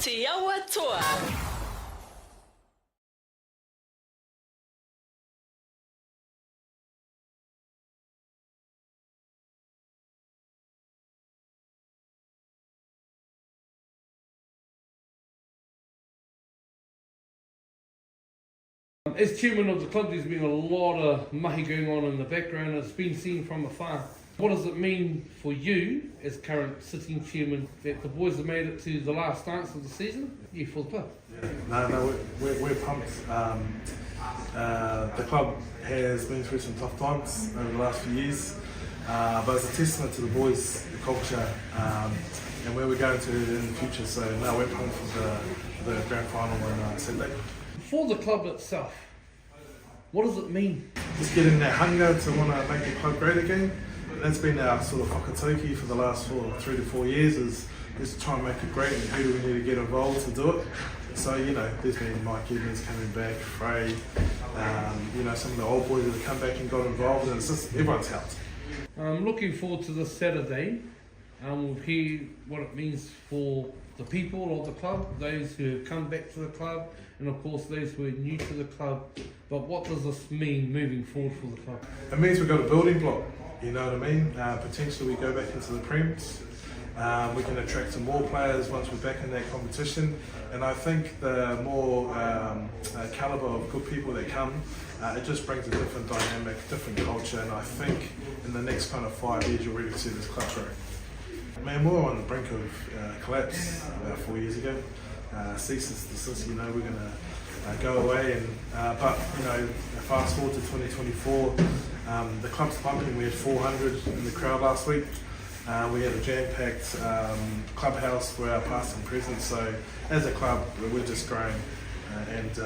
Te aua toa. As chairman of the club, there's been a lot of mahi going on in the background. It's been seen from afar. What does it mean for you, as current sitting chairman, that the boys have made it to the last dance of the season? Yeah, for the club. No, we're pumped. The club has been through some tough times over the last few years, but it's a testament to the boys, the culture, and where we're going to in the future. So no, we're pumped for the grand final on Saturday. For the club itself, what does it mean? Just getting that hunger to want to make the club great again. That's been our sort of whakatauki for the last 3 to 4 years, is to try and make it great, and who do we need to get involved to do it. So, there's been Mike Edmonds coming back, Frey, some of the old boys that have come back and got involved, and it's just, everyone's helped. I'm looking forward to this Saturday. We'll hear what it means for the people of the club, those who have come back to the club, and of course those who are new to the club. But what does this mean moving forward for the club? It means we've got a building block, you know what I mean? Potentially we go back into the Prems. We can attract some more players once we're back in that competition, and I think the more calibre of good people that come, it just brings a different dynamic, different culture, and I think in the next kind of 5 years you'll really see this club grow. Man, we were on the brink of collapse about 4 years ago. Ceases desist, we're going to go away, and but fast forward to 2024, the club's pumping. We had 400 in the crowd last week. We had a jam-packed clubhouse for our past and present. So as a club, we're just growing, and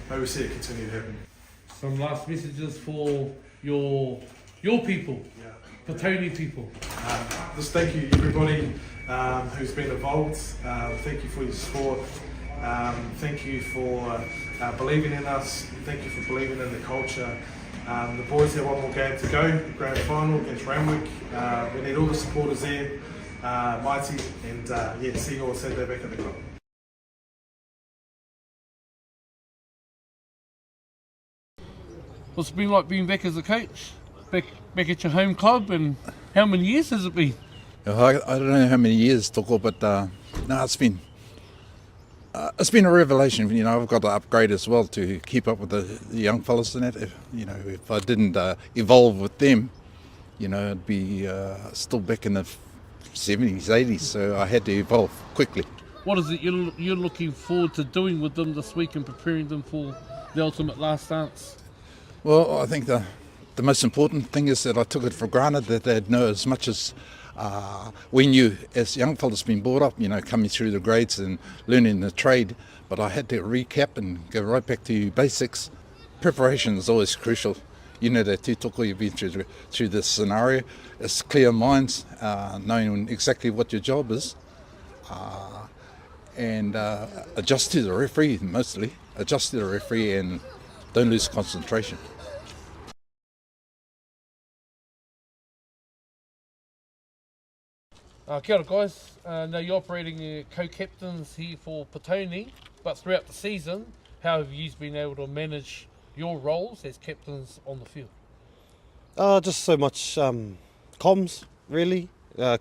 maybe we see it continue to happen. Some last messages for your people. Yeah. Petone people. Just thank you everybody who's been involved. Thank you for your support. Thank you for believing in us. Thank you for believing in the culture. The boys have one more game to go, grand final against Randwick. We need all the supporters there, mighty, and see you all Saturday back at the club. What's it been like being back as a coach? Back at your home club, and how many years has it been? I don't know how many years, Toko, but no, it's been a revelation. I've got to upgrade as well to keep up with the young fellas in that. If I didn't evolve with them, I'd be still back in the 70s, 80s. So I had to evolve quickly. What is it you're looking forward to doing with them this week and preparing them for the ultimate last dance? Well, I think the most important thing is that I took it for granted that they'd know as much as we knew as young fellas been brought up, coming through the grades and learning the trade. But I had to recap and go right back to basics. Preparation is always crucial. That tūtoko, you've been through this scenario. It's clear minds, knowing exactly what your job is, and adjust to the referee mostly. Adjust to the referee and don't lose concentration. Kia ora guys, now you're operating co-captains here for Petone, but throughout the season, how have you been able to manage your roles as captains on the field? Just so much comms, really.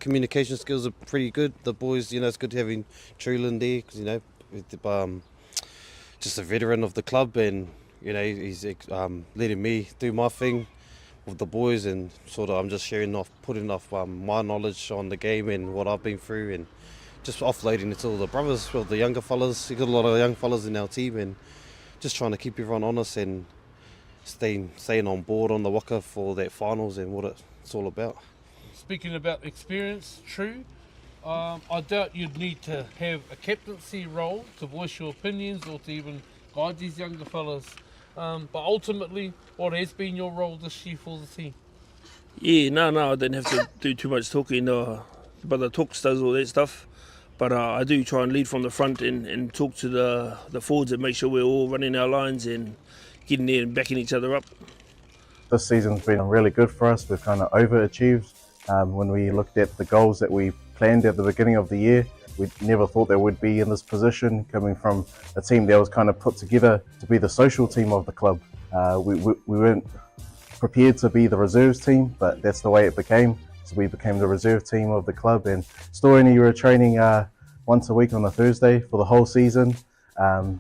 Communication skills are pretty good. The boys, it's good having Truland there, because, just a veteran of the club, and, he's letting me do my thing with the boys, and I'm just putting off my knowledge on the game and what I've been through, and just offloading it to all the brothers, well, the younger fellas. We've got a lot of young fellas in our team, and just trying to keep everyone honest and staying on board on the waka for that finals and what it's all about. Speaking about experience, true. I doubt you'd need to have a captaincy role to voice your opinions or to even guide these younger fellas. But ultimately, what has been your role this year for the team? Yeah, no, I don't have to do too much talking. But the talks does all that stuff. But I do try and lead from the front and talk to the forwards and make sure we're all running our lines and getting there and backing each other up. This season's been really good for us. We've kind of overachieved when we looked at the goals that we planned at the beginning of the year. we never thought they would be in this position, coming from a team that was kind of put together to be the social team of the club. We weren't prepared to be the reserves team, but that's the way it became. So we became the reserve team of the club, and still only were training once a week on a Thursday for the whole season.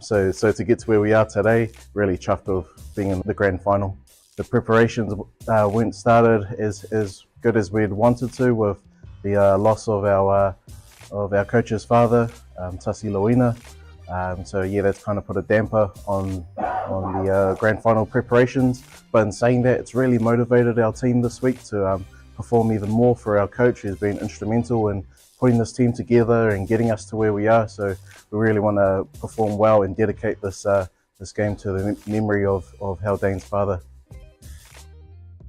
So to get to where we are today, really chuffed of being in the grand final. The preparations weren't started as good as we'd wanted to, with the loss of our coach's father, Tasi Loina. So yeah, that's kind of put a damper on the grand final preparations. But in saying that, it's really motivated our team this week to perform even more for our coach, who's been instrumental in putting this team together and getting us to where we are. So we really want to perform well and dedicate this game to the memory of Haldane's father.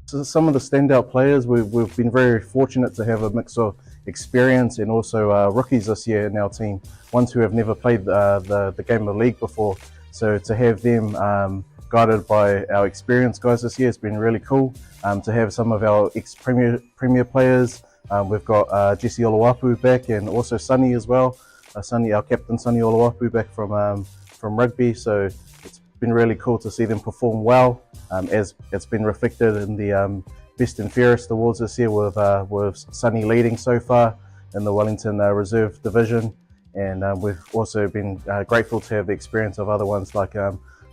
So some of the standout players, we've been very fortunate to have a mix of experience and also rookies this year in our team, ones who have never played the game of league before. So to have them guided by our experienced guys this year, it's been really cool. To have some of our ex-premier players, we've got Jesse Oloapu back, and also Sonny as well. Our captain Sonny Oloapu back from rugby. So it's been really cool to see them perform well, as it's been reflected in the Best and Fairest Awards this year, with Sonny leading so far in the Wellington Reserve Division. And we've also been grateful to have the experience of other ones like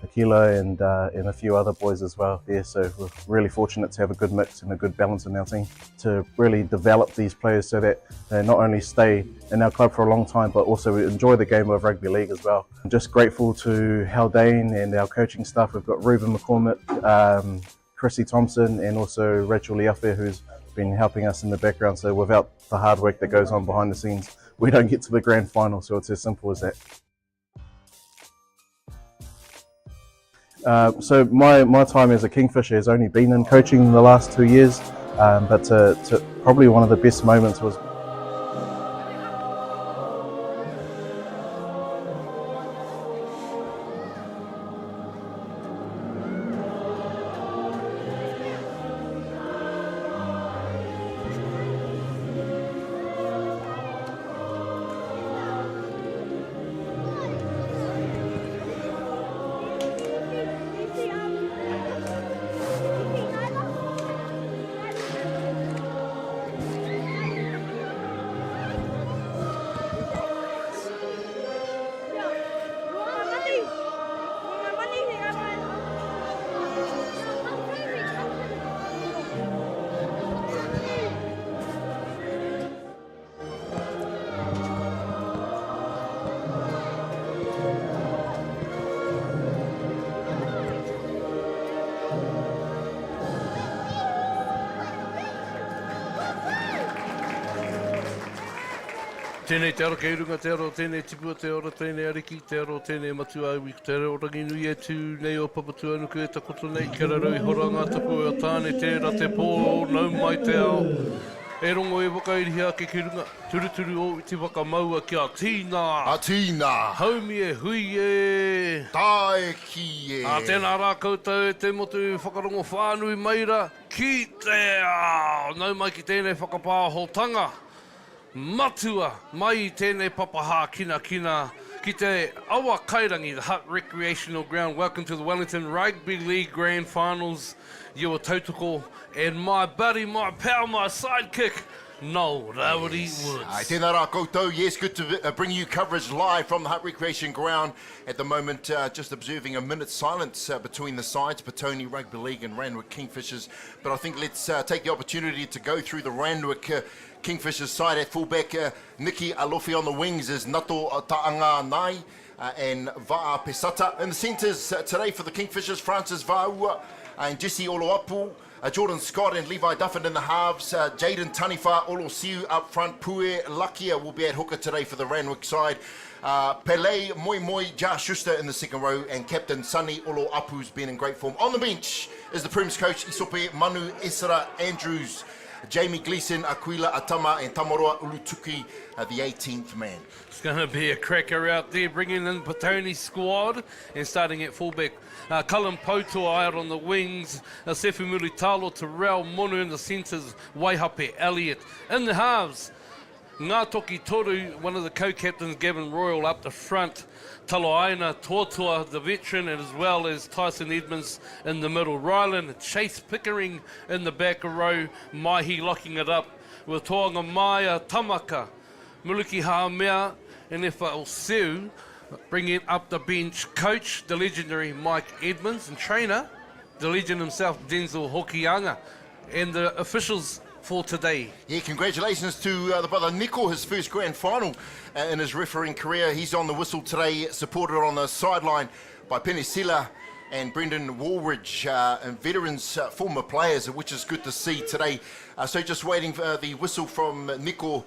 Akila and a few other boys as well there. So we're really fortunate to have a good mix and a good balance in our team to really develop these players so that they not only stay in our club for a long time, but also enjoy the game of rugby league as well. I'm just grateful to Haldane and our coaching staff. We've got Ruben McCormick, Chrissy Thompson, and also Rachel Liafe, who's been helping us in the background. So without the hard work that goes on behind the scenes, we don't get to the grand final. So it's as simple as that. So my time as a Kingfisher has only been in coaching in the last 2 years, but to probably one of the best moments was Tēnei te aro kei runga, te aro tēnei tipua, te aro tēnei ariki, te aro tēnei matua iwi, te aro rangi nui e tū nei o papatu anuku e takoto nei, kia rarau i hora ngā tapu e o tāne tērā te pō, nau mai te ao. E rongo e wakairi hea ke ki runga, turuturu o i te wakamaua kia tīnā. A tīnā. Haumi e hui e. Tae ki e. A tēnā rā koutou e te motu whakarongo whānui maira, ki te ao. Nau mai ki tēnei whakapāhotanga. Matua mai I tēnei papaha kina ki te awa kairangi, the Hutt Recreational Ground. Welcome to the Wellington Rugby League Grand Finals. You are Tautoko and my buddy, my pal, my sidekick, Noel Rawiri Woods. Ai, tēnā rā koutou. Yes, good to bring you coverage live from the Hutt Recreation Ground. At the moment, just observing a minute's silence between the sides, Petone Rugby League and Randwick Kingfishers. But I think let's take the opportunity to go through the Randwick Kingfishers side. At fullback, Niki Alofi. On the wings is Nato Taanga Nai and Va'a Pesata. In the centres today for the Kingfishers, Francis Va'ua and Jesse Oloapu. Jordan Scott and Levi Duffin in the halves. Jaden Taniwha Olosiu up front. Pue Lakia will be at hooker today for the Randwick side. Pele Moi Ja Schuster in the second row, and Captain Sonny Oloapu's been in great form. On the bench is the Prims coach Isope Manu Esra Andrews, Jamie Gleeson, Aquila Atama, and Tamaroa Ulutuki, the 18th man. It's going to be a cracker out there, bringing in Petone's squad and starting at fullback. Cullen Potoa out on the wings, Sefu Muritalo, Terrell Monu in the centres, Waihape, Elliott. In the halves, Ngā Toki Toru, one of the co-captains, Gavin Royal, up the front. Taloaina Totua, the veteran, and as well as Tyson Edmonds in the middle. Ryland, Chase Pickering in the back row. Maihi locking it up with Toanga Maia Tamaka, Muluki Haamea, and Efa Oseu bringing up the bench. Coach, the legendary Mike Edmonds, and trainer, the legend himself, Denzel Hokianga, and the officials for today. Yeah, congratulations to the brother Nico, his first grand final in his refereeing career. He's on the whistle today, supported on the sideline by Penisila and Brendan Woolridge, and veterans, former players, which is good to see today. So just waiting for the whistle from Nico,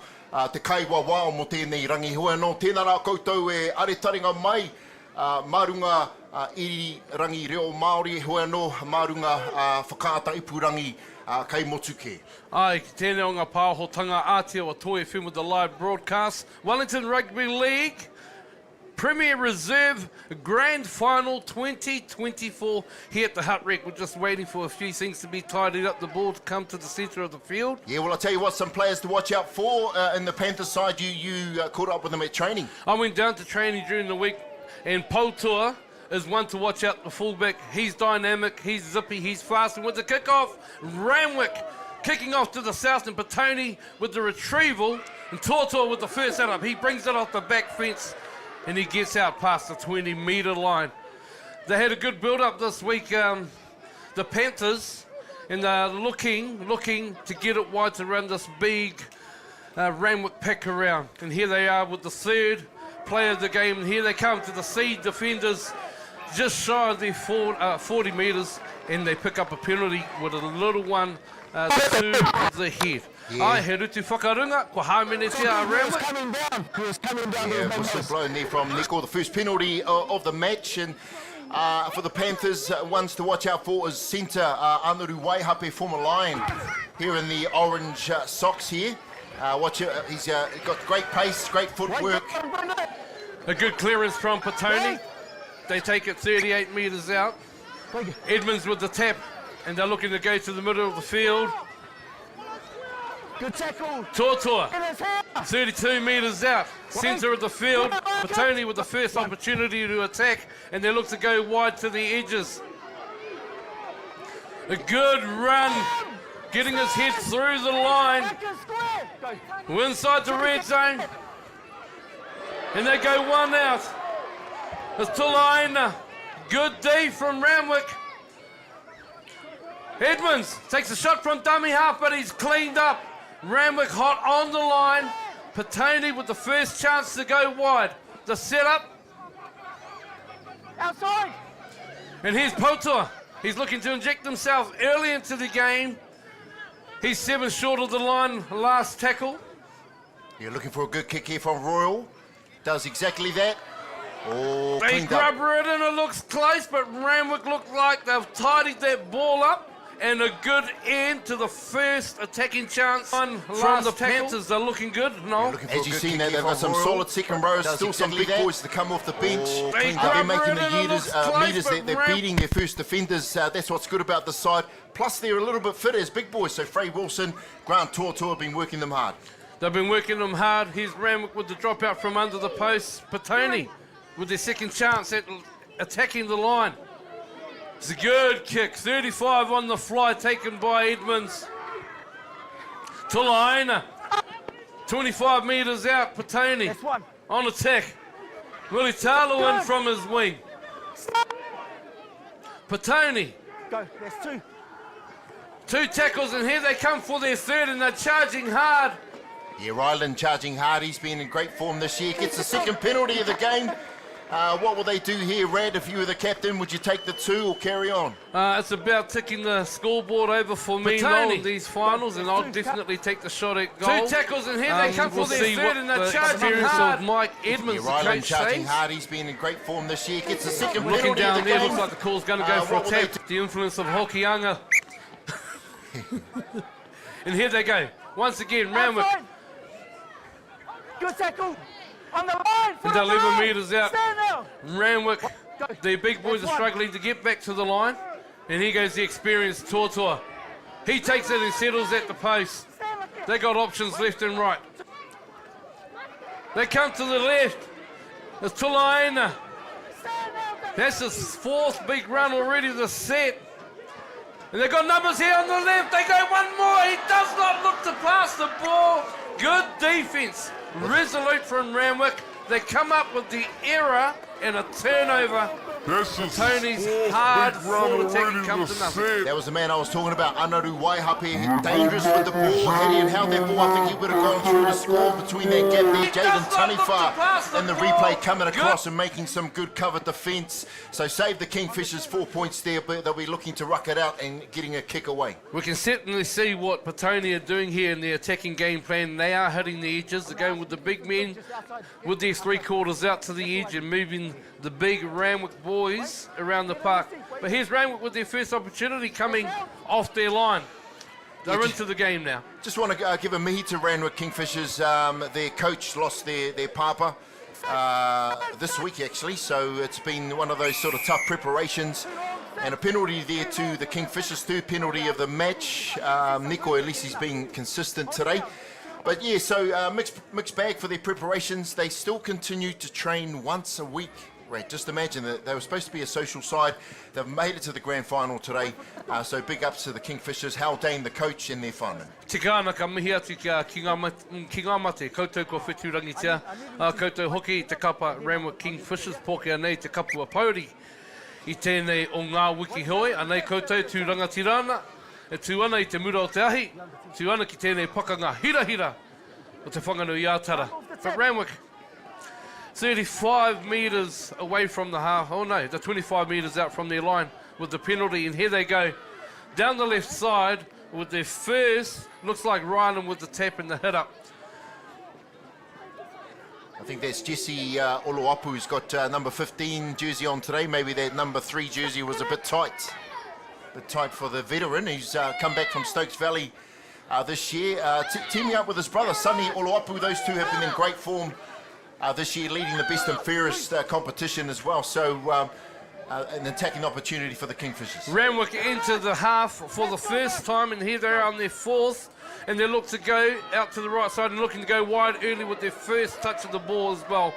te kai wawao mo tēnei rangi hua. No, tēnā rā koutou e aretaringa mai, marunga iri rangi reo Māori hua no, marunga whakaata ipurangi kai motuke. Ai, ki tēnei o ngā pāhotanga Aotearoa Toi FM with the live broadcast. Wellington Rugby League Premier Reserve Grand Final 2024 here at the Hutt Rec. We're just waiting for a few things to be tidied up. The ball to come to the centre of the field. Yeah, well, I'll tell you what, some players to watch out for in the Panthers side. You caught up with them at training. I went down to training during the week, and Porirua is one to watch out, the fullback. He's dynamic, he's zippy, he's fast. And with the kickoff, Randwick kicking off to the south, and Petone with the retrieval, and Tortor with the first setup. He brings it off the back fence, and he gets out past the 20-metre line. They had a good build-up this week, the Panthers, and they're looking to get it wide to run this big Randwick pack around. And here they are with the third player of the game, and here they come to the seed defenders, just shy of their 40 metres, and they pick up a penalty with a little one to the head. Yeah. Ai, he rutu whakarunga, ko haumene tia a Randwick. He was coming down. Yeah, whistle blown there from Nico, the first penalty of the match. And for the Panthers, ones to watch out for is centre Anuru Waihape, former Lion, here in the orange socks here. Watch it, he's got great pace, great footwork. A good clearance from Petone. They take it 38 metres out. Edmonds with the tap, and they're looking to go to the middle of the field. Good tackle. Tortor, In his hand. 32 metres out, centre of the field. Petone with the first opportunity to attack, and they look to go wide to the edges. A good run, getting his head through the line. Back and square. Go. We're inside the red zone, and they go one out. It's Tulaina. Good D from Randwick. Edmonds takes a shot from dummy half, but he's cleaned up. Randwick hot on the line. Petone with the first chance to go wide. The setup, Outside. and here's Potua. He's looking to inject himself early into the game. He's 7 short of the line, last tackle. You're looking for a good kick here from Royal. Does exactly that. Oh, They cleaned up. grubber it and it looks close, but Randwick look like they've tidied that ball up, and a good end to the first attacking chance from the Panthers. They're looking good. No, As you've seen that, they've got some solid second rows, still some big boys to come off the bench. They They're making grubber it and the it looks meters, close, but they're Ram- beating their first defenders. That's what's good about the side. Plus, they're a little bit fitter as big boys. So, Frey Wilson, Grant Tortor have been working them hard. they've been working them hard. Here's Randwick with the dropout from under the post. Petone with their second chance at attacking the line. It's a good kick. 35 on the fly, taken by Edmonds. Tulaina, 25 metres out. Petone That's one. on attack. Willie Talu in from his wing. Petone, Go. That's two. 2 tackles, and here they come for their third, and they're charging hard. Yeah, Ryland charging hard. He's been in great form this year. Gets the second penalty of the game. What will they do here, Rad? If you were the captain, would you take the 2 or carry on? It's about ticking the scoreboard over for me now in these finals, and I'll definitely take the shot at goal. 2 tackles, and here they come for their third, and they're charging hard. Of Mike Edmonds, Yeah, the Ryland coach charging says. hard. He's been in great form this year. Gets the second Looking penalty down of the there, game. looks like the call's going to go for a what will they tap. The influence of Hokianga. And here they go. Once again, Randwick. Outside. Good tackle. On the line. And they're 11 metres out. Stand now. Randwick, the big boys are struggling to get back to the line. And here goes the experienced Tortor. He takes it and settles at the post. Stand like that. They got options left and right. They come to the left. It's Tulaina. That's his fourth big run already this set. And they've got numbers here on the left. They go one more. He does not look to pass the ball. Good defence. Resolute from Randwick. They come up with the error and a turnover. Tony's hard forward attack comes to nothing. That was the man I was talking about, Anaru Waihape, dangerous with the ball. Had he held that ball, I think he would have gone through the score between that gap there. Jaden Taniwha and the replay coming across and making some good cover defence. So save the Kingfishers 4 points there, but they'll be looking to ruck it out and getting a kick away. We can certainly see what Petone are doing here in their attacking game plan. They are hitting the edges. They're going with the big men with their three quarters out to the edge and moving the big Randwick boys around the park. But here's Randwick with their first opportunity coming off their line. They're into the game now. Just want to give a mihi to Randwick Kingfishers. Their coach lost their papa this week actually, so it's been one of those sort of tough preparations. And a penalty there to the Kingfishers, third penalty of the match. Nico Elisi's been consistent today. But yeah, so mixed bag for their preparations. They still continue to train once a week. Right, just imagine that they were supposed to be a social side. They've made it to the grand final today. So big ups to the Kingfishers. Haldane, the coach, and their whānau. Tika ana ka mihi atu kia Kingamate, koutou ko whetū rangitia. Koutou hoki te kapa Randwick Kingfishers, pōkea nei te kapua pauri. I tēnei o ngā wiki hoi, anei koutou tū rangatirana. E tū ana I te mura o te ahi. Tū ana ki tēnei pakanga hira o te whanganui ātara. But Randwick, 35 metres away from the half. Oh no, they're 25 metres out from their line with the penalty. And here they go down the left side with their first. Looks like Ryland with the tap and the hit up. I think that's Jesse Oloapu who's got number 15 jersey on today. Maybe that number 3 jersey was a bit tight. For the veteran who's come back from Stokes Valley this year. Teaming up with his brother, Sonny Oloapu. Those two have been in great form this year, leading the best and fairest competition as well. So an attacking opportunity for the Kingfishers. Randwick into the half for the first time, and here they are on their fourth. And they look to go out to the right side and looking to go wide early with their first touch of the ball as well.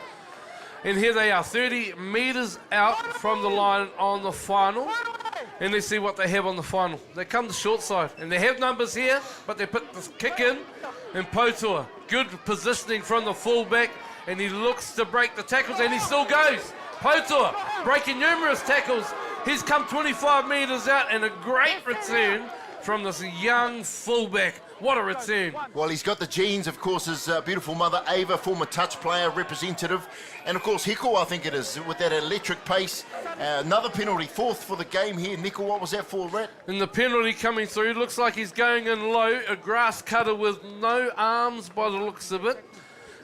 And here they are, 30 metres out from the line on the final. And let's see what they have on the final. They come the short side, and they have numbers here, but they put this kick in. And Porirua, good positioning from the fullback, and he looks to break the tackles, and he still goes. Porirua breaking numerous tackles. He's come 25 metres out, and a great return from this young fullback. What a return. Well, he's got the genes, of course, his beautiful mother, Ava, former touch player, representative. And, of course, Hiko, I think it is, with that electric pace. Another penalty, fourth for the game here. Nico, what was that for, Rat? And the penalty coming through, looks like he's going in low. A grass cutter with no arms by the looks of it.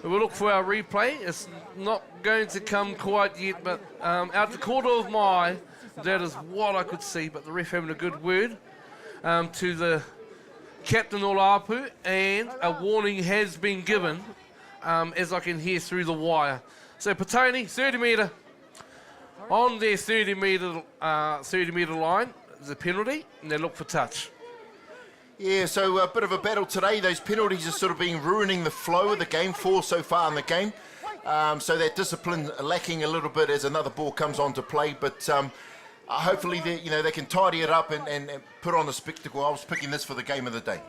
We'll look for our replay. It's not going to come quite yet, but out the corner of my eye, that is what I could see. But the ref having a good word to the Captain Olapu, and a warning has been given, as I can hear through the wire. So Petone, 30 metre, on their 30 metre line, the penalty, and they look for touch. Yeah, so a bit of a battle today. Those penalties are sort of been ruining the flow of the game, 4 so far in the game. So that discipline lacking a little bit as another ball comes on to play, but hopefully they can tidy it up and put on a spectacle. I was picking this for the game of the day.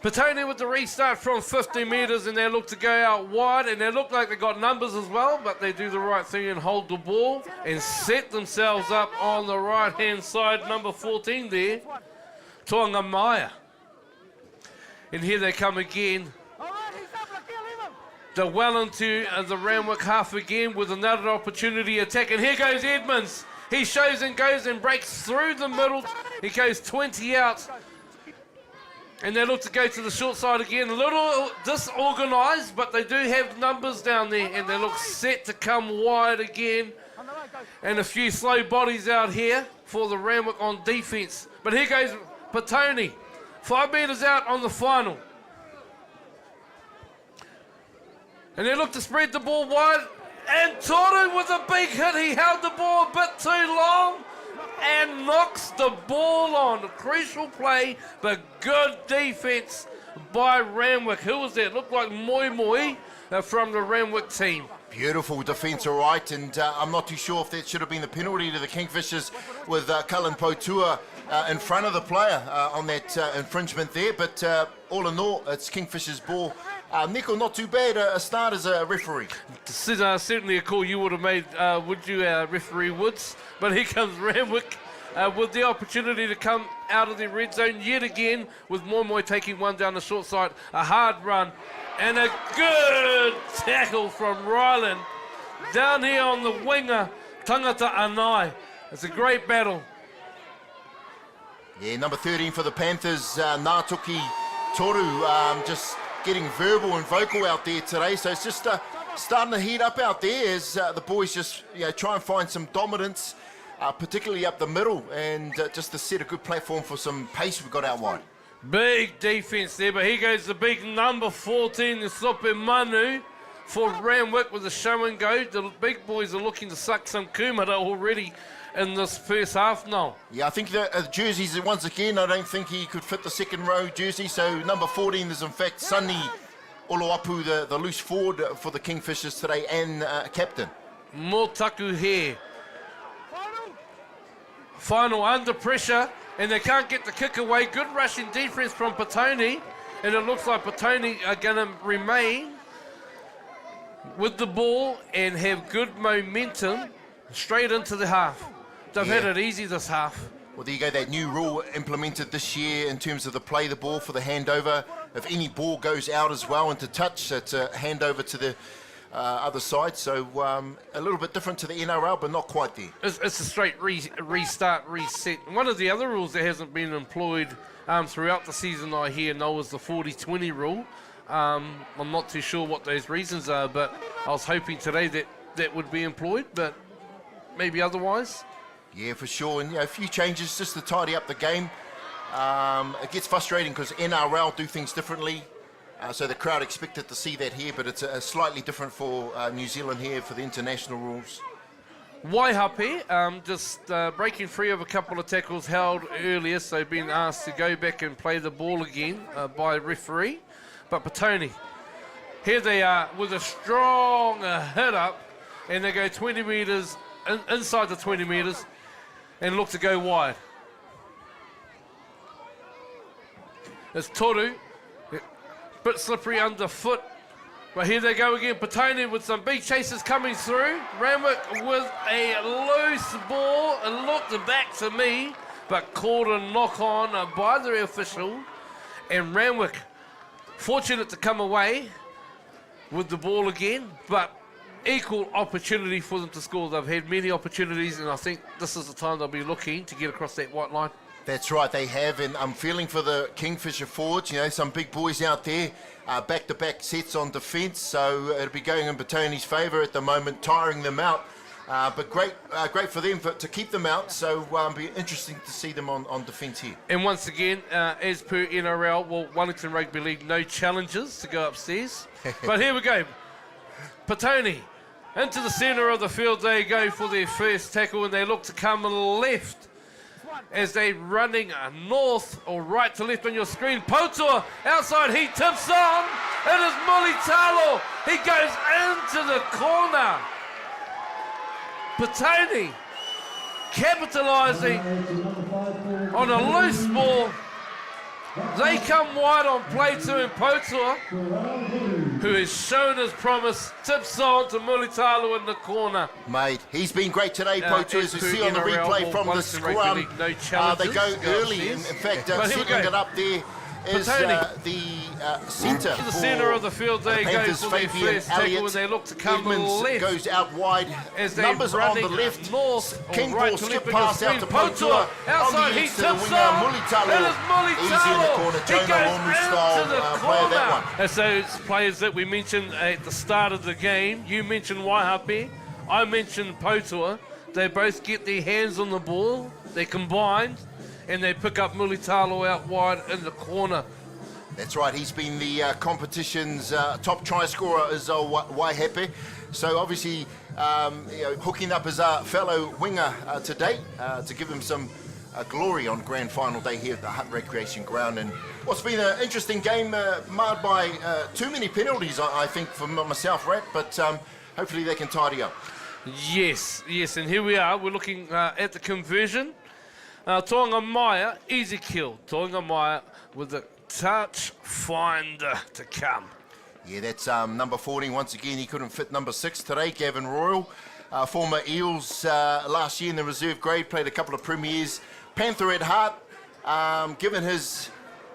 Petone with the restart from 50 metres, and they look to go out wide, and they look like they got numbers as well, but they do the right thing and hold the ball and set themselves up on the right-hand side, number 14 there, Toanga Maia. And here they come again. The Wellington and the Randwick half again with another opportunity attack, and here goes Edmonds. He shows and goes and breaks through the middle. He goes 20 out. And they look to go to the short side again. A little disorganised, but they do have numbers down there. And they look set to come wide again. And a few slow bodies out here for the Randwick on defence. But here goes Petone. 5 metres out on the final. And they look to spread the ball wide. And Toru with a big hit. He held the ball a bit too long and knocks the ball on. A crucial play, but good defence by Randwick. Who was that? Looked like Moi from the Randwick team. Beautiful defence, all right, and I'm not too sure if that should have been the penalty to the Kingfishers with Cullen Potua in front of the player on that infringement there, but all in all, it's Kingfishers' ball. Nico, not too bad a start as a referee. This is certainly a call you would have made, would you, referee Woods? But here comes Randwick with the opportunity to come out of the red zone yet again, with Moimoi taking one down the short side, a hard run, and a good tackle from Ryland down here on the winger, Tangata Anai. It's a great battle. Yeah, number 13 for the Panthers, Ngātuki Toru, just getting verbal and vocal out there today. So it's just starting to heat up out there as the boys just try and find some dominance, particularly up the middle, and just to set a good platform for some pace we've got out wide. Big defence there, but here goes the big number 14, the Sope Manu for Randwick with a show and go. The big boys are looking to suck some kumara already in this first half now. Yeah, I think the jerseys, once again, I don't think he could fit the second row jersey. So number 14 is in fact Sunny Oloapu, the loose forward for the Kingfishers today, and captain. Motaku here. Final under pressure, and they can't get the kick away. Good rushing defense from Petone, and it looks like Petone are going to remain with the ball and have good momentum straight into the half. They've had it easy this half. Well, there you go, that new rule implemented this year in terms of the play the ball for the handover. If any ball goes out as well into touch, it's a handover to the other side. So a little bit different to the NRL, but not quite there. It's a straight restart, reset. One of the other rules that hasn't been employed throughout the season, I hear, Noah, is the 40-20 rule. I'm not too sure what those reasons are, but I was hoping today that would be employed, but maybe otherwise. Yeah, for sure, and a few changes just to tidy up the game. It gets frustrating because NRL do things differently, so the crowd expected to see that here, but it's slightly different for New Zealand here for the international rules. Waihape just breaking free of a couple of tackles held earlier, so being asked to go back and play the ball again by referee. But Petone, here they are with a strong hit up, and they go 20 metres inside the 20 metres and look to go wide. It's Toru, bit slippery underfoot, but here they go again. Petone with some big chases coming through. Randwick with a loose ball, and looked back to me, but called a knock on by the official, and Randwick fortunate to come away with the ball again, but equal opportunity for them to score. They've had many opportunities, and I think this is the time they'll be looking to get across that white line. That's right, they have, and I'm feeling for the Kingfisher forwards, some big boys out there, back-to-back sets on defence, so it'll be going in Petone's favour at the moment, tiring them out. But great for them to keep them out, so it'll be interesting to see them on defence here. And once again, as per NRL, Wellington Rugby League, no challenges to go upstairs. But here we go. Petone into the centre of the field. They go for their first tackle, and they look to come left as they running north or right to left on your screen. Potua outside, he tips on. It is Mulitalo. He goes into the corner. Petone capitalising on a loose ball. They come wide on play two, and Potua, who has shown his promise, tips on to Mulitalo in the corner. Mate, he's been great today, Potua, as you see on the replay from the scrum. They go early, in fact, setting it up there is the centre. To the centre of the field, they go for their first tackle, and they look to come left. Goes out wide. As they Numbers on the left. North, King right ball to skip left pass out to Potua. Outside, he tips on. It is Mulitalo. Easy in the corner. Jonah Ormu style player, that one. As those players that we mentioned at the start of the game, you mentioned Waihape, I mentioned Potua. They both get their hands on the ball. They combine, and they pick up Mulitalo out wide in the corner. That's right, he's been the competition's top try scorer is Waihape. So obviously hooking up his fellow winger to date to give him some glory on grand final day here at the Hutt Recreation Ground. And what's been an interesting game, marred by too many penalties, I think, for myself, Rat, but hopefully they can tidy up. Yes, and here we are. We're looking at the conversion. Toinga Maia, easy kill. Toinga Maia with the touch finder to come. Yeah, that's number 14. Once again, he couldn't fit number 6 today, Gavin Royal. Former Eels last year in the reserve grade, played a couple of premiers. Panther at heart, given his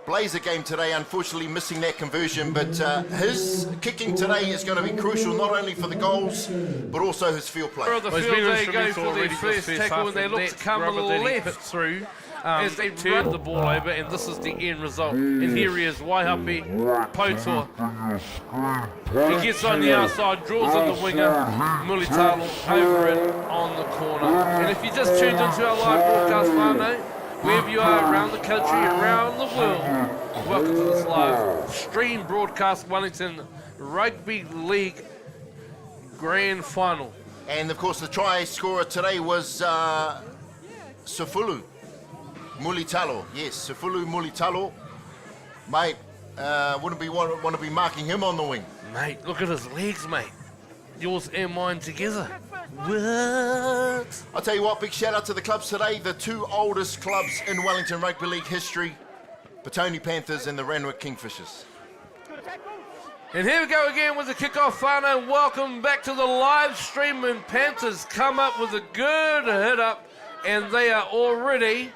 Blazer game today, unfortunately missing that conversion, but his kicking today is going to be crucial, not only for the goals, but also his field play. The field they go for their first tackle and they look to come left through as they turn the ball over, and this is the end result. And here he is, Waihape, Potor. He gets on the outside, draws in the winger, Mulitalo over it on the corner. And if you just tuned into our live broadcast, whānau, wherever you are around the country, around the world, welcome to this live stream broadcast Wellington Rugby League Grand Final. And of course the try scorer today was Sefulu Mulitalo. Yes, Sefulu Mulitalo. Mate, wouldn't be want to be marking him on the wing. Mate, look at his legs, mate. Yours and mine together. What? I'll tell you what, big shout out to the clubs today, the two oldest clubs in Wellington Rugby League history, Petone Panthers and the Randwick Kingfishers. And here we go again with the kickoff, whānau. Welcome back to the live stream, and Panthers come up with a good hit up, and they are already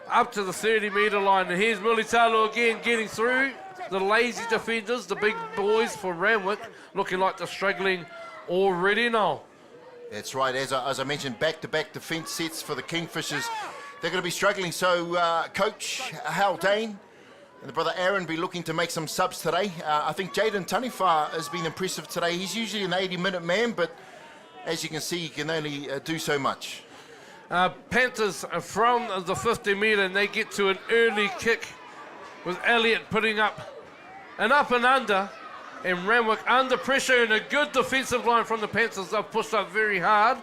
up to the 30-metre line. And here's Mulitalo again getting through the lazy defenders, the big boys for Randwick, looking like they're struggling already now. That's right, as I mentioned, back-to-back defence sets for the Kingfishers. They're going to be struggling, so Coach Haldane and the brother Aaron be looking to make some subs today. I think Jaden Taniwha has been impressive today. He's usually an 80-minute man, but as you can see, he can only do so much. Panthers from the 50-metre, and they get to an early kick with Elliott putting up an up and under, and Randwick under pressure, and a good defensive line from the Panthers. They've pushed up very hard,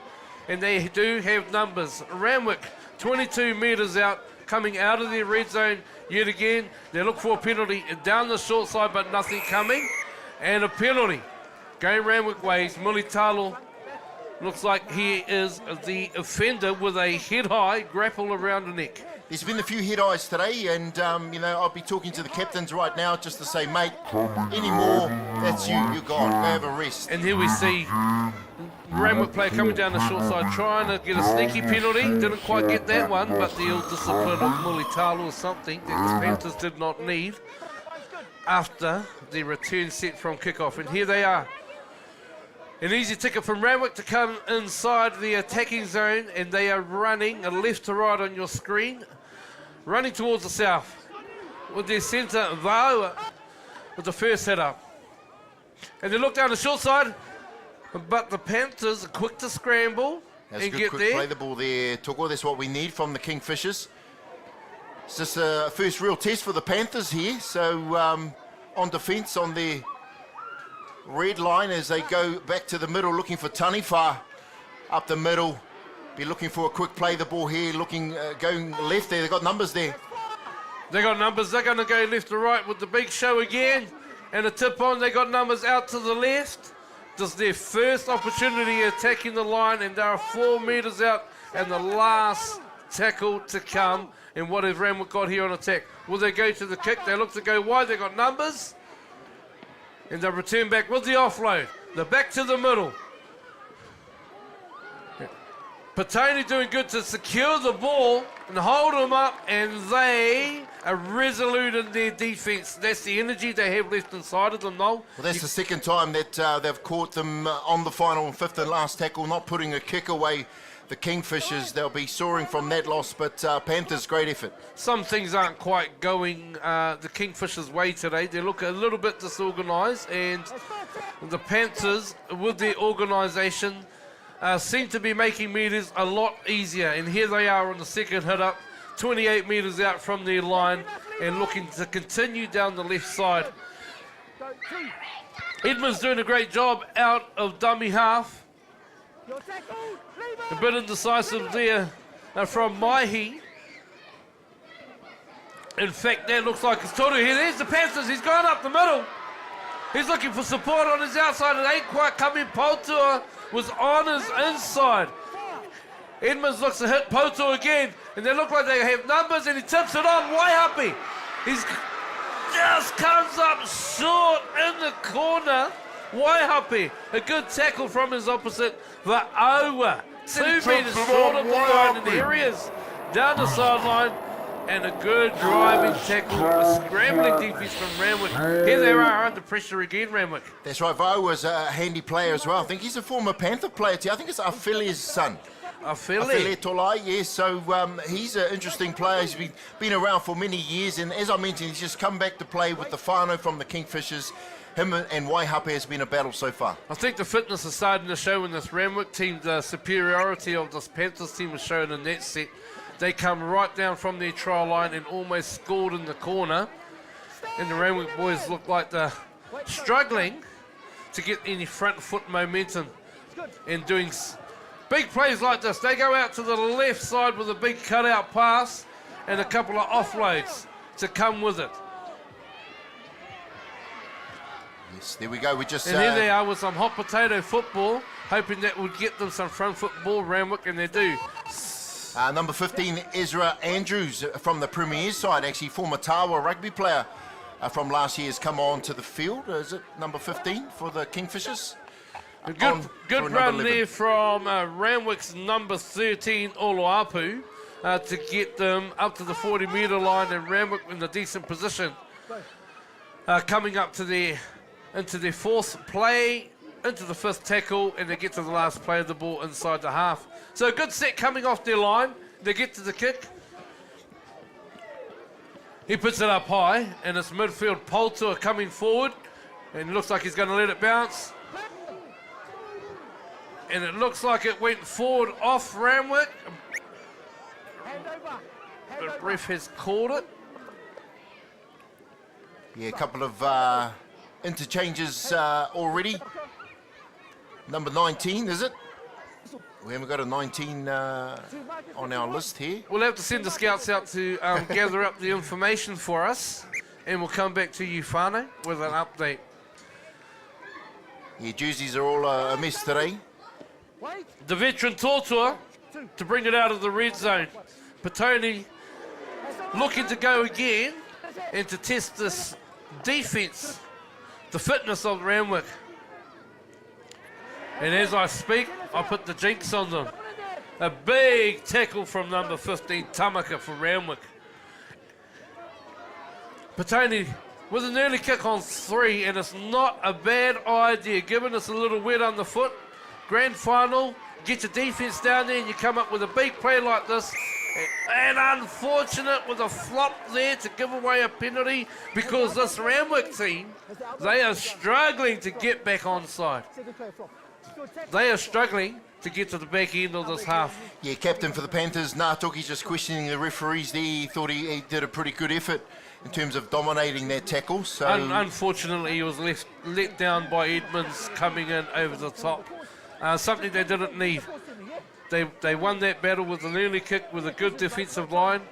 and they do have numbers. Randwick 22 metres out, coming out of their red zone yet again. They look for a penalty down the short side, but nothing coming, and a penalty going Randwick ways. Mulitalo looks like he is the offender with a head-high grapple around the neck. There's been a few head-eyes today, and I'll be talking to the captains right now just to say, mate, any more, that's you, you're gone, go have a rest. And here we see Randwick player coming down the short side, trying to get a sneaky penalty. Didn't quite get that one, but the ill-discipline of Mulitalo is something that the Panthers did not need after the return set from kickoff. And here they are. An easy ticket from Randwick to come inside the attacking zone, and they are running left to right on your screen, running towards the south with their centre Vau with the first hit up. And they look down the short side, but the Panthers are quick to scramble That's and good, get quick there. Play the ball there, Toko. That's what we need from the Kingfishers. It's just a first real test for the Panthers here. So on defence, on the red line as they go back to the middle, looking for Taniwha up the middle. Be looking for a quick play the ball here, looking going left there. They've got numbers there. They got numbers. They're going to go left to right with the big show again. And a tip on. They got numbers out to the left. This is their first opportunity attacking the line, and they are 4 metres out, and the last tackle to come. And what has Randwick got here on attack? Will they go to the kick? They look to go wide. They got numbers. And they'll return back with the offload. They're back to the middle. Petone doing good to secure the ball and hold them up, and they are resolute in their defence. That's the energy they have left inside of them, Noel. Well, that's the second time that they've caught them on the final and fifth and last tackle, not putting a kick away. The Kingfishers, they'll be soaring from that loss, but Panthers, great effort. Some things aren't quite going the Kingfishers' way today. They look a little bit disorganised, and the Panthers, with their organisation, seem to be making metres a lot easier. And here they are on the second hit up, 28 metres out from their line, and looking to continue down the left side. Edmund's doing a great job out of dummy half. A bit indecisive there from Maihi. In fact, that looks like it's Toru here. There's the Panthers. He's gone up the middle. He's looking for support on his outside. It ain't quite coming. Potua was on his inside. Edmonds looks to hit Potua again, and they look like they have numbers, and he tips it on. Waihape. He's just comes up short in the corner. Waihape, a good tackle from his opposite, Va'aua. 2 metres short of the line, and here he is, down the sideline, and a good driving tackle, a scrambling defence from Randwick. Here they are under pressure again, Randwick. That's right, Va'aua's a handy player as well. I think he's a former Panther player too. I think it's Awhili's son. Awhili Tolai, yes. So he's an interesting player. He's been around for many years, and as I mentioned, he's just come back to play with the whānau from the Kingfishers. Him and Waihape has been a battle so far. I think the fitness is starting to show in this Randwick team. The superiority of this Panthers team is shown in that set. They come right down from their try line and almost scored in the corner. And the Randwick boys look like they're struggling to get any front foot momentum and doing big plays like this. They go out to the left side with a big cutout pass and a couple of offloads to come with it. Yes, there we go. We just and here they are with some hot potato football, hoping that would get them some front football, Randwick, and they do. Number 15, Ezra Andrews from the Premier's side, actually former Tawa rugby player from last year, has come on to the field. Is it number 15 for the Kingfishers? A good run there from Randwick's number 13, Oloapu, to get them up to the 40-metre line, and Randwick in a decent position. Coming up to into their fourth play, into the fifth tackle, and they get to the last play of the ball inside the half. So a good set coming off their line. They get to the kick. He puts it up high, and it's midfield Poulter coming forward, and looks like he's going to let it bounce. And it looks like it went forward off Randwick. The ref has called it. Yeah, a couple of interchanges already. Number 19, is it? We haven't got a 19 on our list here. We'll have to send the scouts out to gather up the information for us, and we'll come back to you, whānau, with an update. Yeah, jerseys are all a mess today. The veteran Tortua to bring it out of the red zone. Petone looking to go again and to test this defence, the fitness of Randwick. And as I speak, I put the jinx on them. A big tackle from number 15, Tamaka for Randwick. Petone with an early kick on 3, and it's not a bad idea, giving us a little wet underfoot. Grand final, get your defence down there and you come up with a big play like this. And unfortunate with a flop there to give away a penalty, because this Randwick team, they are struggling to get back onside. They are struggling to get to the back end of this half. Yeah, captain for the Panthers, Ngātoki, just questioning the referees there. He thought he did a pretty good effort in terms of dominating that tackle. So unfortunately, he was let down by Edmonds coming in over the top. Something they didn't need. They won that battle with an early kick with a good defensive line.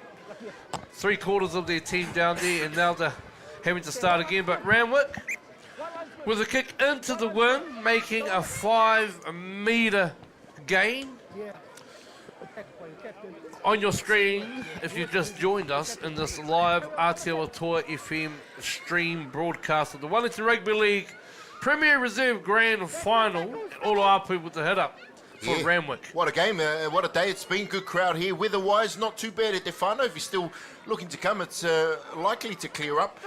3/4 of their team down there, and now they're having to start again. But Randwick with a kick into the wind, making a 5-metre gain. On your screen, if you just joined us in this live Aotearoa FM stream broadcast of the Wellington Rugby League Premier Reserve Grand Final, Oloapu with the hit up for Randwick. What a game, what a day it's been. Good crowd here. Weather-wise, not too bad at Te Whānau. If you're still looking to come, it's likely to clear up.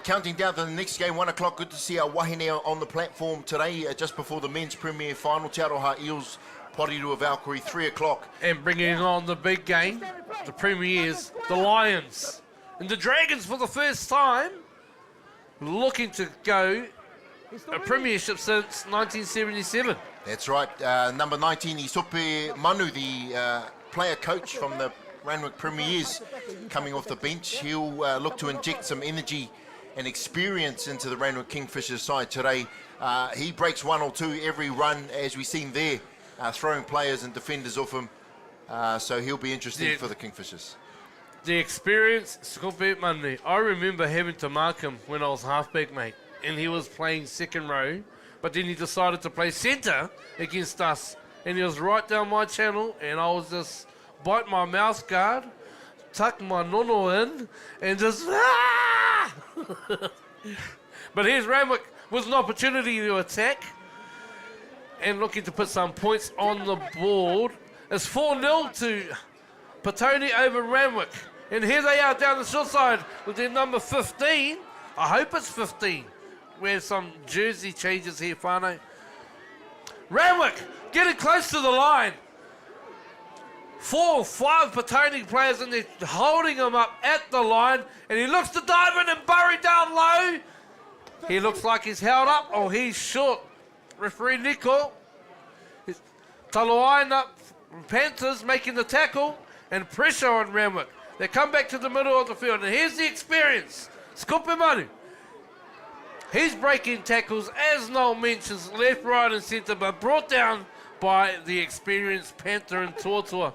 Counting down to the next game, 1 o'clock. Good to see our wahine on the platform today, just before the men's Premier Final. Te Aroha Eels, Porirua Valkyrie, 3 o'clock. And bringing on the big game, the Premiers, the Lions. And the Dragons for the first time, looking to go a premiership since 1977. That's right. Number 19, Isope Manu, the player coach from the Randwick Premiers, coming off the bench. He'll look to inject some energy and experience into the Randwick Kingfishers side today. He breaks 1 or 2 every run, as we've seen there, throwing players and defenders off him. So he'll be interesting for the Kingfishers. The experience, Skope Monday. I remember having to mark him when I was halfback, mate, and he was playing second row, but then he decided to play centre against us, and he was right down my channel, and I was just bite my mouth guard, tuck my nono in, and just But here's Randwick with an opportunity to attack and looking to put some points on the board. It's 4-0 to Petone over Randwick. And here they are down the short side with their number 15. I hope it's 15. We have some jersey changes here, whānau. Randwick getting close to the line. 4 or 5 Petone players and they're holding him up at the line. And he looks to dive in and bury down low. He looks like he's held up. Oh, he's short. Referee Nico. Taloaina Panthers making the tackle and pressure on Randwick. They come back to the middle of the field, and here's the experience. Skope Manu. He's breaking tackles, as Noel mentions, left, right, and centre, but brought down by the experienced Panther and Tortua.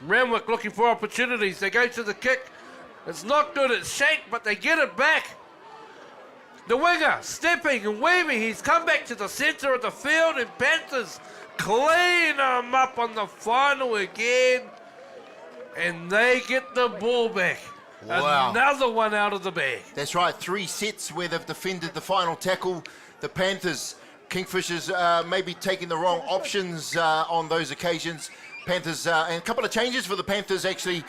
Randwick looking for opportunities. They go to the kick. It's not good. It's shanked, but they get it back. The winger stepping and weaving. He's come back to the centre of the field, and Panthers clean him up on the final again. And they get the ball back. Wow. Another one out of the bag. That's right, 3 sets where they've defended the final tackle. The Panthers, Kingfishers, maybe taking the wrong options on those occasions. Panthers, and a couple of changes for the Panthers actually.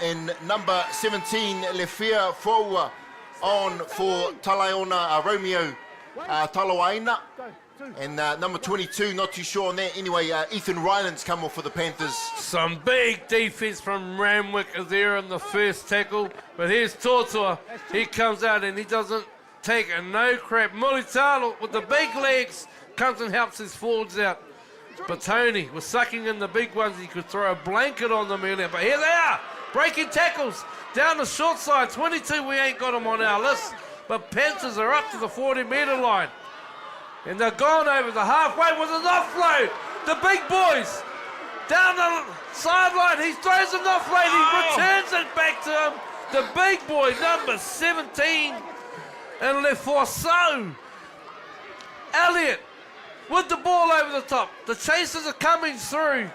In number 17, Lefia Froa on for Talaiona Romeo Taloaina. And number 22, not too sure on that. Anyway, Ethan Ryland's come off for the Panthers. Some big defense from Randwick there on the first tackle. But here's Tortua. He comes out and he doesn't take a no crap. Mulitalo with the big legs comes and helps his forwards out. But Tony was sucking in the big ones. He could throw a blanket on them earlier. But here they are, breaking tackles down the short side. 22, we ain't got them on our list. But Panthers are up to the 40-metre line. And they're gone over the halfway with an offload. The big boys down the sideline. He throws an offload. He returns it back to him. The big boy, number 17. And Leforso. Elliott with the ball over the top. The chasers are coming through.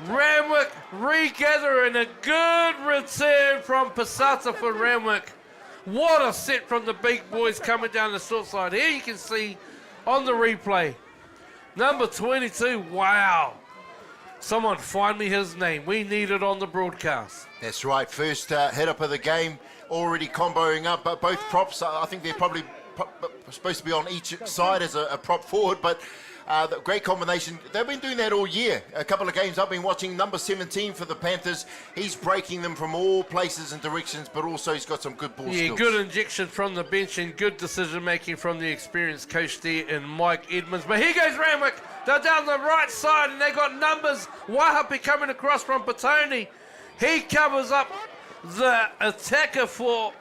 Randwick regather and a good return from Pasata for Randwick. What a set from the big boys coming down the short side. Here you can see on the replay, number 22, wow. Someone find me his name. We need it on the broadcast. That's right, first hit up of the game, already comboing up. Both props, I think they're probably supposed to be on each side as a prop forward, but the great combination. They've been doing that all year. A couple of games I've been watching. Number 17 for the Panthers. He's breaking them from all places and directions, but also he's got some good ball skills. Yeah, good injection from the bench and good decision-making from the experienced coach there in Mike Edmonds. But here goes Randwick. They're down the right side and they got numbers. Wahapi coming across from Petone. He covers up the attacker for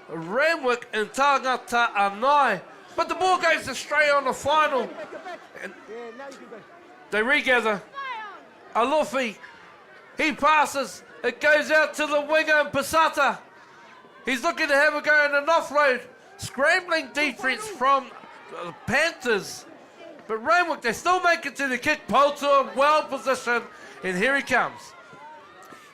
Randwick and Tangata Anai. But the ball goes astray on the final. And they regather. Alufi, he passes. It goes out to the winger and Pasata. He's looking to have a go in an offload. Scrambling defense from the Panthers. But Randwick, they still make it to the kick. Polter, well positioned. And here he comes.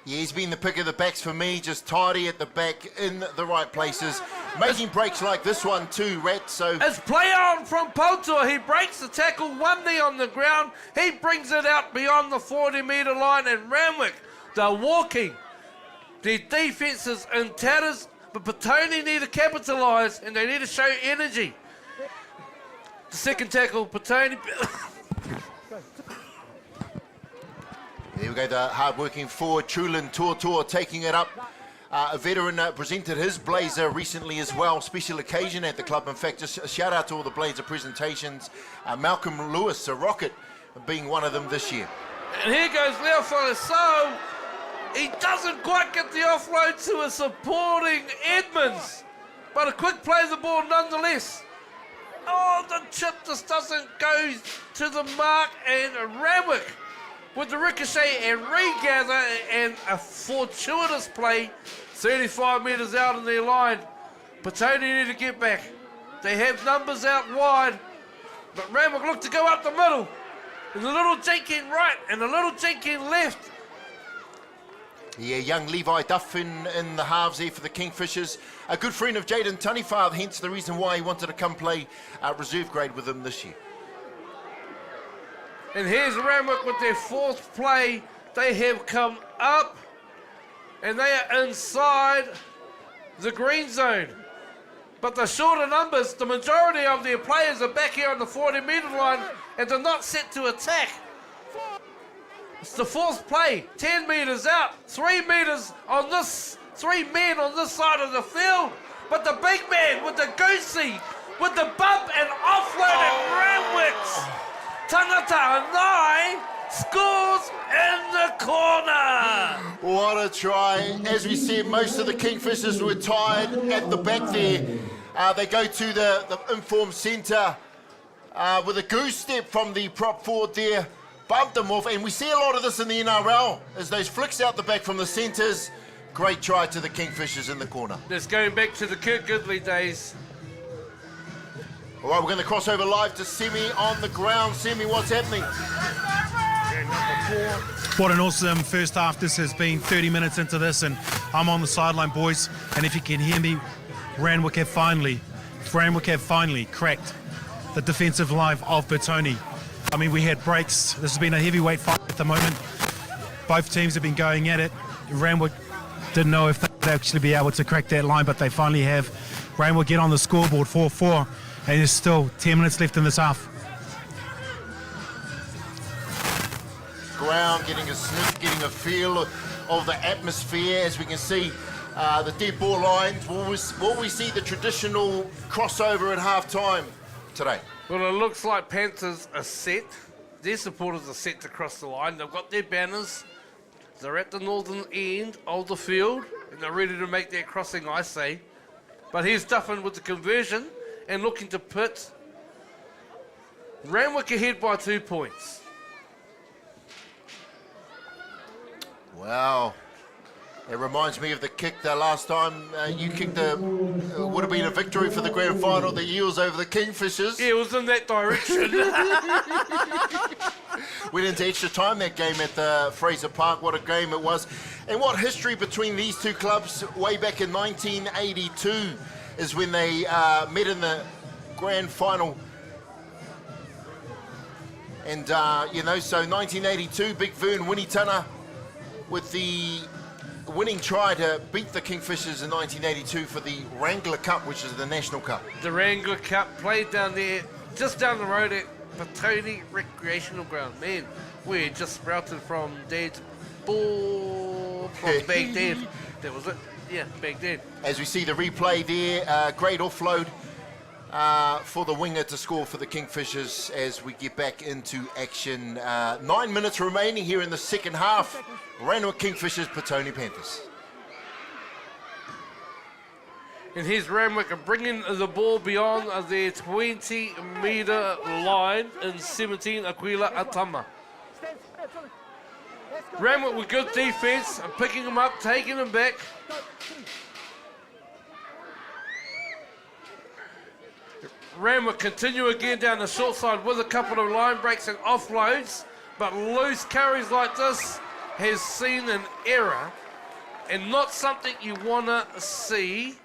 Yeah, he's been the pick of the backs for me, just tidy at the back, in the right places. Making breaks like this one too, Rat, so... It's play on from Potur. He breaks the tackle, 1 knee on the ground. He brings it out beyond the 40-metre line, and Randwick, they're walking. Their defence is in tatters, but Petone need to capitalise, and they need to show energy. The second tackle, Petone... There we go, the hard-working forward, Trulin Tortor taking it up. A veteran presented his blazer recently as well, special occasion at the club. In fact, just a shout out to all the blazer presentations. Malcolm Lewis, a rocket, being one of them this year. And here goes Leo Falaso. He doesn't quite get the offload to a supporting Edmonds, but a quick play of the ball nonetheless. Oh, the chip just doesn't go to the mark, and Randwick with the ricochet and regather, and a fortuitous play 35 metres out on their line. Petone need to get back. They have numbers out wide, but Randwick look to go up the middle. And a little jinking right and a little jinking left. Yeah, young Levi Duff in the halves here for the Kingfishers. A good friend of Jaden Tunnyfather, hence the reason why he wanted to come play reserve grade with him this year. And here's Randwick with their fourth play. They have come up and they are inside the green zone. But the shorter numbers, the majority of their players are back here on the 40-metre line and they're not set to attack. It's the fourth play, 10 metres out, 3 metres on this, 3 men on this side of the field. But the big man with the goosey, with the bump and offload at Randwick's. Tangata Anai scores in the corner. What a try. As we said, most of the Kingfishers were tired at the back there. They go to the informed centre with a goose step from the prop forward there. Bumped them off, and we see a lot of this in the NRL as those flicks out the back from the centres. Great try to the Kingfishers in the corner. That's going back to the Kirk Goodley days. All right, we're going to cross over live to Semi on the ground. Semi, what's happening? What an awesome first half this has been. 30 minutes into this, and I'm on the sideline, boys. And if you can hear me, Randwick have finally cracked the defensive line of Petone. I mean, we had breaks. This has been a heavyweight fight at the moment. Both teams have been going at it. Randwick didn't know if they'd actually be able to crack that line, but they finally have. Randwick get on the scoreboard 4-4, and there's still 10 minutes left in this half. Ground, getting a sniff, getting a feel of the atmosphere. As we can see, the dead ball lines. Will we see the traditional crossover at half-time today? Well, it looks like Panthers are set. Their supporters are set to cross the line. They've got their banners. They're at the northern end of the field, and they're ready to make their crossing, I say. But here's Duffin with the conversion and looking to put Randwick ahead by 2 points. Wow. It reminds me of the kick the last time you kicked would have been a victory for the grand final, the Eels over the Kingfishers. Yeah, it was in that direction. Went into extra time that game at the Fraser Park. What a game it was. And what history between these two clubs. Way back in 1982 is when they met in the grand final. And, so 1982, Big Vern Winitana with the winning try to beat the Kingfishers in 1982 for the Wrangler Cup, which is the National Cup. The Wrangler Cup played down there, just down the road at Petone Recreational Ground. Man, we're just sprouted from Dad's ball from Baghdad. That was it. Yeah, Baghdad. As we see the replay there, great offload for the winger to score for the Kingfishers as we get back into action. 9 minutes remaining here in the second half. Randwick Kingfishers, Petone Panthers. And here's Randwick bringing the ball beyond their 20-metre line in 17 Aquila Atama. Randwick with good defence, picking them up, taking them back. Randwick continue again down the short side with a couple of line breaks and offloads, but loose carries like this has seen an error and not something you want to see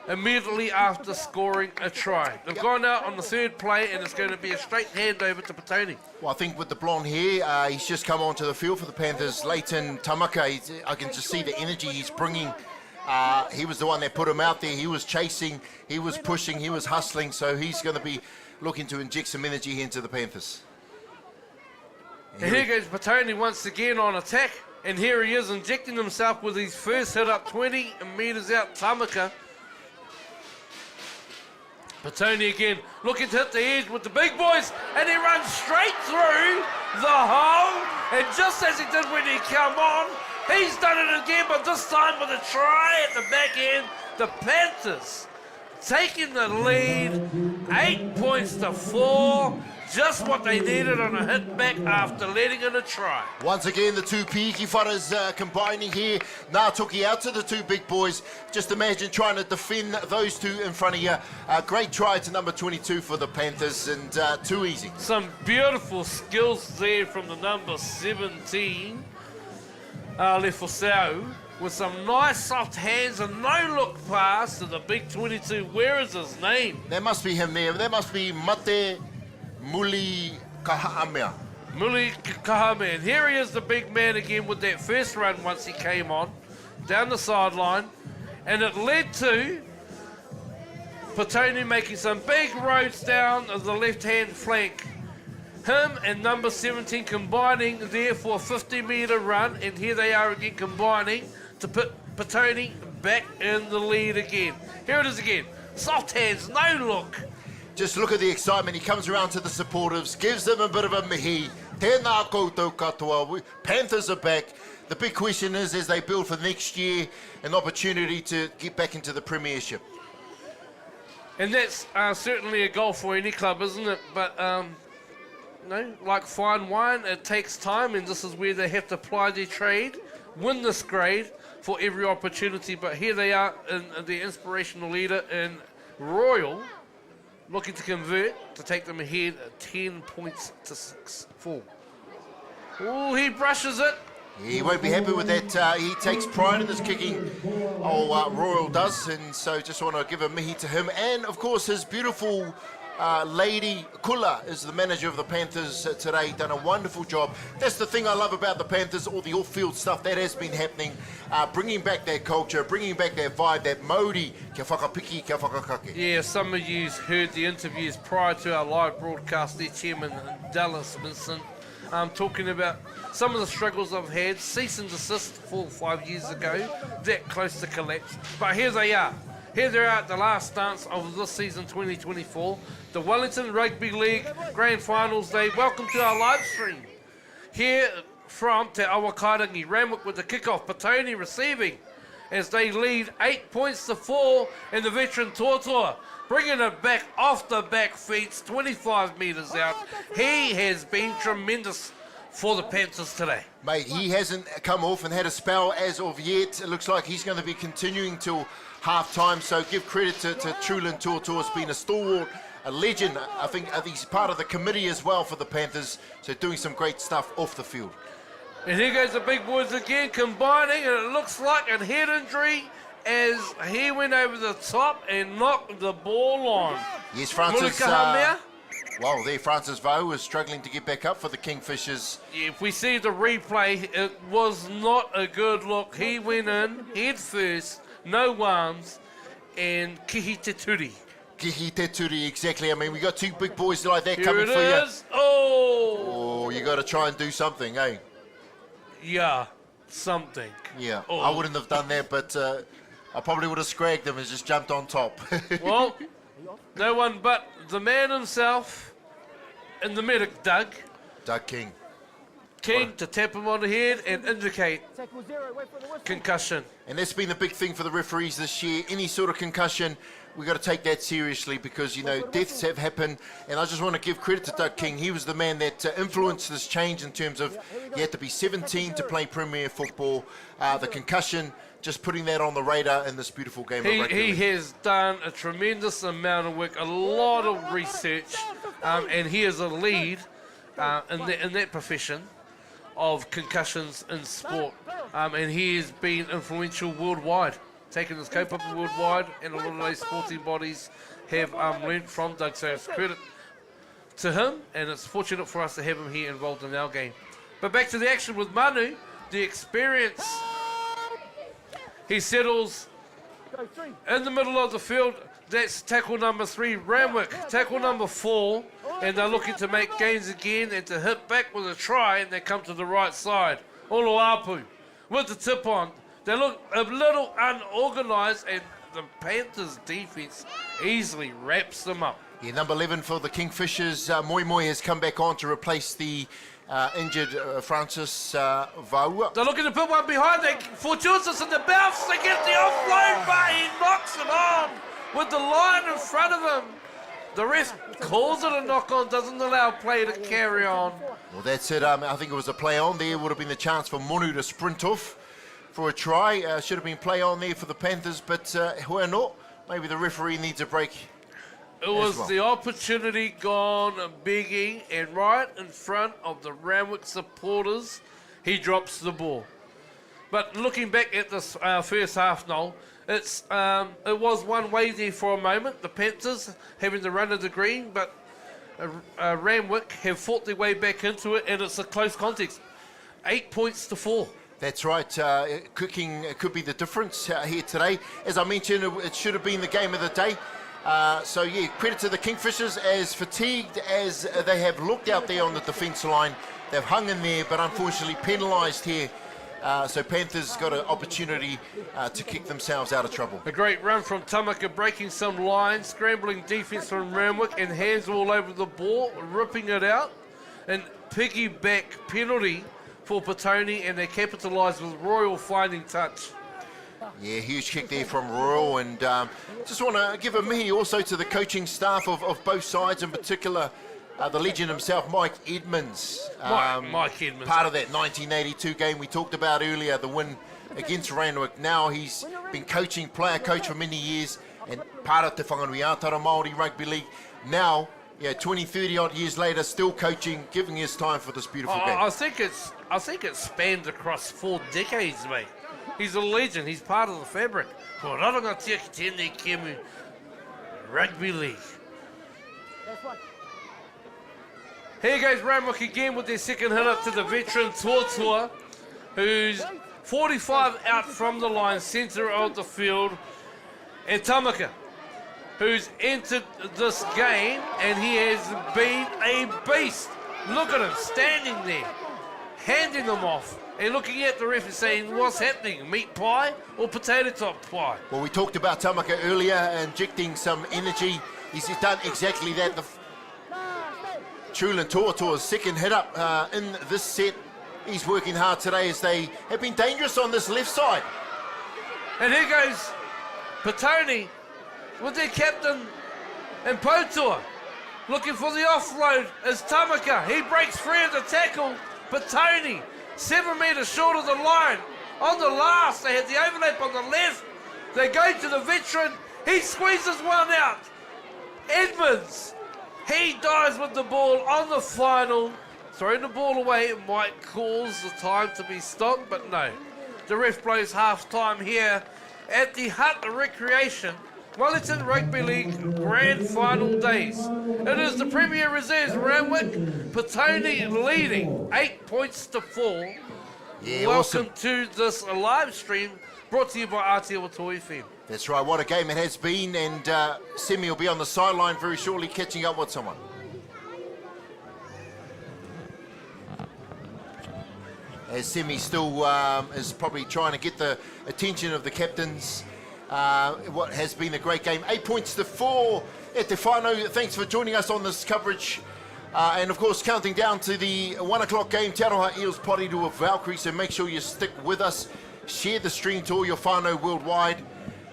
immediately after scoring a try. They've gone out on the third play and it's going to be a straight handover to Petone. Well, I think with the blonde hair, he's just come onto the field for the Panthers. Leighton Tamaka, I can just see the energy he's bringing. He was the one that put him out there. He was chasing, he was pushing, he was hustling, so he's going to be looking to inject some energy into the Panthers. And here goes Petone once again on attack, and here he is injecting himself with his first hit up 20 metres out, Tamaka. Petone again looking to hit the edge with the big boys, and he runs straight through the hole, and just as he did when he come on, he's done it again, but this time with a try at the back end. The Panthers taking the lead, 8 points to 4. just what they needed on a hit back after letting in a try. Once again, the two Piki wharas combining here. Ngā toki out to the two big boys. Just imagine trying to defend those two in front of you. Great try to number 22 for the Panthers, and too easy. Some beautiful skills there from the number 17, Lefosau, with some nice soft hands and no-look pass to the big 22. Where is his name? That must be him there. That must be Mate Muli Kahaamea. Muli Kahame. And here he is, the big man again, with that first run once he came on, down the sideline. And it led to Petone making some big roads down the left-hand flank. Him and number 17 combining there for a 50-metre run. And here they are again combining to put Petone back in the lead again. Here it is again. Soft hands, no look. Just look at the excitement. He comes around to the supporters, gives them a bit of a mihi. Tēnā koutou katoa. Panthers are back. The big question is, as they build for next year, an opportunity to get back into the premiership. And that's certainly a goal for any club, isn't it? But, like fine wine, it takes time, and this is where they have to apply their trade, win this grade for every opportunity. But here they are, in the inspirational leader in Royal, looking to convert to take them ahead 10 points to 6-4. Oh, he brushes it. He won't be happy with that. He takes pride in his kicking. Royal does, and so just want to give a mihi to him. And, of course, his beautiful lady, Kula, is the manager of the Panthers today. Done a wonderful job. That's the thing I love about the Panthers, all the off-field stuff that has been happening. Bringing back their culture, bringing back their vibe, that Māori, kia whakapiki, kia whakakake. Yeah, some of you heard the interviews prior to our live broadcast. Their chairman, Dallas Vincent, talking about some of the struggles I've had. Cease and desist 4 or 5 years ago, that close to collapse. But here they are. Here they are at the last dance of this season 2024. The Wellington Rugby League Grand Finals Day. Welcome to our live stream. Here from Te Awakairangi, Randwick with the kickoff. Petone receiving as they lead 8 points to 4, and the veteran Totoa bringing it back off the back feet, 25 metres out. He has been tremendous for the Panthers today. Mate, he hasn't come off and had a spell as of yet. It looks like he's going to be continuing till half-time, so give credit to Truland Totoa. Has been a stalwart, a legend. I think he's part of the committee as well for the Panthers, so doing some great stuff off the field. And here goes the big boys again, combining, and it looks like a head injury as he went over the top and knocked the ball on. Yes, Francis. Well, there, Francis Vaux was struggling to get back up for the Kingfishers. If we see the replay, it was not a good look. He went in head first, no arms, and kihi te turi. Kihi te turi, exactly. I mean, we got two big boys like that Here coming it for is. you. Oh, you got to try and do something, eh? Yeah, something. Yeah, Oh. I wouldn't have done that, but I probably would have scragged them and just jumped on top. Well, no one but the man himself and the medic, Doug King. to tap him on the head and indicate concussion. And that's been the big thing for the referees this year. Any sort of concussion, we've got to take that seriously because, you know, deaths have happened. And I just want to give credit to Doug King. He was the man that influenced this change in terms of he had to be 17 to play Premier football. The concussion, just putting that on the radar in this beautiful game of rugby. He has done a tremendous amount of work, a lot of research, and he is a lead in that profession of concussions in sport. And he has been influential worldwide, taking his kaupapa worldwide, and a lot of those sporting bodies have learned from Doug. So it's credit to him, and it's fortunate for us to have him here involved in our game. But back to the action with Manu, the experience. He settles in the middle of the field. That's tackle number 3, Randwick. Tackle number 4, and they're looking to make gains again and to hit back with a try, and they come to the right side. Oloapu with the tip on. They look a little unorganised, and the Panthers' defence easily wraps them up. Yeah, number 11 for the Kingfishers, Moi has come back on to replace the injured Francis Vaux. They're looking to put one behind. They fortuitous in the bounce. They get the offload, but he knocks it on with the line in front of him. The ref calls it a knock-on, doesn't allow play to carry on. Well, that's it. I think it was a play on there. Would have been the chance for Monu to sprint off for a try. Should have been play on there for the Panthers, but who knows? Maybe the referee needs a break. It was the opportunity gone biggie, and right in front of the Randwick supporters, he drops the ball. But looking back at this first half, Noel, it was one way there for a moment. The Panthers having the run of the green, but Randwick have fought their way back into it, and it's a close contest. 8 points to 4. That's right. Cooking could be the difference here today. As I mentioned, it should have been the game of the day. So, yeah, credit to the Kingfishers. As fatigued as they have looked out there on the defence line, they've hung in there, but unfortunately penalised here. So Panthers got an opportunity to kick themselves out of trouble. A great run from Tamaka, breaking some lines, scrambling defence from Randwick, and hands all over the ball, ripping it out. And piggyback penalty for Petone, and they capitalised with Royal finding touch. Yeah, huge kick there from Royal, and just want to give a mihi also to the coaching staff of both sides, in particular the legend himself, Mike Edmonds. Mike Edmonds. Part of that 1982 game we talked about earlier, the win against Randwick. Now he's been player coach for many years, and part of Te Whangauiata Māori Rugby League. Now, 20, 30 odd years later, still coaching, giving his time for this beautiful game. I think it spans across 4 decades, mate. He's a legend. He's part of the fabric. Ko Rarangatia ki tēnei kēmu Rugby League. Here goes Randwick again with their second hit up to the veteran Tuatua, who's 45 out from the line, centre of the field. And Tamaka, who's entered this game, and he has been a beast. Look at him standing there, handing them off, and looking at the ref and saying, what's happening, meat pie or potato top pie? Well, we talked about Tamaka earlier, injecting some energy. He's done exactly that. Trulan Tuatua's second hit up in this set. He's working hard today as they have been dangerous on this left side. And here goes Petone with their captain and Potua, looking for the offload as Tamaka. He breaks free of the tackle. Petone, 7 metres short of the line. On the last, they had the overlap on the left. They go to the veteran. He squeezes one out. Edmonds, he dives with the ball on the final. Throwing the ball away, it might cause the time to be stopped, but no. The ref blows half time here at the Hutt Recreation Wellington Rugby League Grand Final days. It is the Premier Reserves Randwick, Petone leading 8 points to 4. Yeah, Welcome awesome. to this live stream brought to you by Aotearoa FM. That's right, what a game it has been, and Semi will be on the sideline very shortly catching up with someone. As Semi still is probably trying to get the attention of the captains. What has been a great game. 8 points to 4 at Te Whānau. Thanks for joining us on this coverage. And of course, counting down to the 1 o'clock game, Te Aroha Eels Porirua Valkyrie. So make sure you stick with us. Share the stream to all your whānau worldwide.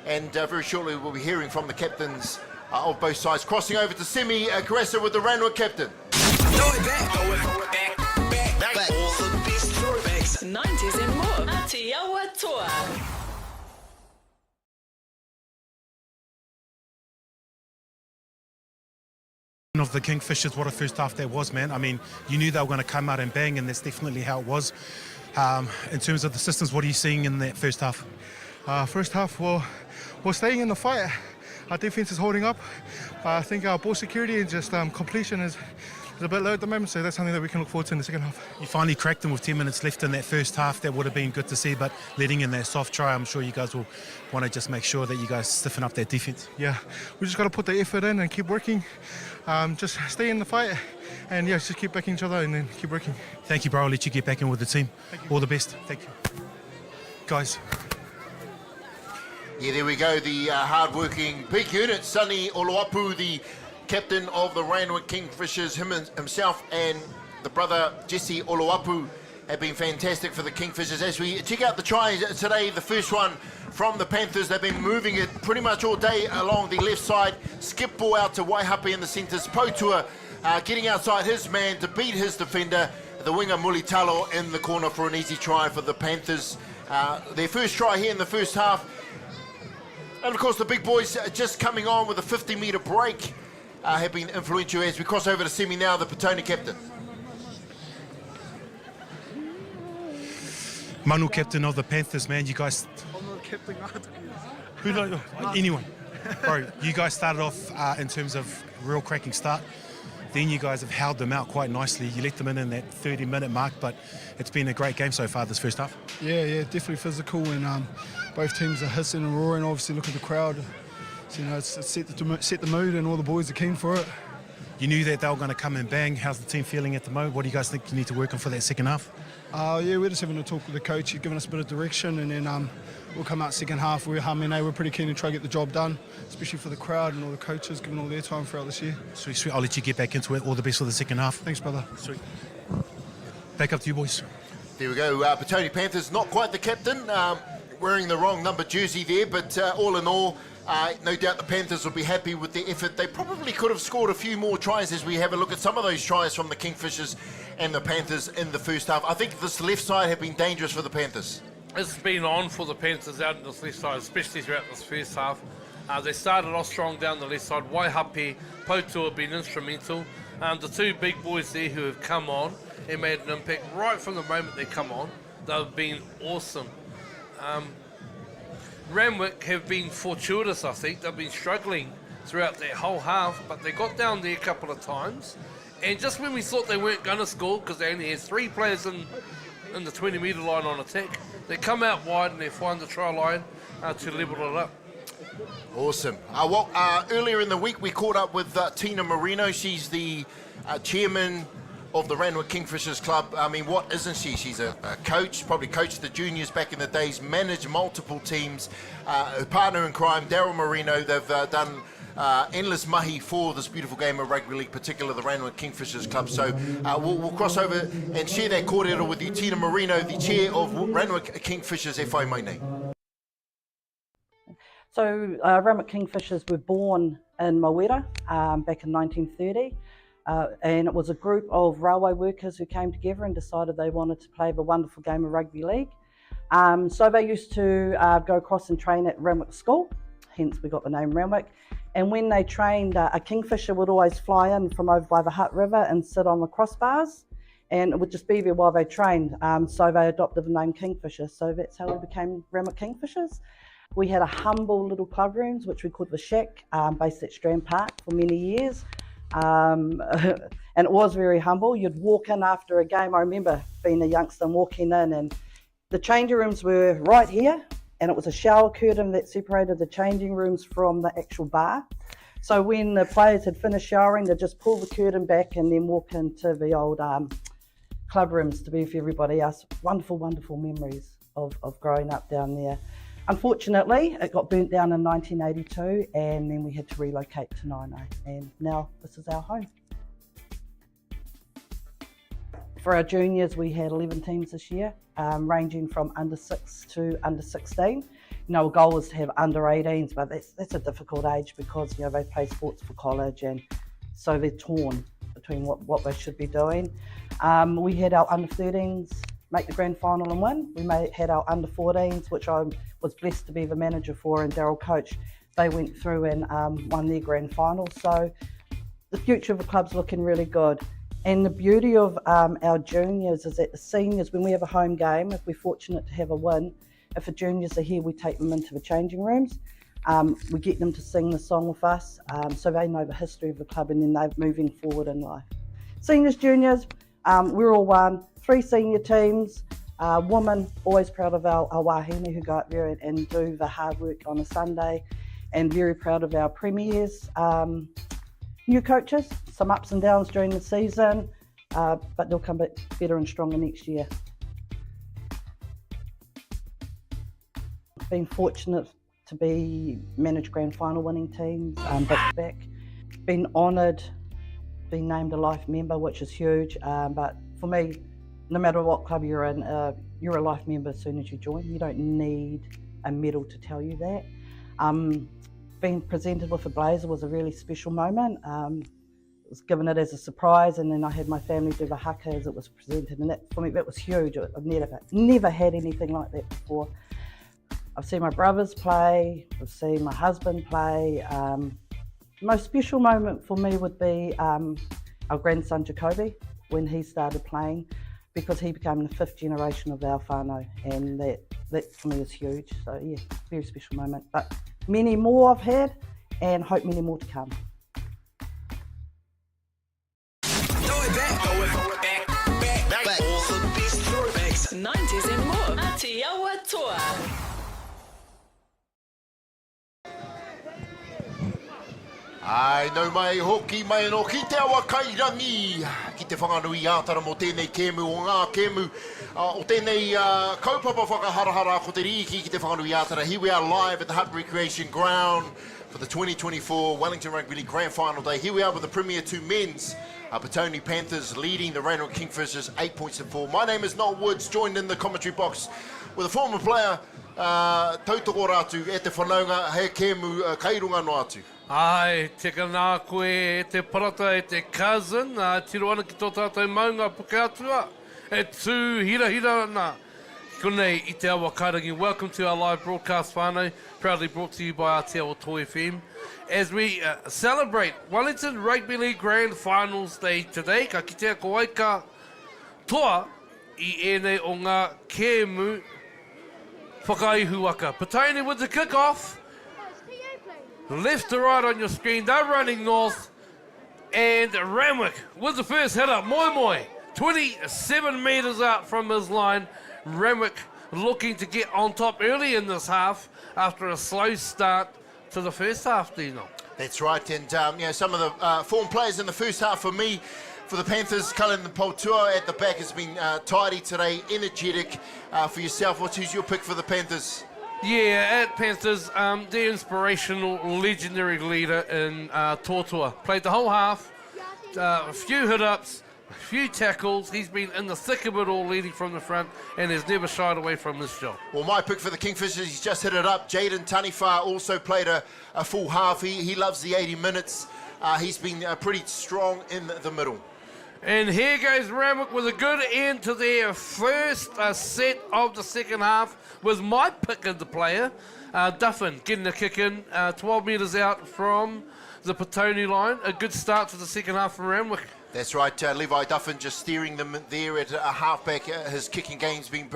And very shortly, we'll be hearing from the captains of both sides. Crossing over to Semi Caressa with the Randwick captain. Throw it back. All the best throwbacks. 90s and more. Aotearoa Toa. Of the Kingfishers, what a first half that was, man. I mean, you knew they were going to come out and bang, and that's definitely how it was. In terms of the systems, what are you seeing in that first half? First half, we're staying in the fight. Our defense is holding up. I think our ball security and just completion is a bit low at the moment, so that's something that we can look forward to in the second half. You finally cracked them with 10 minutes left in that first half. That would have been good to see, but letting in that soft try, I'm sure you guys will want to just make sure that you guys stiffen up that defense. Yeah, we just got to put the effort in and keep working. Just stay in the fight and just keep backing each other and then keep working. Thank you, bro. I'll let you get back in with the team. All the best. Thank you. Guys. Yeah, there we go. The hard-working big unit, Sonny Oloapu, the captain of the Randwick Kingfishers, himself and the brother Jesse Oloapu have been fantastic for the Kingfishers. As we check out the tries today, the first one from the Panthers, they've been moving it pretty much all day along the left side. Skip ball out to Waihape in the centres. Potua getting outside his man to beat his defender. The winger Mulitalo in the corner for an easy try for the Panthers. Their first try here in the first half. And of course the big boys just coming on with a 50-metre break have been influential as we cross over to semi now, the Petone captain. Manu, captain of the Panthers, man, you guys... I'm not captain. Anyone. Bro, you guys started off in terms of real cracking start. Then you guys have held them out quite nicely. You let them in that 30-minute mark, but it's been a great game so far this first half. Yeah, definitely physical, and both teams are hissing and roaring. Obviously, look at the crowd. So, it's set the mood, and all the boys are keen for it. You knew that they were going to come and bang. How's the team feeling at the moment? What do you guys think you need to work on for that second half? We're just having a talk with the coach. He's given us a bit of direction, and then we'll come out second half. We're pretty keen to try to get the job done, especially for the crowd and all the coaches, given all their time throughout this year. Sweet. I'll let you get back into it. All the best for the second half. Thanks, brother. Sweet. Back up to you, boys. There we go. Petone Panthers, not quite the captain, wearing the wrong number jersey there, but all in all, no doubt the Panthers will be happy with the effort. They probably could have scored a few more tries as we have a look at some of those tries from the Kingfishers and the Panthers in the first half. I think this left side have been dangerous for the Panthers. It's been on for the Panthers out in this left side, especially throughout this first half. They started off strong down the left side. Waihape, Potua have been instrumental. The two big boys there who have come on and made an impact right from the moment they come on. They've been awesome. Randwick have been fortuitous, I think. They've been struggling throughout that whole half, but they got down there a couple of times. And just when we thought they weren't going to score, because they only had 3 players in the 20-metre line on attack, they come out wide and they find the try line to level it up. Awesome. Earlier in the week, we caught up with Tina Marino. She's the chairman of the Randwick Kingfishers Club. I mean, what isn't she? She's a coach, probably coached the juniors back in the days, managed multiple teams. Her partner in crime, Daryl Marino, they've done endless mahi for this beautiful game of rugby league, particularly the Randwick Kingfishers Club. So we'll cross over and share that cordial with you. Tina Marino, the chair of Randwick Kingfishers FI Maine. So Randwick Kingfishers were born in Mawera back in 1930. And it was a group of railway workers who came together and decided they wanted to play the wonderful game of rugby league. So they used to go across and train at Randwick School, hence we got the name Randwick. And when they trained, a kingfisher would always fly in from over by the Hutt River and sit on the crossbars, and it would just be there while they trained. So they adopted the name Kingfisher. So that's how we became Randwick Kingfishers. We had a humble little club rooms, which we called the Shack, based at Strand Park for many years. And it was very humble. You'd walk in after a game. I remember being a youngster and walking in, and the changing rooms were right here, and it was a shower curtain that separated the changing rooms from the actual bar. So when the players had finished showering, they'd just pull the curtain back and then walk into the old club rooms to be with everybody else. Wonderful, wonderful memories of growing up down there. Unfortunately, it got burnt down in 1982, and then we had to relocate to Naino, and now this is our home. For our juniors, we had 11 teams this year, ranging from under 6 to under 16. Our goal was to have under 18s, but that's a difficult age because they play sports for college, and so they're torn between what they should be doing. We had our under 13s make the grand final and win. We had our under 14s, which I was blessed to be the manager for, and Daryl coach. They went through and won their grand final. So the future of the club's looking really good. And the beauty of our juniors is that the seniors, when we have a home game, if we're fortunate to have a win, if the juniors are here, we take them into the changing rooms. We get them to sing the song with us, so they know the history of the club, and then they're moving forward in life. Seniors, juniors, we're all one. 3 senior teams. Women, always proud of our wahine who go up there and do the hard work on a Sunday, and very proud of our premiers. New coaches, some ups and downs during the season, but they'll come back better and stronger next year. Been fortunate to be managed grand final winning teams back to back. Been honoured, been named a life member, which is huge, but for me, no matter what club you're in, you're a life member as soon as you join. You don't need a medal to tell you that. Being presented with a blazer was a really special moment. I was given it as a surprise, and then I had my family do the haka as it was presented, and that, for me, that was huge. I've never had anything like that before. I've seen my brothers play, I've seen my husband play. The most special moment for me would be our grandson Jacoby, when he started playing, because he became the 5th generation of our whānau, and that for me is huge. So yeah, very special moment. But many more I've had, and hope many more to come. Back. All the best throwbacks. 90s and more. Atiawa Toa. Ai, nau mai hoki mai no ki te awa kairangi, ki te whanganui ātara mo tēnei kēmu o ngā kēmu, o tēnei kaupapa whakaharahara ko te riki ki te whanganui ātara. Here we are live at the Hutt Recreation Ground for the 2024 Wellington Rugby League Grand Final Day. Here we are with the Premier 2 men's. Petone Panthers leading the Randwick Kingfishers 8 points to 4. My name is Noel Woods, joined in the commentary box with a former player, tautoko rātu e te whanaunga, he kēmu kairunga no atu. Ai, te kanā koe e te parata e te cousin, tiro ana ki tō tātou maunga puke atua, e tū hira nā. Konei i te awa kairangi. Welcome to our live broadcast whānau, proudly brought to you by Aotearoa Toa FM. As we celebrate Wellington Rugby League Grand Finals Day today, ka kitea ko aika toa I ene o ngā kēmu whakaihuaka. Petone with the kickoff. Left to right on your screen, they're running north, and Randwick with the first hit up. Moi, 27 metres out from his line. Randwick looking to get on top early in this half after a slow start to the first half, Dino. That's right, and some of the form players in the first half for me, for the Panthers, Cullen Porirua at the back has been tidy today, energetic. For yourself, who's your pick for the Panthers? Yeah, at Panthers, the inspirational, legendary leader in Totua. Played the whole half, a few hit-ups, a few tackles. He's been in the thick of it all, leading from the front, and has never shied away from this job. Well, my pick for the Kingfishers, he's just hit it up. Jaden Taniwha also played a full half. He loves the 80 minutes. He's been pretty strong in the middle. And here goes Randwick with a good end to their first set of the second half, with my pick of the player, Duffin, getting a kick in, 12 metres out from the Petone line. A good start to the second half for Randwick. That's right, Levi Duffin just steering them there at a halfback. His kicking game's been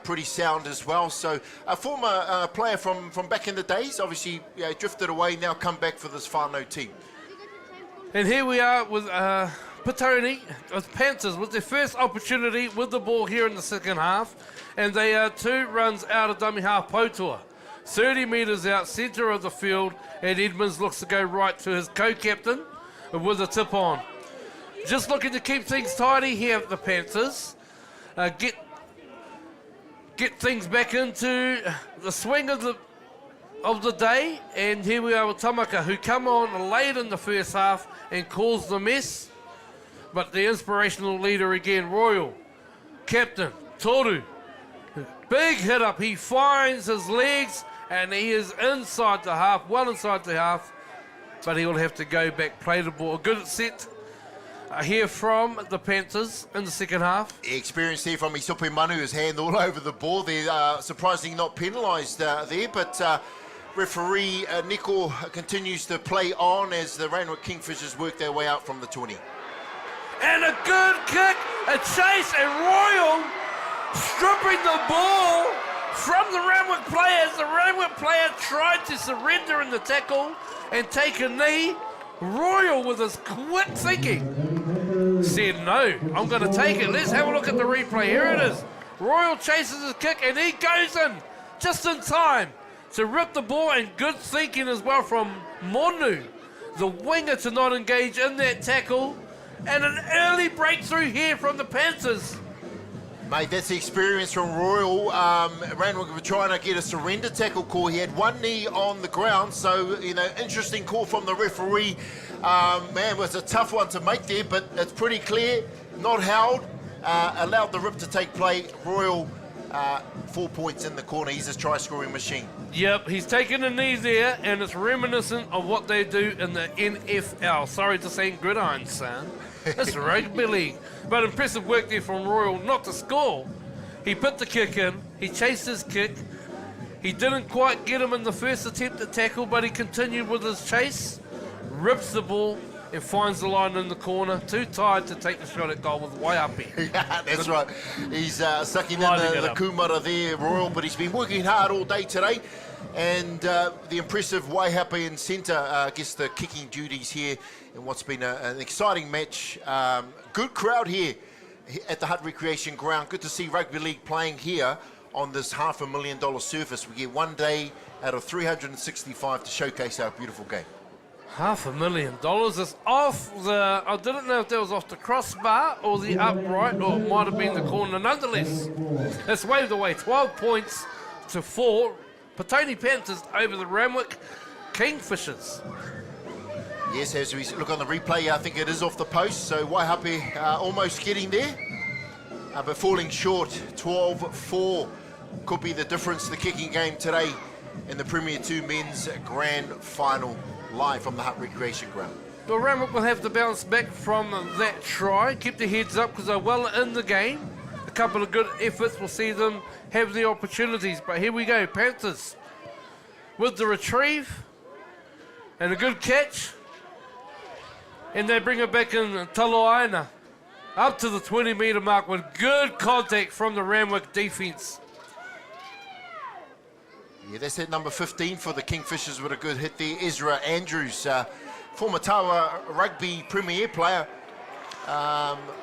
pretty sound as well. So a former player from back in the days, obviously drifted away, now come back for this whānau team. And here we are with Petone, with Panthers, with their first opportunity with the ball here in the second half. And they are 2 runs out of dummy half Potua. 30 metres out, centre of the field, and Edmonds looks to go right to his co-captain with a tip on. Just looking to keep things tidy here at the Panthers. Get things back into the swing of the day. And here we are with Tamaka, who come on late in the first half and caused the mess. But the inspirational leader again, Royal, captain, Toru. Big hit up, he finds his legs and he is inside the half, well inside the half, but he will have to go back, play the ball. A good set here from the Panthers in the second half. Experience there from Isope Manu, his hand all over the ball. They're surprisingly not penalised there, but referee Nico continues to play on as the Randwick Kingfishers work their way out from the 20. And a good kick, a chase, and Royal stripping the ball from the Randwick players. The Randwick player tried to surrender in the tackle and take a knee. Royal, with his quick thinking, said, no, I'm going to take it. Let's have a look at the replay. Here it is. Royal chases his kick, and he goes in just in time to rip the ball, and good thinking as well from Monu, the winger, to not engage in that tackle. And an early breakthrough here from the Panthers. Mate, that's the experience from Royal. Randwick were trying to get a surrender tackle call. He had one knee on the ground, so, interesting call from the referee. Man, it was a tough one to make there, but it's pretty clear, not held. allowed the rip to take play. Royal, 4 points in the corner. He's a try-scoring machine. Yep, he's taking a knee there, and it's reminiscent of what they do in the NFL. Sorry to say gridiron, son. That's rugby league. But impressive work there from Royal not to score. He put the kick in. He chased his kick. He didn't quite get him in the first attempt at tackle, but he continued with his chase. Rips the ball and finds the line in the corner. Too tired to take the shot at goal with Waiapi. Yeah, that's right. He's sucking in Lining it the up. kumara there, Royal, but he's been working hard all day today. And the impressive Waihapi in centre gets the kicking duties here in what's been an exciting match. Good crowd here at the Hutt Recreation Ground. Good to see rugby league playing here on this $500,000 surface. We get 1 day out of 365 to showcase our beautiful game. $500,000 is off the... I didn't know if that was off the crossbar or the upright, or it might have been the corner. Nonetheless, it's waved away. 12 points to 4. Petone Panthers over the Randwick Kingfishers. Yes, as we look on the replay, I think it is off the post. So Waihapi almost getting there, but falling short. 12-4 could be the difference. The kicking game today in the Premier 2 Men's Grand Final, live from the Hutt Recreation Ground. Well, Randwick will have to bounce back from that try. Keep their heads up because they're well in the game. A couple of good efforts will see them have the opportunities. But here we go, Panthers with the retrieve and a good catch. And they bring it back in Taloaina up to the 20-metre mark with good contact from the Randwick defence. Yeah, that's at number 15 for the Kingfishers with a good hit there. Ezra Andrews, former Tawa Rugby Premier player.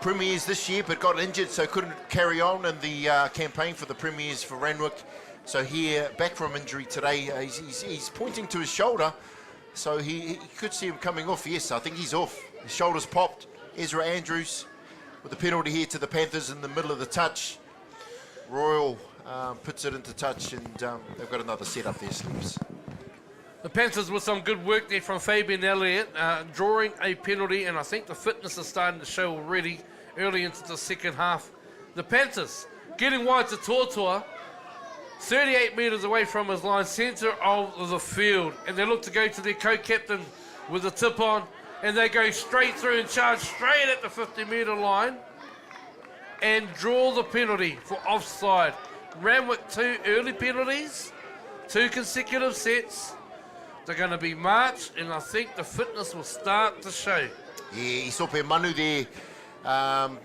Premiers this year, but got injured, so couldn't carry on in the campaign for the Premiers for Randwick. So here, back from injury today, he's pointing to his shoulder, so he could see him coming off. Yes, I think he's off. His shoulder's popped. Ezra Andrews with the penalty here to the Panthers in the middle of the touch. Royal puts it into touch, and they've got another set up there, Sleeps. The Panthers with some good work there from Fabian Elliott, drawing a penalty, and I think the fitness is starting to show already early into the second half. The Panthers getting wide to Tortua, 38 metres away from his line, centre of the field, and they look to go to their co-captain with the tip on, and they go straight through and charge straight at the 50-metre line and draw the penalty for offside. Randwick 2 early penalties, 2 consecutive sets. They're going to be marched, and I think the fitness will start to show. Yeah, Isope Manu there,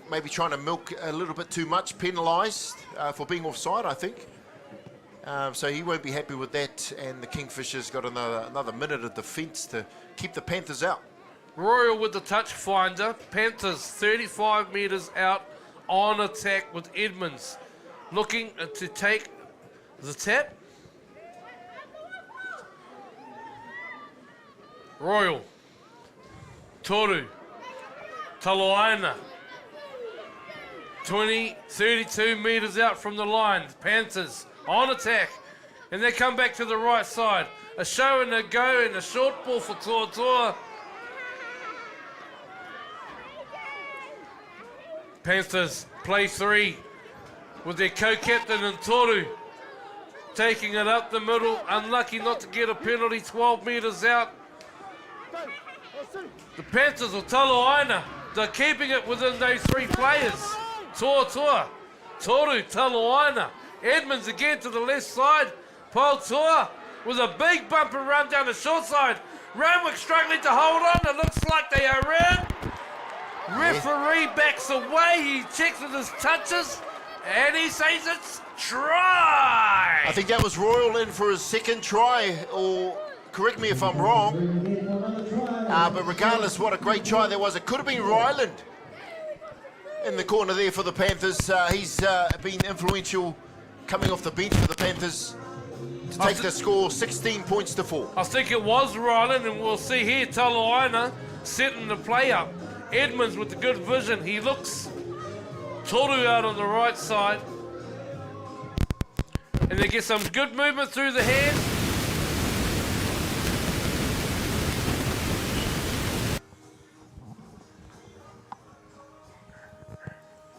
maybe trying to milk a little bit too much, penalised for being offside, I think. So he won't be happy with that, and the Kingfishers got another minute of defence to keep the Panthers out. Royal with the touch finder. Panthers 35 metres out on attack with Edmonds looking to take the tap. Royal, Toru, Taloaina, 32 metres out from the line. Panthers on attack, and they come back to the right side. A show and a go and a short ball for Toa. Panthers play 3 with their co-captain and Toru taking it up the middle. Unlucky not to get a penalty, 12 metres out. The Panthers or Taloaina, they're keeping it within those 3 players. Toa, Toru, Taloaina. Edmonds again to the left side. Paul Toa with a big bumper run down the short side. Randwick struggling to hold on. It looks like they are in. Referee backs away. He checks with his touches, and he says it's try. I think that was Royal in for his second try, or correct me if I'm wrong. But regardless, what a great try there was. It could have been Ryland in the corner there for the Panthers. He's been influential coming off the bench for the Panthers to take the score 16 points to 4. I think it was Ryland, and we'll see here Taloaina setting the play up. Edmonds with the good vision. He looks Toru out on the right side. And they get some good movement through the hands.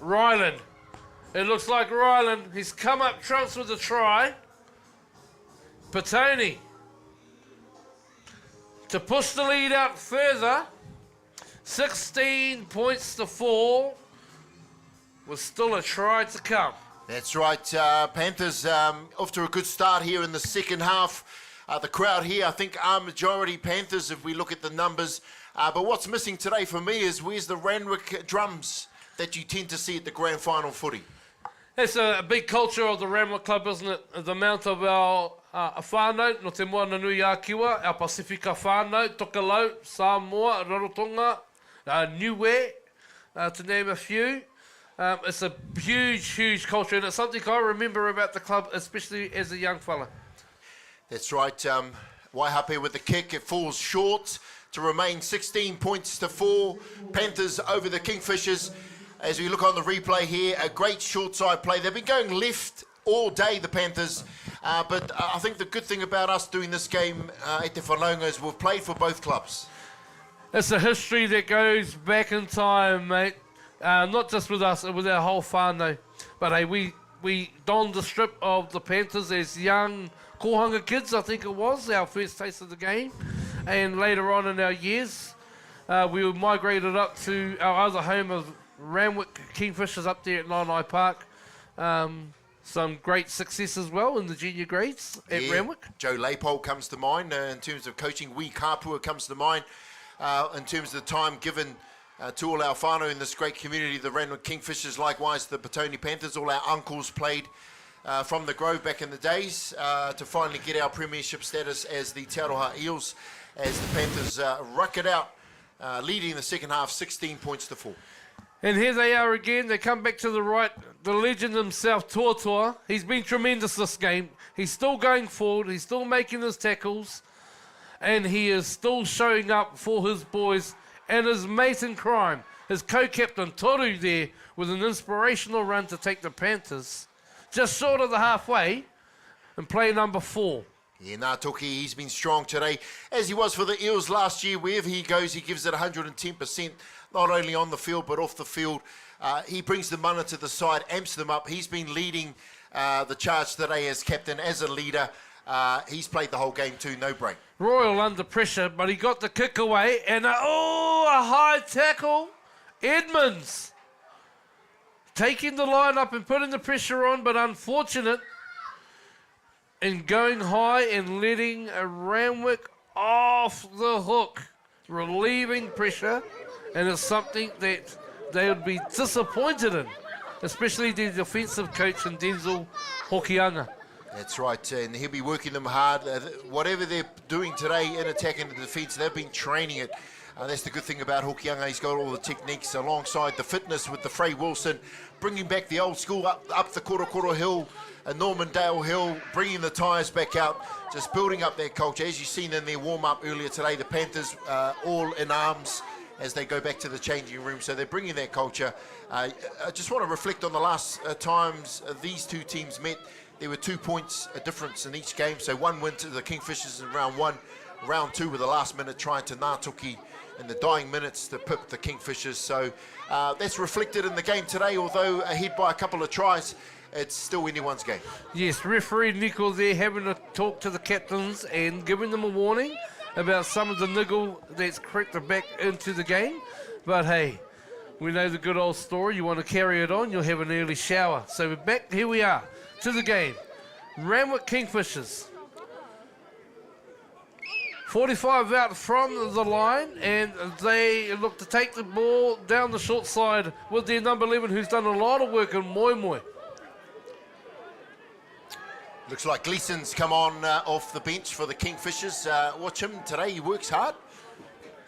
Ryland. It looks like Ryland. He's come up trumps with a try. Petone to push the lead out further. 16 points to 4. With still a try to come. That's right. Panthers off to a good start here in the second half. The crowd here, I think, are majority Panthers if we look at the numbers. But what's missing today for me is where's the Randwick drums that you tend to see at the grand final footy? It's a big culture of the Randwick Club, isn't it? The amount of our whānau, no te moana nui a kiwa, our Pasifika whānau, Tokelau, Samoa, Rarotonga, Niue, to name a few. It's a huge, huge culture, and it's something I remember about the club, especially as a young fella. That's right. Waihape with the kick. It falls short to remain 16 points to 4. Panthers over the Kingfishers. As we look on the replay here, a great short side play. They've been going left all day, the Panthers. But I think the good thing about us doing this game at Te Whanonga is we've played for both clubs. It's a history that goes back in time, mate. Not just with us, with our whole whānau. But hey, we donned the strip of the Panthers as young kohanga kids, I think it was, our first taste of the game. And later on in our years, we were migrated up to our other home of Randwick Kingfishers up there at Nainai Park. Some great success as well in the junior grades at Randwick. Joe Leopold comes to mind in terms of coaching. Wee Kapua comes to mind in terms of the time given to all our whānau in this great community, the Randwick Kingfishers, likewise the Petone Panthers. All our uncles played from the Grove back in the days to finally get our premiership status as the Te Aroha Eels, as the Panthers ruck it out, leading the second half 16 points to 4. And here they are again. They come back to the right. The legend himself, Tuatua. He's been tremendous this game. He's still going forward. He's still making his tackles. And he is still showing up for his boys and his mate in crime, his co-captain Toru there, with an inspirational run to take the Panthers just short of the halfway and play number 4. Yeah, Ngātoki, he's been strong today, as he was for the Eels last year. Wherever he goes, he gives it 110%, not only on the field, but off the field. He brings the mana to the side, amps them up. He's been leading the charge today as captain, as a leader. He's played the whole game too, no break. Royal under pressure, but he got the kick away, and a high tackle. Edmonds taking the line up and putting the pressure on, but unfortunate in going high and letting a Randwick off the hook, relieving pressure, and it's something that they would be disappointed in, especially the defensive coach in Denzel Hokianga. That's right, and he'll be working them hard. Whatever they're doing today in attack and defence, they've been training it. That's the good thing about Hokianga. He's got all the techniques alongside the fitness with the Frey Wilson, bringing back the old school up the Korokoro Hill, Normandale Hill, bringing the tyres back out, just building up their culture. As you've seen in their warm-up earlier today, the Panthers all in arms as they go back to the changing room. So they're bringing their culture. I just want to reflect on the last times these two teams met. There were 2 points a difference in each game. So one win to the Kingfishers in round 1, round 2 with the last minute try to Ngātoki in the dying minutes to pip the Kingfishers. So that's reflected in the game today. Although ahead by a couple of tries, it's still anyone's game. Yes, referee Nico there having a talk to the captains and giving them a warning about some of the niggle that's crept back into the game. But hey, we know the good old story. You want to carry it on, you'll have an early shower. So we're back, here we are, to the game. Randwick Kingfishers. 45 out from the line, and they look to take the ball down the short side with their number 11, who's done a lot of work in Moi. Looks like Gleason's come on off the bench for the Kingfishers. Watch him today, he works hard.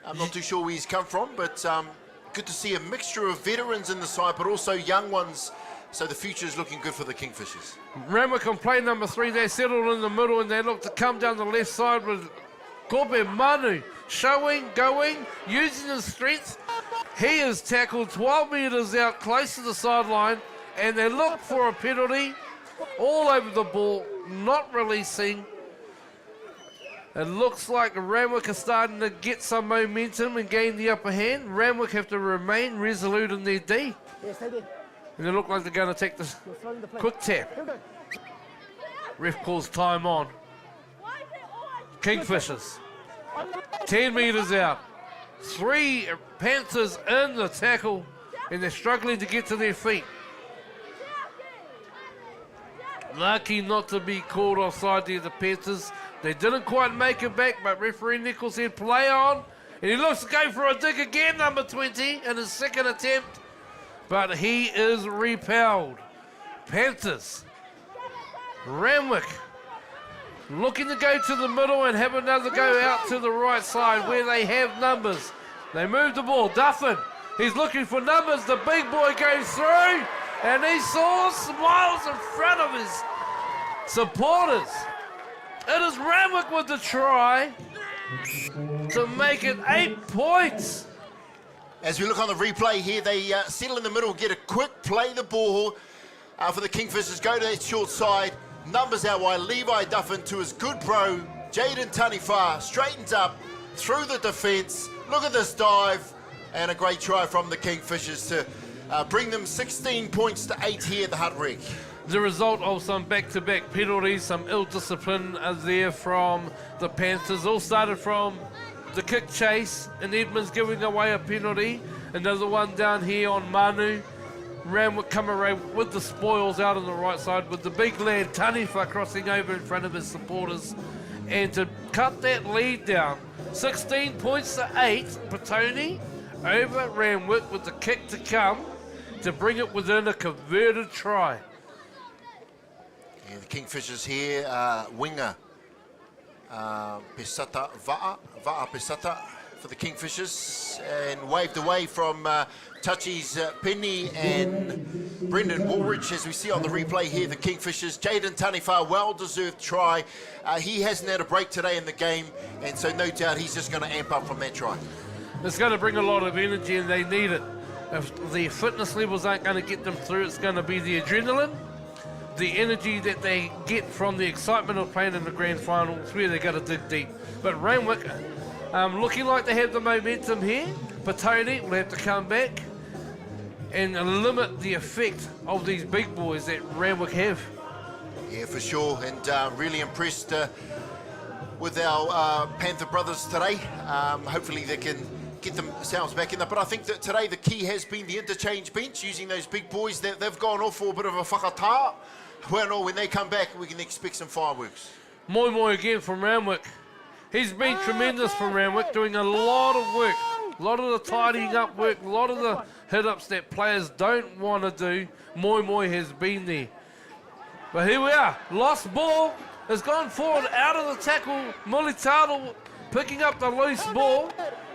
I'm not too sure where he's come from, but good to see a mixture of veterans in the side, but also young ones. So the future is looking good for the Kingfishers. Randwick on play number 3, they settled in the middle, and they look to come down the left side with Kobe Manu showing, going, using his strength. He is tackled 12 metres out, close to the sideline, and they look for a penalty. All over the ball, not releasing. It looks like Randwick are starting to get some momentum and gain the upper hand. Randwick have to remain resolute in their D. Yes, they did. And they look like they're going to take this quick tap. Ref calls time on. Kingfishers. 10 metres out. 3 Panthers in the tackle, and they're struggling to get to their feet. Lucky not to be called offside there, the Panthers. They didn't quite make it back, but referee Nichols said play on. And he looks to go for a dig again, number 20, in his second attempt. But he is repelled. Panthers. Randwick looking to go to the middle and have another go out to the right side where they have numbers. They move the ball. Duffin, he's looking for numbers. The big boy goes through, and he saw smiles in front of his supporters. It is Randwick with the try to make it 8 points. As we look on the replay here, they settle in the middle, get a quick play the ball for the Kingfishers, go to that short side. Numbers out wide, Levi Duffin to his good bro, Jaden Taniwha, straightens up through the defence. Look at this dive, and a great try from the Kingfishers to bring them 16 points to 8 here at the Hutt Rec. The result of some back-to-back penalties, some ill discipline there from the Panthers. All started from the kick chase, and Edmonds giving away a penalty. Another one down here on Manu. Randwick come around with the spoils out on the right side with the big lad Taniwha crossing over in front of his supporters. And to cut that lead down, 16 points to 8, Petone over Randwick with the kick to come to bring it within a converted try. Yeah, the Kingfishers here, winger Pesata Va'a Pesata for the Kingfishers, and waved away from Touchy's Penny and Brendan Woolridge, as we see on the replay here, the Kingfishers. Jaden Taniwha, well-deserved try. He hasn't had a break today in the game, and so no doubt he's just going to amp up from that try. It's going to bring a lot of energy, and they need it. If the fitness levels aren't going to get them through, it's going to be the adrenaline, the energy that they get from the excitement of playing in the grand final. It's where they got to dig deep. But Randwick, looking like they have the momentum here. Petone will have to come back and limit the effect of these big boys that Randwick have. Yeah, for sure, and really impressed with our Panther brothers today. Hopefully they can get themselves back in there. But I think that today the key has been the interchange bench, using those big boys. They've gone off for a bit of a whakata. Well, when they come back, we can expect some fireworks. Moi again from Randwick. He's been tremendous for Randwick, doing a lot of work. A lot of the tidying up work, a lot of the hit-ups that players don't want to do. Moi has been there. But here we are. Lost ball has gone forward out of the tackle. Mulitalo picking up the loose ball.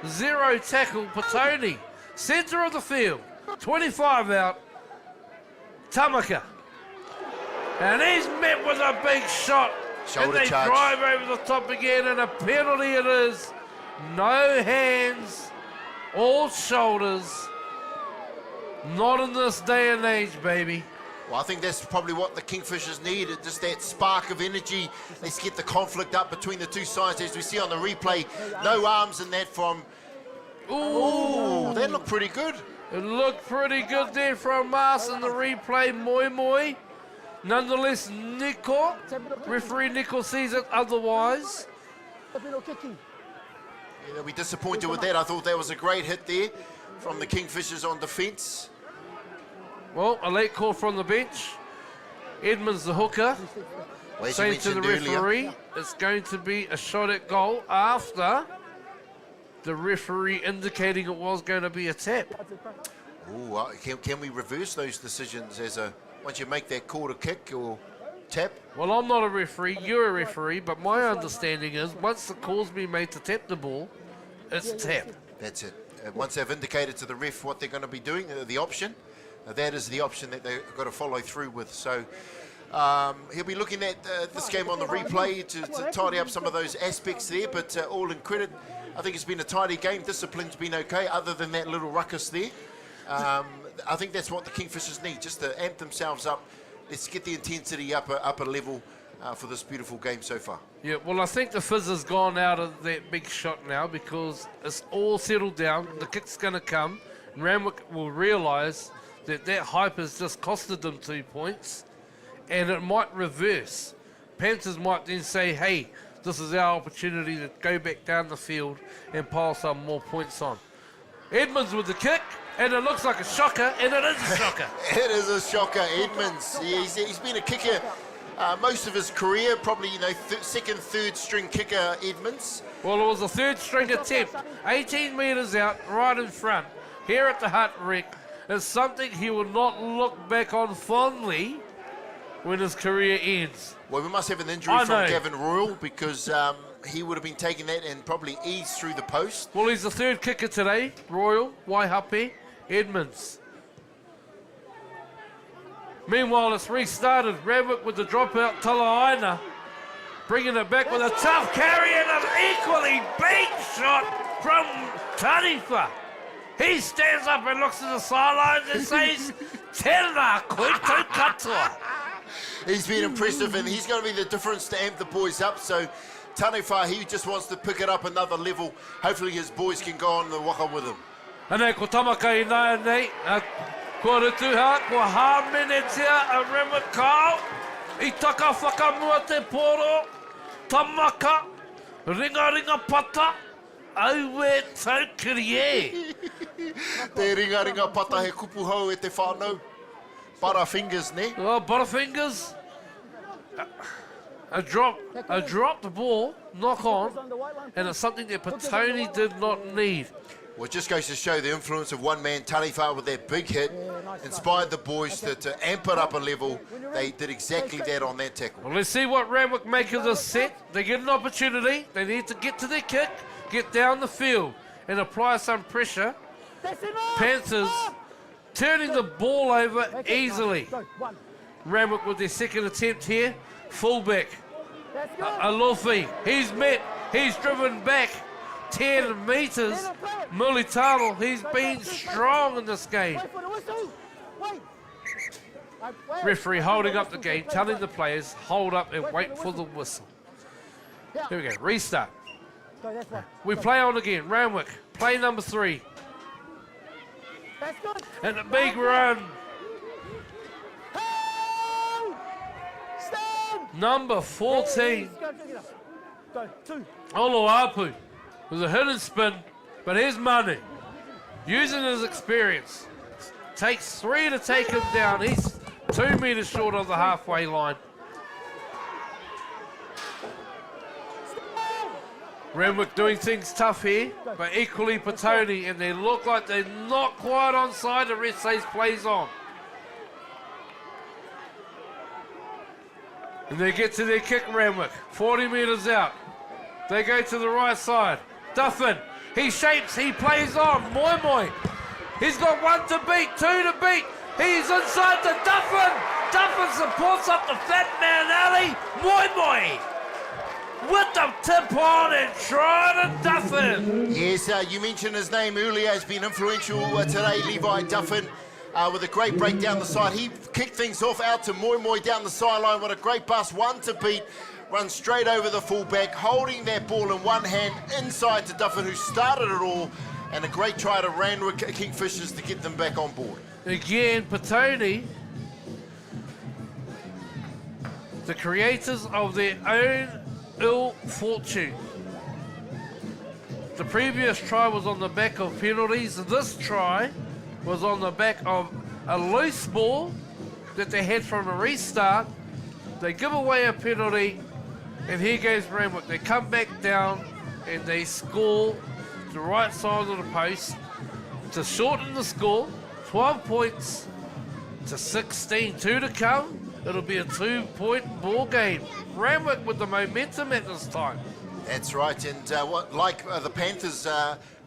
0 tackle. Petone, centre of the field. 25 out. Tamaka. And he's met with a big shot. Shoulder and they charge. drive over the top again, and a penalty it is. No hands. All shoulders. Not in this day and age, baby. Well, I think that's probably what the Kingfishers need, just that spark of energy. Let's get the conflict up between the two sides, as we see on the replay. No arms in that from... Ooh, that looked pretty good. It looked pretty good there from us in the replay, Moi. Nonetheless, referee Nico sees it otherwise. Yeah, they'll be disappointed with that. I thought that was a great hit there from the Kingfishers on defence. Well, a late call from the bench. Edmonds the hooker. Well, saying to the referee, it's going to be a shot at goal after the referee indicating it was going to be a tap. Ooh, can we reverse those decisions as once you make that call to kick or tap? Well, I'm not a referee, you're a referee, but my understanding is once the call's been made to tap the ball, it's tap. That's it. Once they've indicated to the ref what they're going to be doing, the option, that is the option that they've got to follow through with. So he'll be looking at this game on the replay to tidy up some of those aspects there, but all in credit, I think it's been a tidy game. Discipline's been okay, other than that little ruckus there. I think that's what the Kingfishers need, just to amp themselves up. Let's get the intensity up a level for this beautiful game so far. Yeah, well, I think the fizz has gone out of that big shot now because it's all settled down. The kick's going to come. And Randwick will realise that hype has just costed them 2 points, and it might reverse. Panthers might then say, hey, this is our opportunity to go back down the field and pile some more points on. Edmonds with the kick, and it looks like a shocker, and it is a shocker. It is a shocker, Edmonds. He's been a kicker most of his career, probably, second, third string kicker, Edmonds. Well, it was a third string attempt, 18 metres out, right in front, here at the Hutt Rec. It's something he will not look back on fondly when his career ends. Well, we must have an injury from Gavin Royal, because he would have been taking that and probably eased through the post. Well, he's the third kicker today, Royal, Waihape, Edmonds. Meanwhile, it's restarted. Randwick with the dropout, Talaaina bringing it back with a tough carry and an equally big shot from Tarifa. He stands up and looks at the sidelines and says, Tēnā koe tau katoa. He's been impressive, and he's going to be the difference to amp the boys up. So Taniwha, he just wants to pick it up another level. Hopefully his boys can go on the waka with him. Anei, ko tamaka I nai nei, kua rutuha, kua hāmenetia a Randwick Kyle. I taka whakamua te poro, tamaka, ringa pata, auwe taukirie. Te ringa pata he kupu hau e te whānau. Butterfingers, ne? Oh, Butterfingers. A dropped ball, knock on, and it's something that Petone did not need. Well, it just goes to show the influence of one man, Taniwha, with that big hit, inspired the boys to amp it up a level. They did exactly that on that tackle. Well, let's see what Randwick make of this set. They get an opportunity. They need to get to their kick, get down the field, and apply some pressure. Panthers turning the ball over easily. Randwick with their second attempt here. Fullback, Alofi. He's met. He's driven back 10 metres. Mulitalo, he's been strong in this game. Referee holding up the game, telling the players, hold up and wait for the whistle. Here we go, restart. We play on again, Randwick, play number 3. And a big run. Number 14. Oloapu with a hit and spin, but here's Manu. Using his experience. Takes 3 to take him down. He's 2 metres short of the halfway line. Randwick doing things tough here, but equally Petone, and they look like they're not quite onside. The rest says plays on. And they get to their kick, Randwick, 40 metres out. They go to the right side. Duffin, he shapes, he plays on. Moi. He's got 1 to beat, 2 to beat. He's inside to Duffin. Duffin supports up the fat man alley. Moi. With the tip on and trying to Duffin. Yes, you mentioned his name earlier. Has been influential today, Levi Duffin. With a great break down the side. He kicked things off out to Moi down the sideline. What a great bust, 1 to beat. Runs straight over the fullback, holding that ball in one hand inside to Duffin, who started it all. And a great try to Randwick Kingfishers to get them back on board. Again, Petone, the creators of their own ill fortune. The previous try was on the back of penalties. This try was on the back of a loose ball that they had from a restart. They give away a penalty, and here goes Randwick. They come back down and they score the right side of the post to shorten the score. 12 points to 16. 2 to come. It'll be a 2-point ball game. Randwick with the momentum at this time. That's right, and the Panthers,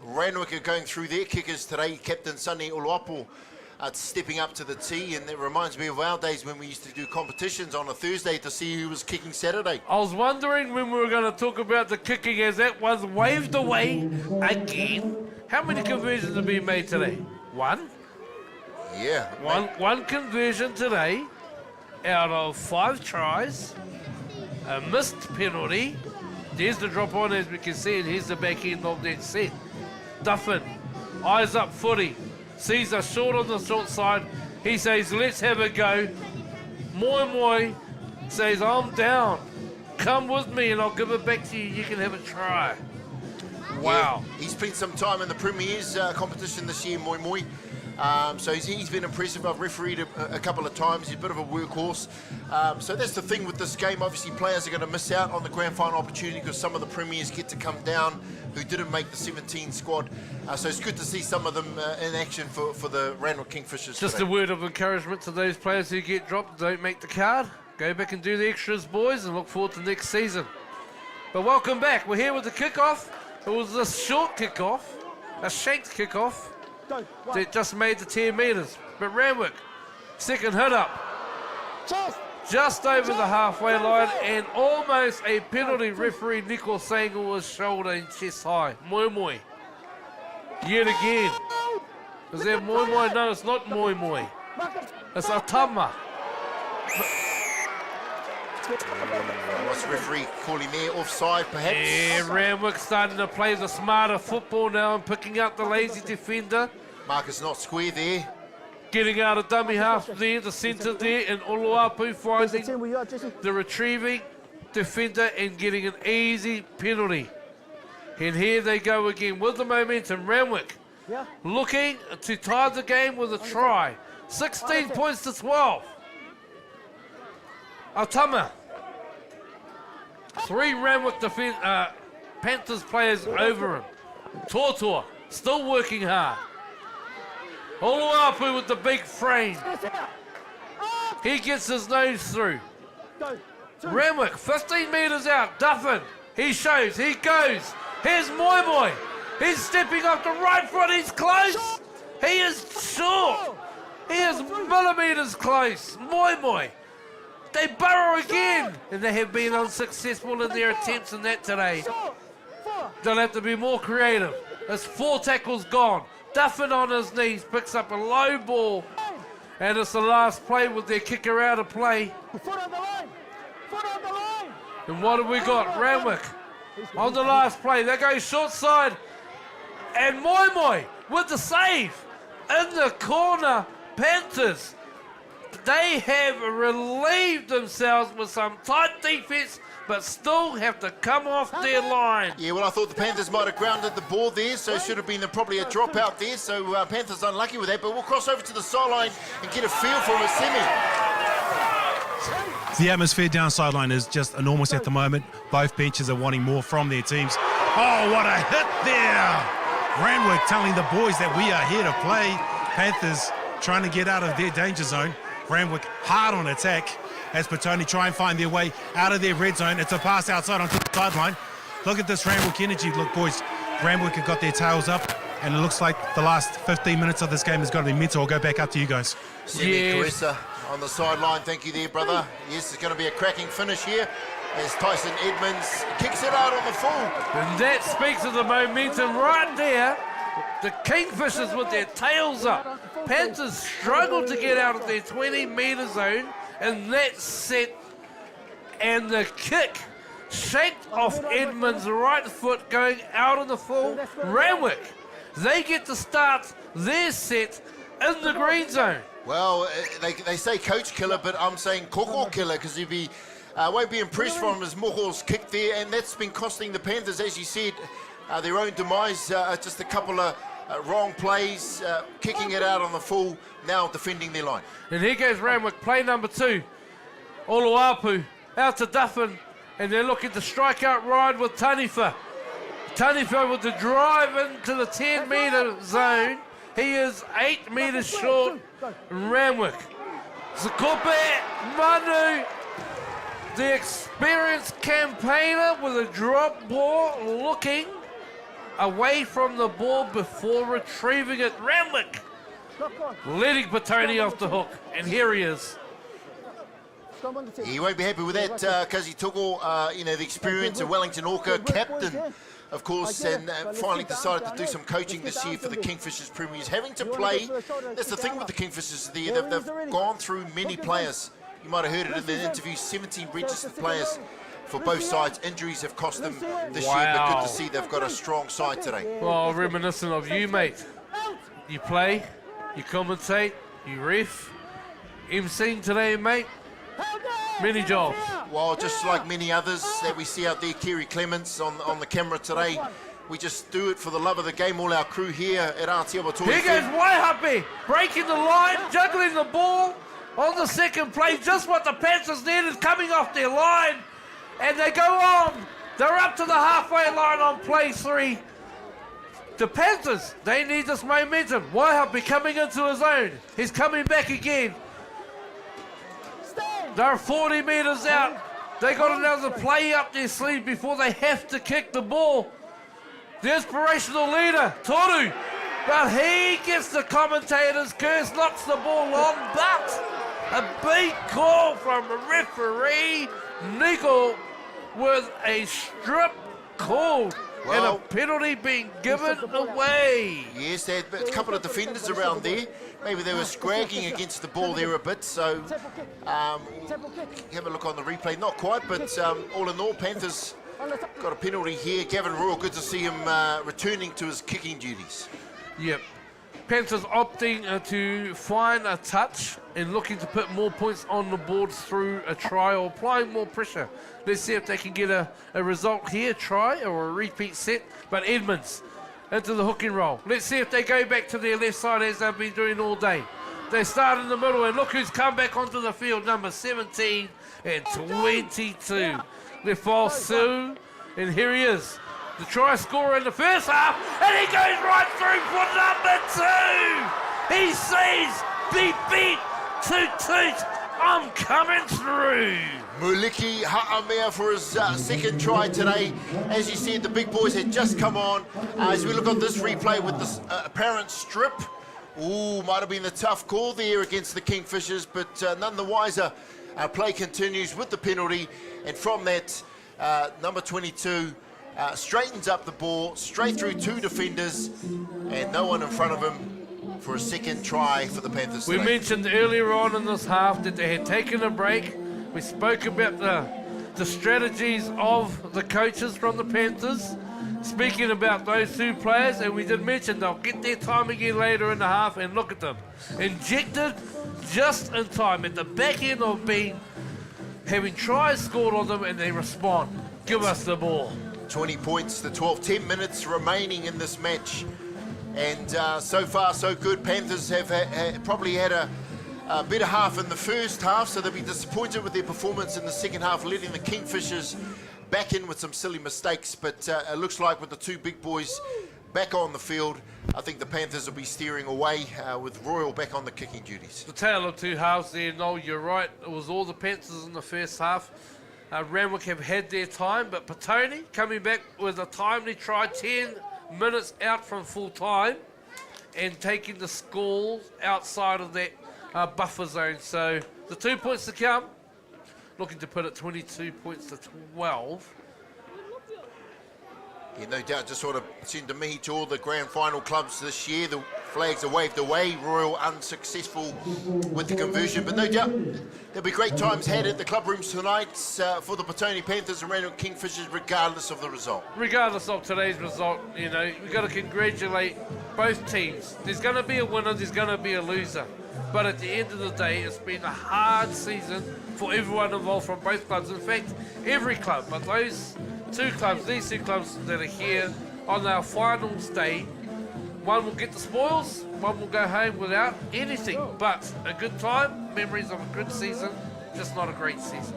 Randwick are going through their kickers today. Captain Sunny Uluapu stepping up to the tee, and it reminds me of our days when we used to do competitions on a Thursday to see who was kicking Saturday. I was wondering when we were going to talk about the kicking as that was waved away again. How many conversions have been made today? 1? Yeah. One conversion today out of 5 tries. A missed penalty. There's the drop on, as we can see, and here's the back end of that set. Duffin, eyes up footy, sees us short on the short side, He says, let's have a go. Moi Moi says, I'm down. Come with me and I'll give it back to you. You can have a try. Wow. Yeah, he spent some time in the Premier's competition this year, Moi Moi. So he's been impressive. I've refereed a couple of times. He's a bit of a workhorse. So that's the thing with this game. Obviously, players are going to miss out on the grand final opportunity because some of the Premiers get to come down who didn't make the 17 squad. So it's good to see some of them in action for the Randwick Kingfishers Just today. a word of encouragement to those players who get dropped, don't make the card. Go back and do the extras, boys, and look forward to next season. But welcome back. We're here with the kickoff. It was a short kickoff, a shanked kickoff. That just made the 10 metres. But Randwick, second hit up. Just over the halfway line and almost a penalty. Referee Nico saying it was shoulder and chest high. Moi Moi. Yet again. Is that Moi Moi? No, it's not Moi Moi. It's Atama. What's the referee calling there? Offside, perhaps? Yeah, Randwick starting to play the smarter football now and picking up the lazy defender. Marcus not square there. Getting out of dummy half there, the centre there, and Uluapu finding the retrieving defender and getting an easy penalty. And here they go again with the momentum. Randwick looking to tie the game with a try. 16 points to 12. Atama. 3 Randwick Panthers players over him. Tortor still working hard. Uluapu with the big frame. He gets his nose through. Randwick, 15 metres out. Duffin. He shows. He goes. Here's Moi Moi. He's stepping off the right foot. He's close. He is short. He is millimetres close. Moi Moi. They burrow again. And they have been unsuccessful in their attempts in that today. They'll have to be more creative. There's 4 tackles gone. Duffin on his knees, picks up a low ball. And it's the last play with their kicker out of play. Foot on the line. Foot on the line. And what have we got? Randwick on the last play. They go short side. And Moi Moi with the save. In the corner, Panthers. They have relieved themselves with some tight defense, but still have to come off their line. Yeah, well, I thought the Panthers might have grounded the ball there, so it should have been probably a dropout there. So Panthers unlucky with that, but we'll cross over to the sideline and get a feel for a semi. The atmosphere down sideline is just enormous at the moment. Both benches are wanting more from their teams. Oh, what a hit there! Randwick telling the boys that we are here to play. Panthers trying to get out of their danger zone. Randwick hard on attack as Petone try and find their way out of their red zone. It's a pass outside onto the sideline. Look at this Randwick energy. Look, boys, Randwick have got their tails up, and it looks like the last 15 minutes of this game has got to be mental. I'll go back up to you guys. Semi Carissa on the sideline. Thank you there, brother. Yes, it's going to be a cracking finish here as Tyson Edmonds kicks it out on the full. And that speaks of the momentum right there. The Kingfishers with their tails up. Panthers struggled to get out of their 20-metre zone, and that's set. And the kick shanked off Edmonds' right foot going out on the full. Randwick, they get to start their set in the green zone. Well, they say coach killer, but I'm saying koko killer because he'd be won't be impressed from his Moho's kick there, and that's been costing the Panthers, as you said, their own demise. Just a couple of wrong plays, kicking it out on the full, now defending their line. And here goes Randwick, play number 2. Uluapu out to Duffin, and they're looking to strike out ride with Tanifa. Tanifa with the drive into the 10-metre zone. He is 8 metres short. Randwick. Zakope Manu, the experienced campaigner with a drop ball, looking away from the ball before retrieving it. Randwick letting Petone off the hook, and here he is. He won't be happy with that because he took all, the experience of Wellington Rugby, captain, of course, and finally decided to do some coaching this year for the Kingfishers Premiers. Having to play, that's the thing with the Kingfishers there, they've gone through many players. You might have heard it in the interview, 17 registered players for both sides. Injuries have cost them this year, but good to see they've got a strong side today. Well, reminiscent of you, mate. You play, you commentate, You ref. emceeing today, mate. Many jobs. Well, just like many others that we see out there, Kerry Clements on the camera today, we just do it for the love of the game. All our crew here at Aotearoa. Here goes Waihape, breaking the line, juggling the ball on the second play. Just what the Panthers needed, coming off their line. And they go on. They're up to the halfway line on play 3. The Panthers, they need this momentum. Waihape coming into his own. He's coming back again. They're 40 metres out. They got another play up their sleeve before they have to kick the ball. The inspirational leader, Toru. But he gets the commentator's curse, knocks the ball on, but a big call from a referee, Nico, with a strip called and a penalty being given away. Yes, there had a couple of defenders around there. Maybe they were scragging against the ball there a bit, so have a look on the replay. Not quite, but all in all, Panthers got a penalty here. Gavin Royal, good to see him returning to his kicking duties. Yep. Panthers opting to find a touch and looking to put more points on the board through a try or applying more pressure. Let's see if they can get a result here, try or a repeat set. But Edmonds into the hook and roll. Let's see if they go back to their left side as they've been doing all day. They start in the middle and look who's come back onto the field, number 17 and 22. Lefal Sue, and here he is. The try scorer in the first half, and he goes right through for number 2. He says, beat, toot, toot, I'm coming through. Muliki Ha'amea for his second try today. As you said, the big boys had just come on. As we look on this replay with this apparent strip, might have been a tough call there against the Kingfishers, but none the wiser. Our play continues with the penalty, and from that, number 22 straightens up the ball, straight through 2 defenders, and no one in front of him for a second try for the Panthers We today. mentioned earlier on in this half that they had taken a break. We spoke about the strategies of the coaches from the Panthers, speaking about those 2 players, and we did mention they'll get their time again later in the half, and look at them. Injected just in time at the back end of having tries scored on them, and they respond. Give us the ball. 20 points to 12, 10 minutes remaining in this match. And so far, so good. Panthers have probably had a better half in the first half, so they'll be disappointed with their performance in the second half, letting the Kingfishers back in with some silly mistakes. But it looks like with the 2 big boys back on the field, I think the Panthers will be steering away with Royal back on the kicking duties. The tale of 2 halves there, Noel, you're right. It was all the Panthers in the first half. Randwick have had their time, but Petone coming back with a timely try, 10 minutes out from full time, and taking the scores outside of that buffer zone. So the 2 points to come, looking to put it 22 points to 12. Yeah, no doubt, just sort of seemed to me to all the grand final clubs this year, the flags are waved away. Royal unsuccessful with the conversion, but no doubt there'll be great times had at the club rooms tonight for the Petone Panthers and Randwick Kingfishers, regardless of the result. Regardless of today's result, you know, we've got to congratulate both teams. There's going to be a winner, there's going to be a loser. But at the end of the day, it's been a hard season for everyone involved from both clubs. In fact, every club, but those 2 clubs, these 2 clubs that are here on our finals day, one will get the spoils, one will go home without anything. But a good time, memories of a good season, just not a great season.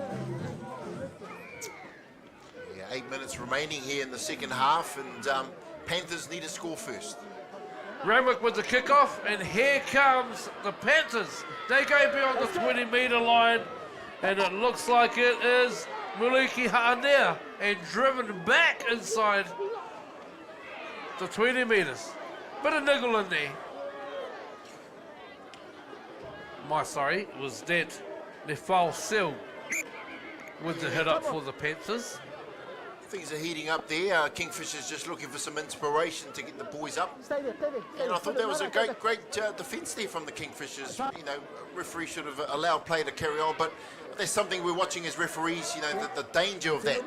Yeah, 8 minutes remaining here in the second half, and Panthers need to score first. Randwick with the kickoff, and here comes the Panthers. They go beyond the 20-metre line, and it looks like it is Muliki Ha'anea, and driven back inside the 20 metres. Bit of niggle in there. Was that Lefal Sue with the hit up for the Panthers. Things are heating up there. Kingfishers just looking for some inspiration to get the boys up. And I thought that was a great defence there from the Kingfishers. You know, referee should have allowed play to carry on, but there's something we're watching as referees, you know, the danger of that,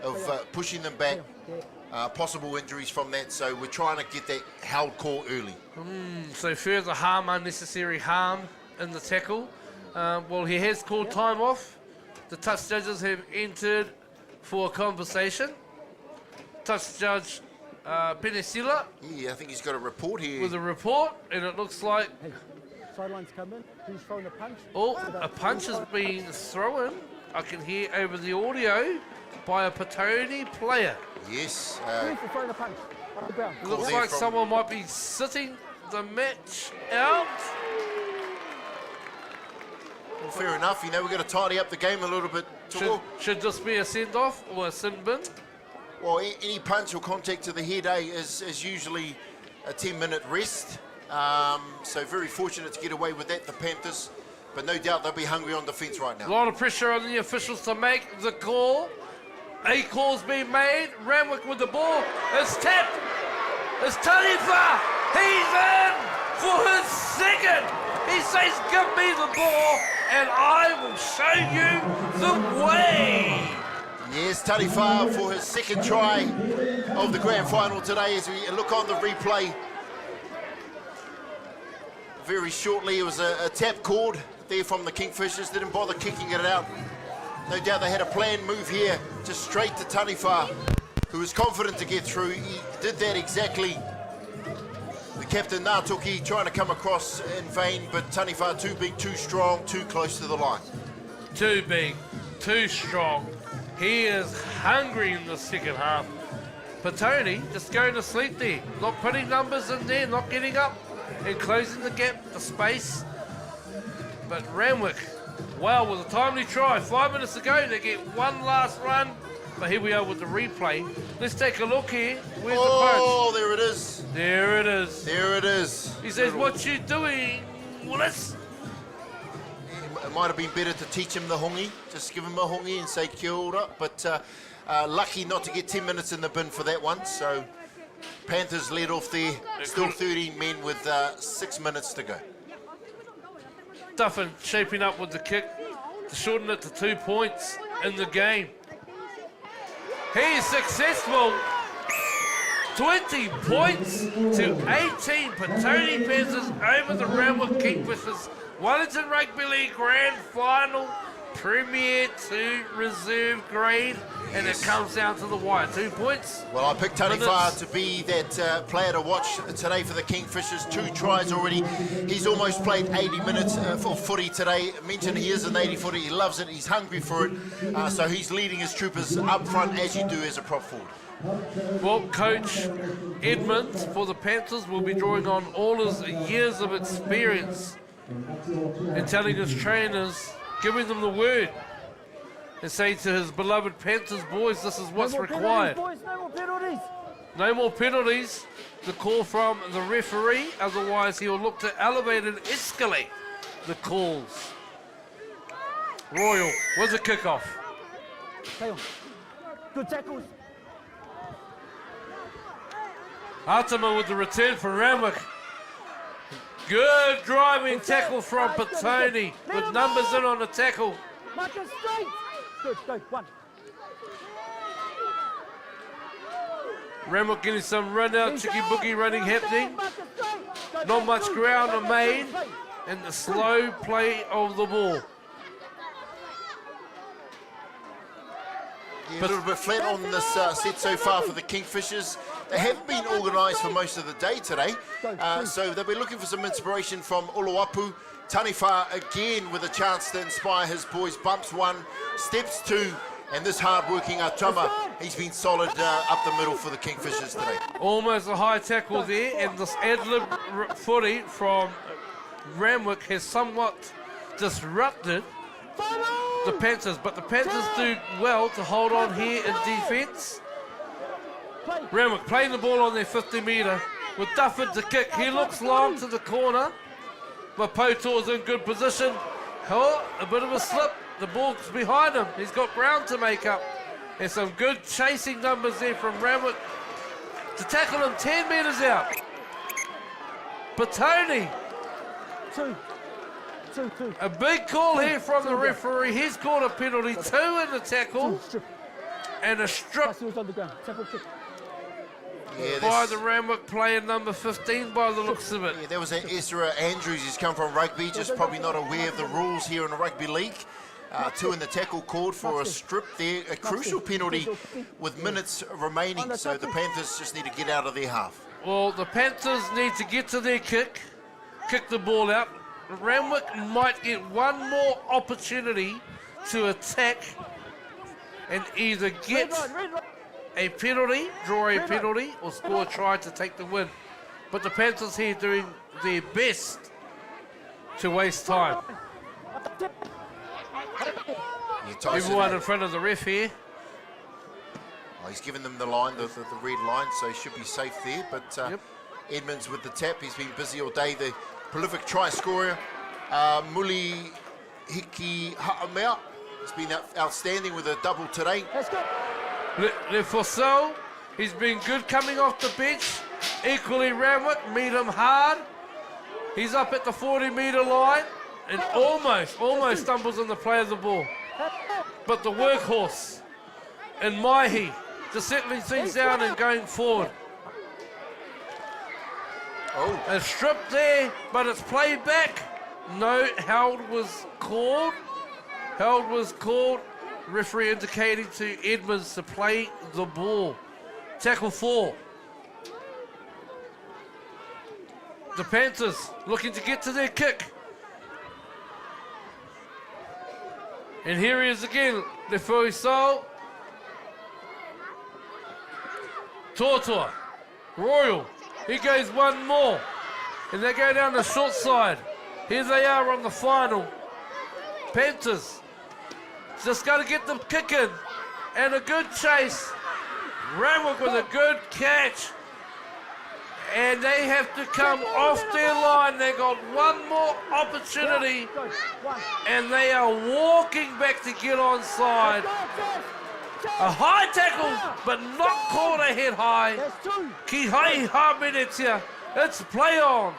of pushing them back, possible injuries from that. So we're trying to get that held call early. So further harm, unnecessary harm, in the tackle. Well, he has called time off. The touch judges have entered for a conversation. Touch judge Penisila Yeah, I think he's got a report here. with a report, and it looks like Sidelines come in. Who's throwing a punch? a punch has been thrown. I can hear over the audio by a Petone player. Yes. Who's throwing a punch? On the ground. Looks there like from- someone might be sitting the match out. Well, fair enough. You know, we've got to tidy up the game a little bit. Should this be a send-off or a sin bin? Well, any punch or contact to the head is usually a 10-minute rest. So very fortunate to get away with that, the Panthers. But no doubt they'll be hungry on defence right A now. lot of pressure on the officials to make the call. A call's been made. Randwick with the ball. It's tapped. It's Tarifa. He's in for his second. He says, give me the ball and I will show you the way. Yes, Tarifa for his second try of the grand final today. As we look on the replay, very shortly it was a tap called there from the Kingfishers. Didn't bother kicking it out. No doubt they had a planned move here, just straight to Tarifa, who was confident to get through. He did that exactly. The captain Ngātoki trying to come across in vain, but Tarifa too big, too strong, too close to the line. Too big, too strong. He is hungry in the second half. Petone just going to sleep there, not putting numbers in there, not getting up and closing the gap, the space. But Randwick, wow, with a timely try. 5 minutes ago, they get one last run. But here we are with the replay. Let's take a look here. Where's the punch? Oh, there it is. There it is. There it is. He says, what you doing, Willis? It might have been better to teach him the hongi, just give him a hongi and say kia ora, but lucky not to get 10 minutes in the bin for that one. So Panthers led off there, still 13 men with 6 minutes to go. Duffin shaping up with the kick to shorten it to 2 points in the game. He's successful. 20 points to 18. Petone Panthers over the Randwick Kingfishers. Wellington Rugby League Grand Final, Premier to Reserve grade, and it comes down to the wire. 2 points. Well, I picked Tarifa to be that player to watch today for the Kingfishers. 2 tries already. He's almost played 80 minutes for footy today. I mentioned he is an 80 footy. He loves it. He's hungry for it. So he's leading his troopers up front, as you do as a prop forward. Well, Coach Edmonds for the Panthers will be drawing on all his years of experience and telling his trainers, giving them the word, and saying to his beloved Panthers boys, this is what's required. Boys, no more penalties. No more penalties. The call from the referee, otherwise he'll look to elevate and escalate the calls. Royal with the kickoff. Stay on. Good tackles. Atama with the return for Randwick. Good driving tackle from Petone with numbers in on the tackle. Mark it straight. Good, go, 1. Randwick getting some run out, chicky boogie running happening. Not much ground made, and the slow play of the ball. Yeah, a little bit flat on this set so far for the Kingfishers. They haven't been organised for most of the day today, so they'll be looking for some inspiration from Uluwapu. Tarifa again with a chance to inspire his boys. Bumps 1, steps 2, and this hard-working Atama, he's been solid up the middle for the Kingfishers today. Almost a high tackle there, and this ad-lib footy from Randwick has somewhat disrupted the Panthers, but the Panthers do well to hold on here in defence. Randwick playing the ball on their 50-metre with Duffin to kick. He looks long to the corner, but Potore's in good position. Oh, a bit of a slip. The ball's behind him. He's got ground to make up. And some good chasing numbers there from Randwick to tackle him 10 metres out. Petone. 2. A big call here from the referee. He's called a penalty. 2 in the tackle. And a strip. On the ground. Tackle kick. Yeah, by this- the Randwick player number 15 by the looks of it. Yeah, there was Ezra Andrews. He's come from rugby, just probably not aware of the rules here in the rugby league. Two in the tackle called for a strip there, a crucial penalty with minutes remaining. So the Panthers just need to get out of their half. Well, the Panthers need to get to their kick the ball out. Randwick might get one more opportunity to attack and either get a penalty, draw a penalty, or score a try to take the win. But the Panthers here doing their best to waste time. Everyone in front of the ref here. Oh, he's given them the line, the red line, so he should be safe there. But Edmonds with the tap. He's been busy all day. The prolific try scorer, Muli Hiki Ha'amea, has been outstanding with a double today. Le Fossel, he's been good coming off the bench. Equally Randwick, meet him hard. He's up at the 40-metre line and almost stumbles on the play of the ball. But the workhorse and Maihi just settling things down and going forward. Oh. A strip there, but it's played back. No, held was called. Held was called. Referee indicating to Edmonds to play the ball. Tackle 4. The Panthers looking to get to their kick. And here he is again, Le Fossel. Tortor, Royal, he goes one more. And they go down the short side. Here they are on the final. Panthers just got to get them kicking. And a good chase. Randwick with a good catch. And they have to come off their line. They got one more opportunity. And they are walking back to get onside. A high tackle, but not called a head high. Ki hai ha minutes here. It's play on.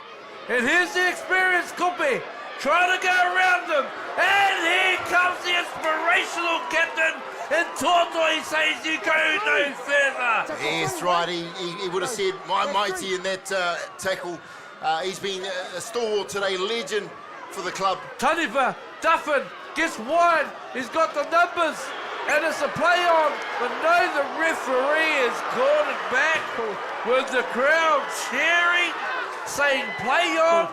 And here's the experienced Kupe trying to go around them. And here comes the inspirational captain. And Tortoy says you go no further. Yes, right. He would have said my mighty in that tackle. He's been a stalwart today, legend for the club. Tanifa, Duffin gets wide. He's got the numbers. And it's a play on. But no, the referee has called it back with the crowd cheering, saying play on.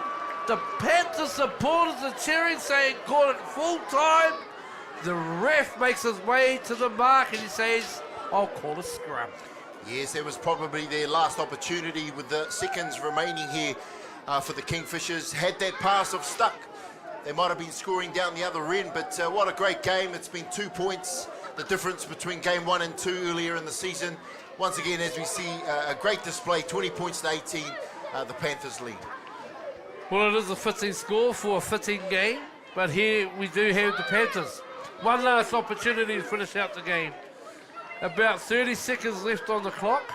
The Panther supporters are cheering, saying call it full time. The ref makes his way to the mark and he says, I'll call a scrum. Yes, that was probably their last opportunity with the seconds remaining here for the Kingfishers. Had that pass have stuck, they might have been scoring down the other end, but what a great game. It's been 2 points, the difference between game 1 and 2 earlier in the season. Once again, as we see, a great display, 20 points to 18, the Panthers lead. Well, it is a fitting score for a fitting game, but here we do have the Panthers. One last opportunity to finish out the game. About 30 seconds left on the clock.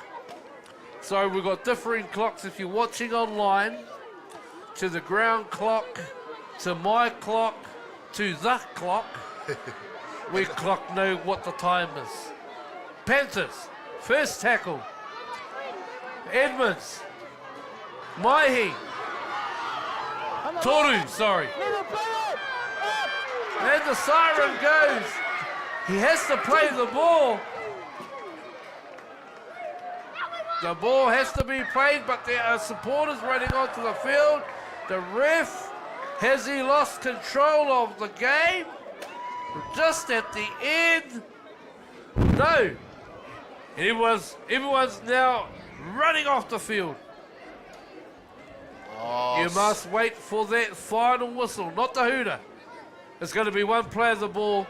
So we've got differing clocks if you're watching online. To the ground clock, to my clock, to the clock. We clock know what the time is. Panthers, first tackle. Edmonds. Maihi. Toru, sorry. And the siren goes. He has to play the ball. The ball has to be played, but there are supporters running onto the field. The ref, has he lost control of the game? Just at the end. No. Everyone's now running off the field. You must wait for that final whistle, not the hooter. It's going to be one player of the ball,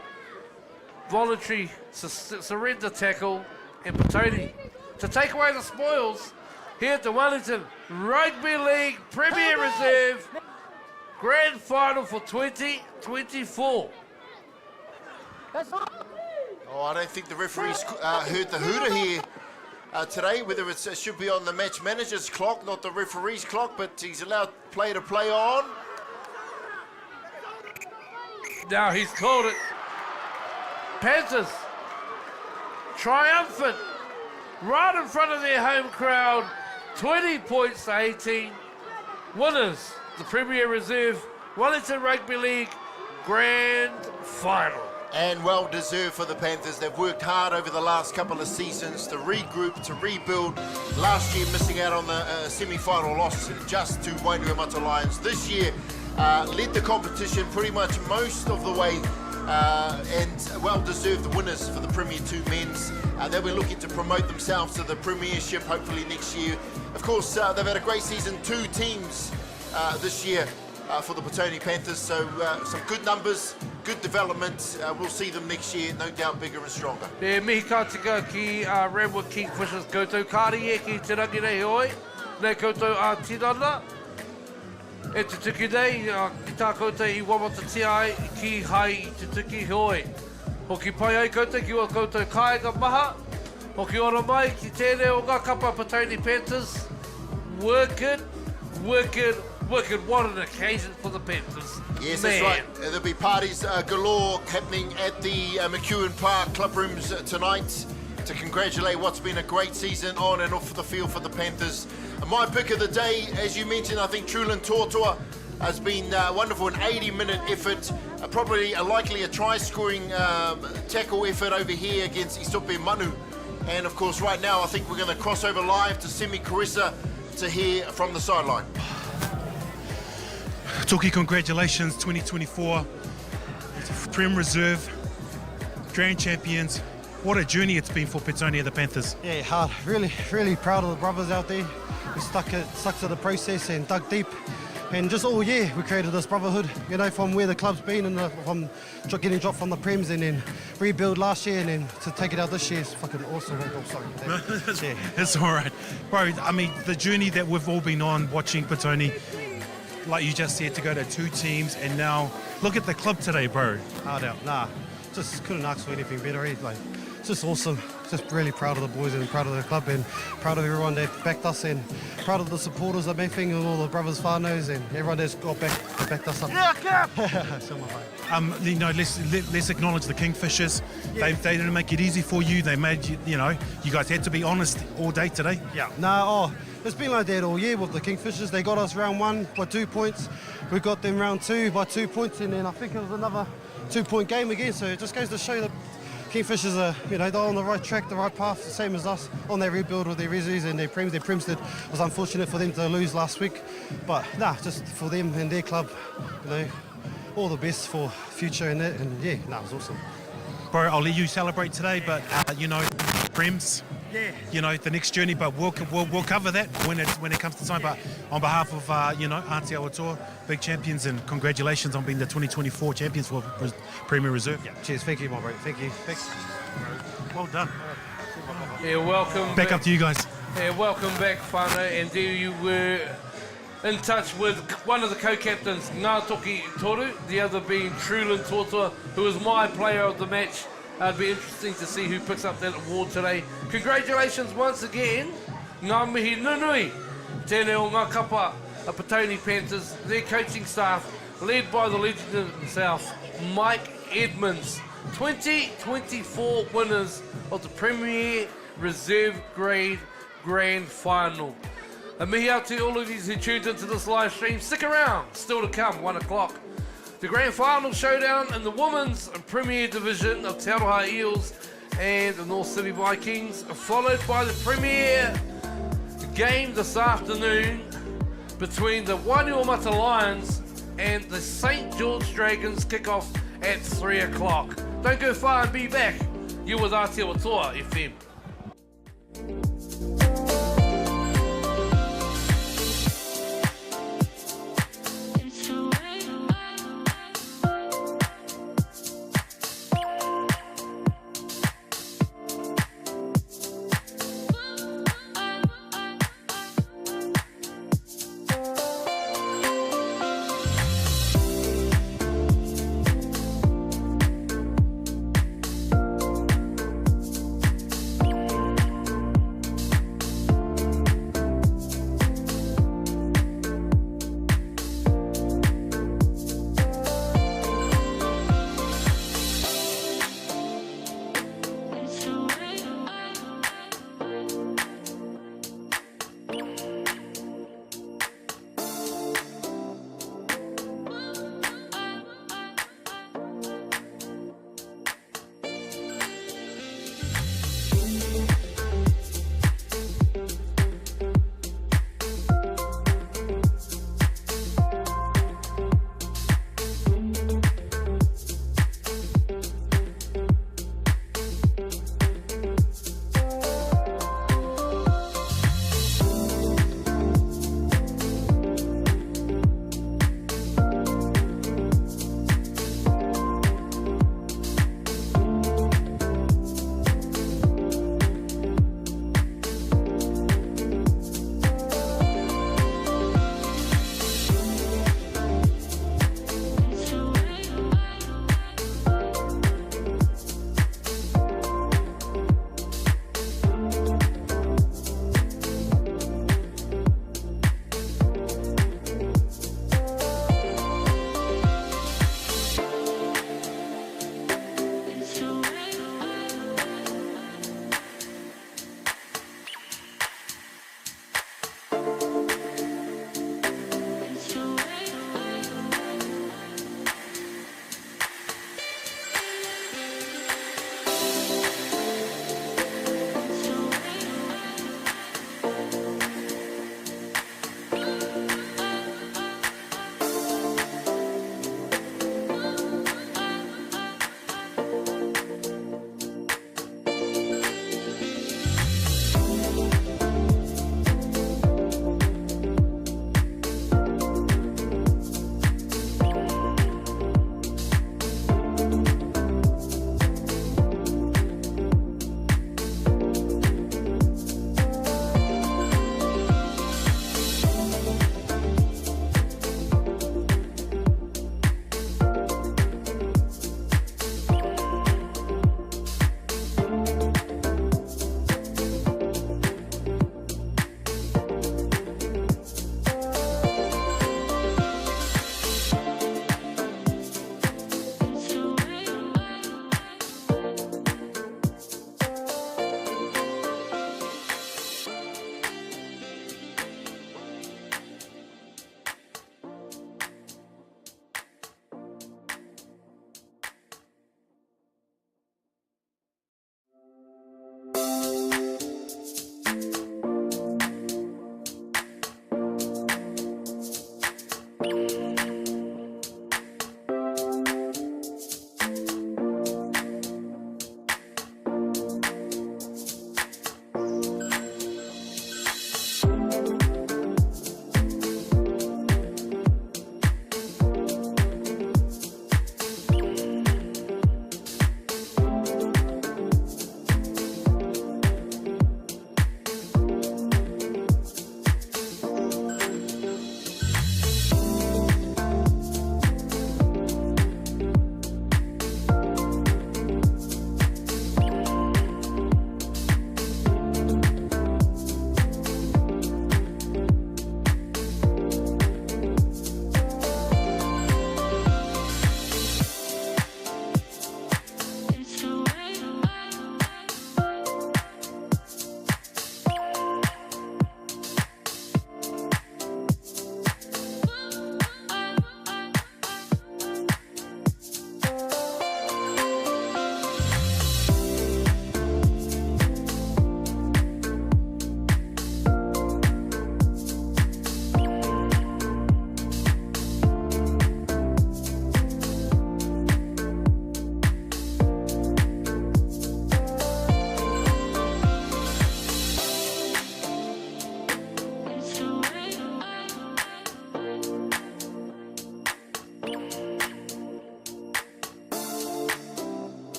voluntary surrender tackle, and Petone to take away the spoils here at the Wellington Rugby League Premier Reserve Grand Final for 2024. Oh, I don't think the referees heard the hooter here today, whether it should be on the match manager's clock, not the referee's clock, but he's allowed play to play on. Now he's called it. Panthers triumphant right in front of their home crowd, 20 points to 18. Winners, the Premier Reserve, Wellington Rugby League Grand Final. And well deserved for the Panthers. They've worked hard over the last couple of seasons to regroup, to rebuild. Last year missing out on the semi-final loss just to Wainuiomata Lions. This year led the competition pretty much most of the way, and well deserved winners for the Premier 2 men's. They'll be looking to promote themselves to the Premiership hopefully next year. Of course, they've had a great season, 2 teams this year for the Petone Panthers, so some good numbers, good development. We'll see them next year, no doubt bigger and stronger. E mihi ka tika ki Randwick Kingfishers koutou kāri e ki te rangi nei hoi, nei koutou a tirana. E te tuki nei, ki tā koutou I wamata tia ai ki hai I te tuki hoi. Hoki pai ai koutou ki o koutou kāinga maha, hoki ora mai ki tēnei o ngā kapa Petone Panthers. Working. What an occasion for the Panthers. Yes, Man. that's right. There'll be parties galore happening at the McEwen Park club rooms tonight to congratulate what's been a great season on and off the field for the Panthers. My pick of the day, as you mentioned, I think Trulan Totoa has been wonderful, an 80-minute effort, probably likely a try-scoring tackle effort over here against Isope Manu. And of course, right now, I think we're going to cross over live to Semi Carissa to hear from the sideline. Toki, congratulations, 2024. Prem Reserve, Grand Champions. What a journey it's been for Petone and the Panthers. Yeah, hard. Really proud of the brothers out there who stuck to the process and dug deep. And just all year we created this brotherhood, you know, from where the club's been and from getting dropped from the Prems and then rebuild last year and then to take it out this year is fucking awesome. Oh, sorry. Yeah. It's all right. Bro, I mean, the journey that we've all been on watching Petone, like you just said, to go to 2 teams and now look at the club today, bro. Hard out. Nah, just couldn't ask for anything better. Like, it's just awesome. Just really proud of the boys and proud of the club and proud of everyone that backed us and proud of the supporters of Mayfing and all the brothers whānaus and everyone that's backed us up. Yeah, You know, let's acknowledge the Kingfishers. Yeah. They didn't make it easy for you. They made you know, you guys had to be honest all day today. Yeah. It's been like that all year with the Kingfishers. They got us round 1 by 2 points. We got them round 2 by 2 points, and then I think it was another 2-point game again. So it just goes to show that Kingfishers are, you know, they're on the right track, the right path, the same as us on their rebuild with their resus and their Prems. Their Prems it was unfortunate for them to lose last week, but just for them and their club, you know, all the best for future in it. And yeah, it was awesome. Bro, I'll let you celebrate today, but you know, Prems. Yeah. You know, the next journey, but we'll cover that when it comes to time. But on behalf of you know, Auntie Awatua, big champions, and congratulations on being the 2024 champions for Premier Reserve. Yeah. Cheers, thank you, my bro. Thank you. Thanks. Well done. Yeah, welcome back up to you guys. Yeah, welcome back, whānau. And there you were in touch with one of the co-captains, Ngā Toki Toru, the other being Trulan Totoa, who was my player of the match. It'd be interesting to see who picks up that award today. Congratulations once again, ngā mihi nunui, tēnei o ngā kapa, a Petone Panthers, their coaching staff, led by the legend himself, Mike Edmonds. 2024 winners of the Premier Reserve Grade Grand Final. A mihi out to all of you who tuned into this live stream. Stick around, still to come, 1 o'clock. The Grand Final showdown in the Women's Premier Division of Te Aroha Eels and the North City Vikings, followed by the Premier game this afternoon between the Wainuiomata Lions and the St. George Dragons, kickoff at 3 o'clock. Don't go far and be back. You're with Aotearoa FM.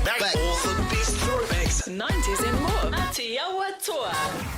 Back all the best throwbacks. 90s and more. Aotearoa.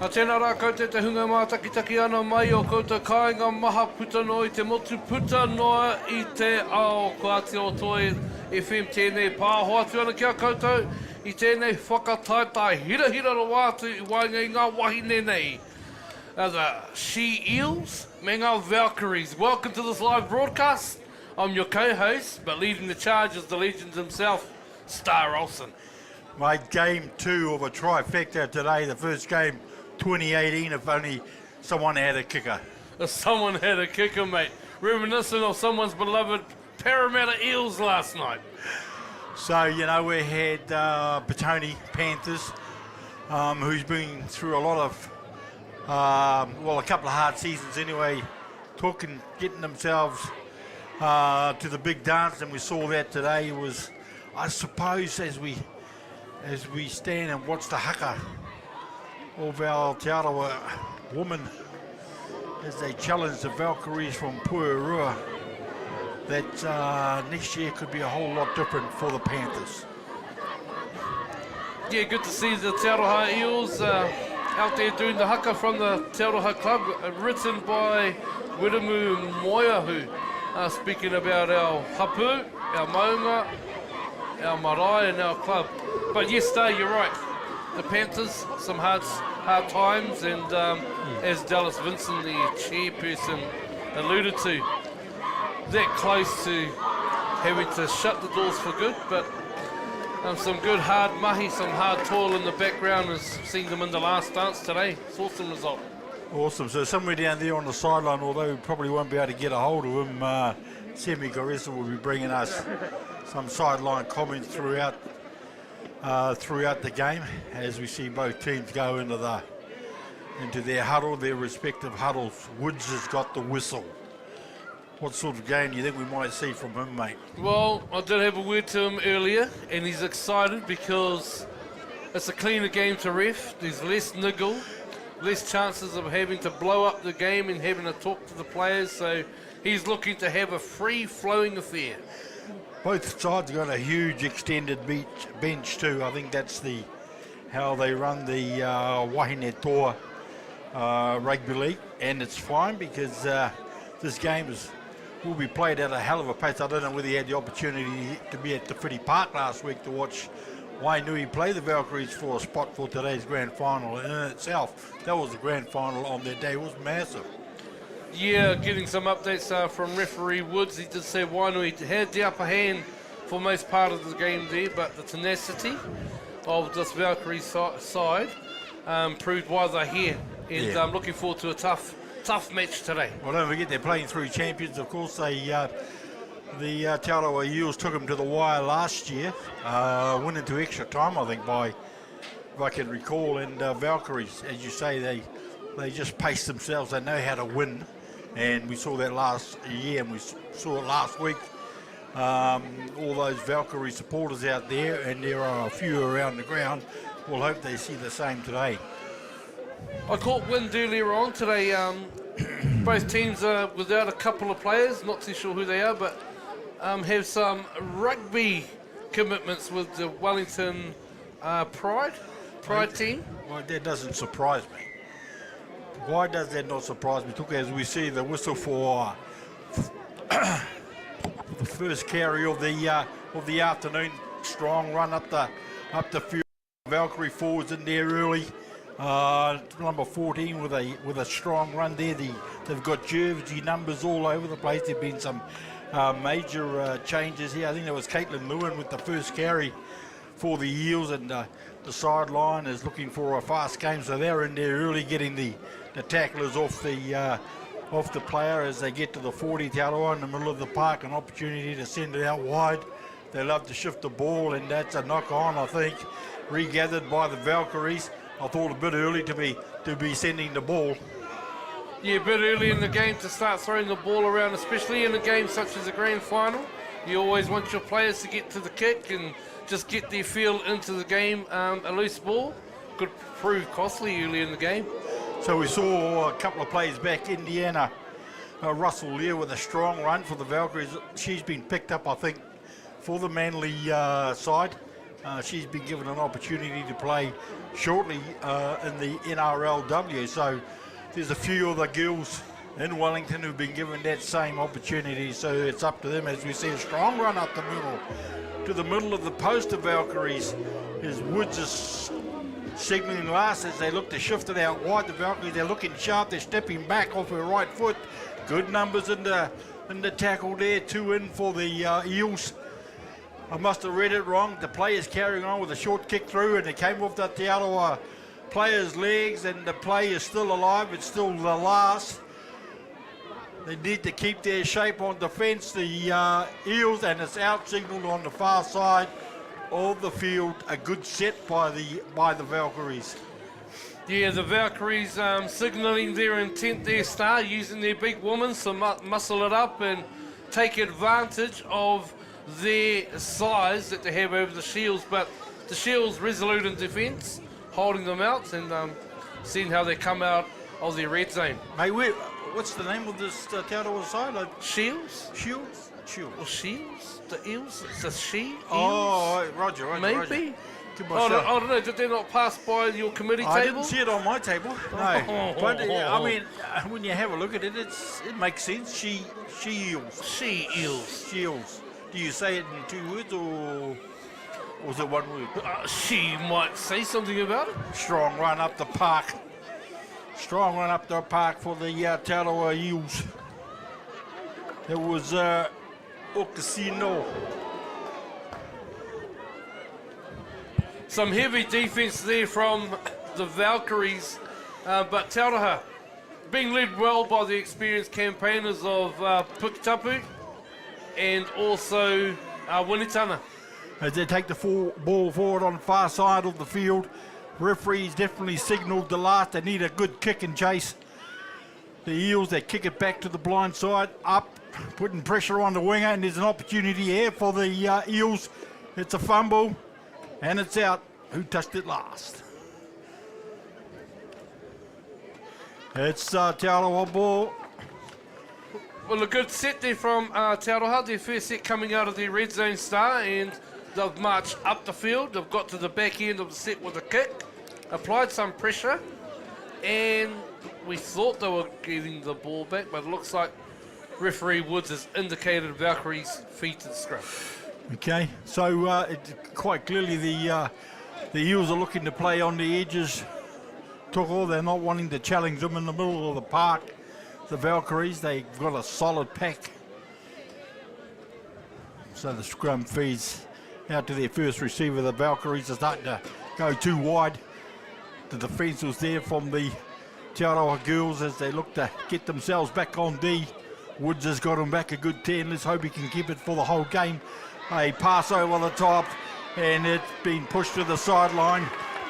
A tēnā rā koutou te hunga mā takitaki ana mai o koutou kāinga maha puta no I te motu puta noa I te ao ko Aotearoa FM tēnei pāhoa atu ana kia koutou I tēnei whakataita hira ro wātu I wainga I ngā wahine nei. The Sheels me ngā Valkyries. Welcome to this live broadcast. I'm your co-host, but leading the charge is the legend himself, Star Olsen. Mate, game 2 of a trifecta today, the first game 2018, if only someone had a kicker. If someone had a kicker, mate. Reminiscent of someone's beloved Parramatta Eels last night? So, you know, we had Petone, Panthers, who's been through a lot of, a couple of hard seasons anyway, getting themselves to the big dance, and we saw that today. Was, I suppose, as we stand and watch the haka of our Te Arawa women as they challenge the Valkyries from Porirua, that next year could be a whole lot different for the Panthers. Yeah, good to see the Te Aroha Eels out there doing the haka from the Te Aroha Club, written by Wainuiomata, speaking about our hapu, our maunga, our marae and our club. But yesterday, you're right, the Panthers, some hard times, and as Dallas Vincent, the chairperson, alluded to, that close to having to shut the doors for good, but some good hard mahi, some hard toil in the background has seen them in the last dance today. It's an awesome result. Awesome. So somewhere down there on the sideline, although we probably won't be able to get a hold of him, Semi Goresa will be bringing us some sideline comments throughout the game as we see both teams go into their huddle, their respective huddles. Woods has got the whistle. What sort of game do you think we might see from him, mate? Well, I did have a word to him earlier, and he's excited because it's a cleaner game to ref. There's less niggle, less chances of having to blow up the game and having to talk to the players, so he's looking to have a free-flowing affair. Both sides got a huge extended bench too. I think that's how they run the Wainuiomata Rugby League, and it's fine because this game will be played at a hell of a pace. I don't know whether you had the opportunity to be at the Whitty Park last week to watch Wainui play the Valkyries for a spot for today's grand final. In itself, that was the grand final on their day. It was massive. Yeah, getting some updates from referee Woods. He did say Wainui had the upper hand for most part of the game there, but the tenacity of this Valkyrie side proved why they're here. And I'm looking forward to a tough match today. Well, don't forget they're playing through champions. Of course, the Te Arawa Eels took them to the wire last year, went into extra time, I think, if I can recall. And Valkyries, as you say, they just pace themselves. They know how to win, and we saw that last year, and we saw it last week. All those Valkyrie supporters out there, and there are a few around the ground. We'll hope they see the same today. I caught wind earlier on today. Both teams are without a couple of players, not too sure who they are, but have some rugby commitments with the Wellington Pride team. Well, that doesn't surprise me. Why does that not surprise me? As we see the whistle for the first carry of the afternoon, strong run up the field. Valkyrie forwards in there early. Number 14 with a strong run there. They've got jersey numbers all over the place. There've been some major changes here. I think there was Caitlin Lewin with the first carry for the Eels, and the sideline is looking for a fast game, so they're in there early, getting the tacklers off the player as they get to the 40. Te Aroha in the middle of the park, an opportunity to send it out wide. They love to shift the ball, and that's a knock on, I think, regathered by the Valkyries. I thought a bit early to be sending the ball. Yeah, a bit early in the game to start throwing the ball around, especially in a game such as a grand final. You always want your players to get to the kick and just get their feel into the game. A loose ball could prove costly early in the game. So we saw a couple of plays back. Indiana, Russell Lear with a strong run for the Valkyries. She's been picked up, I think, for the Manly side. She's been given an opportunity to play shortly in the NRLW. So there's a few of the girls in Wellington who've been given that same opportunity. So it's up to them as we see a strong run up the middle to the middle of the post of Valkyries. As Woods is signalling last as they look to shift it out wide. The Valkyries, they're looking sharp. They're stepping back off her right foot. Good numbers in the tackle there. 2 in for the Eels. I must have read it wrong. The play is carrying on with a short kick through, and it came off the Te Aroha player's legs, and the play is still alive. It's still the last. They need to keep their shape on defence. The Eels, and it's out signalled on the far side of the field. A good set by the Valkyries. Yeah, the Valkyries signalling their intent there, Star, using their big women to muscle it up and take advantage of their size that they have over the Sheels. But the Sheels resolute in defence, holding them out and seeing how they come out of their red zone. Mate, what's the name of this Te Aroha side? Shields? Shields? Shields. Or Shields? The Eels? It's a she? Oh, Roger. Maybe? Roger. I don't know. Did they not pass by your committee table? I didn't see it on my table. No. But I mean, when you have a look at it, it makes sense. She Eels. She Eels. Shields. Do you say it in 2 words or was it 1 word? She might say something about it. Strong run up the park. Strong run up the park for the Te Aroha Eels. It was Okasino. Some heavy defence there from the Valkyries, but Te Aroha being led well by the experienced campaigners of Puketapu and also Wainuiomata. As they take the ball forward on the far side of the field, referees definitely signalled the last. They need a good kick and chase. The Eels, they kick it back to the blind side, up, putting pressure on the winger, and there's an opportunity here for the Eels. It's a fumble. And it's out. Who touched it last? It's Te Aroha ball. Well, a good set there from Te Aroha. Their first set coming out of their red zone, Star, and they've marched up the field. They've got to the back end of the set with a kick, applied some pressure, and we thought they were getting the ball back, but it looks like referee Woods has indicated Valkyrie's feet to the scrum. Okay, so quite clearly the Eels are looking to play on the edges. They're not wanting to challenge them in the middle of the park. The Valkyries, they've got a solid pack. So the scrum feeds out to their first receiver. The Valkyries are starting to go too wide. The defence was there from the Te Aroha girls as they look to get themselves back on D. Woods has got them back a good 10. Let's hope he can keep it for the whole game. A pass over the top, and it's been pushed to the sideline.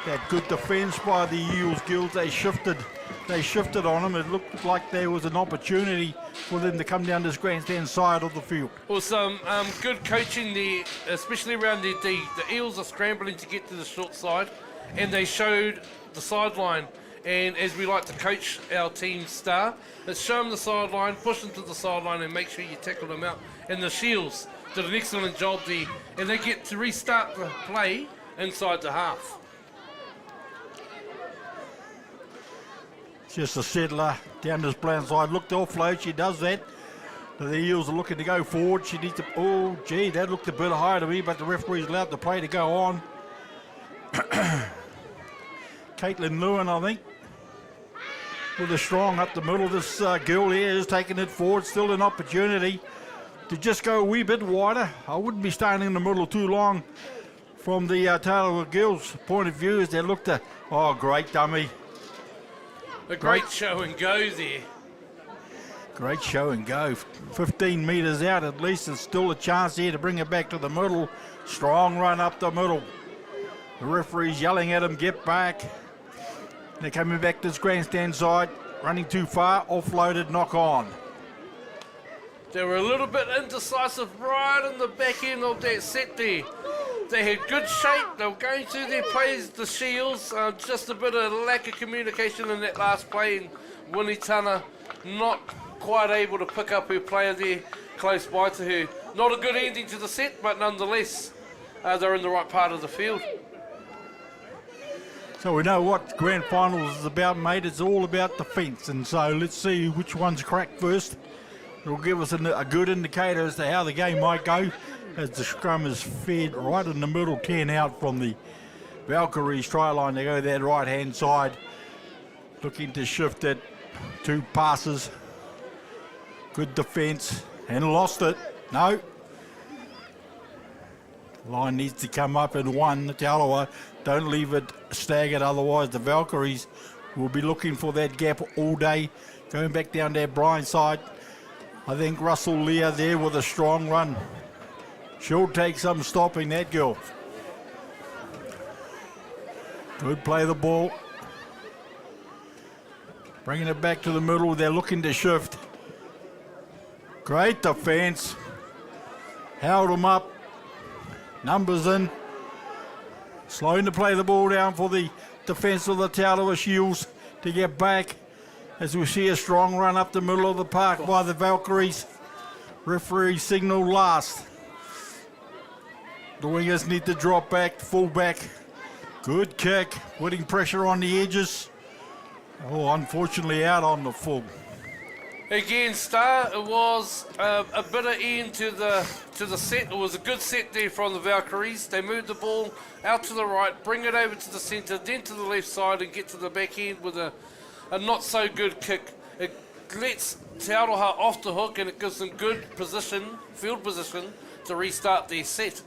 That good defence by the Eels girls. They shifted on them. It looked like there was an opportunity for them to come down this grandstand side of the field. Well, some good coaching there, especially around their D. The Eels are scrambling to get to the short side, and they showed the sideline. And as we like to coach our team, Star, let's show them the sideline, push them to the sideline, and make sure you tackle them out. And the Shields did an excellent job there, and they get to restart the play inside the half. Just a settler down this blind side. Look to offload. She does that. The Eels are looking to go forward. She needs to. Oh, gee, that looked a bit higher to me, but the referee's allowed the play to go on. Caitlin Lewin, I think, with a strong up the middle. This girl here is taking it forward. Still an opportunity to just go a wee bit wider. I wouldn't be staying in the middle too long from the Te Aroha girls' point of view as they look to. Oh, great dummy. A great show and go there. Great show and go. 15 metres out at least. There's still a chance here to bring it back to the middle. Strong run up the middle. The referee's yelling at him, get back. They're coming back to this grandstand side. Running too far. Offloaded, knock on. They were a little bit indecisive right in the back end of that set there. They had good shape. They were going through their plays, the Shields. Just a bit of lack of communication in that last play. And Wainuiomata not quite able to pick up her player there close by to her. Not a good ending to the set, but nonetheless, they're in the right part of the field. So we know what grand finals is about, mate. It's all about defence. And so let's see which one's cracked first. It'll give us a good indicator as to how the game might go as the scrum is fed right in the middle, 10 out from the Valkyrie's try line. They go that right-hand side, looking to shift it. 2 passes. Good defence. And lost it. No. Line needs to come up in 1. Te Aroha, don't leave it staggered, otherwise the Valkyries will be looking for that gap all day. Going back down that blind side. I think Russell Lear there with a strong run. She'll take some stopping, that girl. Good play the ball. Bringing it back to the middle. They're looking to shift. Great defence. Held them up. Numbers in. Slowing to play the ball down for the defence of the Te Aroha Shiels to get back. As we see a strong run up the middle of the park by the Valkyries. Referee signal last. The wingers need to drop back, full back. Good kick, putting pressure on the edges. Oh, unfortunately out on the full. Again, Star, it was a bit of end to the set. It was a good set there from the Valkyries. They moved the ball out to the right, bring it over to the centre, then to the left side and get to the back end with a not so good kick. It lets Te Aroha off the hook and it gives them good position, field position, to restart their set.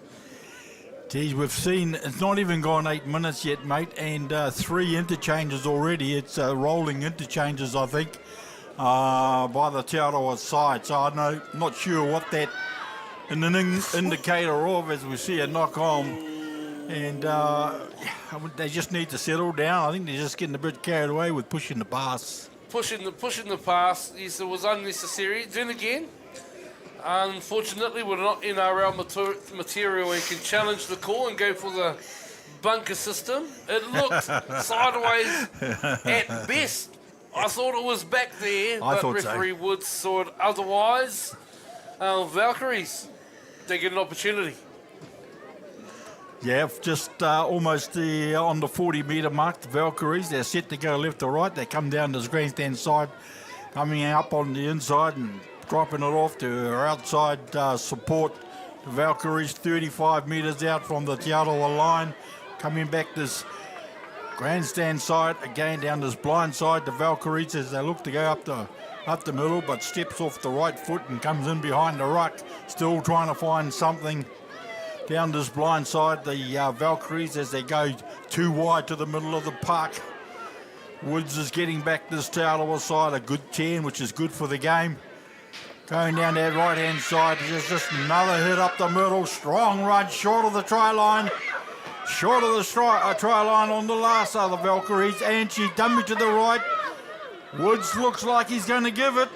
Geez, we've seen, it's not even gone 8 minutes yet, mate, and 3 interchanges already. It's rolling interchanges, I think, by the Te Aroha side. So I'm not sure what that an indicator of, as we see a knock on. And they just need to settle down. I think they're just getting a bit carried away with pushing the pass. Pushing the pass, yes, it was unnecessary. Then again, unfortunately, we're not NRL material and can challenge the call and go for the bunker system. It looked sideways at best. I thought it was back there, but referee Woods saw it otherwise. Valkyries, they get an opportunity. Yeah, just almost on the 40-metre mark, the Valkyries, they're set to go left or right. They come down to the grandstand side, coming up on the inside and dropping it off to our outside support. The Valkyries 35 metres out from the Te Aroha line, coming back this grandstand side, again down this blind side. The Valkyries, as they look to go up the middle, but steps off the right foot and comes in behind the ruck, still trying to find something down this blind side. The Valkyries, as they go too wide to the middle of the park. Woods is getting back this Te Aroha side, a good 10, which is good for the game. Going down that right-hand side, there's just another hit up the middle. Strong run, short of the try line. Short of the try line on the last of the Valkyries. And she dummy to the right. Woods looks like he's going to give it.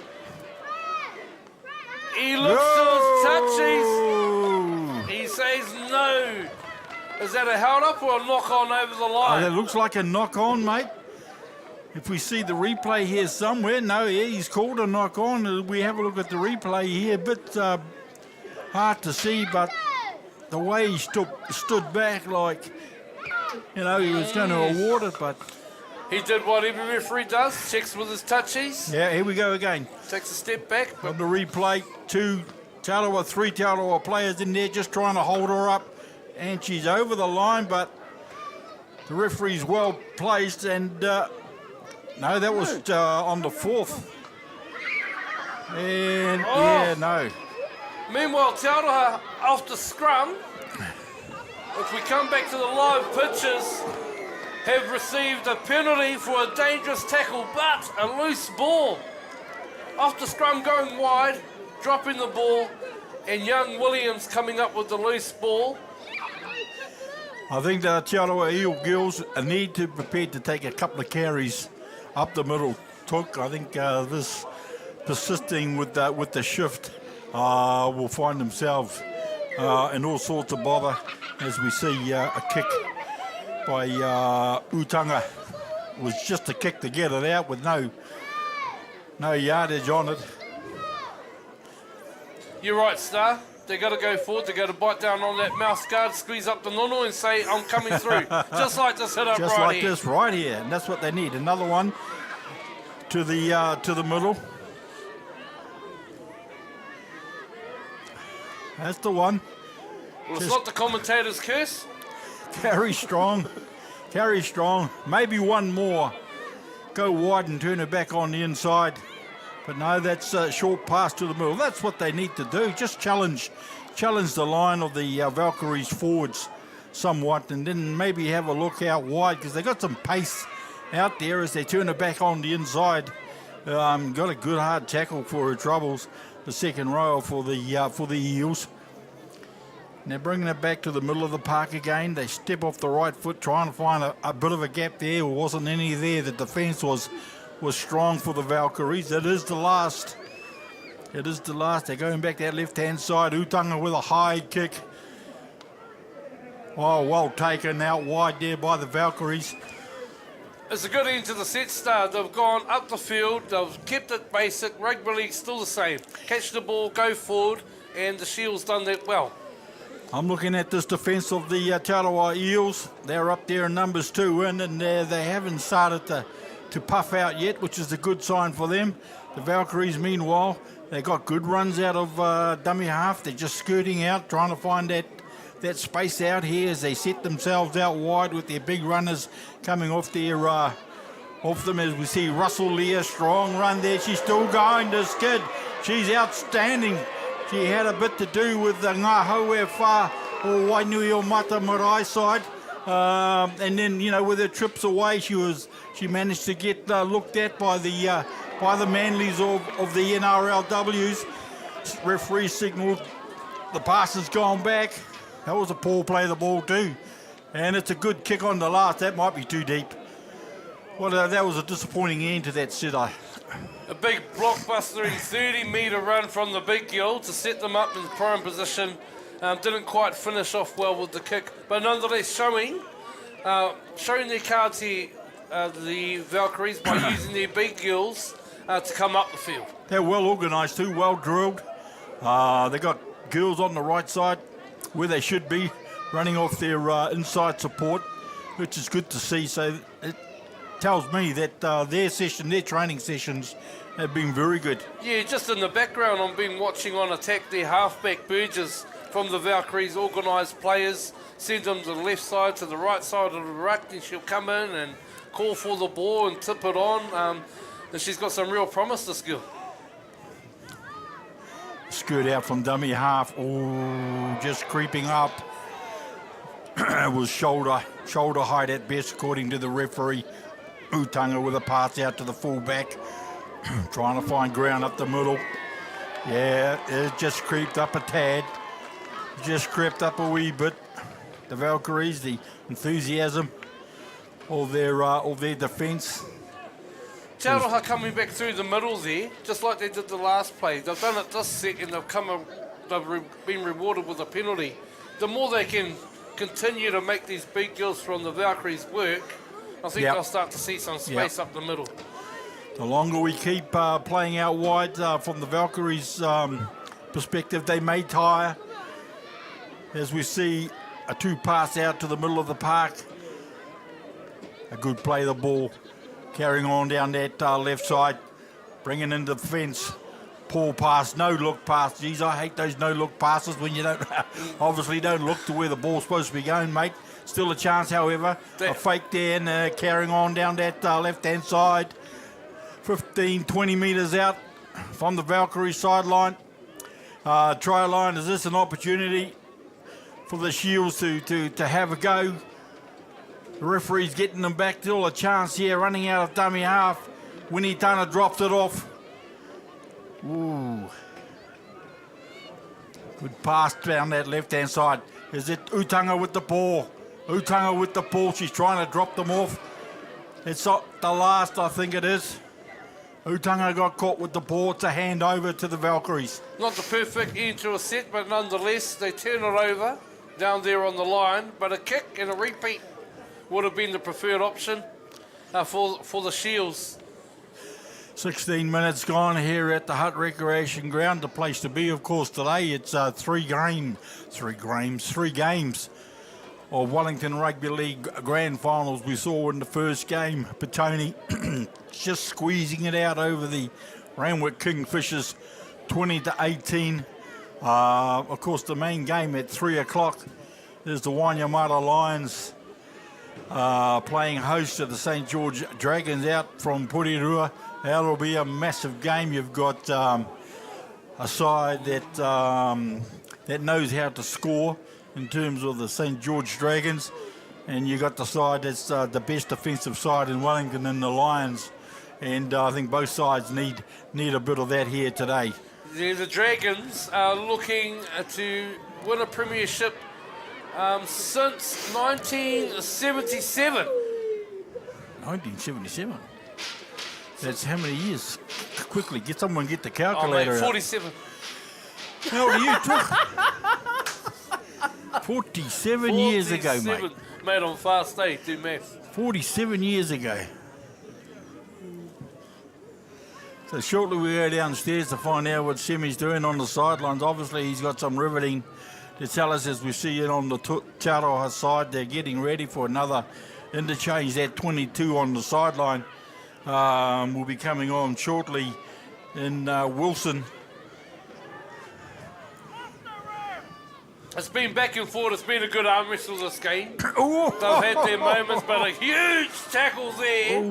He looks to his touchies. He says no. Is that a held up or a knock on over the line? It looks like a knock on, mate. If we see the replay here somewhere, no, yeah, he's called a knock on. We have a look at the replay here, a bit hard to see, but the way he stood back, like, you know, he was going to award it, but... He did what every referee does, checks with his touchies. Yeah, here we go again. Takes a step back. On the replay, three Te Aroha players in there just trying to hold her up, and she's over the line, but the referee's well placed, and... no, that was on the fourth. And, yeah, no. Meanwhile, Te Aroha off the scrum. If we come back to the live pitches, have received a penalty for a dangerous tackle, but a loose ball. Off the scrum going wide, dropping the ball, and young Williams coming up with the loose ball. I think the Te Aroha Eel girls need to prepare to take a couple of carries up the middle. I think this persisting with the shift will find themselves in all sorts of bother as we see a kick by Utanga. It was just a kick to get it out with no yardage on it. You're right, Star. They got to go forward. They got to bite down on that mouth guard, squeeze up the nono, and say, "I'm coming through." Just like this hit up just right like here. this right here, and that's what they need. Another one to the middle. That's the one. Well, it's not the commentator's curse. Carry strong. Carry strong. Maybe one more. Go wide and turn it back on the inside. But no, that's a short pass to the middle. That's what they need to do. Just challenge the line of the Valkyries forwards somewhat, and then maybe have a look out wide, because they got some pace out there as they turn it back on the inside. Got a good hard tackle for her troubles. the second row for the Eels. Now bringing it back to the middle of the park again. They step off the right foot, trying to find a bit of a gap there. There wasn't any there. The defence was strong for the Valkyries. It is the last. They're going back that left-hand side. Utanga with a high kick. Oh, well taken out wide there by the Valkyries. It's a good end to the set start. They've gone up the field. They've kept it basic. Rugby league still the same. Catch the ball, go forward, and the Sheels done that well. I'm looking at this defence of the Tarawa Eels. They're up there in numbers 2 in, and they haven't started to puff out yet, which is a good sign for them. The Valkyries, meanwhile, they got good runs out of dummy half. They're just skirting out, trying to find that space out here as they set themselves out wide with their big runners coming off them as we see Russell Lear, strong run there. She's still going, this kid. She's outstanding. She had a bit to do with the Ngā Haue Whā or Wainuiomata Marae side. And then, you know, with her trips away, she managed to get looked at by the Manleys of the NRLWs. Referee signalled the pass has gone back. That was a poor play of the ball too. And it's a good kick on the last. That might be too deep. Well, that was a disappointing end to that set. A big blockbuster 30-metre run from the big girl to set them up in prime position. Didn't quite finish off well with the kick, but nonetheless showing their cards here, the Valkyries, by using their big girls to come up the field. They're well organised too, well drilled. They got girls on the right side where they should be, running off their inside support, which is good to see. So it tells me that their training sessions have been very good. Yeah, just in the background, I've been watching on attack their halfback Burgess from the Valkyries, organised players, send them to the left side, to the right side of the ruck, then she'll come in and call for the ball and tip it on. And she's got some real promise, this girl. Skirt out from dummy half. Oh, just creeping up. It was shoulder height at best, according to the referee. Utanga with a pass out to the fullback, trying to find ground up the middle. Yeah, it just creeped up a tad. Just crept up a wee bit. The Valkyries, the enthusiasm of their defence. Te Aroha coming back through the middle there, just like they did the last play. They've done it this set and they've been rewarded with a penalty. The more they can continue to make these big girls from the Valkyries work, I think they'll start to see some space up the middle. The longer we keep playing out wide from the Valkyries' perspective, they may tire. As we see a 2-pass out to the middle of the park. A good play of the ball. Carrying on down that left side. Bringing into the fence. Poor pass, no look pass. Geez, I hate those no look passes when you obviously don't look to where the ball's supposed to be going, mate. Still a chance, however. A fake there and carrying on down that left-hand side. 15, 20 metres out from the Valkyrie sideline. Try line, is this an opportunity for the Sheels to have a go? The referee's getting them back. Still a chance here, running out of dummy half. Winnie Tana dropped it off. Ooh. Good pass down that left-hand side. Is it Utanga with the ball? Utanga with the ball. She's trying to drop them off. It's not the last, I think it is. Utanga got caught with the ball. It's a hand over to the Valkyries. Not the perfect end to a set, but nonetheless, they turn it over down there on the line. But a kick and a repeat would have been the preferred option for the Sheels. 16 minutes gone here at the Hutt Recreation Ground. The place to be, of course, today. It's three games of Wellington Rugby League Grand Finals. We saw in the first game, Petone just squeezing it out over the Randwick Kingfishers, 20-18. Of course, the main game at 3 o'clock is the Wainuiomata Lions playing host to the St. George Dragons out from Porirua. That'll be a massive game. You've got a side that knows how to score in terms of the St. George Dragons, and you got the side that's the best defensive side in Wellington and the Lions, and I think both sides need a bit of that here today. The Dragons are looking to win a premiership since 1977. 1977. That's how many years? Quickly, get the Oh, calculator mate, out. 47. How old are you, Took? 47 years ago, mate. 47. Mate, on fast day, do maths. 47 years ago. So shortly we go downstairs to find out what Semi's doing on the sidelines. Obviously he's got some riveting to tell us as we see it on the Te Aroha side. They're getting ready for another interchange. That 22 on the sideline will be coming on shortly in Wilson. It's been back and forth. It's been a good arm wrestle this game. They've had their moments, but a huge tackle there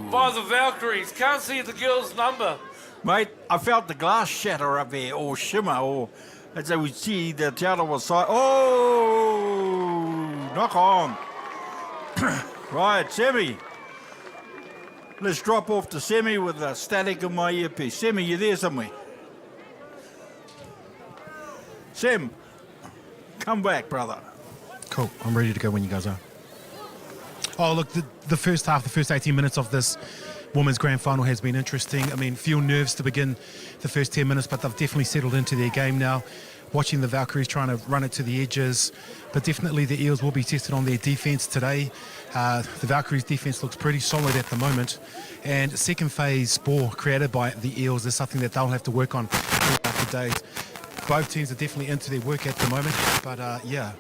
by the Valkyries. Can't see the girls' number. Mate, I felt the glass shatter up there, or shimmer, or as I would see the Te Aroha side. Oh, knock on. Right, Semi. Let's drop off to Semi with the static in my earpiece. Semi, you there somewhere? Sem, come back, brother. Cool. I'm ready to go when you guys are. Oh, look, the first half, the first 18 minutes of this women's grand final has been interesting. I mean, few nerves to begin the first 10 minutes, but they've definitely settled into their game now. Watching the Valkyries trying to run it to the edges, but definitely the Eels will be tested on their defence today. The Valkyries' defence looks pretty solid at the moment, and second phase ball created by the Eels is something that they'll have to work on throughout the day. Both teams are definitely into their work at the moment, but yeah,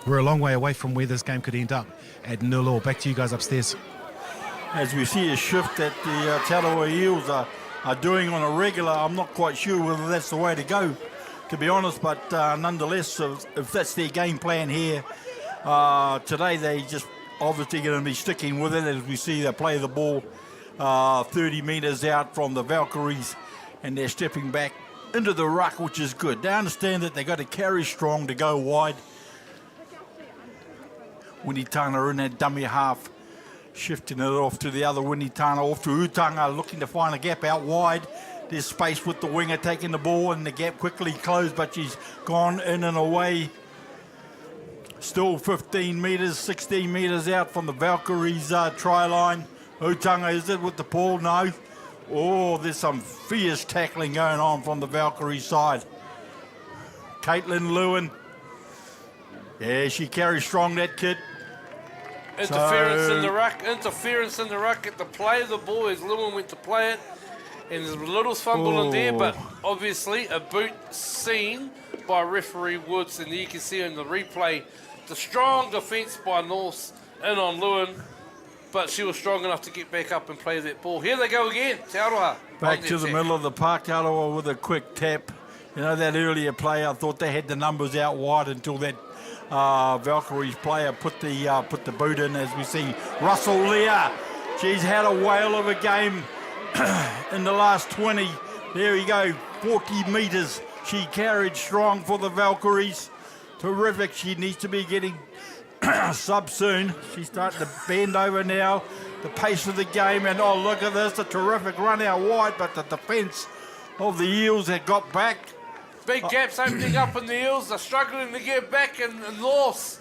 we're a long way away from where this game could end up at 0-0. Back to you guys upstairs. As we see a shift that the Te Aroha Eels are doing on a regular, I'm not quite sure whether that's the way to go, to be honest, but nonetheless, if that's their game plan here today, they just obviously going to be sticking with it. As we see they play the ball 30 metres out from the Valkyries, and they're stepping back into the ruck, which is good. They understand that they got to carry strong to go wide. Wainuiomata in that dummy half, shifting it off to the other Wainuiomata, off to Utanga, looking to find a gap out wide. There's space with the winger taking the ball, and the gap quickly closed, but she's gone in and away. Still 15 metres, 16 metres out from the Valkyries' try line. Utanga, is it with the ball? No. Oh, there's some fierce tackling going on from the Valkyrie side. Caitlin Lewin. Yeah, she carries strong, that kid. Interference in the ruck. Interference in the ruck at the play of the ball as Lewin went to play it. And there's a little fumble in there, but obviously a boot seen by referee Woods. And you can see in the replay the strong defence by Norse in on Lewin. But she was strong enough to get back up and play that ball. Here they go again, Te Aroha. Back to the middle of the park, Te Aroha with a quick tap. You know, that earlier play, I thought they had the numbers out wide until that Valkyries player put the boot in, as we see Russell Leah. She's had a whale of a game in the last 20. There you go, 40 metres. She carried strong for the Valkyries. Terrific. She needs to be getting sub soon. She's starting to bend over now. The pace of the game, and oh, look at this, a terrific run out wide, but the defence of the Eels had got back. Big gaps opening up in the Eels. They're struggling to get back in North.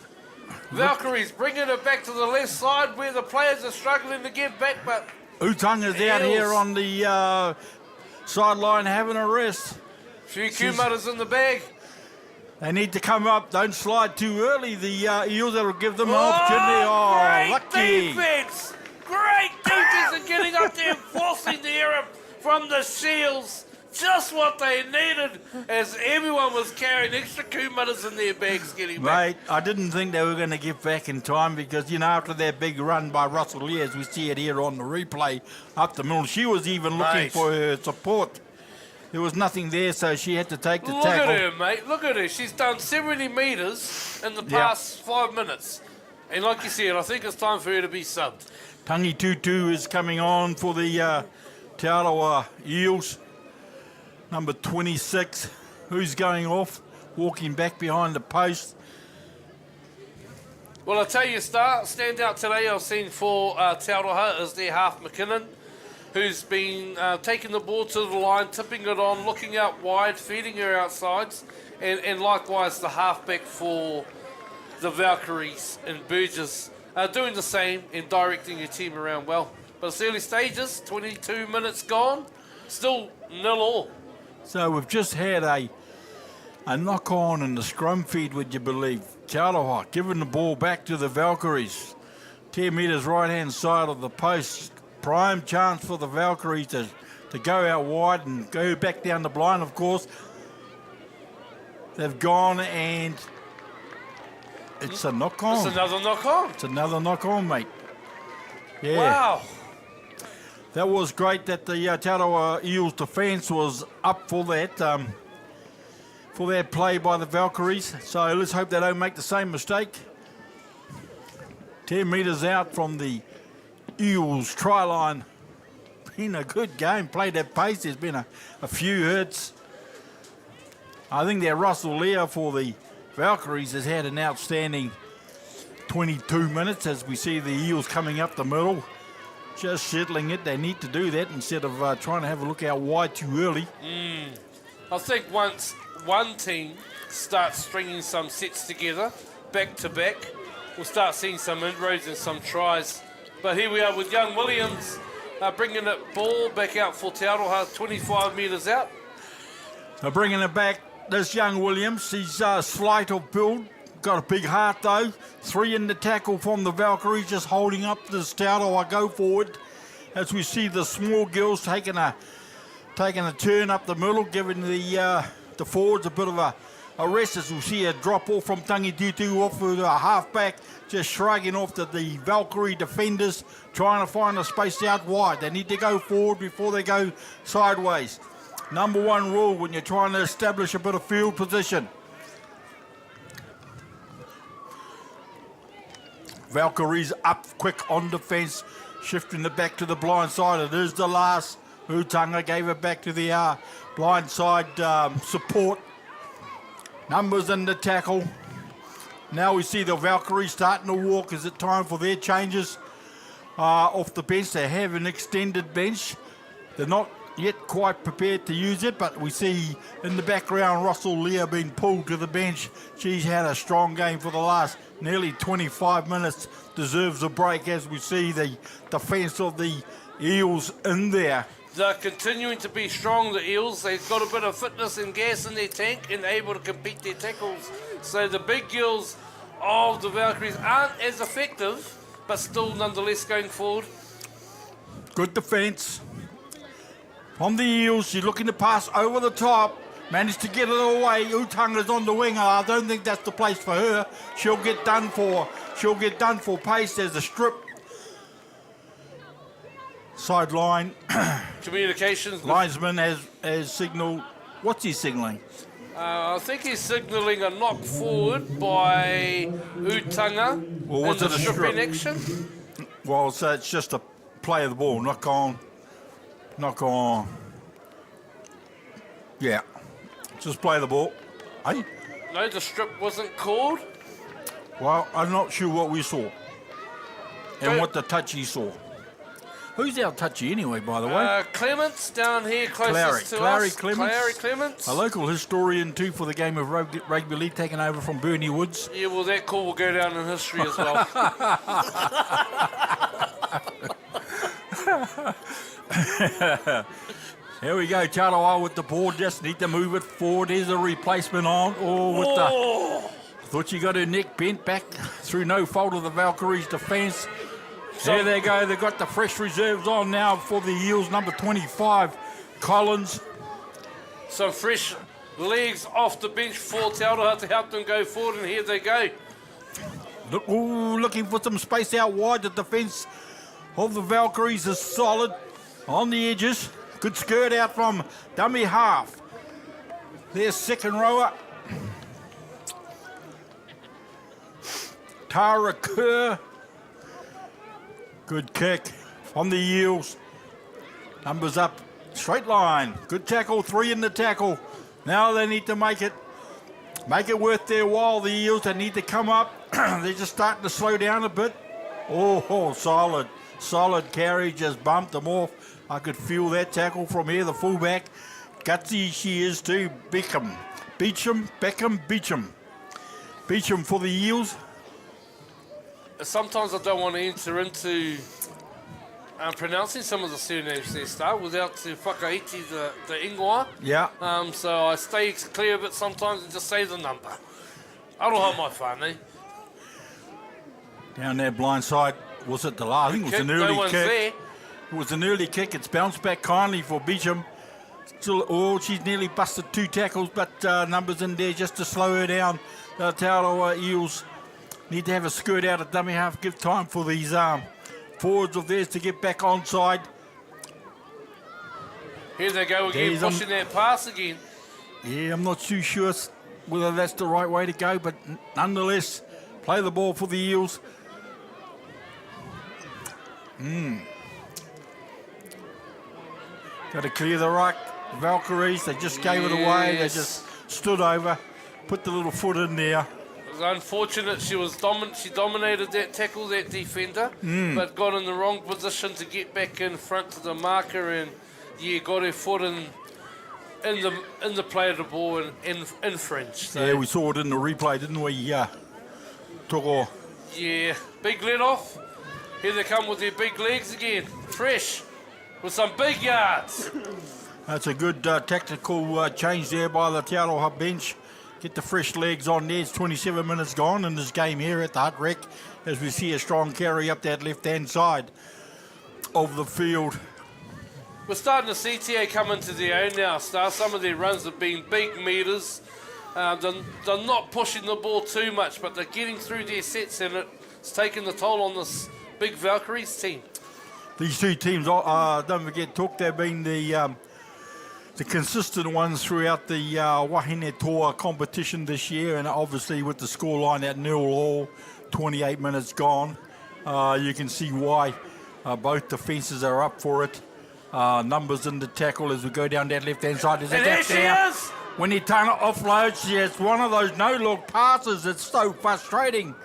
Valkyries bringing it back to the left side where the players are struggling to get back, but Utanga's out here on the sideline having a rest. Few Kumara's in the bag. They need to come up. Don't slide too early. The Eels will give them an opportunity. Oh, great lucky. defence! Great defence and getting up there and forcing the error from the Sheels. Just what they needed, as everyone was carrying extra Kumaras in their bags getting back. Mate, I didn't think they were going to get back in time because, you know, after that big run by Russell Lee, as we see it here on the replay, up the middle, she was even looking for her support. There was nothing there, so she had to take the tackle. Look at her, mate. Look at her. She's done 70 metres in the past 5 minutes. And like you said, I think it's time for her to be subbed. Tangi Tutu is coming on for the Te Aroha Eels. Number 26, who's going off, walking back behind the post. Well, I'll tell you, stand out today I've seen for Te Aroha is their half McKinnon. who's been taking the ball to the line, tipping it on, looking out wide, feeding her outsides, and likewise the halfback for the Valkyries and Burgess doing the same and directing your team around well. But it's early stages, 22 minutes gone, still 0-0. So we've just had a knock on in the scrum feed, would you believe? Te Aroha giving the ball back to the Valkyries. 10 metres right hand side of the post. Prime chance for the Valkyries to go out wide and go back down the blind, of course. They've gone and it's a knock on. It's another knock on. It's another knock on, mate. Yeah. Wow. That was great that the Te Aroha Eels defence was up for that play by the Valkyries. So let's hope they don't make the same mistake. 10 metres out from the Eels try line. Been a good game, played at pace. There's been a few hurts. I think that Russell Lear for the Valkyries has had an outstanding 22 minutes as we see the Eels coming up the middle. Just settling it. They need to do that instead of trying to have a look out wide too early. I think once one team starts stringing some sets together, back to back, we'll start seeing some inroads and some tries. But here we are with young Williams bringing it ball back out for Te Aroha, 25 metres out. So bringing it back, this young Williams, he's slight of build, got a big heart though. 3 in the tackle from the Valkyrie, just holding up this Te Aroha go forward. As we see the small girls taking a turn up the middle, giving the forwards a bit of a rest, as we'll see a drop off from Tangitutu off with a halfback, just shrugging off to the Valkyrie defenders, trying to find a space out wide. They need to go forward before they go sideways. Number one rule when you're trying to establish a bit of field position. Valkyrie's up quick on defence, shifting it back to the blind side. It is the last. Utanga gave it back to the blind side support. Numbers in the tackle. Now we see the Valkyrie starting to walk. Is it time for their changes off the bench? They have an extended bench. They're not yet quite prepared to use it, but we see in the background Russell Lear being pulled to the bench. She's had a strong game for the last nearly 25 minutes. Deserves a break as we see the defence of the Eels in there. They're continuing to be strong, the Eels. They've got a bit of fitness and gas in their tank and able to compete their tackles. So the big girls of the Valkyries aren't as effective, but still nonetheless going forward. Good defence from the Eels. She's looking to pass over the top. Managed to get it away. Utanga's on the wing. I don't think that's the place for her. She'll get done for pace. There's a strip. Sideline. Communications. Linesman has signalled. What's he signalling? I think he's signalling a knock forward by Utanga. Well, what's in it, the a strip? strip in action? Well, so it's just a play of the ball. Knock on. Yeah. Just play the ball. Hey? No, the strip wasn't called. Well, I'm not sure what we saw and what the touchy saw. Who's our touchy anyway, by the way? Clements down here closest to us. Clary Clements. A local historian too for the game of rugby league, taken over from Bernie Woods. Yeah, well, that call will go down in history as well. Here we go, Te Aroha with the ball, just need to move it forward. There's a replacement on. I thought she got her neck bent back through no fault of the Valkyrie's defence. There they go, they've got the fresh reserves on now for the Eels, number 25, Collins. Some fresh legs off the bench for Te Aroha to help them go forward, and here they go. Looking for some space out wide. The defence of the Valkyries is solid on the edges. Good skirt out from dummy half. There's second rower. Tara Kerr. Good kick from the Eels. Numbers up. Straight line. Good tackle. 3 in the tackle. Now they need to make it worth their while. The Eels, they need to come up. They're just starting to slow down a bit. Solid carry. Just bumped them off. I could feel that tackle from here, the fullback. Gutsy she is too. Beckham. Beecham. Beecham for the Eels. Sometimes I don't want to enter into pronouncing some of the surnames they start without to whakaiti the ingoa. Yeah. So I stay clear of it sometimes and just say the number. Aroha mai whānei. Down there blind side. Was it the last? I think it was an early No one's kick. there. It was an early kick. It's bounced back kindly for Beecham. Still, she's nearly busted 2 tackles, but numbers in there just to slow her down. The Aotearoa Eels need to have a skirt out at dummy half, give time for these forwards of theirs to get back onside. Here they go again, pushing that pass again. Yeah, I'm not too sure whether that's the right way to go, but nonetheless, play the ball for the Eels. Got to clear the ruck. The Valkyries, they just gave it away. They just stood over, put the little foot in there. It was unfortunate. She was She dominated that tackle, that defender, but got in the wrong position to get back in front to the marker, and got her foot in the play of the ball and infringed. So, Yeah, we saw it in the replay, didn't we? Toko. yeah, big let off. Here they come with their big legs again, fresh, with some big yards. That's a good tactical change there by the Te Aroha bench. Get the fresh legs on there. It's 27 minutes gone in this game here at the Hutt Rec as we see a strong carry up that left-hand side of the field. We're starting to see TA come into their own now. Some of their runs have been big metres. They're not pushing the ball too much, but they're getting through their sets, and it's taking the toll on this big Valkyries team. These 2 teams, don't forget, they've been the consistent ones throughout the Wahine Toa competition this year, and obviously with the scoreline at 0-0, 28 minutes gone, you can see why both defences are up for it. Numbers in the tackle as we go down that left-hand side. And there she is! When Itana offloads, it's one of those no-look passes. It's so frustrating.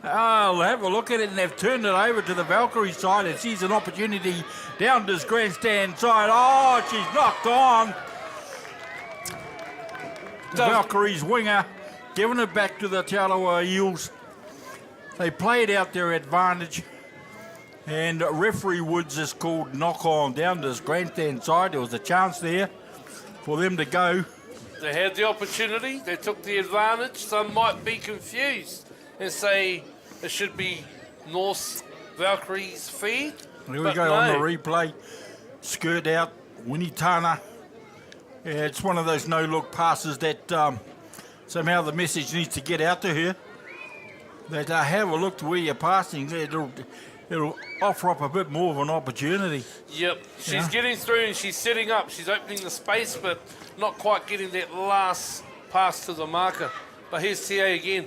I'll have a look at it, and they've turned it over to the Valkyrie side, and sees an opportunity down this grandstand side. Oh, she's knocked on. The Valkyrie's winger giving it back to the Te Aroha Eels. They played out their advantage, and referee Woods is called knock on down this grandstand side. There was a chance there for them to go. They had the opportunity, they took the advantage. Some might be confused and say it should be North Valkyrie's feed. Here we go on the replay. Skirt out, Winitana. Yeah, it's one of those no-look passes that somehow the message needs to get out to her. That have a look to where you're passing. It'll offer up a bit more of an opportunity. Yep, she's getting through and she's setting up. She's opening the space, but not quite getting that last pass to the marker. But here's TA again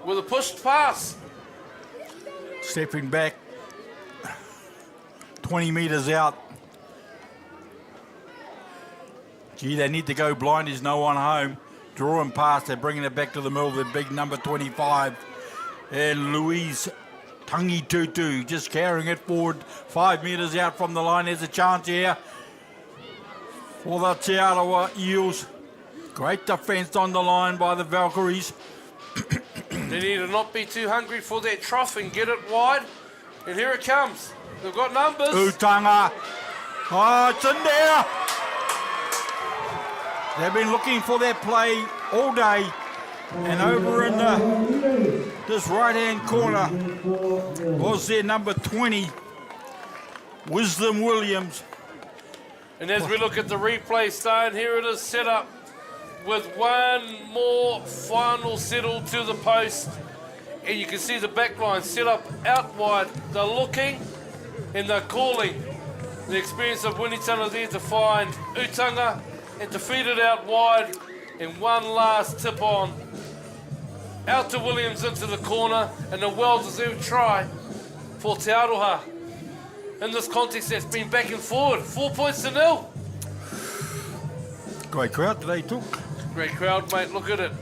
with a pushed pass. Stepping back 20 metres out. Gee, they need to go blind. There's no one home. Drawing past, they're bringing it back to the middle. The big number 25. And Louise Tangi Tutu just carrying it forward 5 metres out from the line. There's a chance here for the Te Aroha Eels. Great defence on the line by the Valkyries. They need to not be too hungry for that trough and get it wide. And here it comes. They've got numbers. Utanga. Oh, it's in there. They've been looking for that play all day. And over in this right-hand corner was their number 20, Wisdom Williams. And as we look at the replay, Star, here it is set up with one more final settle to the post. And you can see the back line set up out wide. They're looking and they're calling. The experience of Winitana there to find Utanga and to feed it out wide. And one last tip on. Out to Williams into the corner, and a well-deserved try for Te Aroha. In this context, that's been back and forward. 4 points to 0. Great crowd today, took. Great crowd, mate. Look at it.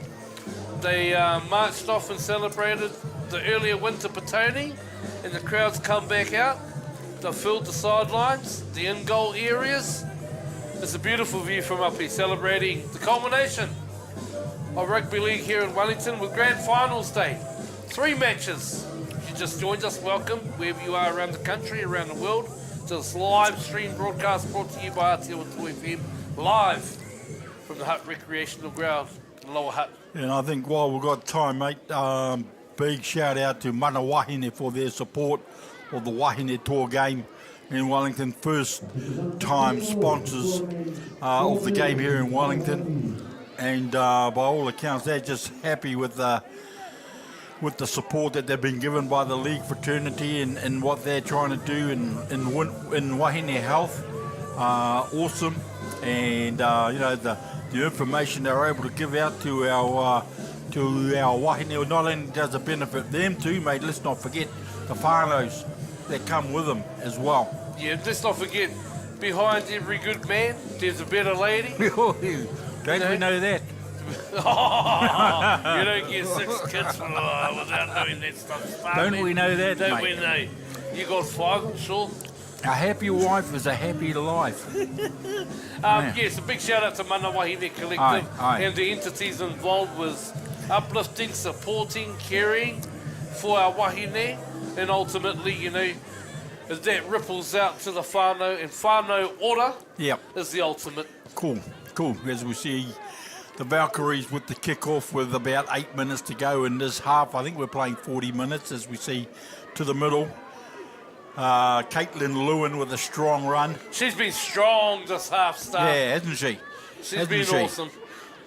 They marched off and celebrated the earlier win to Petone, and the crowds come back out. They've filled the sidelines, the in-goal areas. It's a beautiful view from up here, celebrating the culmination of rugby league here in Wellington with Grand Finals Day. 3 matches. If you just joined us, welcome, wherever you are around the country, around the world, to this live stream broadcast brought to you by Aotearoa FM, live from the Hutt Recreational Ground in Lower Hutt. And I think while we've got time, mate, big shout out to Mana Wahine for their support of the Wahine Tour game in Wellington. First time sponsors of the game here in Wellington. And by all accounts, they're just happy with the support that they've been given by the league fraternity and what they're trying to do in Wahine health. Awesome. And the information they're able to give out to our wahine not only does it benefit them too, mate, let's not forget the whānaus that come with them as well. Yeah, let's not forget, behind every good man, there's a better lady. Don't we know that? You don't get 6 kids without doing that stuff. Don't we know that, Don't mate? we know? You got 5, sure. A happy wife is a happy life. Yes, a big shout out to Mana Wahine Collective Aye. and the entities involved with uplifting, supporting, caring for our wahine, and ultimately, as that ripples out to the whānau, and whānau ora is the ultimate. Cool. As we see the Valkyries with the kickoff with about 8 minutes to go in this half. I think we're playing 40 minutes as we see to the middle. Caitlin Lewin with a strong run. She's been strong this half start. Yeah, hasn't she? She's been awesome.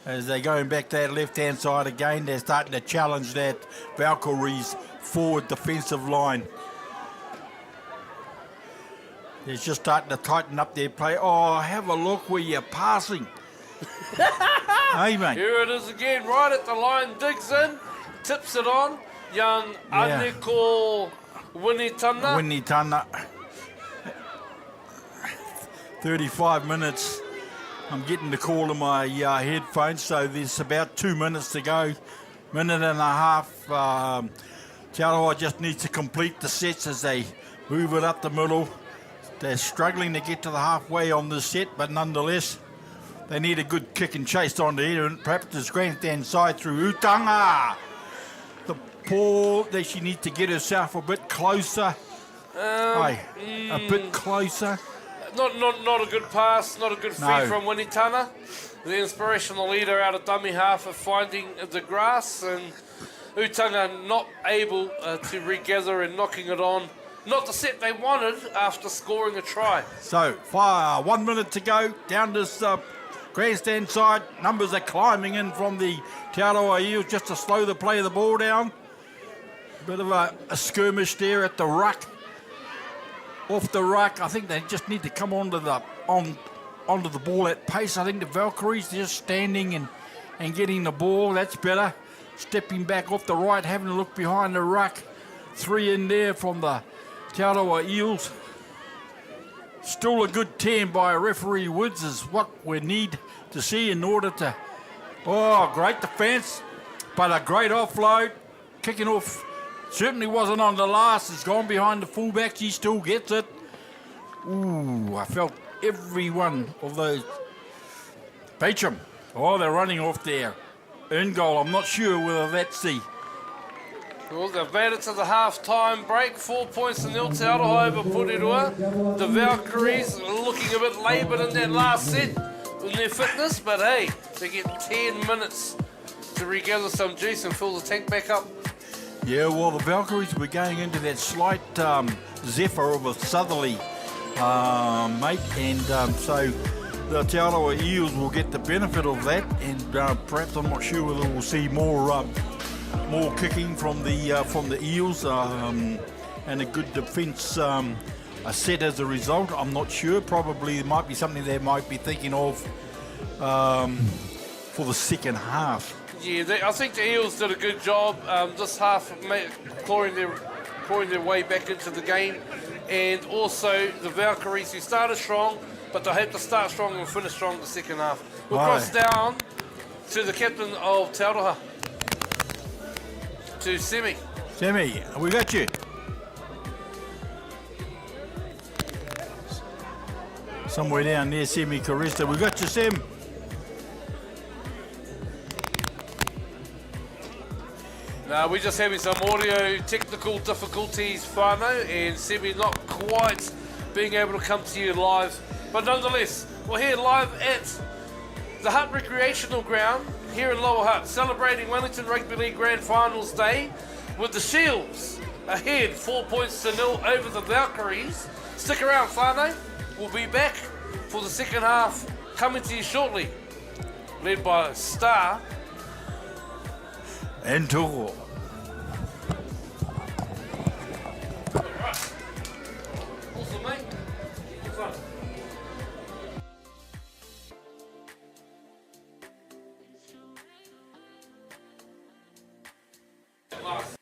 As they're going back to that left-hand side again, they're starting to challenge that Valkyrie's forward defensive line. They're just starting to tighten up their play. Oh, have a look where you're passing. Hey, mate. Here it is again, right at the line, digs in, tips it on. Young Aneko Wainuiomata. 35 minutes. I'm getting the call in my headphones, so there's about 2 minutes to go. Minute and a half. Te Aroha just needs to complete the sets as they move it up the middle. They're struggling to get to the halfway on this set, but nonetheless, they need a good kick and chase on there, and perhaps this grandstand side through Utanga. The ball that she needs to get herself a bit closer. A bit closer. Not a good pass, not a good feed from Wainuiomata. The inspirational leader out of dummy half of finding the grass, and Utanga not able to regather and knocking it on. Not the set they wanted after scoring a try. So, 1 minute to go down this grandstand side. Numbers are climbing in from the Te Aroha Eels just to slow the play of the ball down. Bit of a skirmish there at the ruck. Off the ruck, I think they just need to come onto the ball at pace. I think the Valkyries just standing and getting the ball. That's better. Stepping back off the right, having a look behind the ruck. 3 in there from the Te Aroha Eels. Still a good 10 by referee Woods is what we need to see in order to... Oh, great defence, but a great offload. Kicking off certainly wasn't on the last. It's gone behind the fullback. He still gets it. Ooh, I felt every one of those. Petone. Oh, they're running off there. In goal. I'm not sure whether that's the... Well, they've made it to the half-time break. 4 points to nil. Te Aroha over Porirua. The Valkyries looking a bit laboured in that last set in their fitness, but hey, they get 10 minutes to regather some juice and fill the tank back up. Yeah, well, the Valkyries were going into that slight zephyr of a southerly, mate, and so the Te Aroha Eels will get the benefit of that, and perhaps I'm not sure whether we'll see more kicking from the Eels and a good defence a set as a result. I'm not sure. Probably it might be something they might be thinking of for the second half. Yeah, I think the Eels did a good job this half of clawing their way back into the game, and also the Valkyries who started strong, but they hope to start strong and finish strong the second half. We'll cross down to the captain of Te Aroha, to Semi. Semi, we got you. somewhere down there, Semi Carista. We got you, Sem. No, we're just having some audio technical difficulties, whānau, and Semi not quite being able to come to you live. But nonetheless, we're here live at the Hutt Recreational Ground here in Lower Hutt, celebrating Wellington Rugby League Grand Finals Day with the Sheels ahead 4-0 over the Valkyries. Stick around, whānau. We'll be back for the second half coming to you shortly, led by Star and Toro. Awesome, mate. Good fun. Last.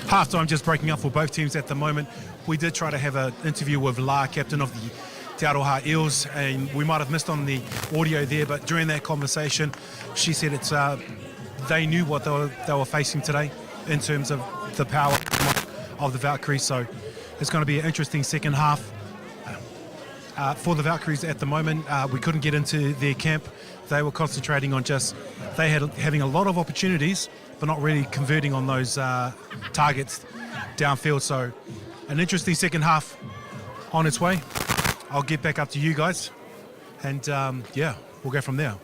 halftime just breaking up for both teams at the moment. We did try to have an interview with La, captain of the Te Aroha Eels, and we might have missed on the audio there, but during that conversation, she said it's they knew what they were facing today in terms of the power of the Valkyries, so it's going to be an interesting second half. For the Valkyries at the moment, we couldn't get into their camp. They were concentrating on having a lot of opportunities, but not really converting on those targets downfield. So an interesting second half on its way. I'll get back up to you guys, and yeah, we'll go from there.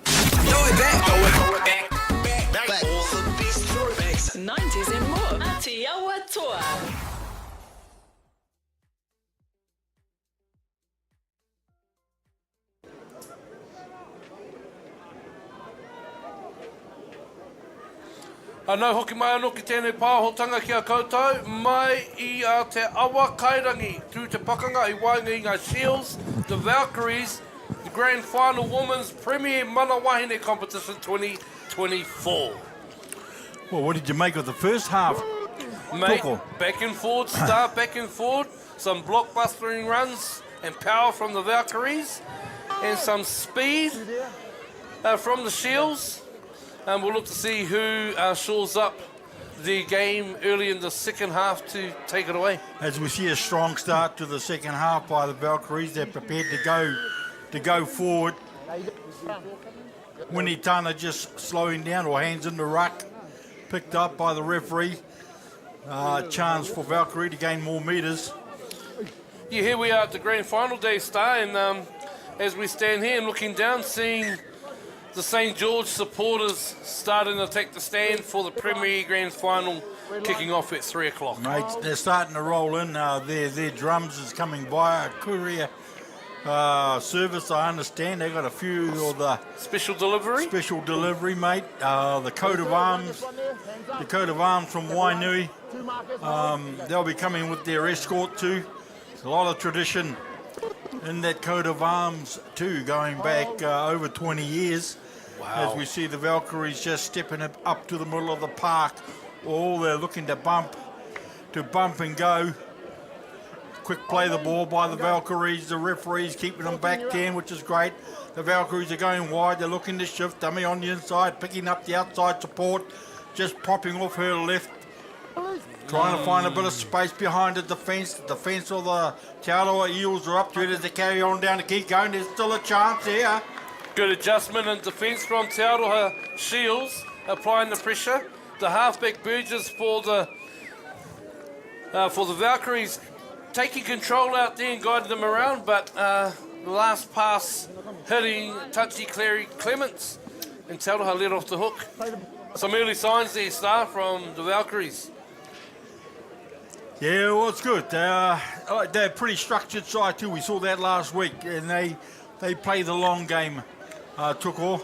Throw it back. 90s and more. Aotearoa Toa. Anau hoki mai anō ki tēnei pāhotanga ki a koutou, mai I a te awa kairangi tū te pakanga I Wainuiomata Sheels, the Valkyries, the Grand Final Women's Premier Mana Wahine Competition 2024. Well, what did you make of the first half? Mate, Toko? back and forward, start back and forward, some blockbustering runs and power from the Valkyries, and some speed from the Sheels. And we'll look to see who shores up the game early in the second half to take it away. As we see a strong start to the second half by the Valkyries, they're prepared to go forward. Winnie Tana just slowing down, or hands in the ruck, picked up by the referee. Chance for Valkyrie to gain more metres. Yeah, here we are at the grand final day, Star, and as we stand here and looking down, seeing the St. George supporters starting to take the stand for the Premier Grand Final, kicking off at 3 o'clock. Mate, they're starting to roll in. Their drums is coming by. A courier service, I understand. They got a few of the special delivery, mate. The coat of arms from Wainui. They'll be coming with their escort too. There's a lot of tradition in that coat of arms too, going back over 20 years. Wow. As we see the Valkyries just stepping up to the middle of the park. Oh, they're looking to bump and go. Quick play the ball by the Valkyries. The referees keeping them back 10, which is great. The Valkyries are going wide. They're looking to shift. Dummy on the inside, picking up the outside support. Just popping off her left. Trying to find a bit of space behind the defence. The defence of the Te Aroha Eels are up to it as they carry on down to keep going. There's still a chance here. Good adjustment and defence from Te Aroha Sheels, applying the pressure. The halfback Burgess for the Valkyries, taking control out there and guiding them around, but the last pass hitting touchy Clary Clements, and Te Aroha let off the hook. Some early signs there, Star, from the Valkyries. Yeah, well, it's good. They're a pretty structured side too. We saw that last week, and they play the long game. Tuko,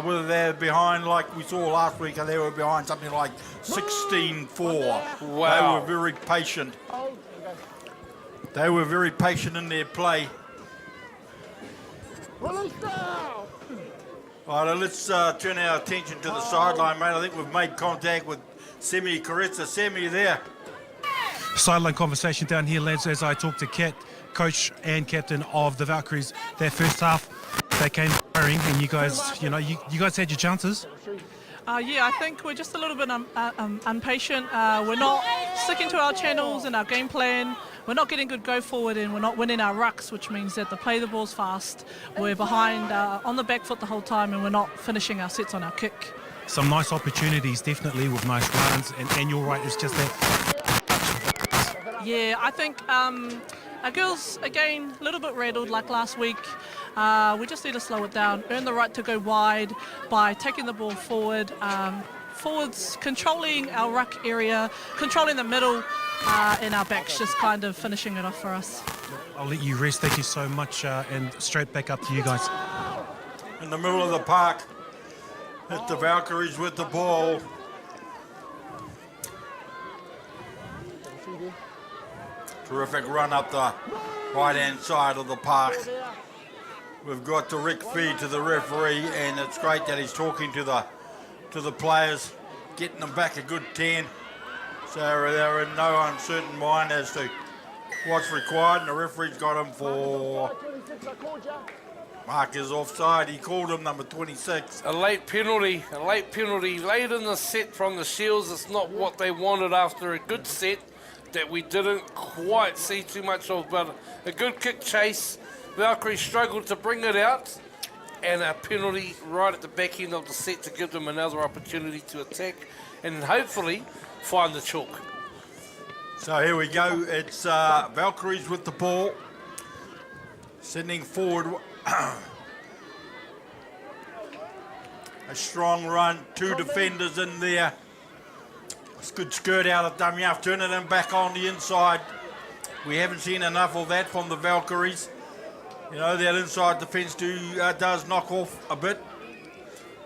whether they're behind like we saw last week, they were behind something like 16-4. Wow. They were very patient. They were very patient in their play. All right, let's turn our attention to the sideline, mate. I think we've made contact with Semi Koretsa. Semi, there. Sideline conversation down here, lads, as I talk to Kat, coach and captain of the Valkyries. That first half, they came firing, and you guys, you guys had your chances. Yeah, I think we're just a little bit impatient. We're not sticking to our channels and our game plan. We're not getting good go forward, and we're not winning our rucks, which means that they play the balls fast. We're behind on the back foot the whole time, and we're not finishing our sets on our kick. Some nice opportunities, definitely, with nice runs, and you're right, it's just that. Yeah, I think our girls, again, a little bit rattled like last week. We just need to slow it down, earn the right to go wide by taking the ball forward. Forwards controlling our ruck area, controlling the middle, and our backs just kind of finishing it off for us. I'll let you rest, thank you so much, and straight back up to you guys. In the middle of the park, it's the Valkyries with the ball. Terrific run up the right-hand side of the park. We've got the Rick feed to the referee, and it's great that he's talking to the players, getting them back a good 10. So they're in no uncertain mind as to what's required, and the referee's got him for Mark is offside. He called him number 26. A late penalty late in the set from the Sheels. It's not what they wanted after a good set that we didn't quite see too much of, but a good kick chase. Valkyrie struggled to bring it out, and a penalty right at the back end of the set to give them another opportunity to attack and hopefully find the chalk. So here we go. It's Valkyries with the ball, sending forward. A strong run, 2 defenders in there. It's good skirt out of dummy half, turning them back on the inside. We haven't seen enough of that from the Valkyries. You know, that inside defence does knock off a bit.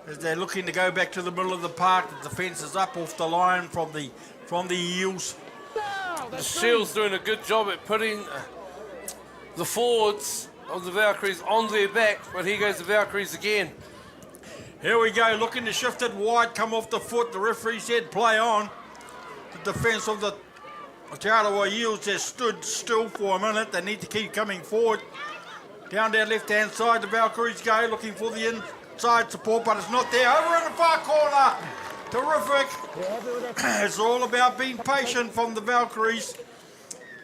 As they're looking to go back to the middle of the park, the defence is up off the line from the Eels. The Sheels doing a good job at putting the forwards of the Valkyries on their back, but here goes the Valkyries again. Here we go, looking to shift it wide, come off the foot. The referee said play on. The defence of the Aotearoa Eels just stood still for a minute. They need to keep coming forward. Down their left-hand side, the Valkyries go, looking for the inside support, but it's not there. Over in the far corner. Terrific. It's all about being patient from the Valkyries.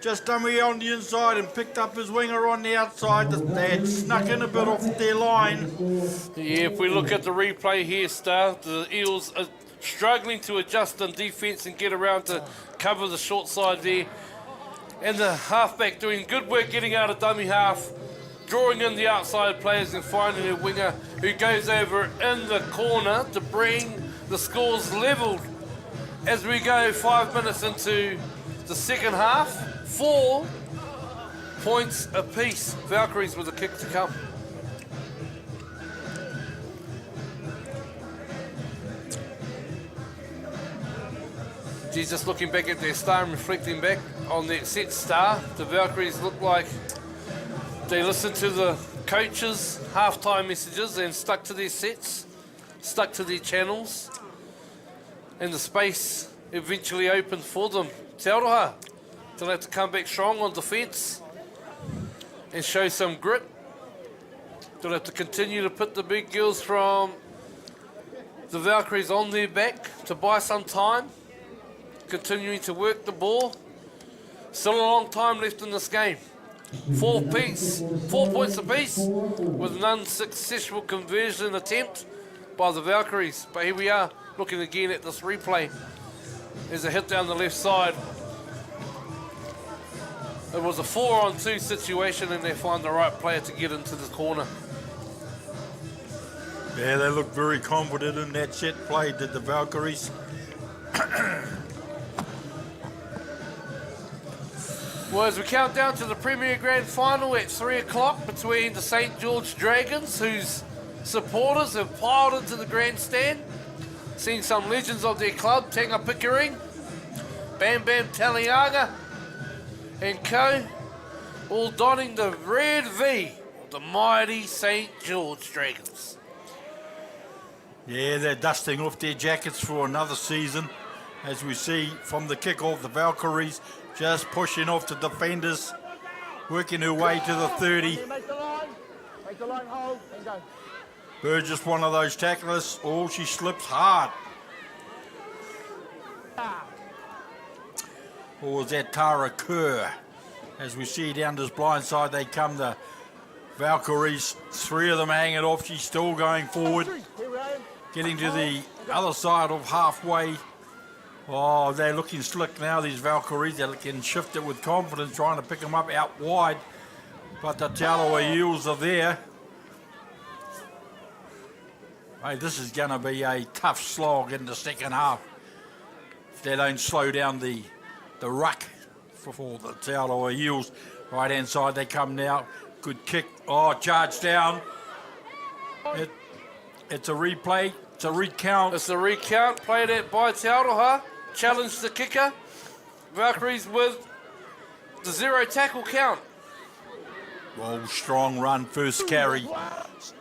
Just dummy on the inside and picked up his winger on the outside. They had snuck in a bit off their line. Yeah, if we look at the replay here, Star, the Eels are struggling to adjust on defence and get around to cover the short side there. And the halfback doing good work getting out of dummy half, drawing in the outside players and finding a winger who goes over in the corner to bring the scores levelled as we go 5 minutes into the second half. 4 points apiece. Valkyries with a kick to come. Just looking back at their star and reflecting back on their set Star, the Valkyries look like they listened to the coaches' halftime messages and stuck to their sets, stuck to their channels, and the space eventually opened for them. Te Aroha, they'll have to come back strong on defence and show some grit. They'll have to continue to put the big girls from the Valkyries on their back to buy some time, continuing to work the ball. Still a long time left in this game. 4 points apiece with an unsuccessful conversion attempt by the Valkyries. But here we are looking again at this replay. There's a hit down the left side. It was a 4-on-2 situation and they find the right player to get into the corner. Yeah, they look very confident in that set play, did the Valkyries. Well, as we count down to the Premier Grand Final at 3 o'clock between the St. George Dragons, whose supporters have piled into the grandstand, seeing some legends of their club, Tanga Pickering, Bam Bam Taliaga, and co, all donning the red V of the mighty St. George Dragons. Yeah, they're dusting off their jackets for another season. As we see from the kickoff, the Valkyries just pushing off the defenders, working her way to the 30. Make the line hold and go. Burgess, one of those tacklers. Oh, she slips hard. Or was that Tara Kerr? As we see down this blind side, they come, the Valkyries. 3 of them hanging off. She's still going forward. Getting to the other side of halfway. Oh, they're looking slick now, these Valkyries. They can shift it with confidence, trying to pick them up out wide. But the Te Aroha Eels are there. Hey, this is going to be a tough slog in the second half. If they don't slow down the ruck for the Te Aroha Eels. Right-hand side, they come now. Good kick. Oh, charge down. It's a replay. It's a recount. It's a recount played at by Te Aroha. Challenge the kicker. Valkyries with the 0 tackle count. Well, strong run, first carry.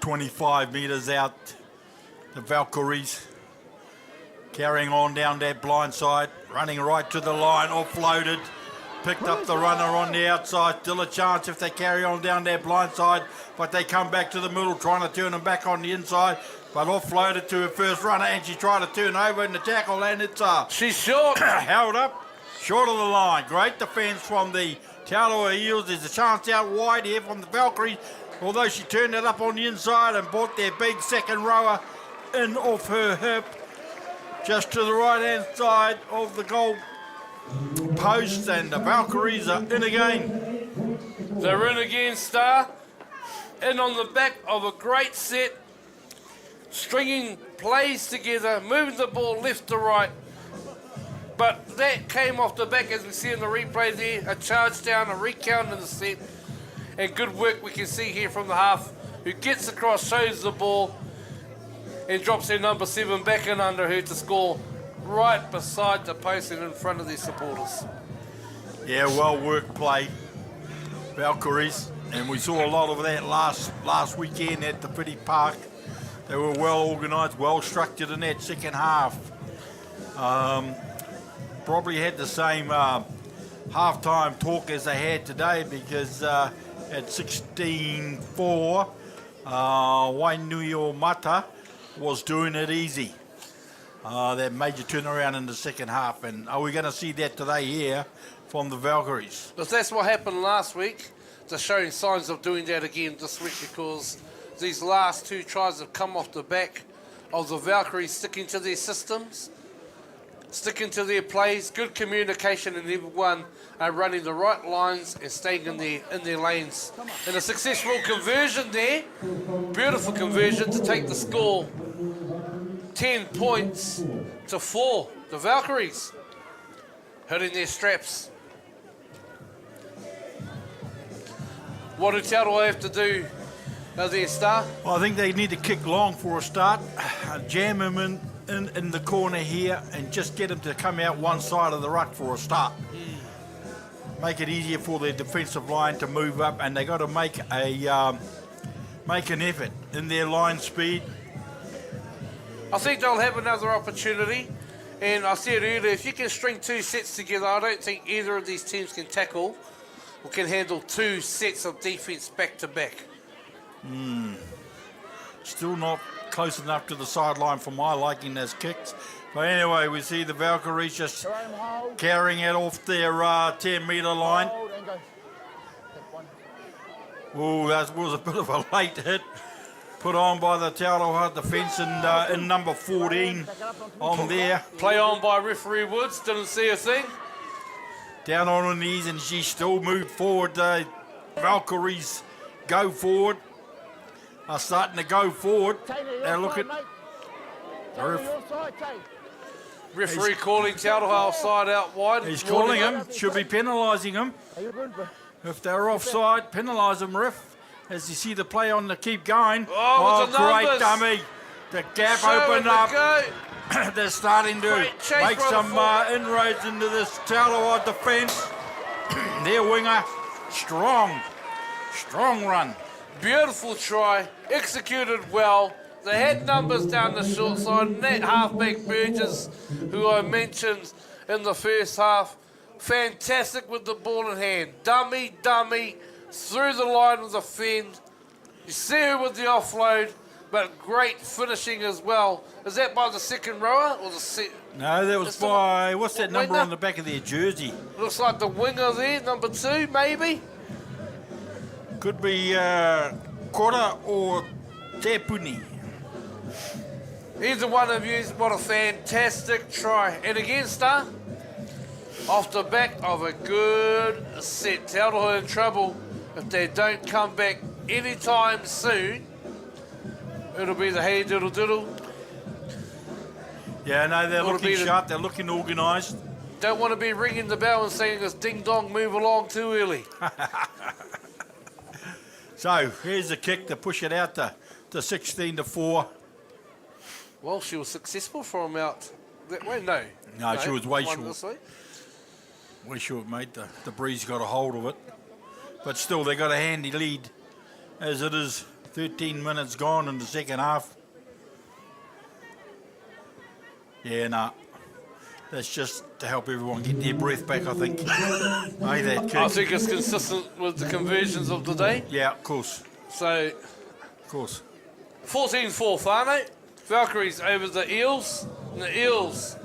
25 metres out. The Valkyries carrying on down that blind side. running right to the line, offloaded, picked up the runner on the outside. Still a chance if they carry on down their blind side, but they come back to the middle, trying to turn them back on the inside, but offloaded to her first runner, and she tried to turn over in the tackle, and it's she's short. held up, short of the line. Great defence from the Te Aroha Eels. There's a chance out wide here from the Valkyries, although she turned it up on the inside and brought their big second rower in off her hip, just to the right-hand side of the goal post, and the Valkyries are in again. They're in again, Star. In on the back of a great set, stringing plays together, moving the ball left to right. But that came off the back, as we see in the replay there, a charge down, a recount in the set, and good work we can see here from the half, who gets across, shows the ball, and drops their number 7 back in under her to score right beside the post and in front of their supporters. Yeah, well worked play, Valkyries, and we saw a lot of that last weekend at the Pity Park. They were well organised, well structured in that second half. Probably had the same half-time talk as they had today, because at 16-4, Wainuiomata was doing it easy. That major turnaround in the second half, and are we going to see that today here from the Valkyries? But that's what happened last week. They're showing signs of doing that again this week, because these last 2 tries have come off the back of the Valkyries sticking to their systems, sticking to their plays, good communication, and everyone are running the right lines and staying in their lanes. And a successful conversion there, beautiful conversion to take the score 10 points to 4. The Valkyries hitting their straps. What do Te Aroha have to do there, Star? Well, I think they need to kick long for a start, jam him in the corner here, and just get him to come out one side of the ruck for a start. Make it easier for their defensive line to move up, and they got to make an effort in their line speed. I think they'll have another opportunity, and I said earlier, if you can string 2 sets together, I don't think either of these teams can tackle or can handle 2 sets of defence back to back. Still not close enough to the sideline for my liking as kicks. But anyway, we see the Valkyries just carrying it off their 10-metre line. Oh, that was a bit of a late hit put on by the Te Aroha defence in number 14 on there. Play on by referee Woods, didn't see a thing. Down on her knees, and she still moved forward. Valkyries go forward. Are starting to go forward. Now look at the referee calling Te Aroha offside out wide. He's calling him. Should be penalising him. If they're offside, penalise them, ref. As you see the play on to keep going. Oh, great dummy. The gap opened up. They're starting to make some inroads into this Te Aroha defence. Their winger, strong run. Beautiful try, executed well. They had numbers down the short side, and that halfback Burgess, who I mentioned in the first half, fantastic with the ball in hand. Dummy, through the line with a fend. You see her with the offload, but great finishing as well. Is that by the second rower or the set? No, that was by, what's that number on the back of their jersey? Looks like the winger there, number 2 maybe. Could be Kora or Te Puni. Either one of you, what a fantastic try. And again, Star, off the back of a good set. Te Aroha in trouble if they don't come back anytime soon. It'll be the hey diddle diddle. Yeah, no, they're looking sharp, they're looking organised. Don't want to be ringing the bell and saying it's ding dong, move along too early. So here's the kick to push it out to 16-4. Well, she was successful from out that way. No, she was way one short. This way. Way short, mate. The breeze got a hold of it. But still, they got a handy lead as it is 13 minutes gone in the second half. Yeah, nah. That's just to help everyone get their breath back, I think. Hey, that kick. I think it's consistent with the conversions of the day. Yeah, of course. So, of course. 14-4 whānau. Valkyries over the Eels. And the Eels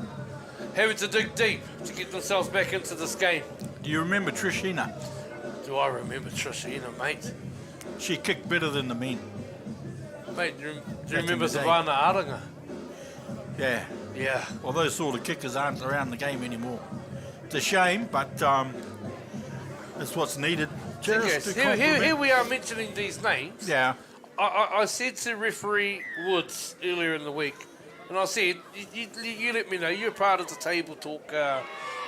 having to dig deep to get themselves back into this game. Do you remember Trishina? Do I remember Trishina, mate? She kicked better than the men. Mate, do you remember Savannah Aranga? Yeah. Yeah. Well, those sort of kickers aren't around the game anymore. It's a shame, but it's what's needed. Yes. Here we are mentioning these names. Yeah. I said to referee Woods earlier in the week, and I said, you let me know, you're part of the table talk,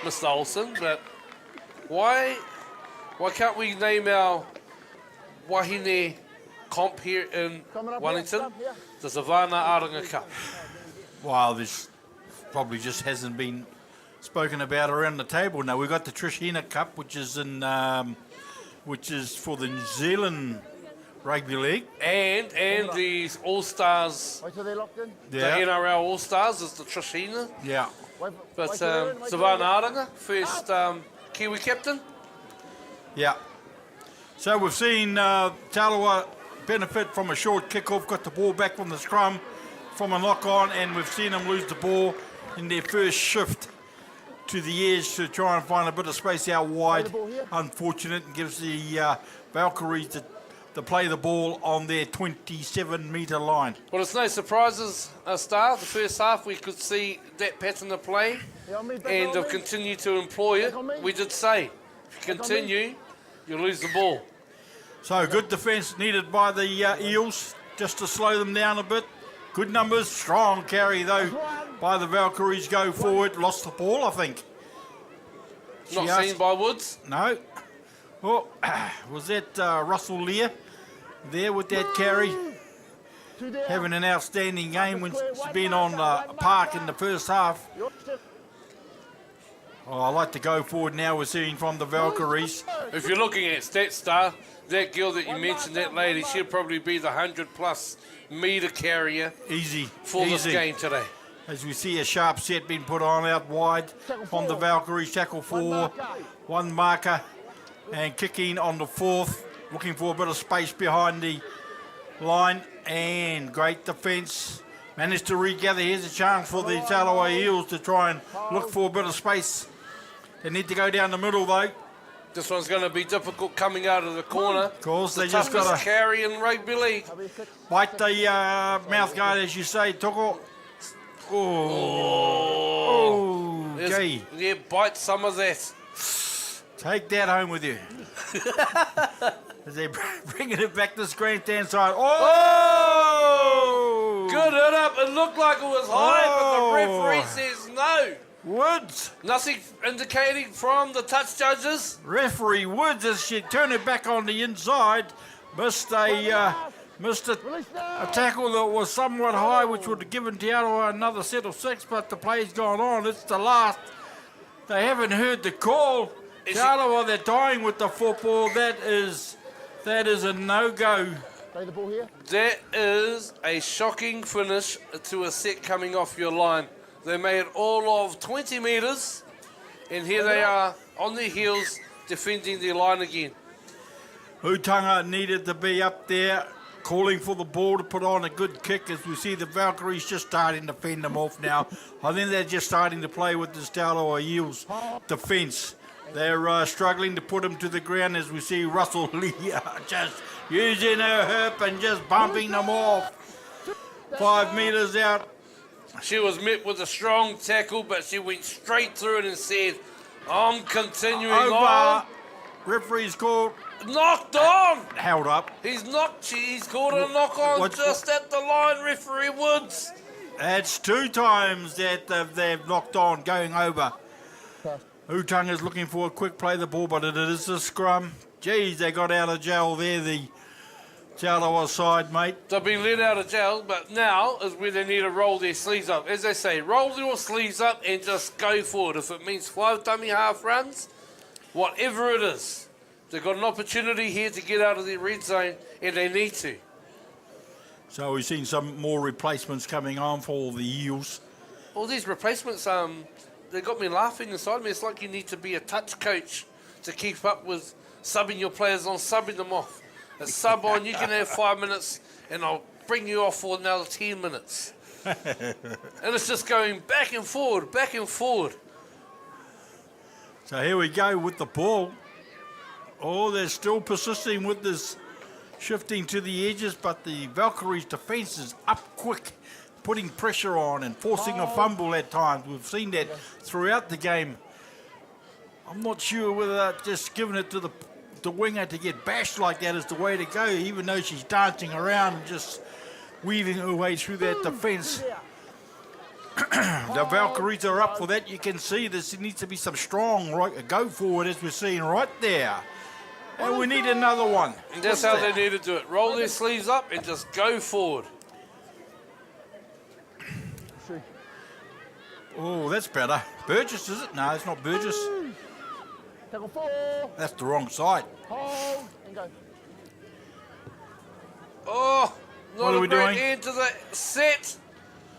Mr. Olsen, but why can't we name our wahine comp here in Wellington, the Savannah Aranga Cup? Well, this probably just hasn't been spoken about around the table. Now, we've got the Trishina Cup, which is for the New Zealand Rugby League. And these All-Stars, the NRL All-Stars is the Trishina. Yeah. But Savannah Aranga, first Kiwi captain. Yeah. So we've seen Talawa benefit from a short kickoff, got the ball back from the scrum, from a knock-on, and we've seen them lose the ball in their first shift to the edge to try and find a bit of space out wide. Unfortunate, and gives the Valkyries to play the ball on their 27-metre line. Well, it's no surprises, Star. The first half we could see that pattern of play, and they've continued to employ it. We did say, if you continue, you lose the ball. So good defence needed by the Eels, just to slow them down a bit. Good numbers, strong carry though by the Valkyries. Go forward, lost the ball, I think. Not seen by Woods? No. Oh, was that Russell Lear there with that carry? Having an outstanding game when she's been on park in the first half. Oh, I like to go forward now. We're seeing from the Valkyries. If you're looking at Stat Star, that girl that you mentioned, that lady, she'll probably be the 100-plus metre carrier. Easy. For this game today. As we see a sharp set being put on out wide on the Valkyries. Tackle 4, one marker, and kicking on the 4th, looking for a bit of space behind the line, and great defence. Managed to regather. Here's a chance for the Talawa Eels to try and look for a bit of space. They need to go down the middle though. This one's going to be difficult coming out of the corner. Of course, they the just got to carry in rugby league. Bite the mouth guard, as you say, Toko. Oh, gee. Yeah, bite some of that. Take that home with you. As they're bringing it back to the grandstand side. Oh! Good hit up. It looked like it was high, but the referee says no. Woods. Nothing indicating from the touch judges. Referee Woods, as she turned it back on the inside, missed a tackle that was somewhat high, which would have given Te-Aroha another set of 6, but the play's gone on. It's the last. They haven't heard the call. Te-Aroha, they're dying with the football. That is a no-go. Play the ball here. That is a shocking finish to a set coming off your line. They made all of 20 metres, and here they are on their heels defending their line again. Hutanga needed to be up there, calling for the ball to put on a good kick, as we see the Valkyries just starting to fend them off now. I think they're just starting to play with the Talawa Eels defence. They're struggling to put them to the ground, as we see Russell Lee just using her hip and just bumping them off. 5 metres out. She was met with a strong tackle, but she went straight through it and said, I'm continuing on. Referee's called. Knocked on. Held up. He's called a knock on just at the line, referee Woods. That's 2 times that they've knocked on, going over. Utanga's looking for a quick play of the ball, but it is a scrum. Geez, they got out of jail there, the Talawa side, mate. They've been let out of jail, but now is where they need to roll their sleeves up. As they say, roll your sleeves up and just go forward. If it means 5 dummy half runs, whatever it is, they've got an opportunity here to get out of the red zone, and they need to. So we've seen some more replacements coming on for the Eels. All these replacements, they got me laughing inside me. It's like you need to be a touch coach to keep up with subbing your players on, subbing them off. A sub on, you can have 5 minutes, and I'll bring you off for another 10 minutes. And it's just going back and forward, back and forward. So here we go with the ball. Oh, they're still persisting with this shifting to the edges, but the Valkyrie's defence is up quick, putting pressure on and forcing a fumble at times. We've seen that throughout the game. I'm not sure whether just giving it to the winger to get bashed like that is the way to go, even though she's dancing around and just weaving her way through that defence. The Valkyries are up for that. You can see there needs to be some strong go forward, as we're seeing right there. And we need another one. And that's how they need to do it. Roll their sleeves up and just go forward. Oh, that's better. Burgess, is it? No, it's not Burgess. Tackle 4. That's the wrong side. Hold and go. Oh, What not are a we great doing? end to the set.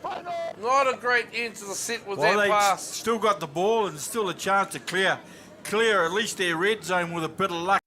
Not a great end to the set with Well, that they pass. still got the ball and still a chance to clear at least their red zone with a bit of luck.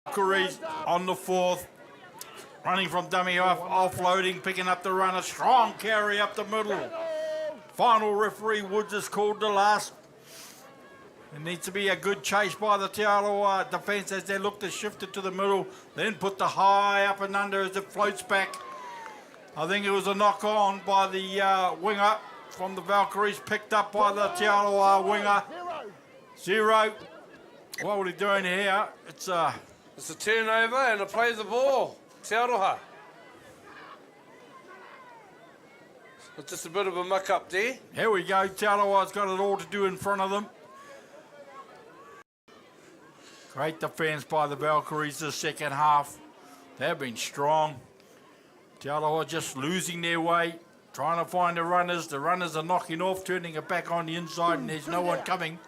Valkyries on the fourth, running from dummy off, offloading, picking up the runner, strong carry up the middle. Final referee Woods is called the last. It needs to be a good chase by the Te Aroha defence as they look to shift it to the middle, then put the high up and under as it floats back. I think it was a knock on by the winger from the Valkyries, picked up by the Te Aroha winger. 0. What are we doing here? It's a turnover and a play the ball. Te Aroha. It's just a bit of a muck up there. Here we go. Te Aroha's got it all to do in front of them. Great defence by the Valkyries the second half. They've been strong. Te Aroha just losing their way, trying to find the runners. The runners are knocking off, turning it back on the inside, and there's no one coming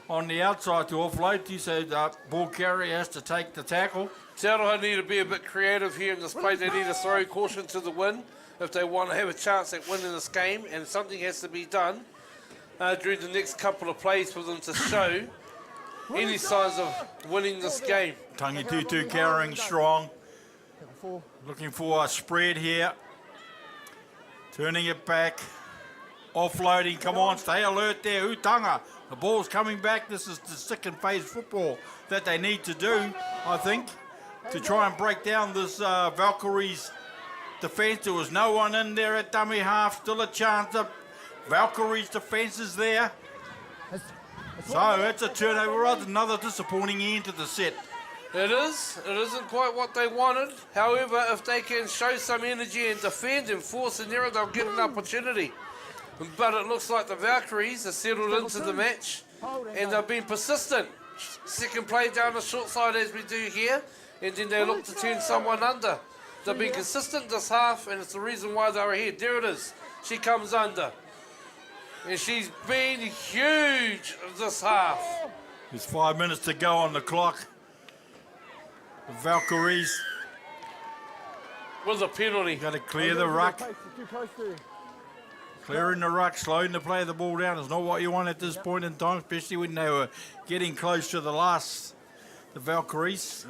on the outside to offload to, so the ball carrier has to take the tackle. Te Aroha need to be a bit creative here in this play. They need to throw caution to the wind if they want to have a chance at winning this game, and something has to be done during the next couple of plays for them to show any signs of winning this game. Tangi Tutu carrying strong, looking for a spread here, turning it back, offloading, come on, stay alert there, Utanga. The ball's coming back. This is the second phase football that they need to do, I think, to try and break down this Valkyrie's defence. There was no one in there at dummy half, still a chance. The Valkyrie's defence is there. So it's a turnover, another disappointing end to the set. It is. It isn't quite what they wanted. However, if they can show some energy and defend and force an error, they'll get an opportunity. But it looks like the Valkyries are settled into the match and they've been persistent. Second play down the short side as we do here, and then they look to turn someone under. They've been consistent this half, and it's the reason why they're ahead. There it is. She comes under. And she's been huge this half. There's 5 minutes to go on the clock. The Valkyries with a penalty. Got to clear the ruck. Clearing the ruck, slowing the play of the ball down is not what you want at this point in time, especially when they were getting close to the Valkyries.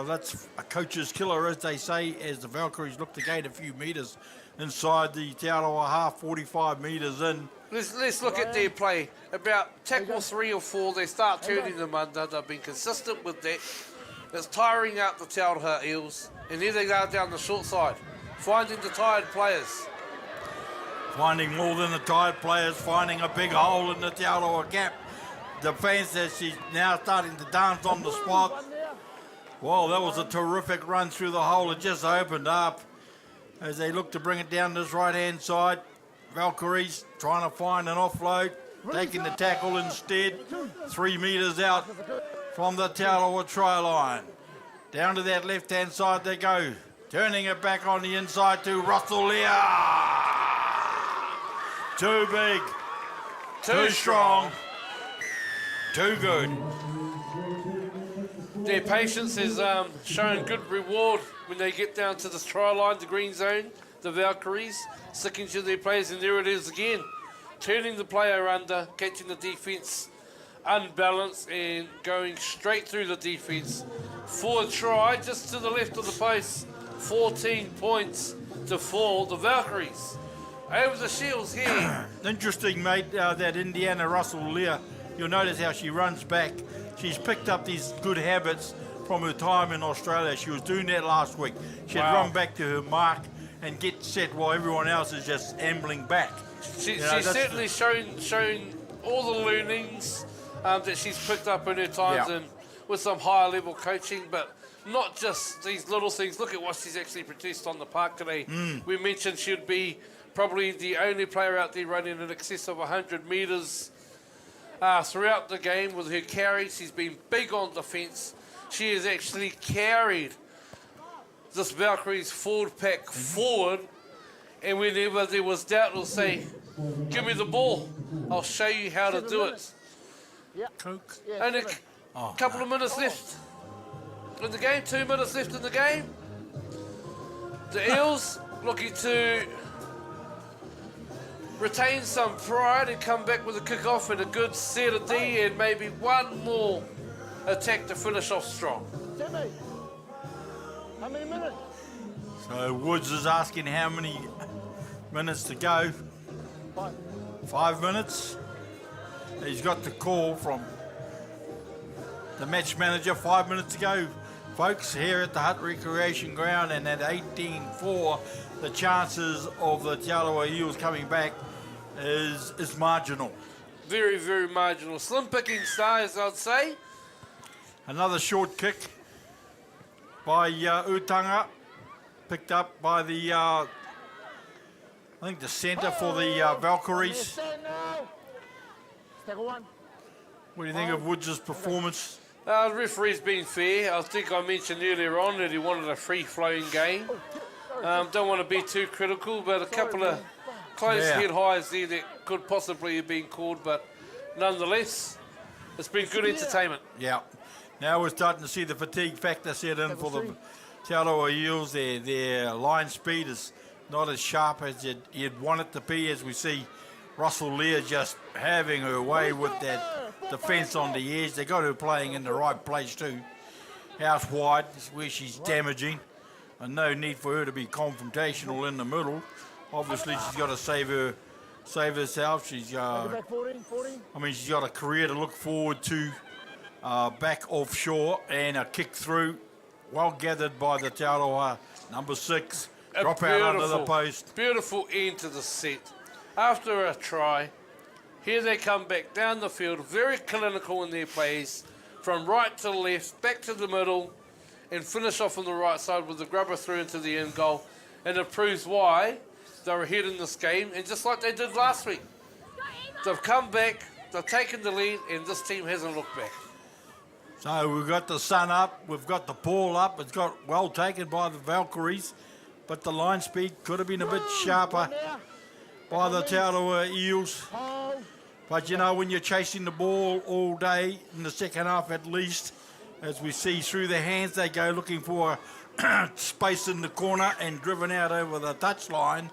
That's a coach's killer, as they say, as the Valkyries look to gain a few metres inside the Te Aroha half, 45 metres in. Let's look at their play. About tackle 3 or 4, they start turning them under. They've been consistent with that. It's tiring out the Te Aroha Eels. And here they go down the short side, finding the tired players. Finding more than the tired players, finding a big hole in the Te Aroha gap. Defence as she's now starting to dance on the spot. Well, that was a terrific run through the hole. It just opened up as they look to bring it down this right-hand side. Valkyries trying to find an offload, taking the tackle instead. 3 metres out from the Te Aroha try line. Down to that left-hand side they go. Turning it back on the inside to Russell Lear. Too big, too strong, too good. Their patience is showing good reward when they get down to the try line, the green zone. The Valkyries sticking to their players, and there it is again. Turning the player under, catching the defence unbalanced and going straight through the defence. For a try, just to the left of the post, 14 points to 4. The Valkyries over the Sheels here. Interesting, mate, that Indiana Russell Lear. You'll notice how she runs back. She's picked up these good habits from her time in Australia. She was doing that last week. She'd run back to her mark and get set while everyone else is just ambling back. She's certainly shown all the learnings that she's picked up in her times and with some higher level coaching, but not just these little things. Look at what she's actually produced on the park today. We mentioned she'd be probably the only player out there running in excess of 100 metres throughout the game with her carry. She's been big on defence. She has actually carried this Valkyrie's forward pack forward, and whenever there was doubt, it'll say, give me the ball. I'll show you how to do it. Coke. Only a couple of minutes left in the game, 2 minutes left in the game. The Eels looking to retain some pride and come back with a kick-off and a good set of D and maybe one more attack to finish off strong. Jimmy, how many minutes? So Woods is asking how many minutes to go. 5 minutes. He's got the call from the match manager. 5 minutes to go, folks, here at the Hutt Recreation Ground, and at 18-4, the chances of the Te Aroha Eels coming back is marginal. Very, very marginal. Slim picking stars, I'd say. Another short kick by Utanga, picked up by the, I think the centre for the Valkyries. What do you think of Woods' performance? The referee's been fair. I think I mentioned earlier on that he wanted a free-flowing game. Don't want to be too critical, but a couple of close head highs there that could possibly have been called, but nonetheless, it's been good entertainment. Yeah. Now we're starting to see the fatigue factor set in for the Te Aroha Eels. Their line speed is not as sharp as you'd want it to be, as we see Russell Lear just having her way with that defence on the edge. They got her playing in the right place too. Out wide is where she's damaging, and no need for her to be confrontational in the middle. Obviously, she's got to save herself. She's she's got a career to look forward to. Back offshore, and a kick through, well gathered by the Te Aroha number 6. Drop out under the post. Beautiful end to the set. After a try, here they come back down the field, very clinical in their plays, from right to left, back to the middle, and finish off on the right side with the grubber through into the end goal. And it proves why they're ahead in this game, and just like they did last week. They've come back, they've taken the lead, and this team hasn't looked back. So we've got the sun up, we've got the ball up. It's got well taken by the Valkyries, but the line speed could have been a bit sharper by the Te Aroha Eels. But you know, when you're chasing the ball all day, in the second half at least, as we see through their hands, they go looking for space in the corner and driven out over the touchline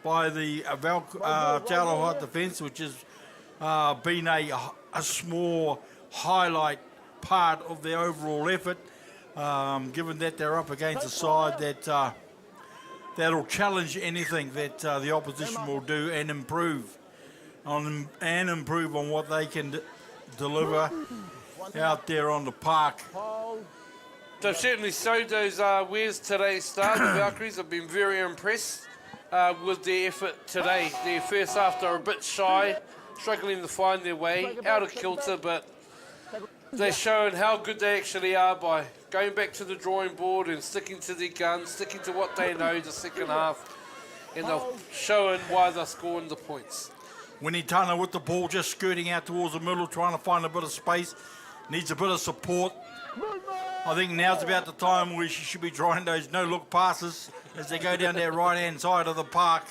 by the Te Aroha defence, which has been a small highlight part of their overall effort, given that they're up against a side that'll challenge anything that the opposition will do and improve on what they can deliver out there on the park. They've certainly showed those wares today, Star. The Valkyries have been very impressed with their effort today. Their first half, they were a bit shy, struggling to find their way, out of kilter, but they're showing how good they actually are by going back to the drawing board and sticking to their guns, sticking to what they know the second half, and they're showing why they're scoring the points. Wainuiomata with the ball just skirting out towards the middle, trying to find a bit of space, needs a bit of support. I think now's about the time where she should be trying those no-look passes as they go down that right-hand side of the park.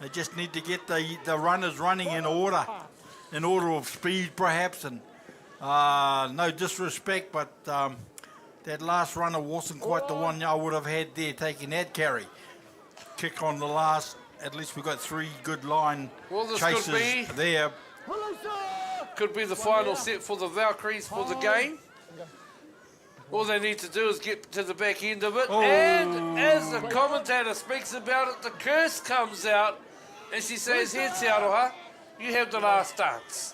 They just need to get the runners running in order of speed perhaps, and no disrespect, but that last runner wasn't quite the one I would have had there taking that carry. Kick on the last, at least we've got 3 good line chasers there. Could be the final set for the Valkyries for the game. All they need to do is get to the back end of it. And as the commentator speaks about it, the curse comes out and she says, "Here, Te Aroha, you have the last dance."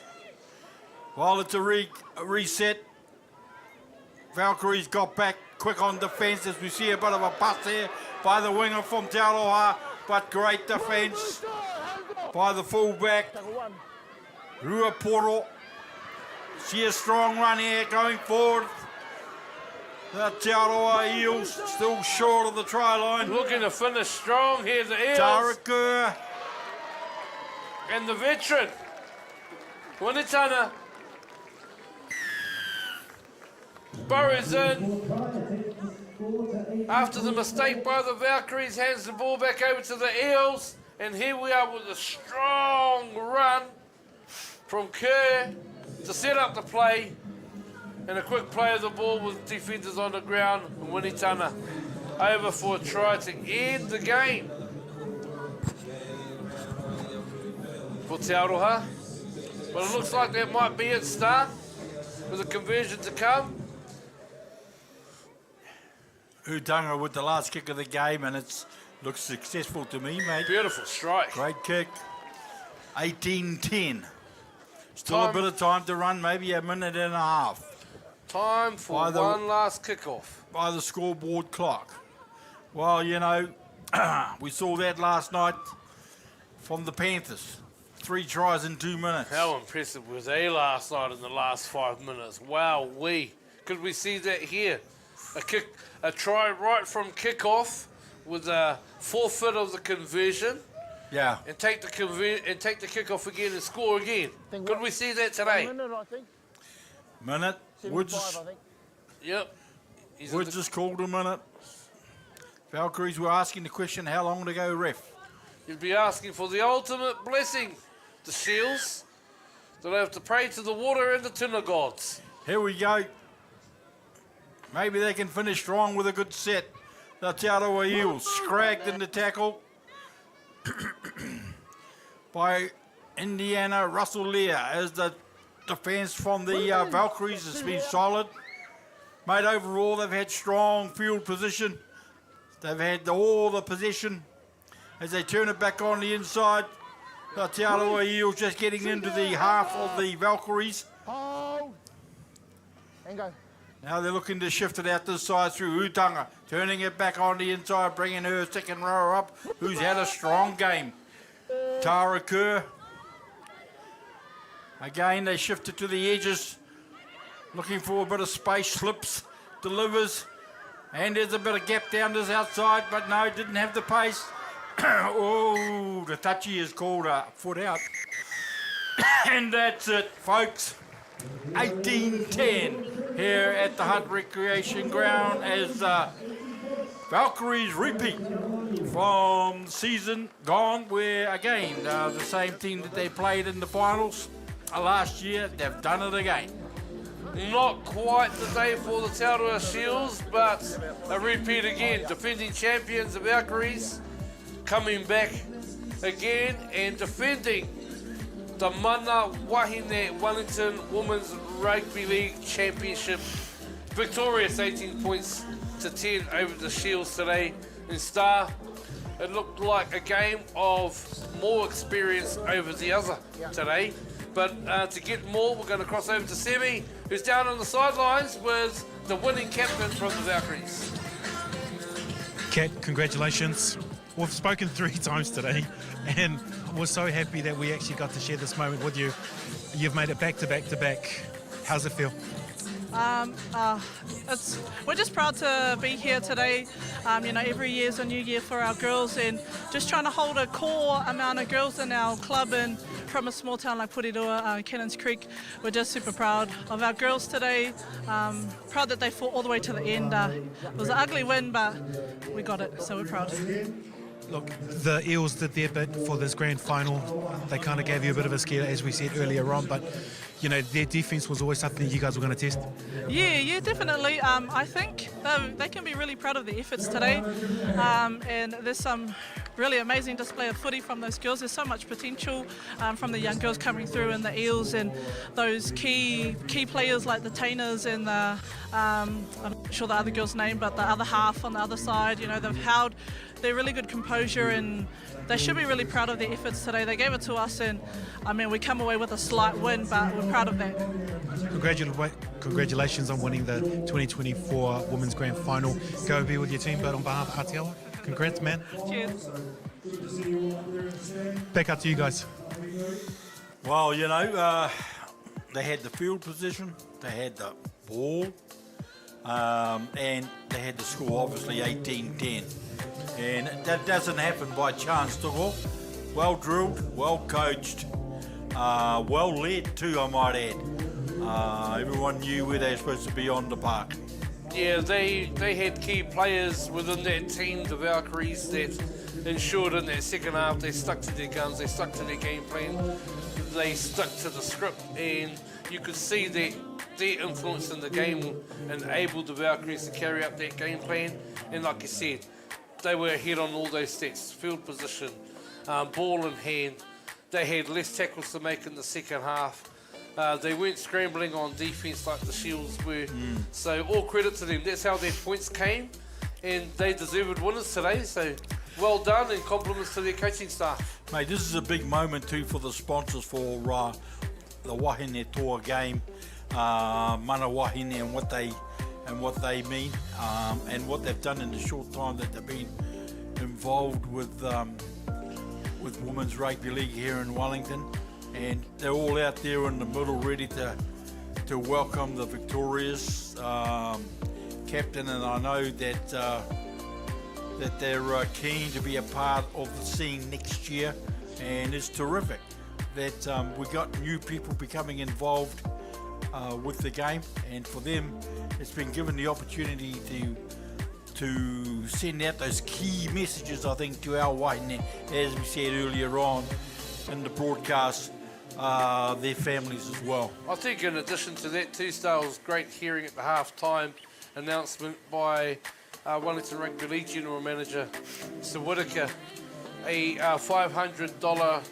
Well, it's a reset. Valkyries got back quick on defence as we see a bit of a bust there by the winger from Te Aroha, but great defence by the fullback, Rua Poro. See a strong run here going forward. The Te Aroha Eels still short of the try line. Looking to finish strong here, the Eels. Tarakur. And the veteran, Wainuiomata. Burrows in. After the mistake by the Valkyries, hands the ball back over to the Eels. And here we are with a strong run from Kerr to set up the play. And a quick play of the ball with defenders on the ground. And Wainuiomata over for a try to end the game for Te Aroha. But it looks like that might be it, Star, with a conversion to come. Udanga with the last kick of the game, and it looks successful to me, mate. Beautiful strike. Great kick. 18-10. Still a bit of time to run, maybe a minute and a half. Time for one last kickoff. By the scoreboard clock. Well, you know, we saw that last night from the Panthers. 3 tries in 2 minutes. How impressive was they last night in the last 5 minutes? Wow, could we see that here? A try right from kickoff with a forfeit of the conversion. Yeah. And take the kickoff again and score again. Could we see that today? Minute. Woods. Yep. Woods just called a minute. Valkyries were asking the question, how long to go, ref? You'd be asking for the ultimate blessing, the Sheels. They'll have to pray to the water and the tuna gods. Here we go. Maybe they can finish strong with a good set. The Te Aroha Eels scragged in the tackle by Indiana Russell Lear as the defence from the Valkyries has been solid. Mate, overall they've had strong field position. They've had all the possession. As they turn it back on the inside, the Te Aroha Eels just getting into the half of the Valkyries. Hold. And go. Now they're looking to shift it out this side through Utanga, turning it back on the inside, bringing her second rower up, who's had a strong game. Tara Kerr. Again, they shift it to the edges, looking for a bit of space, slips, delivers, and there's a bit of gap down this outside, but no, didn't have the pace. Oh, the touchy is called a foot out. And that's it, folks. 18-10 here at the Hutt Recreation Ground as Valkyries repeat from season gone, where again the same team that they played in the finals last year, they've done it again. Not quite the day for the Te Aroha Sheels, but a repeat again. Defending champions, the Valkyries, coming back again and defending the Mana Wahine Wellington Women's Rugby League Championship. Victorious 18 points to 10 over the Sheels today in Star. It looked like a game of more experience over the other today. But to get more, we're going to cross over to Semi, who's down on the sidelines with the winning captain from the Valkyries. Kat, congratulations. We've spoken 3 times today, and we're so happy that we actually got to share this moment with you. You've made it back to back to back. How's it feel? We're just proud to be here today. Every year is a new year for our girls, and just trying to hold a core amount of girls in our club, and from a small town like Porirua, Cannons Creek, we're just super proud of our girls today. Proud that they fought all the way to the end. It was an ugly win, but we got it, so we're proud. Look, the Eels did their bit for this grand final. They kind of gave you a bit of a scare, as we said earlier on, but their defence was always something you guys were going to test. Yeah, definitely. I think they can be really proud of the efforts today, and there's some really amazing display of footy from those girls. There's so much potential from the young girls coming through in the Eels, and those key players like the Tainers and the I'm not sure the other girl's name, but the other half on the other side. They've held their really good composure, and they should be really proud of their efforts today. They gave it to us, and we come away with a slight win, but we're proud of that. Congratulations on winning the 2024 Women's Grand Final. Go be with your team, but on behalf of Aotearoa, congrats, man. Cheers. Back up to you guys. Well, they had the field position, they had the ball, and they had the score, obviously 18-10. And that doesn't happen by chance, Tuko. Well drilled, well coached, well led too, I might add. Everyone knew where they were supposed to be on the park. Yeah, they had key players within that team, the Valkyries, that ensured in that second half they stuck to their guns, they stuck to their game plan, they stuck to the script, and you could see that their influence in the game enabled the Valkyries to carry up that game plan. And like you said, they were ahead on all those stats, field position, ball in hand. They had less tackles to make in the second half. They weren't scrambling on defence like the Shields were. So all credit to them. That's how their points came, and they deserved winners today. So well done, and compliments to their coaching staff. Mate, this is a big moment too for the sponsors for the Wahine Tour game, Mana Wahine, and what they mean, and what they've done in the short time that they've been involved with Women's Rugby League here in Wellington. And they're all out there in the middle ready to welcome the victorious captain, and I know that they're keen to be a part of the scene next year, and it's terrific that we got new people becoming involved with the game, and for them it's been given the opportunity to send out those key messages, I think, to our wahine, as we said earlier on in the broadcast, their families as well. I think in addition to that, Tuesday was great hearing at the half-time announcement by Wellington Rugby League General Manager Sir Whitaker, a $500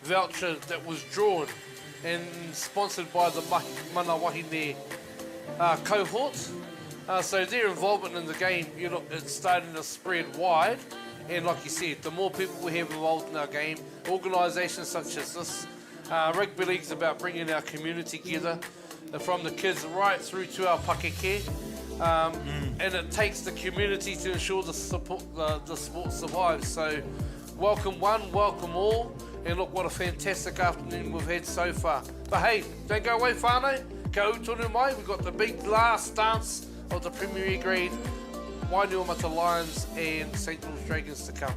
voucher that was drawn and sponsored by the Mana Wahine cohort. So their involvement in the game, it's starting to spread wide. And like you said, the more people we have involved in our game, organisations such as this, Rugby League's about bringing our community together, from the kids right through to our pakeke. And it takes the community to ensure the sport survives. So welcome one, welcome all, and look what a fantastic afternoon we've had so far. But hey, don't go away, whānau. Ka utonu mai, we've got the big last dance of the Premier Grade Wainuiomata Lions and St. George Dragons to come.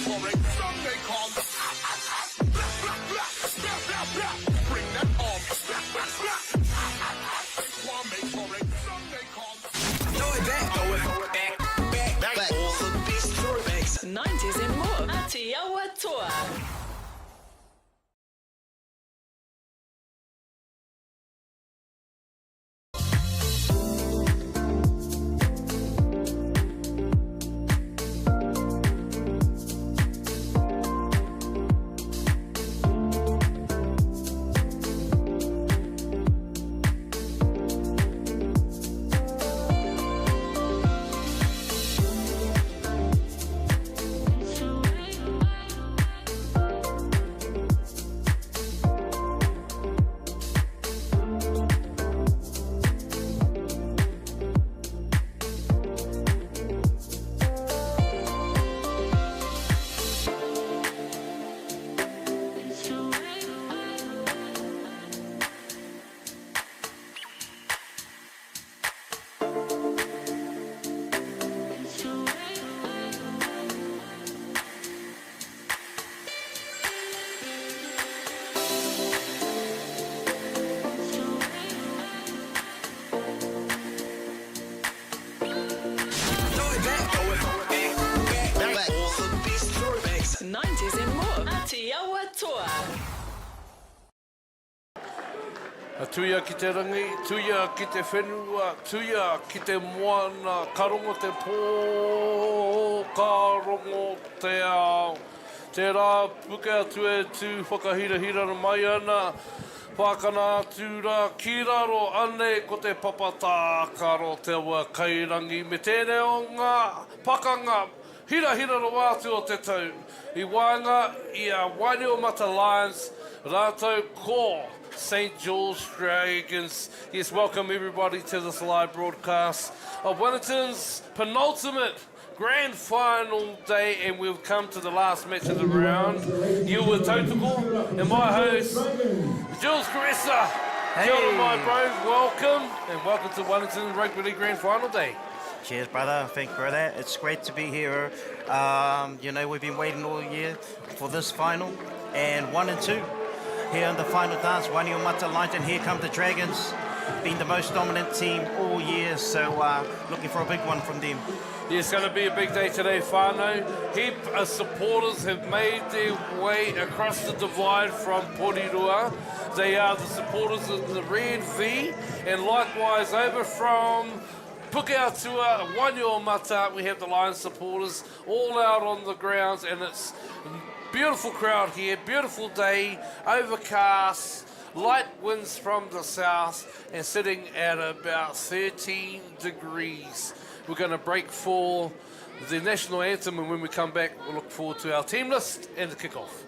for it. Some they call bring that on. One make for it. Some they call throw it back, back, all the best throwbacks. 90s and more. Aotearoa. Tuia ki te rangi, tuia ki te whenua, tuia ki te moana, karongo te pō, karongo te ao. Te rā puke atu e tū whakahira-hira na mai ana, whakana atu rā ki raro ane ko te papatākaro te ua kairangi. Me tēnei o ngā pakanga, hira-hira ro atu o te tau. I wānga i a Wainuiomata Lions, rātou ko St. George Dragons. Yes, welcome everybody to this live broadcast of Wellington's penultimate grand final day, and we've come to the last match of the round. You were Tautoko, and my host, Jules Caressa. Hey. Kia ora, my bro, welcome, and welcome to Wellington Rugby League Grand Final Day. Cheers, brother. Thank you for that. It's great to be here. You know, we've been waiting all year for this final, and 1 and 2. Here in the final dance, Wainuiomata Lions, and here come the Dragons, being the most dominant team all year, so looking for a big one from them. Yeah, it's going to be a big day today, whānau. Heap of supporters have made their way across the divide from Porirua. They are the supporters of the Red V, and likewise over from Pukeatua, Wainuiomata, we have the Lions supporters all out on the grounds, and it's beautiful crowd here, beautiful day, overcast, light winds from the south, and sitting at about 13 degrees. We're going to break for the national anthem, and when we come back, we'll look forward to our team list and the kickoff.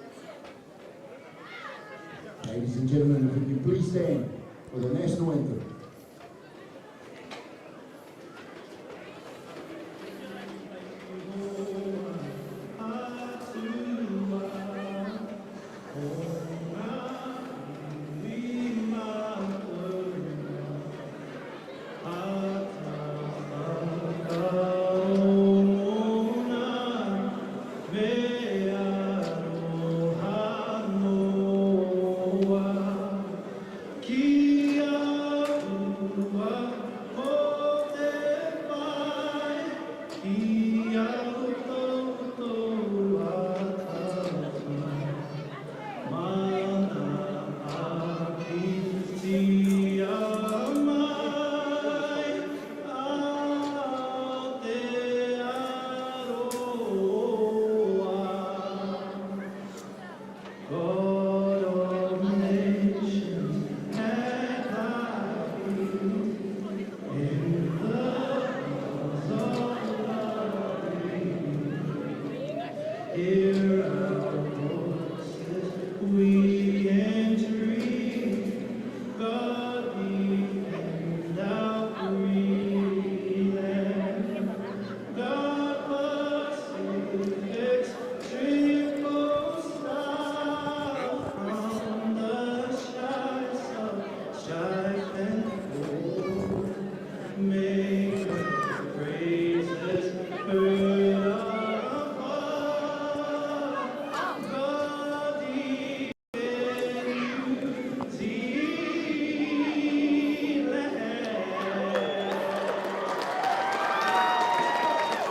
Ladies and gentlemen, if you can please stand for the national anthem.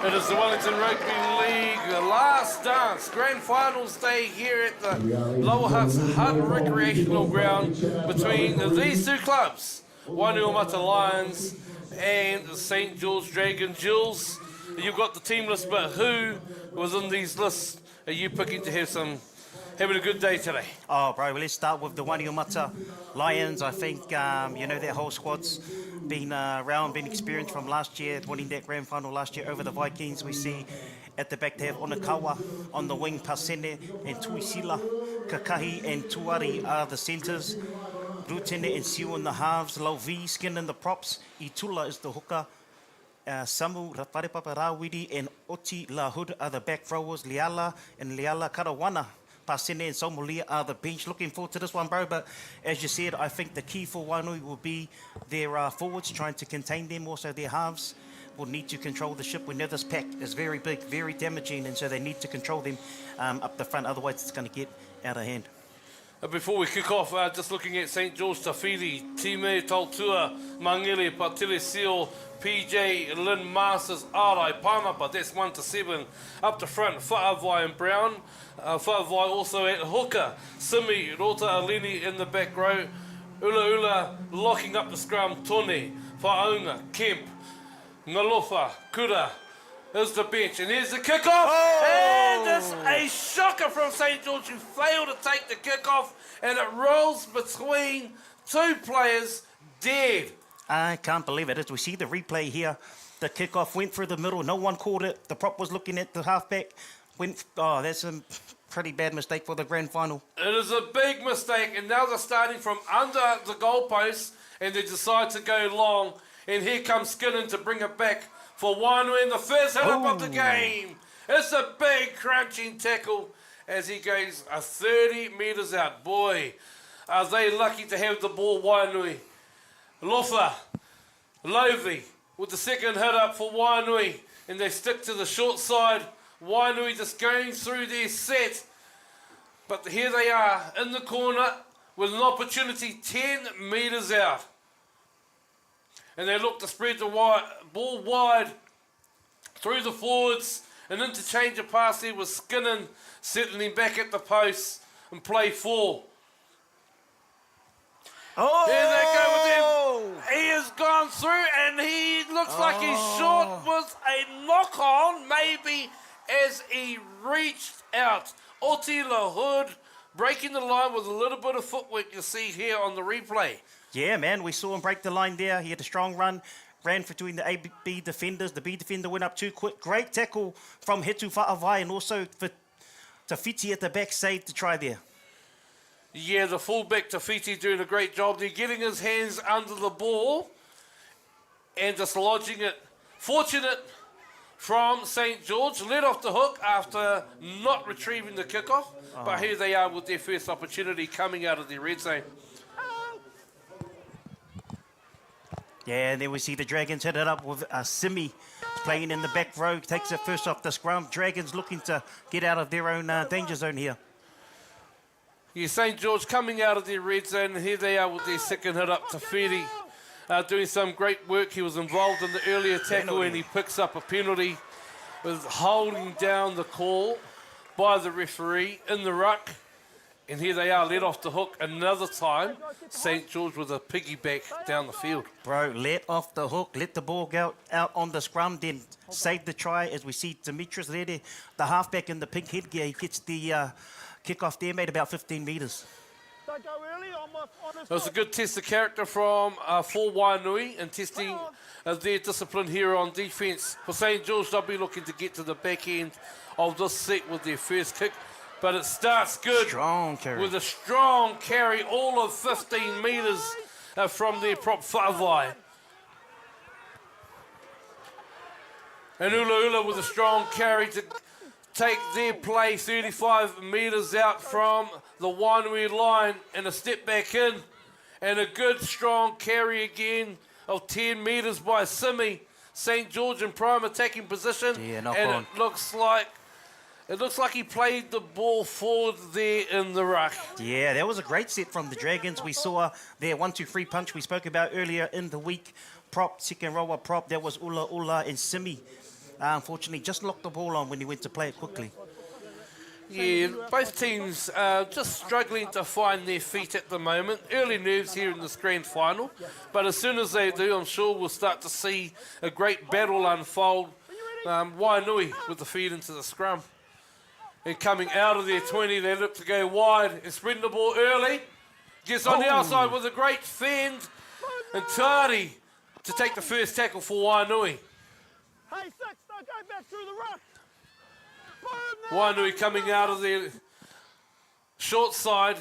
It is the Wellington Rugby League last dance, grand finals day here at the Lower Hutt's Hutt Recreational Ground between these two clubs, Wainuiomata Lions and St. George Dragon. Jules, you've got the team list, but who was in these lists are you picking to having a good day today? Oh, bro, well, let's start with the Wainuiomata Lions. I think, you know, their whole squad's been around, been experienced from last year, winning that grand final last year over the Vikings. We see at the back they have Onakawa, on the wing Pasene and Tuisila, Kakahi and Tuari are the centres, Rutene and Siu in the halves, Lauvi, Skin in the props, Itula is the hooker, Samu, Raparepapa Rawiri and Oti Lahud are the back rowers, Liala and Liala Karawana, Pasene and Somulia are the bench. Looking forward to this one, bro, but as you said, I think the key for Wainui will be their forwards, trying to contain them, also their halves will need to control the ship. We know this pack is very big, very damaging, and so they need to control them up the front, otherwise it's going to get out of hand. Before we kick off, just looking at St. George Tawhiri, Time Tautua, Mangere, Patele Seal, PJ, Lynn Masters, Arai, Panapa, that's 1 to 7. Up the front, Whaavai and Brown. Whaavai also at hooker, Simi, Rota Alini in the back row. Ula Ula locking up the scrum, Tone, Whaonga, Kemp, Ngalofa, Kura. Here's the bench, and here's the kickoff. Oh! And it's a shocker from St. George, who failed to take the kickoff, and it rolls between two players dead. I can't believe it. As we see the replay here, the kickoff went through the middle. No one called it. The prop was looking at the halfback. That's a pretty bad mistake for the grand final. It is a big mistake, and now they're starting from under the goalpost, and they decide to go long. And here comes Skinner to bring it back for Wainui in the first hit-up of the game. It's a big crunching tackle as he goes 30 metres out. Boy, are they lucky to have the ball, Wainui. Lofa, Lovi with the second hit-up for Wainui, and they stick to the short side. Wainui just going through their set. But here they are in the corner with an opportunity 10 metres out. And they look to spread the ball wide through the forwards. An interchange of pass there with Skinner settling back at the post and play 4. Oh! Here they go with him. He has gone through and he looks like he's short with a knock on, maybe as he reached out. Oti Lahud breaking the line with a little bit of footwork you see here on the replay. Yeah, man, we saw him break the line there. He had a strong run, ran between the A, B defenders. The B defender went up too quick. Great tackle from Hetu Whaavai, and also for Tawhiti at the back, saved the try there. Yeah, the fullback Tawhiti doing a great job there, getting his hands under the ball and just lodging it. Fortunate from St. George, led off the hook after not retrieving the kickoff, but here they are with their first opportunity coming out of their red zone. Yeah, and then we see the Dragons hit it up with Simi playing in the back row, takes it first off the scrum. Dragons looking to get out of their own danger zone here. Yeah, St. George coming out of their red zone, and here they are with their second hit up to Feri. Doing some great work. He was involved in the earlier tackle and he picks up a penalty with holding down the call by the referee in the ruck. And here they are, let off the hook another time. St. George with a piggyback down the field. Bro, let off the hook, let the ball go out on the scrum, then save the try as we see Demetrius there, the halfback in the pink headgear. He gets the kickoff there, made about 15 metres. It was a good test of character from for Wainui and testing their discipline here on defence. For St. George, they'll be looking to get to the back end of this set with their first kick. But it starts good with a strong carry, all of 15 metres from their prop Whaavai. And Ula Ula with a strong carry to take their play 35 metres out from the Wainui line and a step back in. And a good strong carry again of 10 metres by Simi. St. George in prime attacking position. Yeah, and it looks like he played the ball forward there in the ruck. Yeah, that was a great set from the Dragons. We saw their 1-2-3 punch we spoke about earlier in the week. Prop, second rower prop, that was Ula Ula and Simi unfortunately just locked the ball on when he went to play it quickly. Yeah, both teams just struggling to find their feet at the moment. Early nerves here in this grand final, but as soon as they do, I'm sure we'll start to see a great battle unfold. Wainui with the feed into the scrum. And coming out of their 20, they look to go wide and spreading the ball early. Gets on the outside with a great fend. And Tari to take the first tackle for Wainui. Hey, Six, don't go back through the ruck. Wainui coming out of their short side,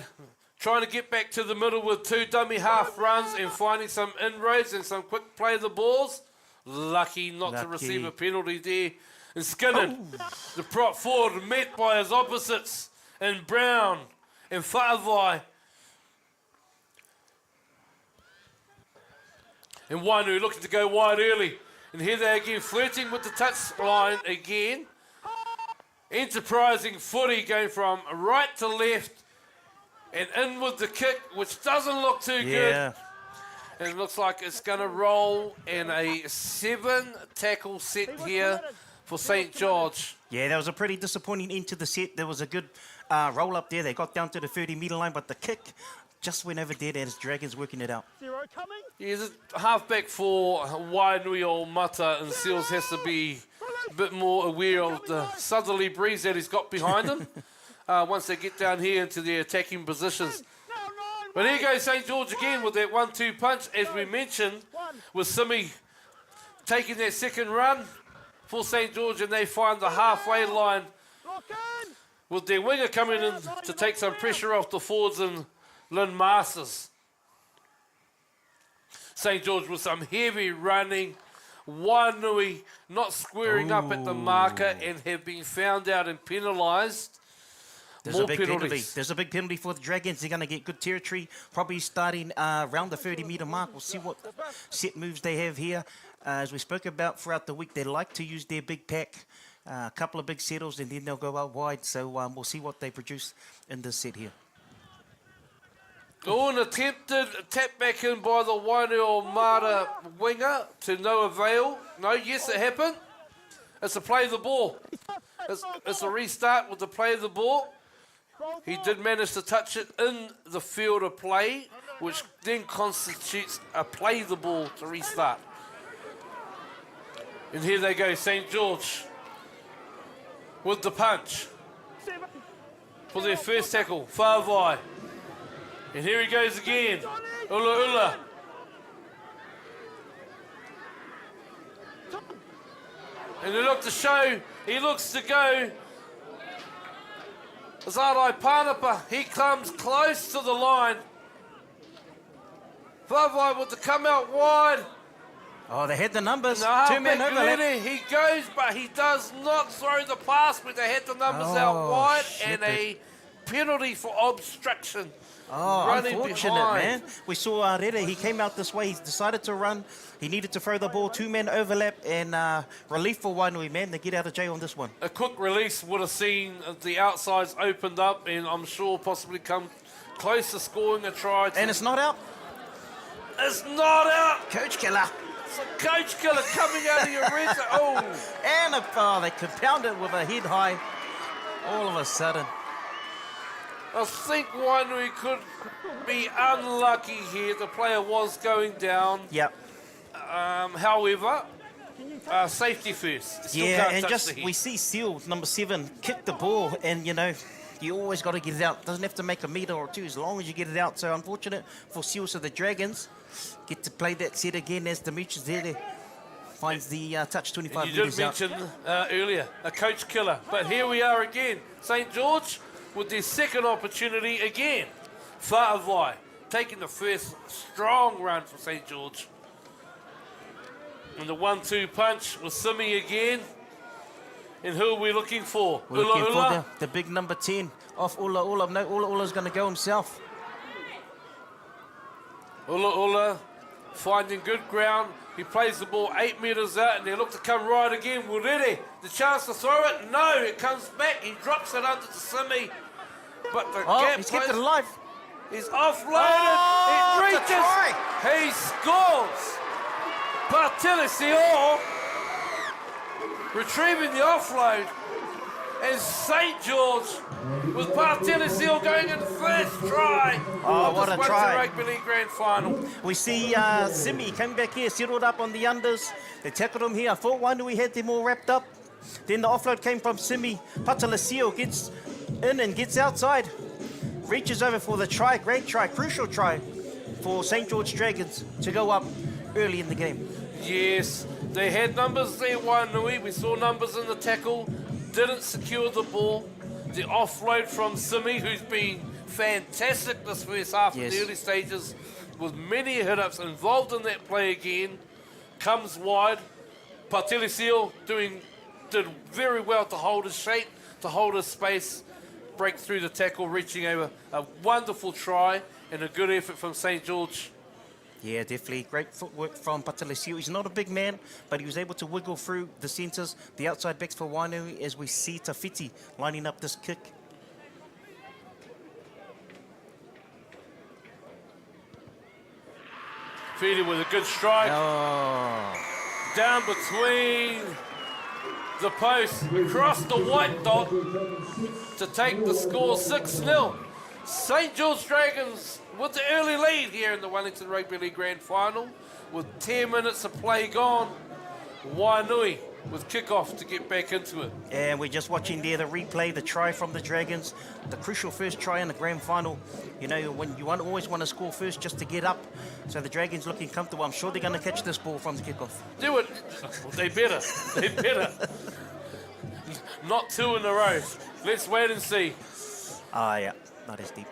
trying to get back to the middle with 2 dummy half runs and finding some inroads and some quick play of the balls. Lucky not to receive a penalty there. And Skinner, the prop forward, met by his opposites in Brown and Whaavai. And Wainui looking to go wide early. And here they again, flirting with the touch line again. Enterprising footy going from right to left and in with the kick, which doesn't look too good. And it looks like it's going to roll in a 7-tackle set here for St. George. Yeah, that was a pretty disappointing end to the set. There was a good roll up there. They got down to the 30-metre line, but the kick just went over there as Dragons working it out. Zero coming. Yeah, the halfback for Wainuiomata and Sheels has to be a bit more aware of the southerly breeze that he's got behind him once they get down here into their attacking positions. But here goes St. George again with that 1-2 punch, as we mentioned, with Simi taking that second run for St. George, and they find the halfway line with their winger coming in to take some pressure off the forwards and Lynn Masters. St. George with some heavy running. Wainui not squaring up at the marker and have been found out and penalised. There's a big penalty. There's a big penalty for the Dragons. They're going to get good territory, probably starting around the 30-metre mark. We'll see what set moves they have here. As we spoke about throughout the week, they like to use their big pack, a couple of big settles, and then they'll go out wide. So we'll see what they produce in this set here. Oh, an attempted tap back in by the Wainuiomata winger to no avail. No, yes, it happened. It's a play of the ball. It's a restart with the play of the ball. He did manage to touch it in the field of play, which then constitutes a play of the ball to restart. And here they go, St. George with the punch for their first tackle, Whaavai. And here he goes again, Ula. And they look to show, he looks to go. Zarai Panapa, he comes close to the line. Whaavai with the come out wide. Oh, they had the numbers. No, 2 men overlap. He goes, but he does not throw the pass when they had the numbers out wide. And a penalty for obstruction. Oh, unfortunate, behind. man. We saw Rere. He came out this way. He decided to run. He needed to throw the ball. 2 men overlap and relief for Wainui, man. They get out of jail on this one. A quick release would have seen the outsides opened up and I'm sure possibly come close to scoring a try. And it's not out. It's not out. Coach killer. It's a coach killer coming out of your red zone. Oh. And they compound it with a head high all of a sudden. I think Wainui could be unlucky here. The player was going down. Yep. However, safety first. Still Yeah, can't and touch just the we see Seal, number 7, kick the ball, and you always got to get it out. Doesn't have to make a metre or two as long as you get it out. So unfortunate for Seals of the Dragons. Get to play that set again as Demetrius there finds the touch 25 You did metres out. mention earlier a coach killer, but here we are again. St. George with their second opportunity again. Whaavai taking the first strong run for St. George. And the 1-2 punch with Simi again. And who are we looking for? We're looking for the big number 10 off Ula. No, Ula's going to go himself. Ula finding good ground. He plays the ball 8 metres out and they look to come right again. Wurere, the chance to throw it. No, it comes back. He drops it under to Simi. But the gap he's kept it alive. He's offloaded. It reaches. He scores. Partilisior. retrieving the offload. And St. George with Partelesil going in first try. Oh, what a try. Rugby League Grand Final. We see Simi came back here, settled up on the unders. They tackled him here. I thought Wainuiomata had them all wrapped up. Then the offload came from Simi. Partelesil gets in and gets outside. Reaches over for the try. Great try, crucial try for St. George Dragons to go up early in the game. Yes, they had numbers there, Wainuiomata. We saw numbers in the tackle. Didn't secure the ball. The offload from Simi, who's been fantastic this first half in the early stages, with many hit-ups involved in that play again, comes wide. Partelesil did very well to hold his shape, to hold his space, break through the tackle, reaching over a wonderful try and a good effort from St. George. Yeah, definitely. Great footwork from Partelesil. He's not a big man, but he was able to wiggle through the centres, the outside backs for Wainuiomata, as we see Tawhiti lining up this kick. Feeding with a good strike. Down between the posts, across the white dot to take the score 6-0. St. George Dragons with the early lead here in the Wellington Rugby League Grand Final with 10 minutes of play gone. Wainuiomata with kickoff to get back into it. And we're just watching there the replay, the try from the Dragons, the crucial first try in the grand final. You know, when you always want to score first just to get up. So the Dragons looking comfortable. I'm sure they're going to catch this ball from the kickoff. Do it. Well, they better. They better. Not two in a row. Let's wait and see. Yeah, not as deep.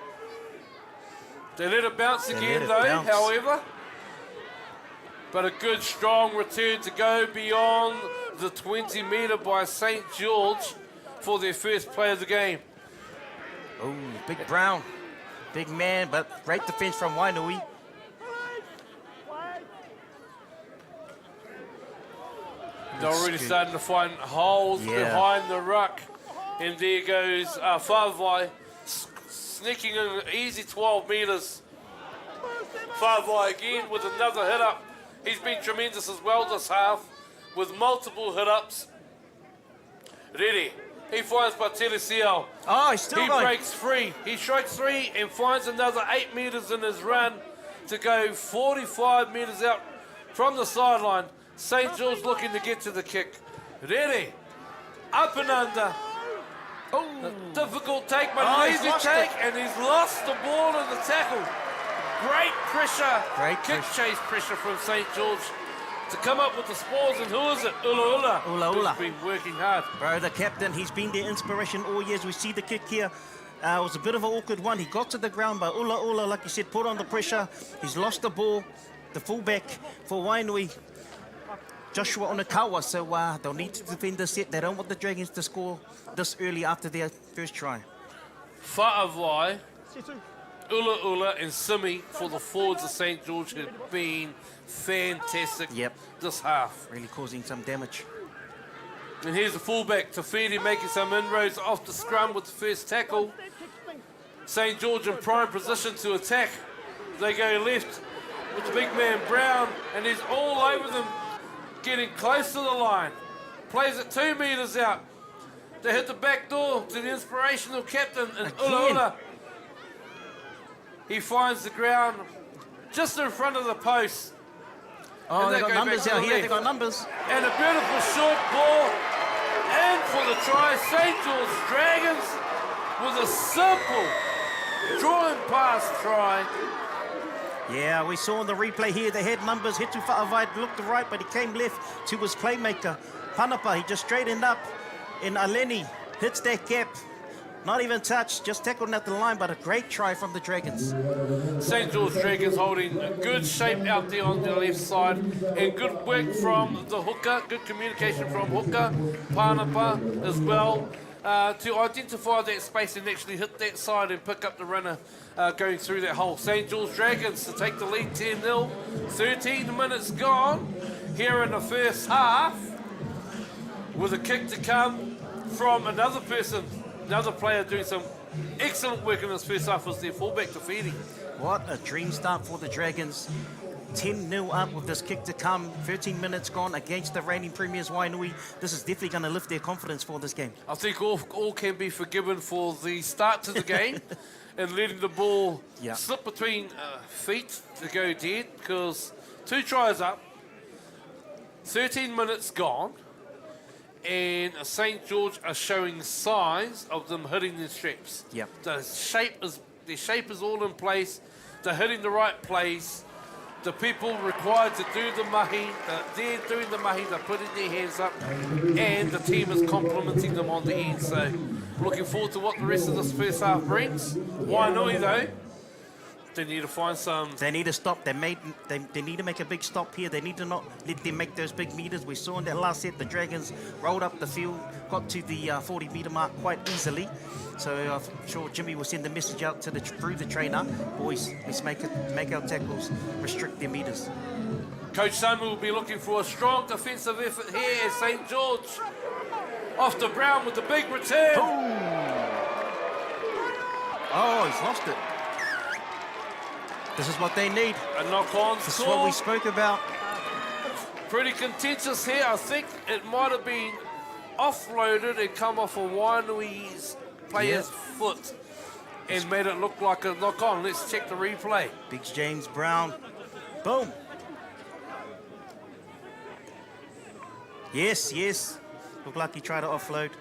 They let it bounce again, though, however. But a good, strong return to go beyond the 20-metre by St. George for their first play of the game. Oh, Big Brown. Big man, but great defence from Wainuiomata. They're already starting to find holes behind the ruck. And there goes Favai sneaking in an easy 12 metres. Favai again with another hit-up. He's been tremendous as well this half with multiple hit-ups. Ready. He finds Partelesil. Oh, he's still going. He breaks free. He strikes free and finds another 8 metres in his run to go 45 metres out from the sideline. St. George looking to get to the kick. Ready. Up and under. Oh, difficult take, but an easy take, and he's lost the ball in the tackle. Great pressure. Great kick chase pressure from St. George to come up with the spoils. And who is it? Ula. Who's been working hard. Bro, the captain, he's been their inspiration all years. We see the kick here. It was a bit of an awkward one. He got to the ground, but Ula, like you said, put on the pressure. He's lost the ball. The fullback for Wainuiomata, Joshua Onakawa, so they'll need to defend the set. They don't want the Dragons to score this early after their first try. Fa'avai, Ula and Simi for the forwards of St. George have been fantastic this half. Really causing some damage. And here's the fullback, Tawhiti, making some inroads off the scrum with the first tackle. St. George in prime position to attack. They go left with the big man Brown, and he's all over them, getting close to the line. Plays it 2 metres out. They hit the back door to the inspirational captain, and Ula. He finds the ground just in front of the post. Oh, they got numbers out here. They got numbers. And a beautiful short ball. And for the try, St. George Dragons with a simple drawing pass try. Yeah, we saw in the replay here, they had numbers. Hitu Fa'avai looked right, but he came left to his playmaker. Panapa, he just straightened up. And Aleni hits that gap. Not even touched, just tackled at the line, but a great try from the Dragons. St. George Dragons holding a good shape out there on the left side, and good work from the hooker, good communication from hooker, Panapa as well, to identify that space and actually hit that side and pick up the runner going through that hole. St. George Dragons to take the lead 10-0, 13 minutes gone here in the first half, with a kick to come from another person. Another player doing some excellent work in this first half was their fullback, Tawhiti. What a dream start for the Dragons. 10-0 up with this kick to come. 13 minutes gone against the reigning premiers Wainui. This is definitely going to lift their confidence for this game. I think all can be forgiven for the start to the game and letting the ball slip between feet to go dead, because 2 tries up, 13 minutes gone, and St. George are showing signs of them hitting their straps. Yep. Their shape is all in place. They're hitting the right place. The people required to do the mahi, they're doing the mahi, they're putting their hands up, and the team is complimenting them on the end. So looking forward to what the rest of this first half brings. Wainui though, they need to find some... They need to stop. They need to make a big stop here. They need to not let them make those big meters. We saw in that last set, the Dragons rolled up the field, got to the 40-meter mark quite easily. So I'm sure Jimmy will send the message out to through the trainer. Boys, let's make our tackles, restrict their meters. Coach Samu will be looking for a strong defensive effort here as St. George. Off to Brown with the big return. Oh, he's lost it. This is what they need. A knock-on This is what we spoke about. Pretty contentious here. I think it might have been offloaded and come off a Wainui's player's foot and made it look like a knock-on. Let's check the replay. Big James Brown. Boom. Yes. Looked like he tried to offload.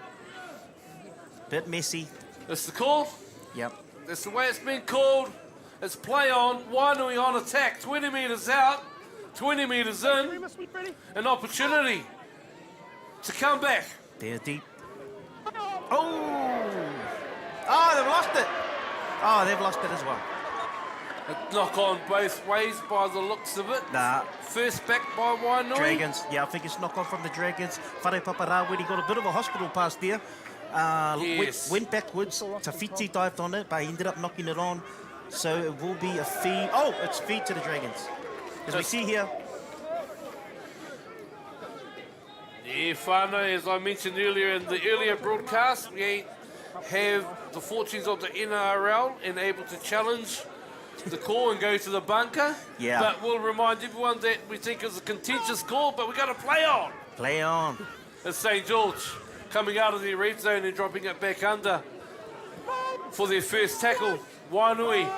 Bit messy. That's the call? Yep. That's the way it's been called. It's play on. Wainui on attack. 20 metres out. 20 metres in. An opportunity to come back. They're deep. Oh, they've lost it. Oh, they've lost it as well. A knock on both ways by the looks of it. Nah. First back by Wainui. Dragons. Yeah, I think it's knock on from the Dragons. Whare Paparawiri got a bit of a hospital pass there. Went backwards. Tafiti dived on it, but he ended up knocking it on. So it will be a feed. Oh, it's feed to the Dragons. As we see here. Yeah, whānau, as I mentioned earlier in the earlier broadcast, we have the fortunes of the NRL and able to challenge the call and go to the bunker. Yeah. But we'll remind everyone that we think it's a contentious call, but we've got to play on. Play on. It's St. George coming out of the red zone and dropping it back under for their first tackle. Wainui.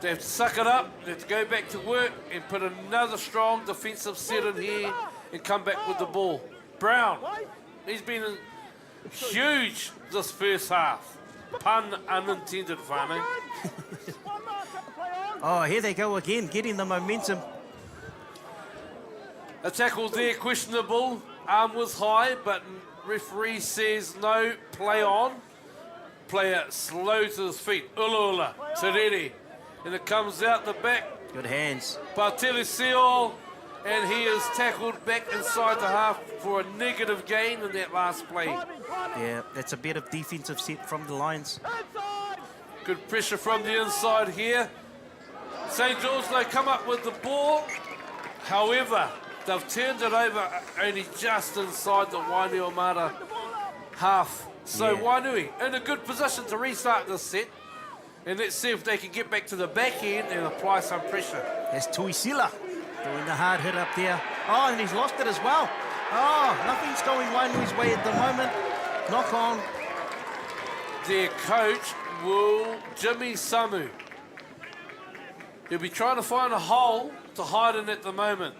They have to suck it up, they have to go back to work and put another strong defensive set in here and come back with the ball. Brown, he's been huge this first half. Pun unintended, whānau. Oh, here they go again, getting the momentum. A tackle there, questionable. Arm was high, but referee says no, play on. Player slow to his feet. Ula, Tereri. And it comes out the back. Good hands. Bartelisio, and he is tackled back inside the half for a negative gain in that last play. Yeah, that's a bit of defensive set from the Lions. Good pressure from the inside here. St. George, they come up with the ball. However, they've turned it over only just inside the Wainuiomata half. So Wainui in a good position to restart this set. And let's see if they can get back to the back end and apply some pressure. That's Tuisila doing the hard hit up there. Oh, and he's lost it as well. Oh, nothing's going Wainui's way at the moment. Knock on. Their coach Jimmy Samu. He'll be trying to find a hole to hide in at the moment.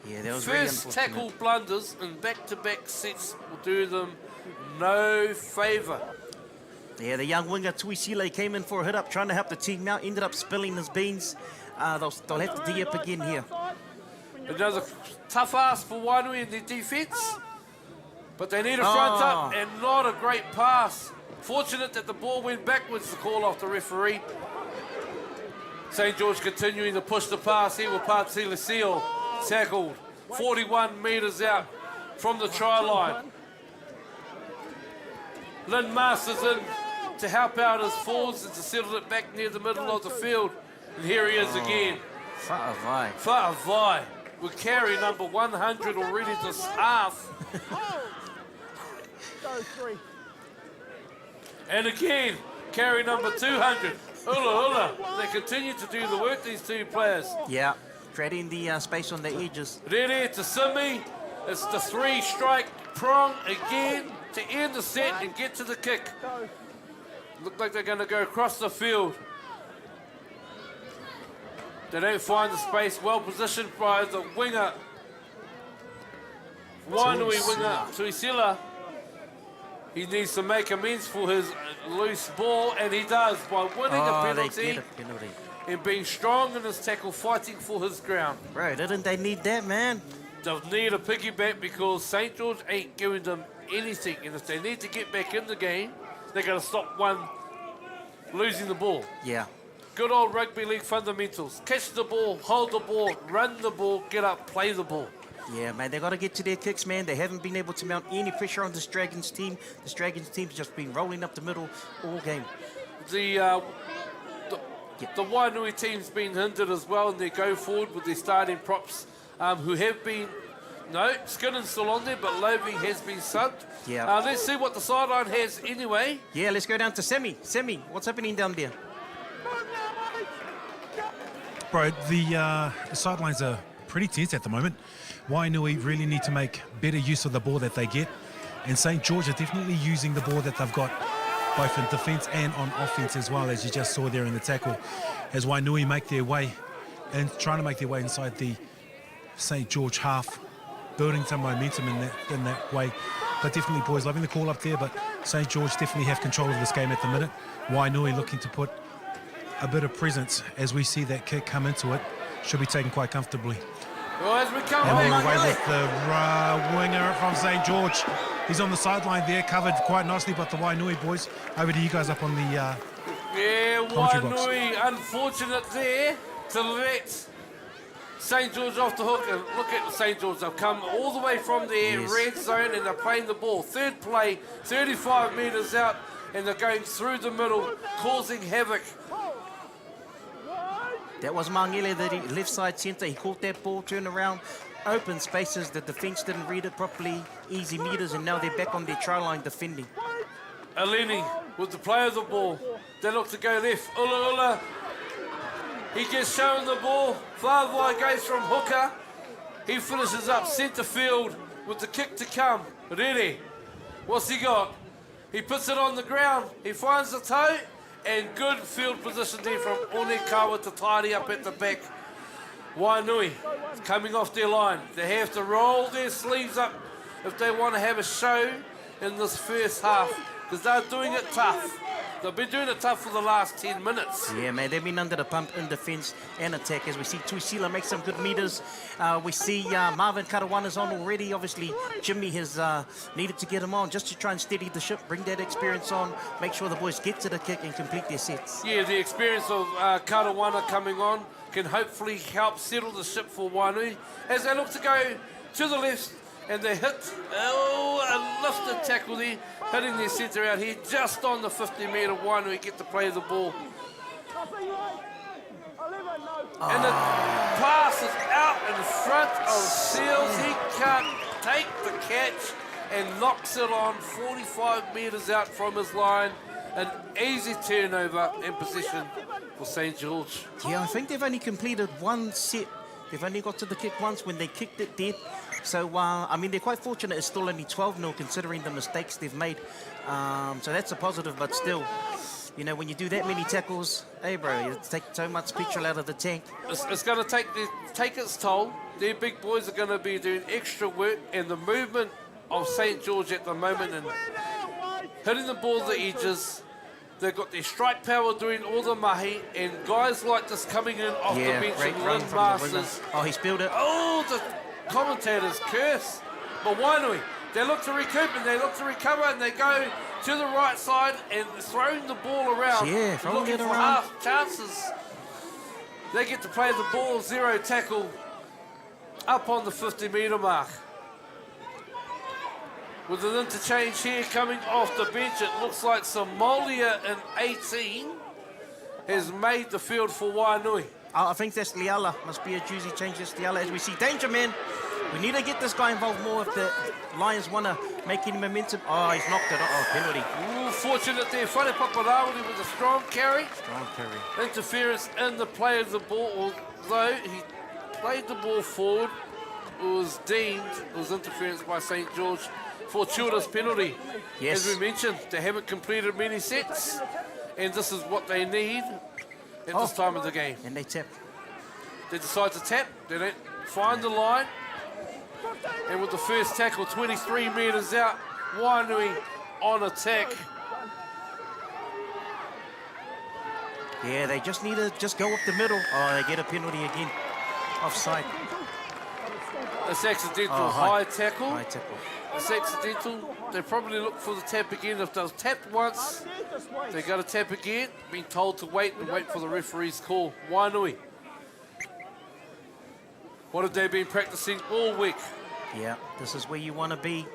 Yeah, that was First tackle blunders in back-to-back sets will do them no favour. Yeah, the young winger Tuisile came in for a hit up, trying to help the team out, ended up spilling his beans. They'll have to D up again here. Another tough ask for Wainui in their defence, but they need a front up and not a great pass. Fortunate that the ball went backwards, the call off the referee. St. George continuing to push the pass here with Partilisio, tackled 41 metres out from the try line. Lynn Masters in to help out his forwards and to settle it back near the middle of the field. And here he is again. Fa'avai. Fa'avai. With carry number 100 already this half. And again, carry number 200. Ula. They continue to do the work, these two players. Yeah, creating the space on the edges. Rere to Simi. It's the 3-strike prong again to end the set and get to the kick. Look like they're going to go across the field. They don't find the space. Well positioned by the winger. Wainuiomata winger, Tuisila. He needs to make amends for his loose ball, and he does by winning a penalty. They get a penalty. And being strong in his tackle, fighting for his ground. Bro, didn't they need that, man? They'll need a piggyback because St. George ain't giving them anything. And if they need to get back in the game, they're going to stop one losing the ball. Yeah. Good old rugby league fundamentals. Catch the ball, hold the ball, run the ball, get up, play the ball. Yeah, man, they got to get to their kicks, man. They haven't been able to mount any pressure on this Dragons team. This Dragons team's just been rolling up the middle all game. The Wainui team's been hindered as well in their go forward with their starting props who have been, Skinnon's still on there, but Lovey has been subbed. Yeah. Let's see what the sideline has anyway. Yeah, let's go down to Semi. Semi, what's happening down there? Bro, the sidelines are pretty tense at the moment. Wainui really need to make better use of the ball that they get. And St. George are definitely using the ball that they've got both in defence and on offence as well, as you just saw there in the tackle. As Wainui make their way and trying to make their way inside the St. George half, building some momentum in that way. But definitely, boys, loving the call up there, but St. George definitely have control of this game at the minute. Wainui looking to put a bit of presence as we see that kick come into it. Should be taken quite comfortably. Well, as we come and back, away with the winger from St. George. He's on the sideline there, covered quite nicely, but the Wainui boys, over to you guys up on the yeah, commentary Wainui, unfortunate there to let St. George off the hook. And look at St. George, they've come all the way from their red zone and they're playing the ball. Third play, 35 metres out, and they're going through the middle, causing havoc. That was Mangele, the left side centre. He caught that ball, turned around, open spaces. The defence didn't read it properly, easy meters, and now they're back on their try line defending. Eleni with the play of the ball. They look to go left. Ula. He gets shown the ball. Whāwai goes from hooker. He finishes up centre field with the kick to come. Rere, what's he got? He puts it on the ground. He finds the toe. And good field position there from Onekawa to tidy up at the back. Wainui coming off their line. They have to roll their sleeves up if they want to have a show in this first half, because they're doing it tough. They've been doing it tough for the last 10 minutes. Yeah, man, they've been under the pump in defence and attack. As we see Tuisila make some good meters. We see Marvin Karawana's on already. Obviously, Jimmy has needed to get him on just to try and steady the ship, bring that experience on, make sure the boys get to the kick and complete their sets. Yeah, the experience of Karawana coming on can hopefully help settle the ship for Wainui as they look to go to the left. And they hit, a lifted tackle there, hitting their centre out here, just on the 50-metre one where we get to play the ball. And the pass is out in front of Sheels. He can't take the catch and knocks it on 45 metres out from his line. An easy turnover in possession for St. George. Yeah, I think they've only completed one set. They've only got to the kick once when they kicked it dead. So, I mean, they're quite fortunate it's still only 12-0 considering the mistakes they've made. So that's a positive, but still, you know, when you do that many tackles, hey, bro, you take so much petrol out of the tank. It's going to take its toll. Their big boys are going to be doing extra work, and the movement of St. George at the moment and hitting the ball at the edges. They've got their strike power doing all the mahi, and guys like this coming in off the bench and Lynn Masters. Oh, he spilled it. Oh, the commentators curse. But Wainui, they look to recoup and they look to recover, and they go to the right side and throwing the ball around. Yeah, throwing looking it for around. half chances. They get to play the ball, zero tackle up on the 50-metre mark. With an interchange here coming off the bench, it looks like Somalia in 18 has made the field for Wainui. I think that's Liala. Must be a Juicy change. That's Liala as we see Danger Man We need to get this guy involved more if the Lions want to make any momentum. Oh, he's knocked it. Oh, penalty. Ooh, fortunate there. Whare Paparawari with a strong carry. Strong carry. Interference in the play of the ball. Although he played the ball forward, it was deemed, it was interference by St. George. Fortuitous penalty. Yes. As we mentioned, they haven't completed many sets, and this is what they need at this time of the game. And they tap. They decide to tap. They don't find the line. And with the first tackle, 23 metres out, Wainui on attack. Yeah, they just need to just go up the middle. Oh, they get a penalty again. Offside. It's accidental. Oh, high tackle. High tackle. It's accidental. They probably look for the tap again. If they've tapped once, they got to tap again. Being told to wait and wait for the referee's call. Wainui. What have they been practicing all week? Yeah, this is where you want to be.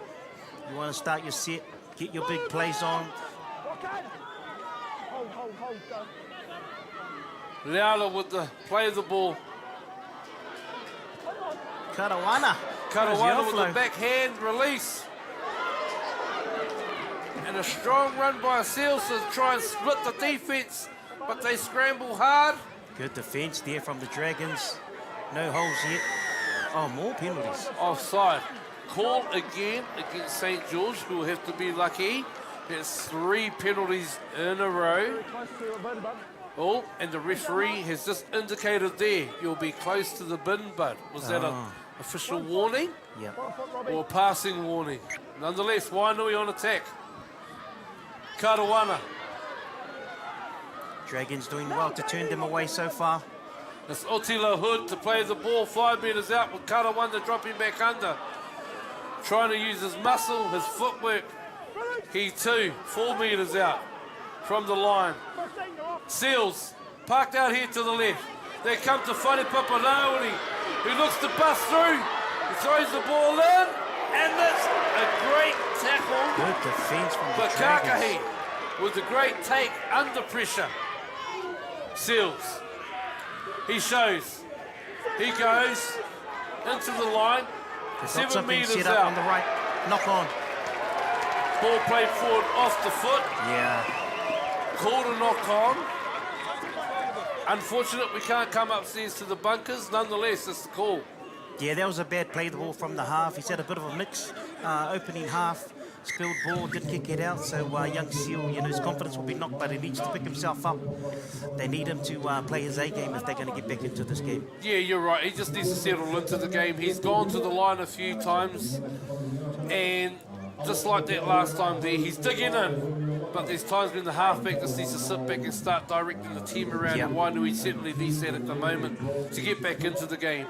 You want to start your set, get your big plays on. Leala with the play of the ball. Karawana. Karawana with the backhand release. And a strong run by Sheels to try and split the defense, but they scramble hard. Good defense there from the Dragons. No holes yet. Oh, more penalties. Offside. Call again against St. George, who will have to be lucky. There's 3 penalties in a row. Oh, and the referee has just indicated there, you'll be close to the bin, bud. Was that an official warning? Yeah. Or a passing warning? Nonetheless, Wainui on attack. Karawana. Dragons doing well to turn them away so far. It's Otila Hood to play the ball 5 metres out with Karawana dropping back under. Trying to use his muscle, his footwork. He too, 4 metres out from the line. Sheels, parked out here to the left. They come to Whare Paparawari, who looks to bust through. He throws the ball in, and that's a great tackle. Good defence from the Kakahi Dragons. with a great take under pressure. Sheels. He shows. He goes into the line. They've got 7 something metres set up out. on the right. Knock on. Ball played forward off the foot. Yeah. Called a knock on. Unfortunate we can't come upstairs to the bunkers. Nonetheless, it's the call. Yeah, that was a bad play the ball from the half. He's had a bit of a mix opening half. Spilled ball, didn't kick it out. So young Seal, his confidence will be knocked, but he needs to pick himself up. They need him to play his A game if they're going to get back into this game. Yeah, you're right. He just needs to settle into the game. He's gone to the line a few times, and just like that last time there, he's digging in. But there's times when the halfback just needs to sit back and start directing the team around. Yep. And Wainui certainly needs that at the moment to get back into the game.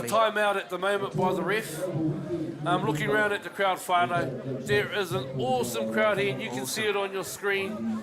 Time out at the moment by the ref. Looking around at the crowd, whānau. There is an awesome crowd here, and you can see it on your screen.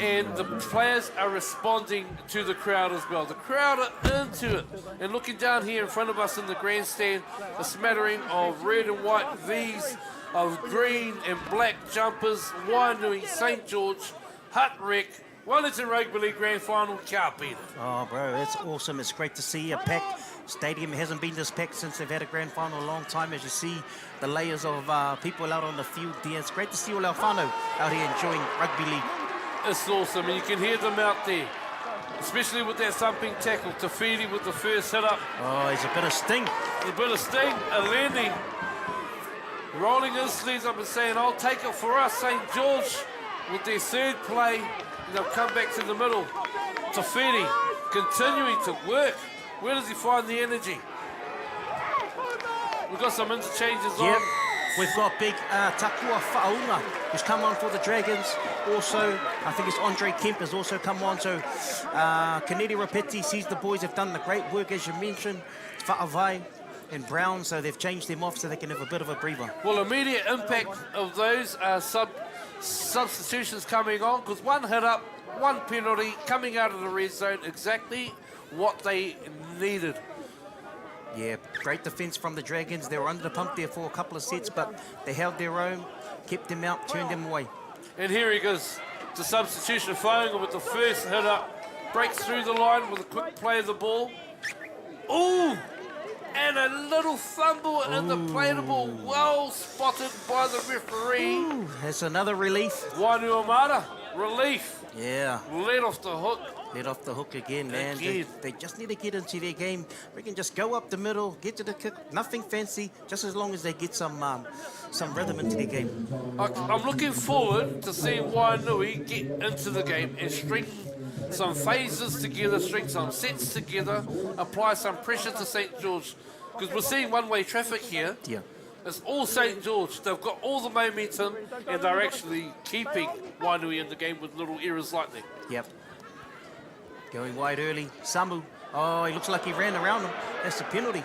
And the players are responding to the crowd as well. The crowd are into it. And looking down here in front of us in the grandstand, a smattering of red and white V's, of green and black jumpers, Wainui, St. George, Hutt Rec, Wellington Rugby League Grand Final, can't beat it. Oh, bro, it's awesome. It's great to see a packed stadium. Hasn't been this packed since they've had a grand final a long time. As you see the layers of people out on the field there. It's great to see all our whānau out here enjoying rugby league. It's awesome, and you can hear them out there, especially with that thumping tackle. Tafiti with the first hit up. Oh, he's a bit of sting. A bit of sting. Alendi rolling his sleeves up and saying, I'll take it for us. St. George with their third play. They'll come back to the middle. Tafiti continuing to work. Where does he find the energy? We've got some interchanges on. We've got big Takua Whaunga, who's come on for the Dragons. Also, I think it's Andre Kemp has also come on. So, Kaneri Rapeti sees the boys have done the great work, as you mentioned. Whaavai and Brown, so they've changed them off so they can have a bit of a breather. Well, immediate impact of those substitutions coming on, because one hit up, one penalty, coming out of the red zone, exactly what they needed. Yeah, great defence from the Dragons. They were under the pump there for a couple of sets, but they held their own, kept them out, turned them away. And here he goes, the substitution. Whaunga with the first hit up, breaks through the line with a quick play of the ball. Ooh! And a little fumble in the platable, well spotted by the referee. Ooh, that's another relief. Wainuiomata, relief. Yeah. Let off the hook. Let off the hook again, man. Again. They just need to get into their game. We can just go up the middle, get to the kick. Nothing fancy, just as long as they get some rhythm into their game. I'm looking forward to seeing Wainui get into the game and string some phases together, string some sets together, apply some pressure to St. George. Because we're seeing one-way traffic here. Yeah. It's all St. George. They've got all the momentum and they're actually keeping Wainui in the game with little errors like that. Yep. Going wide early. Samu. Oh, he looks like he ran around him. That's a penalty.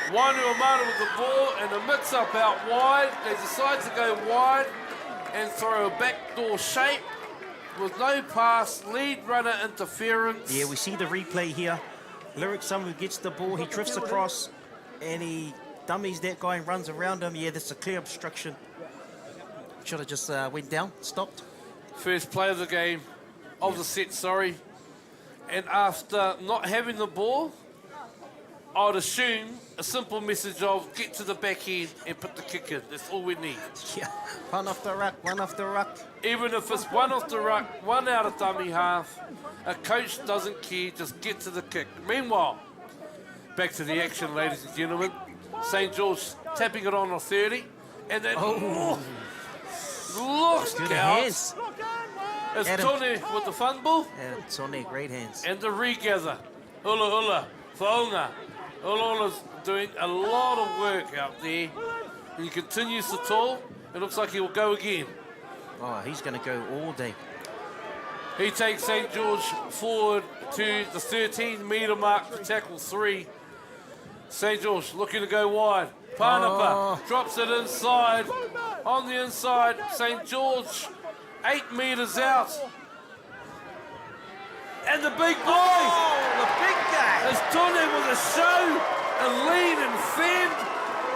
Wainuiomata with the ball and a mix-up out wide. They decide to go wide and throw a backdoor shape with no pass, lead runner interference. Yeah, we see the replay here. Lyric Samu gets the ball, he drifts across, and he dummies that guy and runs around him. Yeah, that's a clear obstruction. Should have just went down, stopped. First play of the game, of the set, sorry. And after not having the ball, I would assume a simple message of get to the back end and put the kick in. That's all we need. Yeah, one off the ruck, one off the ruck. Even if it's one off the ruck, one out of dummy half, a coach doesn't care, just get to the kick. Meanwhile, back to the action, ladies and gentlemen. St. George tapping it on a 30. And then, look Good out. hands. It's Tone with the fumble. Yeah, Tone, great hands. And the regather. Ula, Faunga. Ula's doing a lot of work out there. He continues to toil. It looks like he will go again. Oh, he's going to go all day. He takes St. George forward to the 13-metre mark for tackle 3. St. George looking to go wide. Panapa drops it inside. On the inside, St. George 8 metres out. And the big boy! The big guy! As Tone with a show, a lead and fend,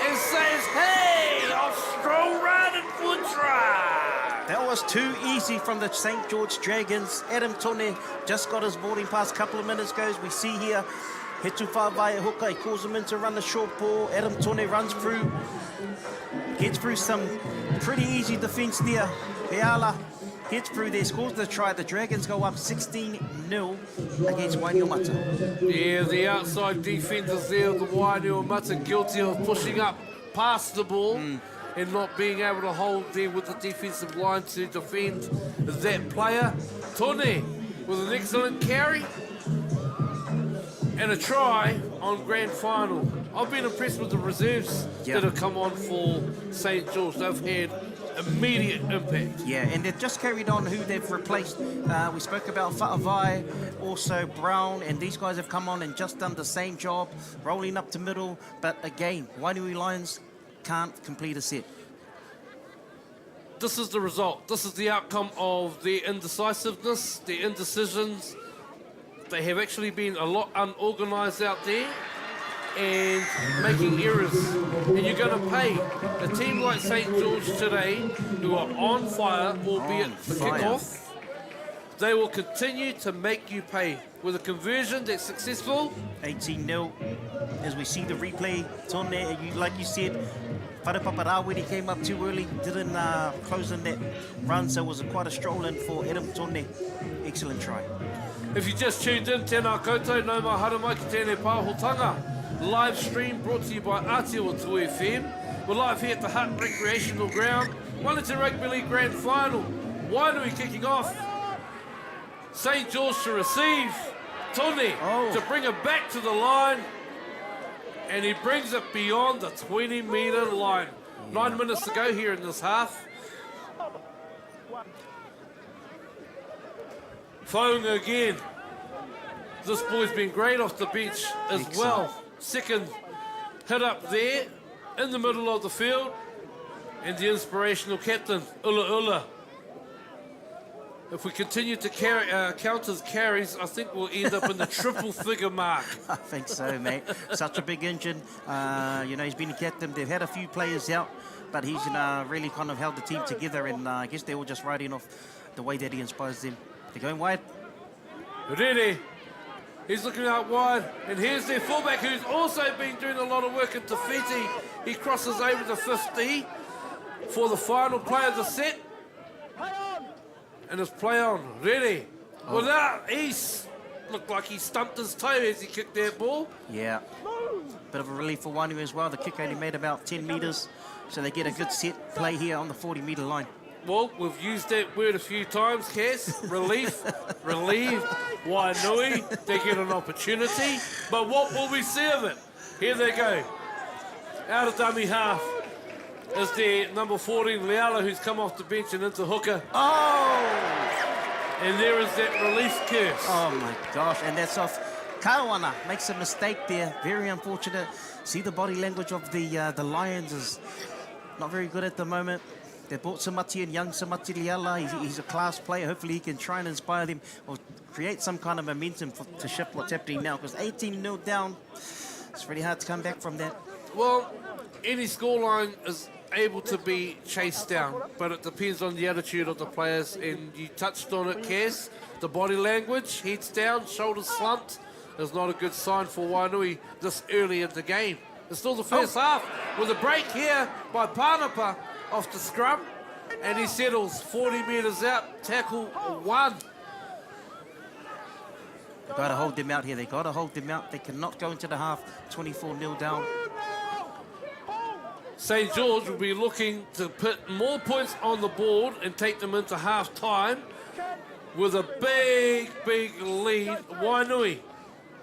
and says, hey, off strong run and good try. That was too easy from the St. George Dragons. Adam Tone just got his boarding pass a couple of minutes ago. As we see here, Hetu Whawai hooker, he calls him in to run the short ball. Adam Tone runs through, gets through some pretty easy defence there. Peala gets through there, scores the try. The Dragons go up 16-0 against Wainuiomata. Yeah, the outside defenders there, the Wainuiomata, guilty of pushing up past the ball and not being able to hold there with the defensive line to defend that player. Tone with an excellent carry and a try on grand final. I've been impressed with the reserves that have come on for St. George. They've had immediate impact. Yeah, and they've just carried on who they've replaced. We spoke about Whaavai, also Brown, and these guys have come on and just done the same job, rolling up to middle. But again, Wainui Lions can't complete a set. This is the result. This is the outcome of their indecisiveness, their indecisions. They have actually been a lot unorganised out there and making errors. And you're going to pay a team like St. George today, who are on fire, albeit the kickoff. They will continue to make you pay. With a conversion that's successful. 18-0. As we see the replay, Tone, like you said, Wharepapa Rawiri came up too early, didn't close in that run, so it was quite a stroll in for Adam Tone. Excellent try. If you just tuned in, tēnā koutou, no mai hara mai ki tēnei pāhotanga. Live stream brought to you by Aotearoa 2FM. We're live here at the Hutt Recreational Ground. Wellington Rugby League Grand Final. Wainui kicking off. St. George to receive. Tone to bring it back to the line. And he brings it beyond the 20-metre line. 9 minutes to go here in this half. Faunga again. This boy's been great off the bench as well. Second hit up there in the middle of the field. And the inspirational captain, Ula. If we continue to count his carries, I think we'll end up in the triple figure mark. I think so, mate. Such a big engine. He's been a captain. They've had a few players out, but he's really kind of held the team together, and I guess they're all just riding off the way that he inspires them. They're going wide. Ready. He's looking out wide, and here's their fullback who's also been doing a lot of work at Te Whiti. He crosses over to 50 for the final play of the set. And it's play on, ready. Without East, looked like he stumped his toe as he kicked that ball. Yeah. Bit of a relief for Wainui as well. The kick only made about 10 metres, so they get a good set play here on the 40-metre line. Well, we've used that word a few times, Cass. Relief, relieved. Wainui, they get an opportunity. But what will we see of it? Here they go. Out of dummy half is their number 14, Leala, who's come off the bench and into hooker. Oh! And there is that release curse. Oh, my gosh. And that's off. Kawana makes a mistake there. Very unfortunate. See the body language of the Lions is not very good at the moment. They brought Samati and young Samati Leala. He's a class player. Hopefully he can try and inspire them or create some kind of momentum to shift what's happening now. Because 18-0 down, it's really hard to come back from that. Well, any scoreline is able to be chased down, but it depends on the attitude of the players. And you touched on it, Cass. The body language, heads down, shoulders slumped, is not a good sign for Wainui this early in the game. It's still the first half with a break here by Panapa off the scrum, and he settles 40 metres out, tackle 1. They've got to hold them out here. They've got to hold them out. They cannot go into the half 24-0 down. St. George will be looking to put more points on the board and take them into half-time with a big, big lead. Wainui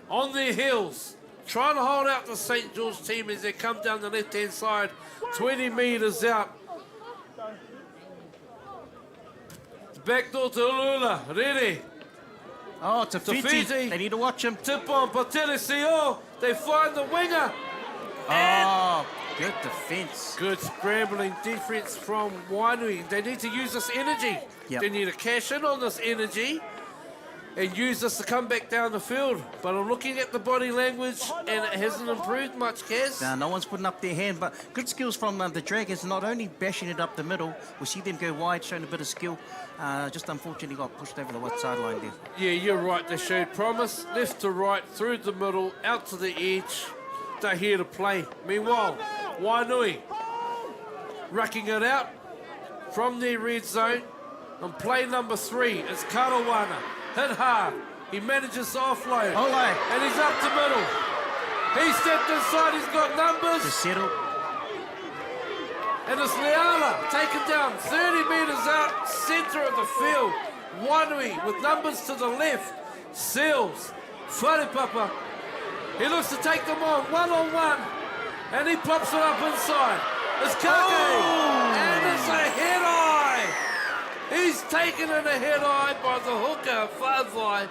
on their heels, trying to hold out the St. George team as they come down the left-hand side, 20 metres out. Back door to Ulula, ready. Oh, Te Whiti. They need to watch him. Tip on Patelesio. They find the winger. Oh, good defence. Good scrambling defence from Wainui. They need to use this energy. Yep. They need to cash in on this energy and use this to come back down the field. But I'm looking at the body language and it hasn't improved much, Kaz. No one's putting up their hand, but good skills from the Dragons, not only bashing it up the middle, we see them go wide, showing a bit of skill. Just unfortunately got pushed over the wide sideline there. Yeah, you're right. They showed promise. Left to right, through the middle, out to the edge. They're here to play. Meanwhile, Wainui rucking it out from their red zone. On play number 3, it's Karawana. Hit hard. He manages to offload. And he's up to middle. He stepped inside. He's got numbers. To settle. And it's Leala taken down 30 metres out, centre of the field. Wainui with numbers to the left. Sheels. Wharepapa. He looks to take them on, one-on-one. And he pops it up inside. It's Kake. And it's a head-eye. He's taken in a head-eye by the hooker, Whāwhai.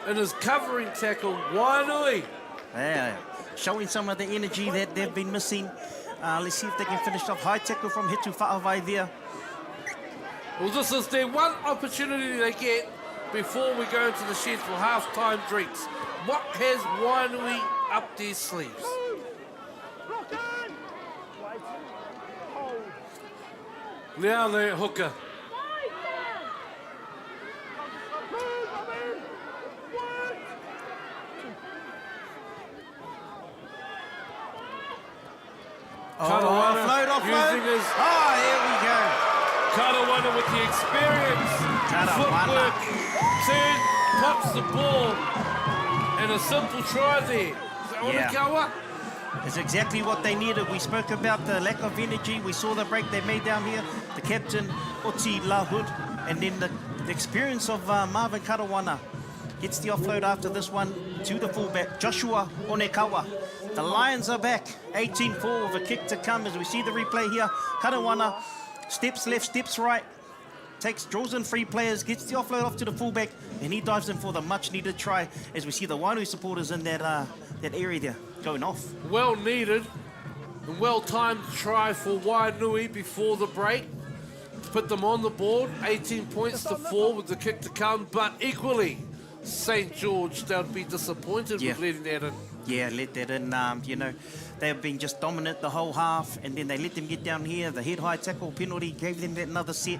And his covering tackle, Wainui. Yeah, showing some of the energy that they've been missing. Let's see if they can finish off. High tackle from Hitu Whāwhai there. Well, this is their one opportunity they get before we go into the sheds for half-time drinks. What has Wainui up their sleeves? Now they're hooker. Offload. Using his here we go. Karawana with the experience. Footwork. Turn, pops the ball. And a simple try there. Onikawa? It's exactly what they needed. We spoke about the lack of energy. We saw the break they made down here. The captain, Oti Lahud, and then the experience of Marvin Karawana. Gets the offload after this one to the fullback, Joshua Onekawa. The Lions are back, 18-4 with a kick to come as we see the replay here. Karawana steps left, steps right, draws in 3 players, gets the offload off to the fullback, and he dives in for the much-needed try as we see the Wainui supporters in that area there going off. Well needed and well-timed try for Wainui before the break. Put them on the board, 18 points to 4 with the kick to come, but equally, St. George, they'll be disappointed with letting that in. Yeah, let that in. they've been just dominant the whole half, and then they let them get down here. The head-high tackle penalty gave them that another set,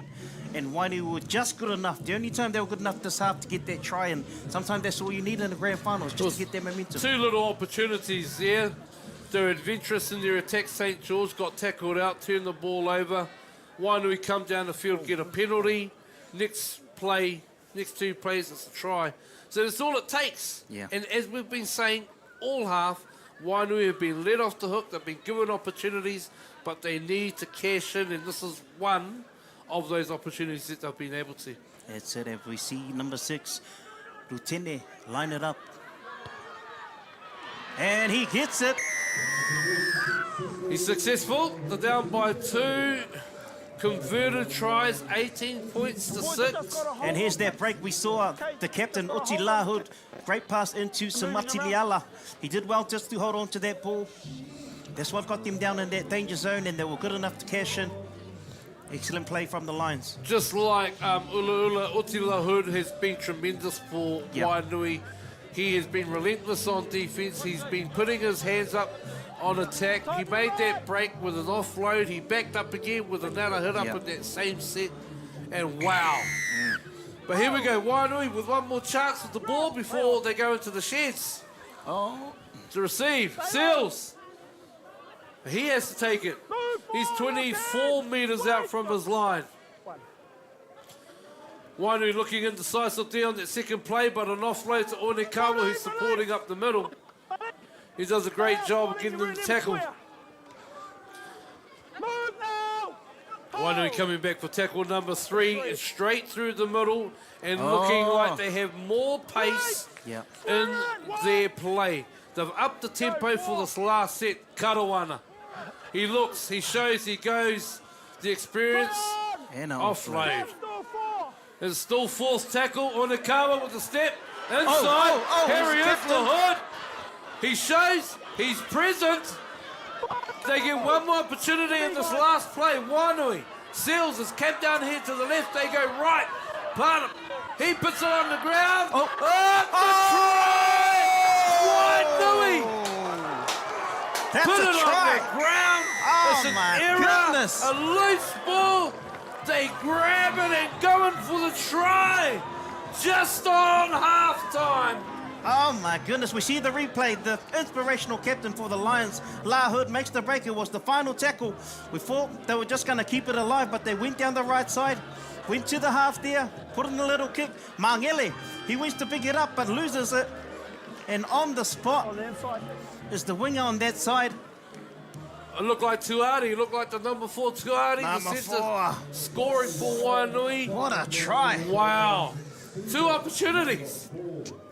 and Wainuiomata were just good enough. The only time they were good enough this half to get that try, and sometimes that's all you need in the grand finals, just to get that momentum. Two little opportunities there. They're adventurous in their attack. St. George got tackled out, turned the ball over. Wainuiomata come down the field, get a penalty. Next two plays, it's a try. So that's all it takes. Yeah. And as we've been saying all half, Wainuiomata have been let off the hook. They've been given opportunities, but they need to cash in, and this is one of those opportunities that they've been able to. That's it. If we see number 6, Lutene, line it up. And he gets it. He's successful. They're down by 2. Converted tries, 18 points to 6. And here's that break. We saw the captain, Uti Lahud, great pass into Samati Liala. He did well just to hold on to that ball. That's what got them down in that danger zone, and they were good enough to cash in. Excellent play from the Lions. Just like Uti Lahud has been tremendous for Wainuiomata. He has been relentless on defence. He's been putting his hands up on attack. He made that break with an offload. He backed up again with another hit up in that same set. And wow. But here we go. Wainuiomata with one more chance with the ball before they go into the sheds. Oh. To receive. Sheels. He has to take it. He's 24 metres out from his line. Wainuiomata looking indecisive there on that second play, but an offload to Onekawa, who's supporting up the middle. He does a great job of getting them tackled. Wainuiomata coming back for tackle number 3, and straight through the middle, and looking like they have more pace in their play. They've upped the tempo for this last set. Karawana. He looks, he shows, he goes. The experience, and offload. It's still 4th tackle. Onekawa with the step. Inside. Harry is the hood. He shows, he's present. They get one more opportunity in this last play. Wainuiomata. Sheels is camped down here to the left. They go right. Part he puts it on the ground. The try! Wainuiomata. That's Put a it try. on the ground. It's an my error. goodness. A loose ball. They grab it and going for the try. Just on half-time. Oh my goodness, we see the replay. The inspirational captain for the Lions, Lahud, makes the break. It was the final tackle. We thought they were just going to keep it alive, but they went down the right side, went to the half there, put in a little kick. Mangele, he wants to pick it up, but loses it. And on the spot is the winger on that side. It looked like Tuari. It looked like the number 4 Tuari. Number The 4. Scoring for Wainuiomata. What a try. Wow. 2 opportunities.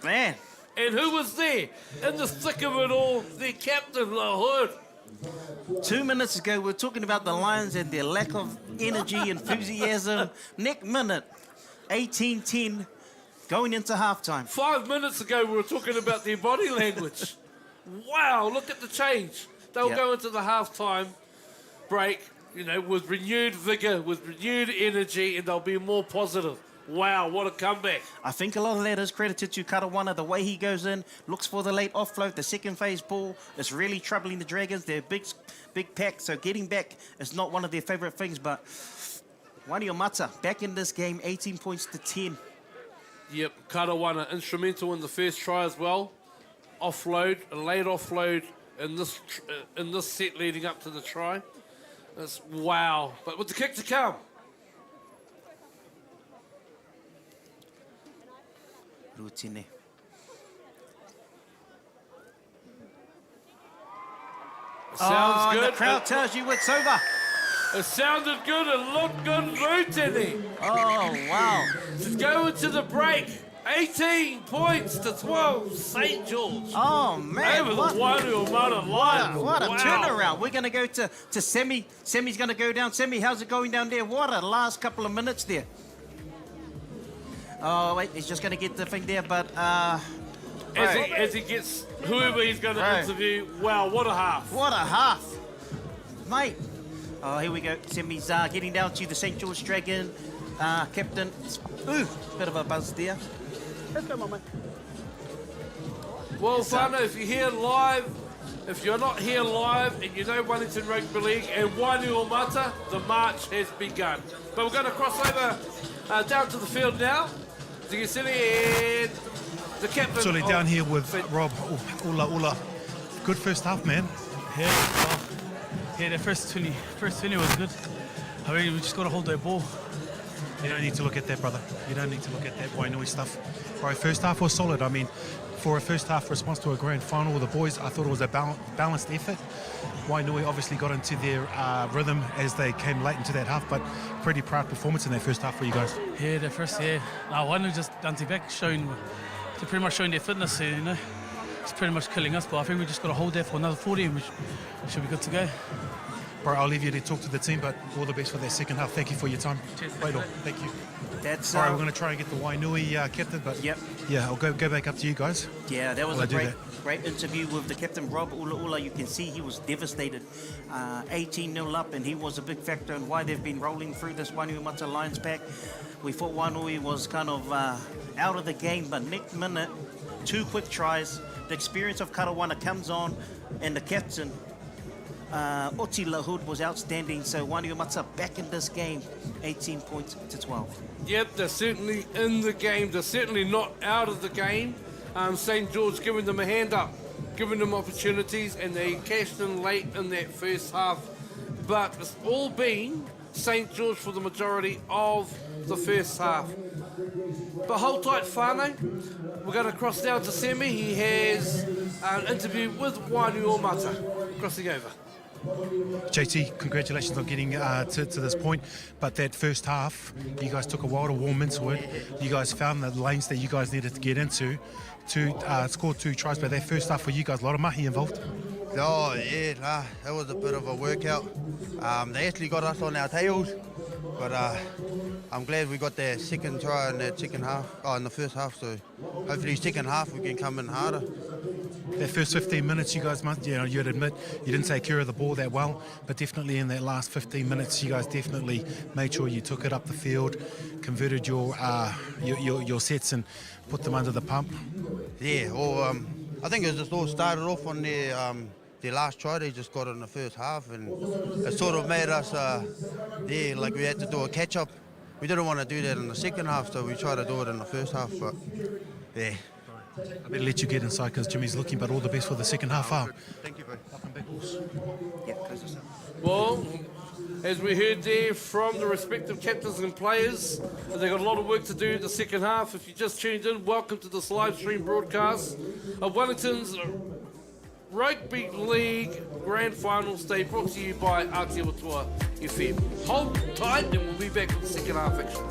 Man. And who was there? In the thick of it all, the captain, Lahud. 2 minutes ago, we were talking about the Lions and their lack of energy, enthusiasm. Next minute, 18-10, going into halftime. 5 minutes ago, we were talking about their body language. Wow, look at the change. They'll go into the halftime break, you know, with renewed vigour, with renewed energy, and they'll be more positive. Wow, what a comeback. I think a lot of that is credited to Karawana, the way he goes in, looks for the late offload, the second phase ball. It's really troubling the Dragons. They're a big pack, so getting back is not one of their favourite things, but Wainuiomata back in this game, 18 points to 10. Yep, Karawana instrumental in the first try as well. Offload, a late offload in this set leading up to the try. That's wow. But with the kick to come. Lutine. Sounds good. The crowd tells you it's over. It sounded good, it looked good, Lutine. Oh, wow. Just going to the break. 18 points to 12, St. George. Oh, man. Over the Wainuiomata line. What a turnaround. We're going to go to Semi. Semi's going to go down. Semi, how's it going down there? What a last couple of minutes there. Oh, wait, he's just going to get the thing there, but... As he gets whoever he's going to interview, wow, what a half. What a half. Mate. Oh, here we go. Semi's getting down to the St. George Dragon. Captain. Ooh, bit of a buzz there. Let's go, my man. Well, Whānau, if you're here live If you're not here live and you know Wellington Rugby League and Wainuiomata, the march has begun. But we're going to cross over down to the field now. Zigisili and the captain. Surely down here with Rob. Ula. Good first half, man. Yeah, the first 20 was good. I mean, we just got to hold that ball. You don't need to look at that, brother. You don't need to look at that Wainui stuff. All right, first half was solid. I mean, for a first half response to a grand final with the boys, I thought it was a balanced effort. Wainui obviously got into their rhythm as they came late into that half, but pretty proud performance in that first half for you guys. Yeah, the first, yeah. Now, Wainui just dancing back, they're pretty much showing their fitness here, you know. It's pretty much killing us, but I think we just got to hold there for another 40 and we should be good to go. Bro, I'll leave you to talk to the team, but all the best for that second half. Thank you for your time. Cheers. Right on. Thank you. That's all right, we're going to try and get the Wainui captain, but yep. Yeah, I'll go back up to you guys. Yeah, that was While a I do great interview with the captain, Rob Ula. You can see he was devastated. 18-0 up, and he was a big factor in why they've been rolling through this Wainuiomata Lions pack. We thought Wainui was kind of out of the game, but next minute, 2 quick tries. The experience of Karawana comes on, and the captain, Oti Lahud, was outstanding. So Wainuiomata back in this game, 18 points to 12. Yep, they're certainly in the game. They're certainly not out of the game. St. George giving them a hand up, giving them opportunities, and they cashed in late in that first half. But it's all been St. George for the majority of the first half. But hold tight, Whānau. We're going to cross down to Semi. He has an interview with Wainuiomata. Crossing over. JT, congratulations on getting to this point, but that first half, you guys took a while to warm into it. You guys found the lanes that you guys needed to get into to score 2 tries, but that first half for you guys, a lot of mahi involved. Oh yeah, that was a bit of a workout. They actually got us on our tails, but I'm glad we got the second try in the second half, in the first half. So hopefully second half we can come in harder. That first 15 minutes, you guys must, you'd admit you didn't take care of the ball that well, but definitely in that last 15 minutes, you guys definitely made sure you took it up the field, converted your sets and put them under the pump. Yeah, well, I think it just all started off on their last try. They just got in the first half, and it sort of made us, like we had to do a catch-up. We didn't want to do that in the second half, so we tried to do it in the first half, but yeah. I better let you get inside because Jimmy's looking, but all the best for the second half. Thank you, bro. Well, as we heard there from the respective captains and players, they've got a lot of work to do in the second half. If you just tuned in, welcome to this live stream broadcast of Wellington's Rugby League Grand Final Day, brought to you by Aotearoa FM. Hold tight and we'll be back with the second half action.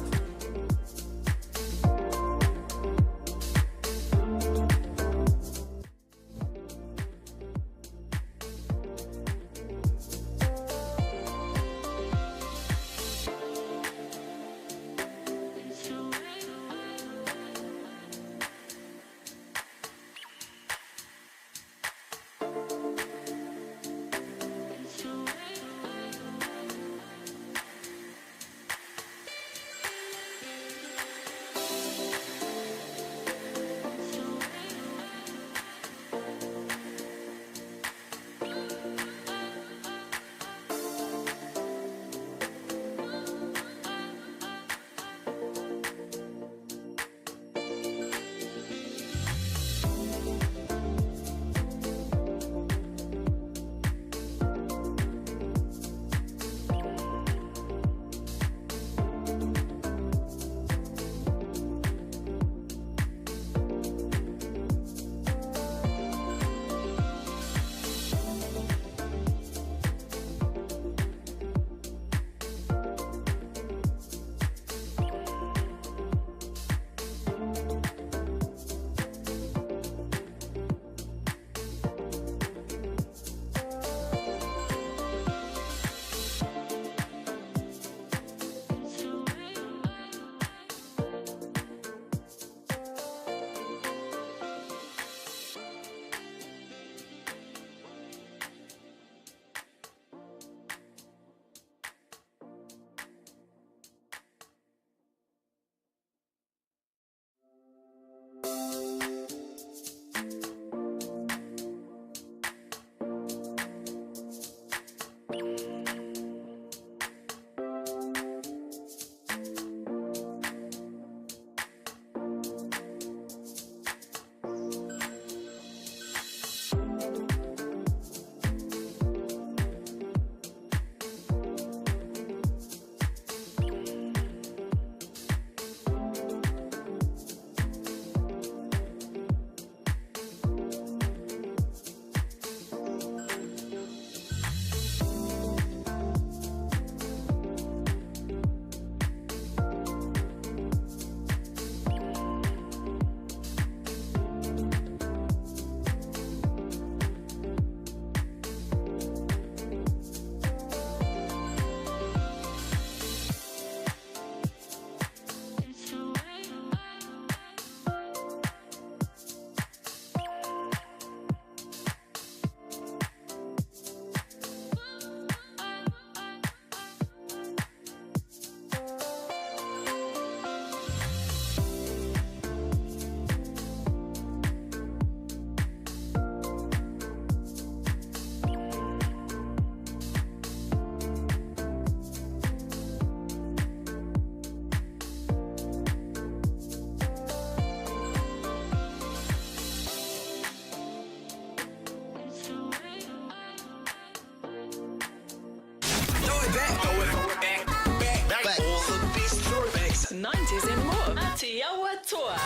throw it back. All the best throwbacks. 90s and more. Aotearoa Toa.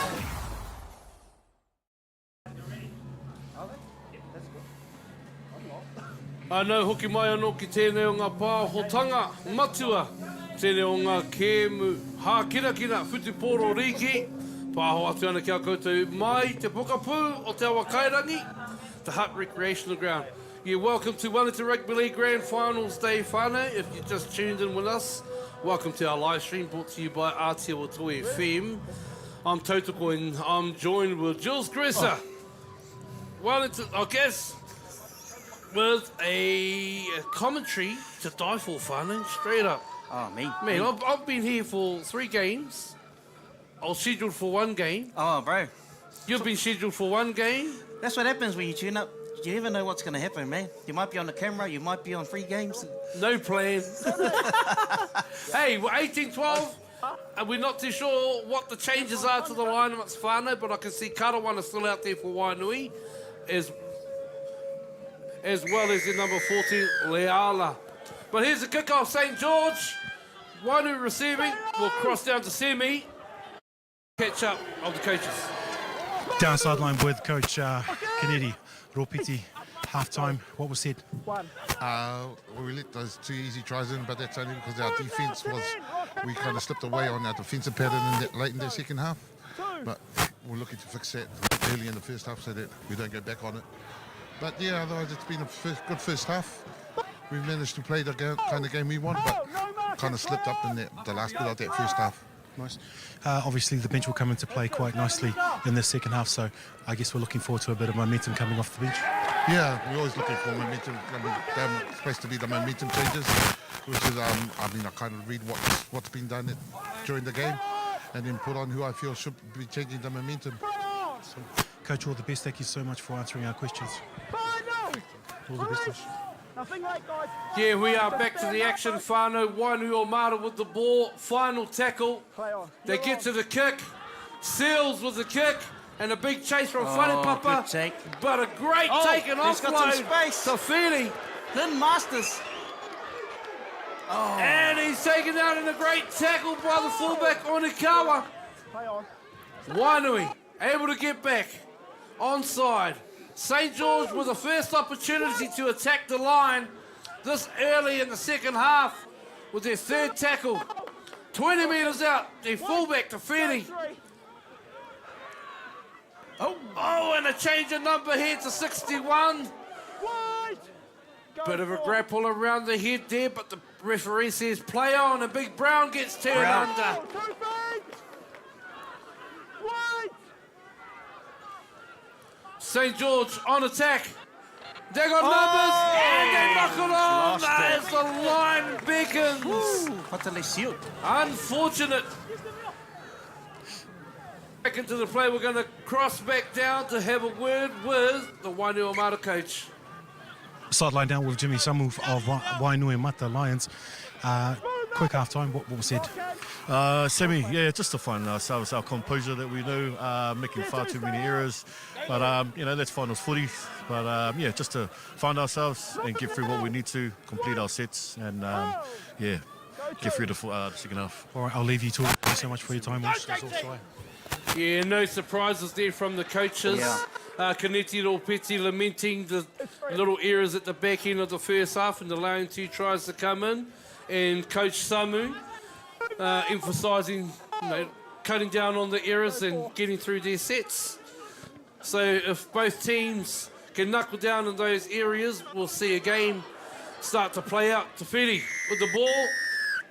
Anau hoki mai anō ki tēnei o ngā pāhotanga matua, tēnei o ngā kēmu hākirakira whutupōro riki, pāho atu ana kia koutou mai te pokapū o te awa kairangi, the Hutt Recreational Ground. You're welcome to Wellington Rugby League Grand Finals Day whānau. If you just tuned in with us, welcome to our live stream brought to you by Aotearoa Toa FM. I'm Tautoko and I'm joined with Jules Grisser. Wellington, I guess, with a commentary to die for, whānau, straight up. Oh, me? Man, I've been here for 3 games. I was scheduled for 1 game. Oh, bro. You've been scheduled for 1 game. That's what happens when you tune up. You never know what's going to happen, man. You might be on the camera, you might be on 3 games. No plan. Hey, we're 18-12, and we're not too sure what the changes are to the lineups, whānau, but I can see Karawana still out there for Wainui, as well as the number 14, Leala. But here's the kickoff, St. George. Wainui receiving, will cross down to semi. Catch up of the coaches. Down sideline with Coach Kennedy, Ropiti, half-time. What was said? We let those 2 easy tries in, but that's only because our defence was, we kind of slipped away on our defensive pattern late in the second half. But we're looking to fix that early in the first half so that we don't go back on it. But yeah, otherwise it's been a good first half. We've managed to play the kind of game we want, but kind of slipped up in the last bit of that first half. Nice. Obviously, the bench will come into play quite nicely in the second half, so I guess we're looking forward to a bit of momentum coming off the bench. Yeah, we're always looking for momentum. They're supposed to be the momentum changers, which is, I kind of read what's been done during the game and then put on who I feel should be changing the momentum. So, Coach, all the best. Thank you so much for answering our questions. All the best. Yeah, we are back to the action, whānau. Wainuiomata with the ball, final tackle. They get to the kick. Sheels with the kick, and a big chase from Whanepapa. But a great take and offload to Fili. Lynn Masters. And he's taken out in a great tackle by the fullback, Onikawa. Wainui able to get back. Onside. St. George with the first opportunity to attack the line this early in the second half with their 3rd tackle. 20 metres out, their fullback to Fili. Oh, and a change of number here to 61. Bit of a grapple around the head there, but the referee says play on, and Big Brown gets turned under. St. George on attack. They got numbers, and they knock it on as the line beckons. Unfortunate. Back into the play, we're going to cross back down to have a word with the Wainuiomata coach. Sideline down with Jimmy Samu of Wainuiomata Lions. Quick half-time, what was said? Sammy, yeah, just to find ourselves, our composure that we do, making far too many errors. But, that's finals footy. But, just to find ourselves and get through what we need to, complete our sets, and, get through the second half. All right, I'll leave you to it. Thank you so much for your time. Yeah, no surprises there from the coaches. Kaneti Ropeti lamenting the little errors at the back end of the first half and allowing 2 tries to come in. And Coach Samu emphasising, cutting down on the errors and getting through their sets. So if both teams can knuckle down in those areas, we'll see a game start to play out. to Fili with the ball,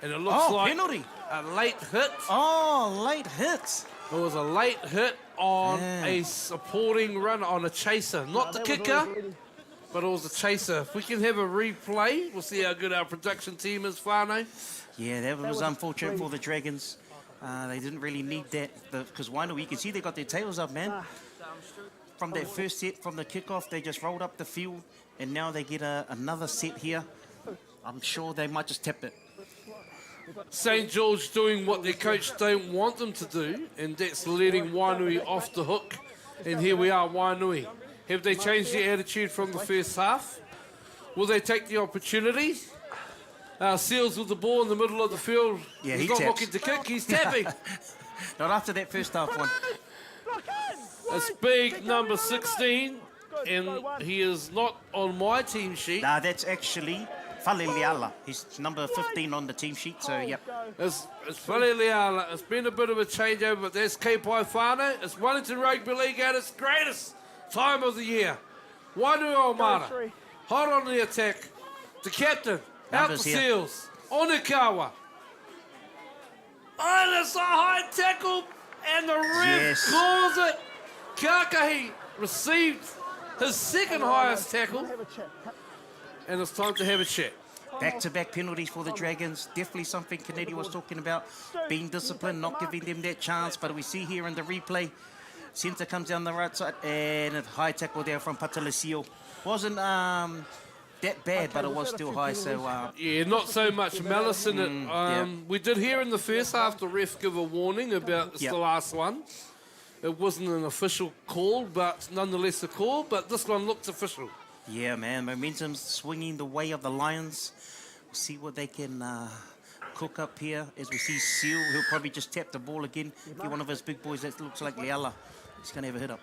and it looks like penalty. A late hit. Late hit. It was a late hit on a supporting run on a chaser, not the kicker, but it was a chaser. If we can have a replay, we'll see how good our production team is, whānau. Yeah, that was unfortunate for the Dragons. They didn't really need that, because Wainui, you can see they got their tails up, man. From that first set, from the kickoff, they just rolled up the field, and now they get another set here. I'm sure they might just tap it. St. George doing what their coach don't want them to do, and that's letting Wainui off the hook. And here we are, Wainui. Have they changed their attitude from the first half? Will they take the opportunity? Sheels with the ball in the middle of the field. Yeah, he's he not taps. looking to kick, he's tapping. Not after that first half one. It's big number 16, and he is not on my team sheet. Nah, that's actually Faleleala. He's number 15 on the team sheet, so yep. It's Valkyrie. It's been a bit of a changeover, but there's Keipai Whānau. It's Wellington Rugby League at its greatest time of the year. Wainuiomata, hot on the attack. The captain, out Numbers the here. Seals. Onikawa. Oh, that's a high tackle, and the ref calls it. Kakahi received his second highest tackle, and it's time to have a chat. Back-to-back penalties for the Dragons. Definitely something Kennedy was talking about. Being disciplined, not giving them that chance. But we see here in the replay, centre comes down the right side, and a high tackle there from Patalesio. Wasn't that bad, but it was still high. So yeah, not so much malice in it. yeah. We did hear in the first half the ref give a warning about it's the last one. It wasn't an official call, but nonetheless a call. But this one looked official. Yeah, man, momentum's swinging the way of the Lions. We'll see what they can cook up here. As we see Seal, he'll probably just tap the ball again. Get one of his big boys that looks like Leala. He's going to have a hit up.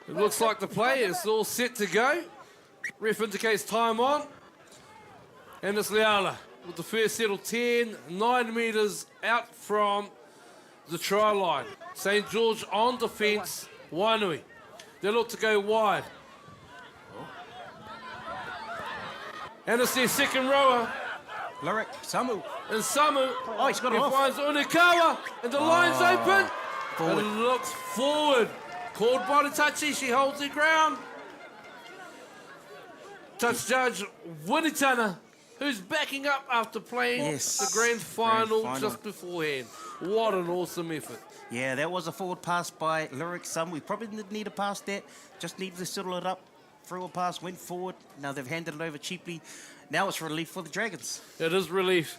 It looks like the play is all set to go. Ref indicates time on. And it's Leala with the first settle 10, 9 metres out from the try line. St. George on defence, Wainui. They look to go wide. And it's their second rower. Lyric, Samu. And Samu. Oh, he's got it off. Finds Unikawa, and the line's open. Forward. And it looks forward. Called by the touchy, she holds the ground. Touch judge Winitana, who's backing up after playing the grand final just beforehand. What an awesome effort. Yeah, that was a forward pass by Lyric Samu. We probably didn't need a pass that. Just needed to settle it up. Threw a pass, went forward. Now they've handed it over cheaply. Now it's relief for the Dragons. It is relief.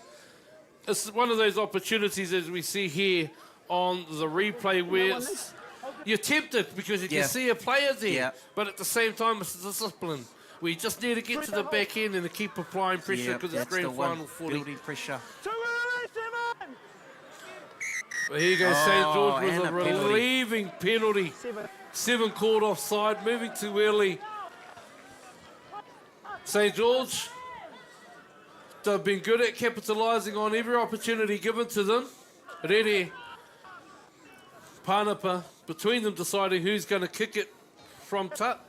It's one of those opportunities as we see here on the replay where you're tempted because you can see a player there, but at the same time it's discipline. We just need to get to the back end and to keep applying pressure because it's grand final footy. Building pressure. Well, here goes St. George with and a a penalty. relieving penalty. 7 called offside, moving too early. St. George, they've been good at capitalising on every opportunity given to them. Rere, Panapa, between them deciding who's going to kick it from touch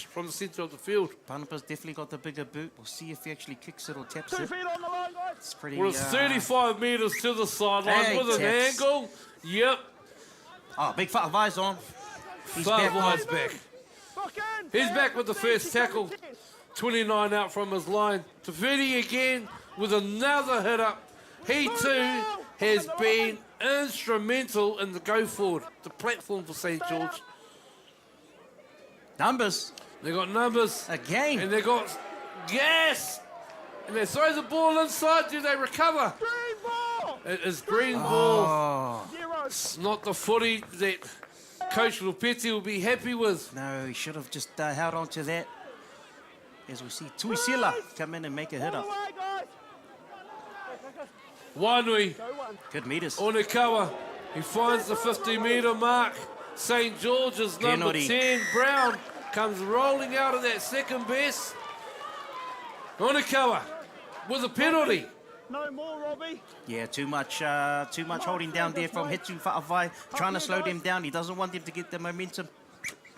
from the centre of the field. Panapa's definitely got the bigger boot. We'll see if he actually kicks it or taps it. It's pretty... Well, it's 35 metres to the sideline with an angle. Yep. Oh, big Fa'avai's on. He's Fa'avai's back. He's back with the first tackle. 29 out from his line. Tafiti again with another hit up. He too has been instrumental in the go forward. The platform for St. George. Numbers. They got numbers. Again. And they got gas. And they throw the ball inside. Do they recover? Green ball. It is green ball. It's not the footy that Coach Lupeti will be happy with. No, he should have just held on to that. As we see Tuisila come in and make a hit up. Wainui. Good meters. Onikawa. He finds the 50-metre mark. St. George's number 10, Brown, comes rolling out of that second base. Onikawa with a penalty. No more, Robbie. Yeah, too much holding down there from Hitu Fa'avai, trying to slow them down. He doesn't want them to get the momentum.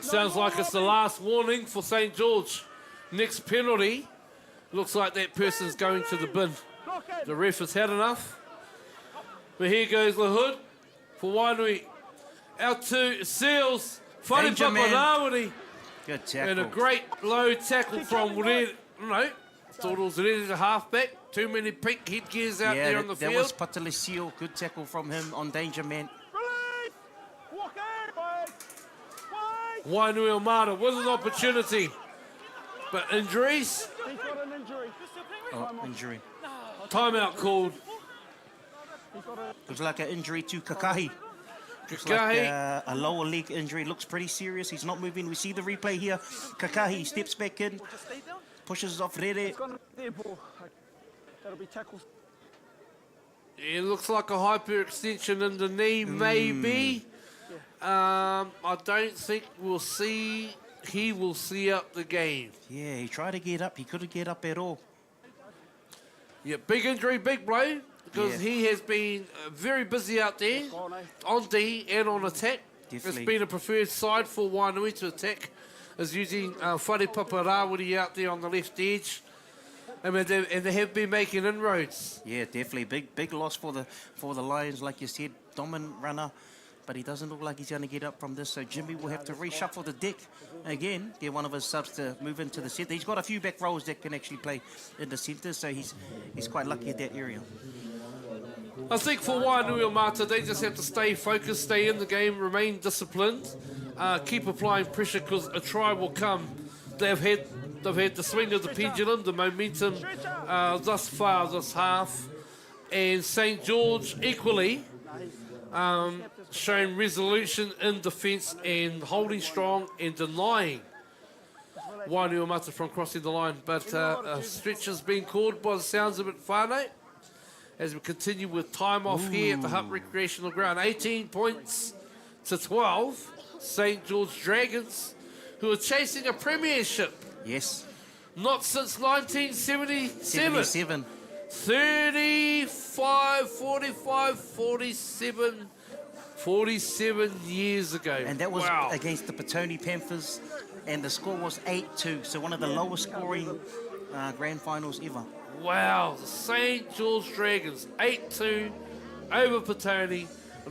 Sounds like it's the last warning for St. George. Next penalty. Looks like that person's going to the bin. The ref has had enough. But here goes the hood for Wainui. Out to Seals. Whare Papanawari. Good tackle. And a great low tackle from Red. No, thought it was Red as a halfback. Too many pink headgears out there on the field. That was Patalesio. Good tackle from him on danger man. Wainuiomata with an opportunity. But injuries. He's got an injury. Oh, injury. Timeout called. Looks like an injury to Kakahi. Looks Kakahi. like a lower leg injury. Looks pretty serious. He's not moving. We see the replay here. Kakahi steps back in. Pushes off Rere. That'll be tackled. It looks like a hyperextension in the knee, maybe. I don't think we'll see. He will see up the game. Yeah, he tried to get up. He couldn't get up at all. Yeah, big injury, big blow, because Yeah. he has been very busy out there on D and on attack. Definitely. It's been a preferred side for Wainui to attack, is using Whare Paparawiri out there on the left edge. And they have been making inroads. Yeah, definitely. Big loss for the Lions, like you said. Dominant runner, but he doesn't look like he's going to get up from this. So Jimmy will have to reshuffle the deck again. Get one of his subs to move into the centre. He's got a few back rows that can actually play in the centre, so he's quite lucky at that area. I think for Wainuiomata, they just have to stay focused, stay in the game, remain disciplined, keep applying pressure because a try will come. They've had the swing of the pendulum, the momentum thus far, this half. And St. George equally showing resolution in defence and holding strong and denying Wainuiomata from crossing the line. But a stretch has been called by the sounds of it, Whānau, as we continue with time off here at the Hutt Recreational Ground. 18 points to 12. St. George Dragons, who are chasing a premiership. Yes. Not since 1977. 77. 35, 45, 47 years ago. And that was against the Petone Panthers, and the score was 8-2. So one of the lowest scoring grand finals ever. Wow, the St. George Dragons, 8-2 over Petone,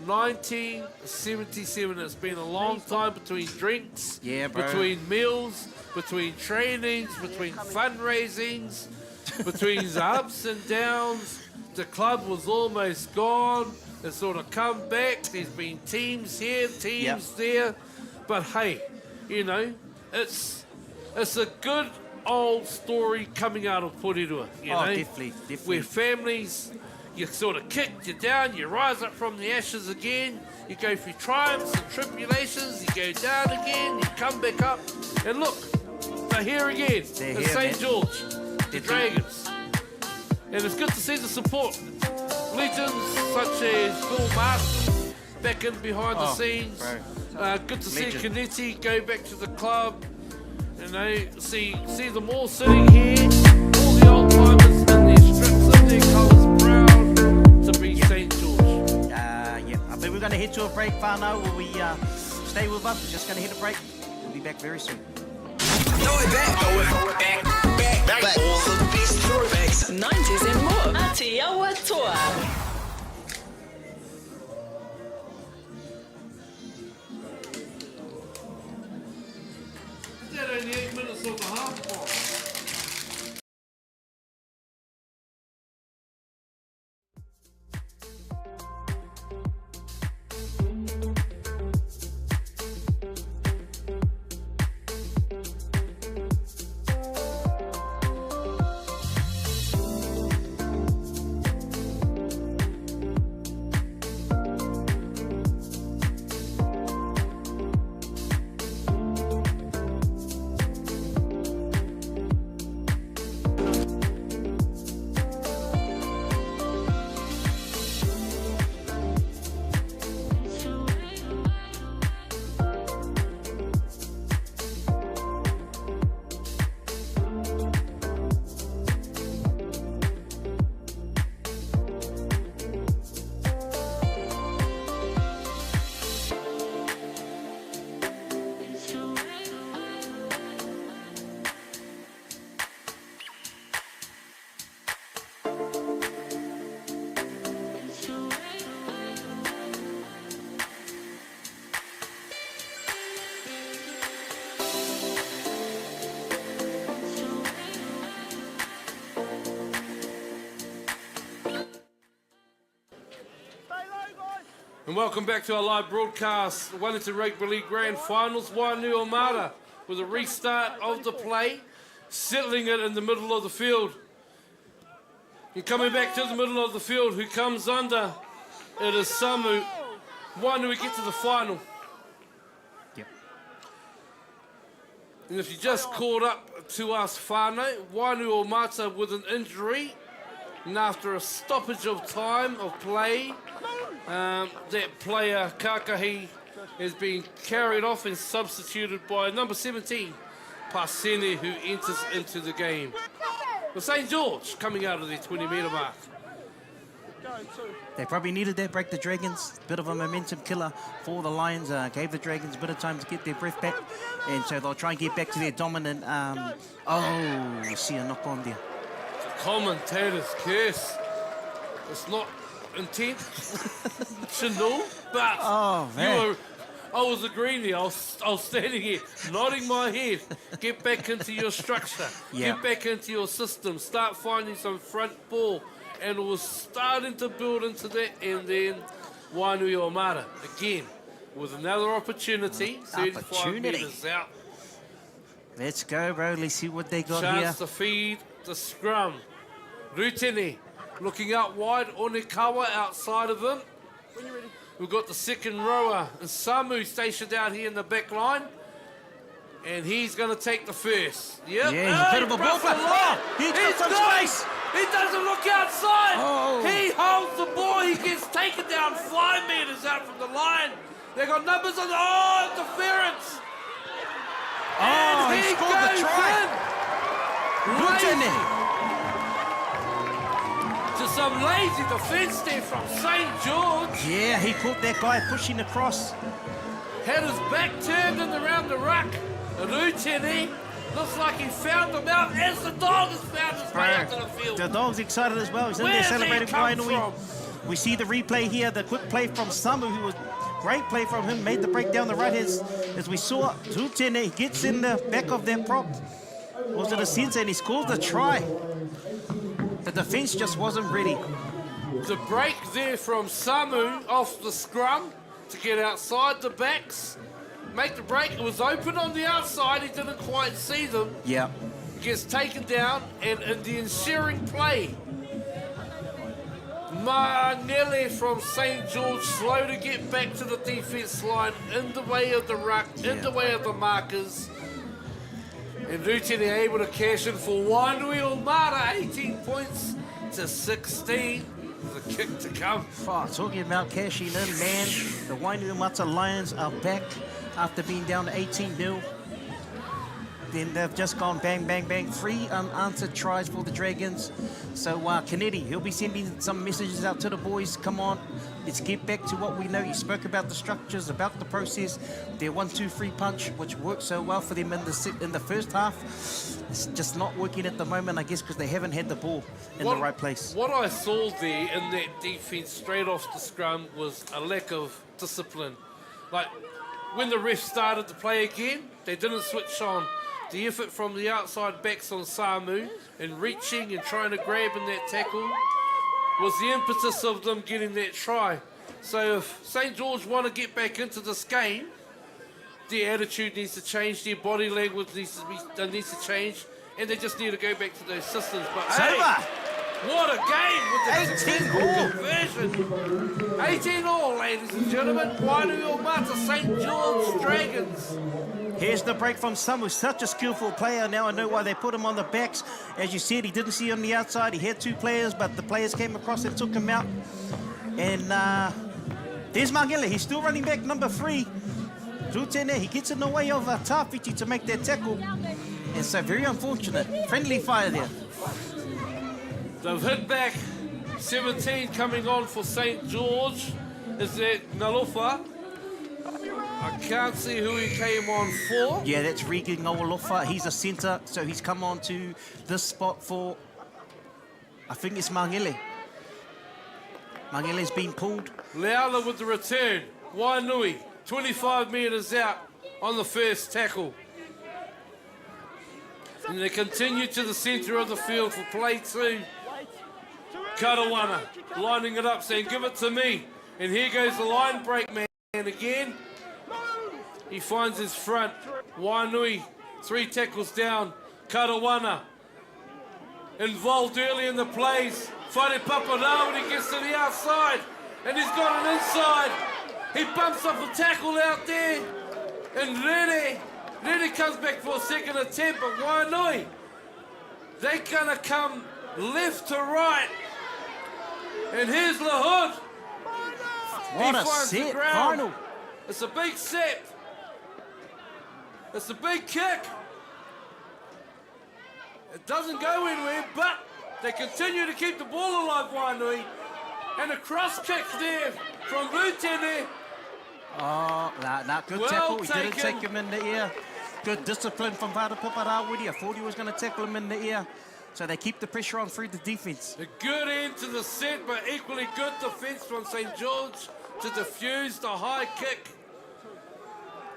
1977. It's been a long time between drinks, between meals, between trainings, between fundraisings, between the ups and downs. The club was almost gone. It's sort of come back. There's been teams here, teams there. But hey, you know, it's a good old story coming out of Porirua, you know? Definitely. Where families, you sort of kick, you're down, you rise up from the ashes again, you go through triumphs and tribulations, you go down again, you come back up, and look, they're here again. They're It's here, St. George, the Dragons. And it's good to see the support. Legends such as Bill Marston back in behind the scenes. Good to see Canetti go back to the club. You know, see them all sitting here, all the old timers in their strips, in their colours, proud to be St. George. I think we're going to head to a break, Whānau. Will we stay with us? We're just going to hit a break. We'll be back very soon. Throw it back. All the best throwbacks. 90s and more. Aotearoa Toa. Is that only 8 minutes on the half bar? And welcome back to our live broadcast, the Wellington Rugby League Grand Finals. Wainuiomata with a restart of the play, settling it in the middle of the field. And coming back to the middle of the field, who comes under, it is Samu. Wainui get to the final. And if you just caught up to us, Whānau, Wainuiomata with an injury And after a stoppage of time of play, that player, Kakahi, has been carried off and substituted by number 17, Pasene, who enters into the game. Well, St. George coming out of their 20-metre mark. They probably needed that break, the Dragons. Bit of a momentum killer for the Lions. Gave the Dragons a bit of time to get their breath back. And so they'll try and get back to their dominant... we see a knock on there. The commentator's curse. It's not intentional, but I was agreeing there. I was standing here, nodding my head. Get back into your structure. Yeah. Get back into your system. Start finding some front ball. And it was starting to build into that. And then Wainuiomata, again, with another opportunity. 35 metres out. Let's go, bro. Let's see what they got Chance here. to feed the scrum. Rutene looking out wide. Onekawa outside of him. We've got the second rower, and Samu stationed out here in the back line. And he's going to take the first. Yep. Yeah, he's a bit of a ball flat. He's got some space. He doesn't look outside. Oh. He holds the ball. He gets taken down 5 metres out from the line. They got numbers on the interference. And he scored the try. To some lazy defence there from St. George. Yeah, he caught that guy pushing across. Had his back turned and around the ruck. And Rutene looks like he found him out as the dog has found his way out to the field. The dog's excited as well. He's in there Where's he celebrating come Wainuiomata. We see the replay here, the quick play from Samu, who was great play from him, made the break down the right as we saw. Rutene gets in the back of that prop. Was it a sense? And he scores the try. The defence just wasn't ready. The break there from Samu off the scrum to get outside the backs. Make the break. It was open on the outside. He didn't quite see them. Yeah. Gets taken down, and in the ensuing play, Manele from St. George slow to get back to the defence line, in the way of the ruck, in the way of the markers. And Rutene able to cash in for Wainuiomata, 18 points to 16. There's a kick to come. Oh, talking about cashing in, man. The Wainuiomata Lions are back after being down to 18-0. Then they've just gone bang, bang, bang. 3 unanswered tries for the Dragons. So Kennedy, he'll be sending some messages out to the boys. Come on, let's get back to what we know. You spoke about the structures, about the process. Their 1-2-3 punch, which worked so well for them in the first half. It's just not working at the moment, I guess, because they haven't had the ball in the right place. What I saw there in that defence straight off the scrum was a lack of discipline. Like, when the ref started to play again, they didn't switch on. The effort from the outside backs on Samu and reaching and trying to grab in that tackle was the impetus of them getting that try. So if St. George want to get back into this game, their attitude needs to change, their body language needs to change, and they just need to go back to those systems. But hey, what a game with the 18 conversion. 18 all, ladies and gentlemen. Wainuiomata, St. George Dragons. Here's the break from Samu, such a skillful player. Now I know why they put him on the backs. As you said, he didn't see on the outside. He had 2 players, but the players came across and took him out. And there's Mangele. He's still running back, number 3. Rutene, he gets in the way of Tawhiti to make that tackle. And so very unfortunate. Friendly fire there. They've hit back. 17 coming on for St. George. Is that Ngalofa? I can't see who he came on for. Yeah, that's Regan Ngawalofa. He's a centre, so he's come on to this spot for, I think it's Mangele. Mangele's been pulled. Leala with the return. Wainui, 25 metres out on the first tackle. And they continue to the centre of the field for play 2. Karawana lining it up, saying, give it to me. And here goes the line break man again. He finds his front. Wainui, 3 tackles down. Karawana involved early in the plays. Whare Paparau when he gets to the outside. And he's got an inside. He bumps off a tackle out there. And Rene comes back for a second attempt, but Wainui, they're going to come left to right And here's the Hutt. What He a finds the set, ground. final. It's a big set. It's a big kick. It doesn't go anywhere, but they continue to keep the ball alive, Wainui. And a cross kick there from Lutene. Oh, nah, good Well tackle. He didn't taken. take him in the ear. Good discipline from Vada Piparawiri. I thought he was going to tackle him in the ear. So they keep the pressure on through the defence. A good end to the set, but equally good defence from St. George to defuse the high kick.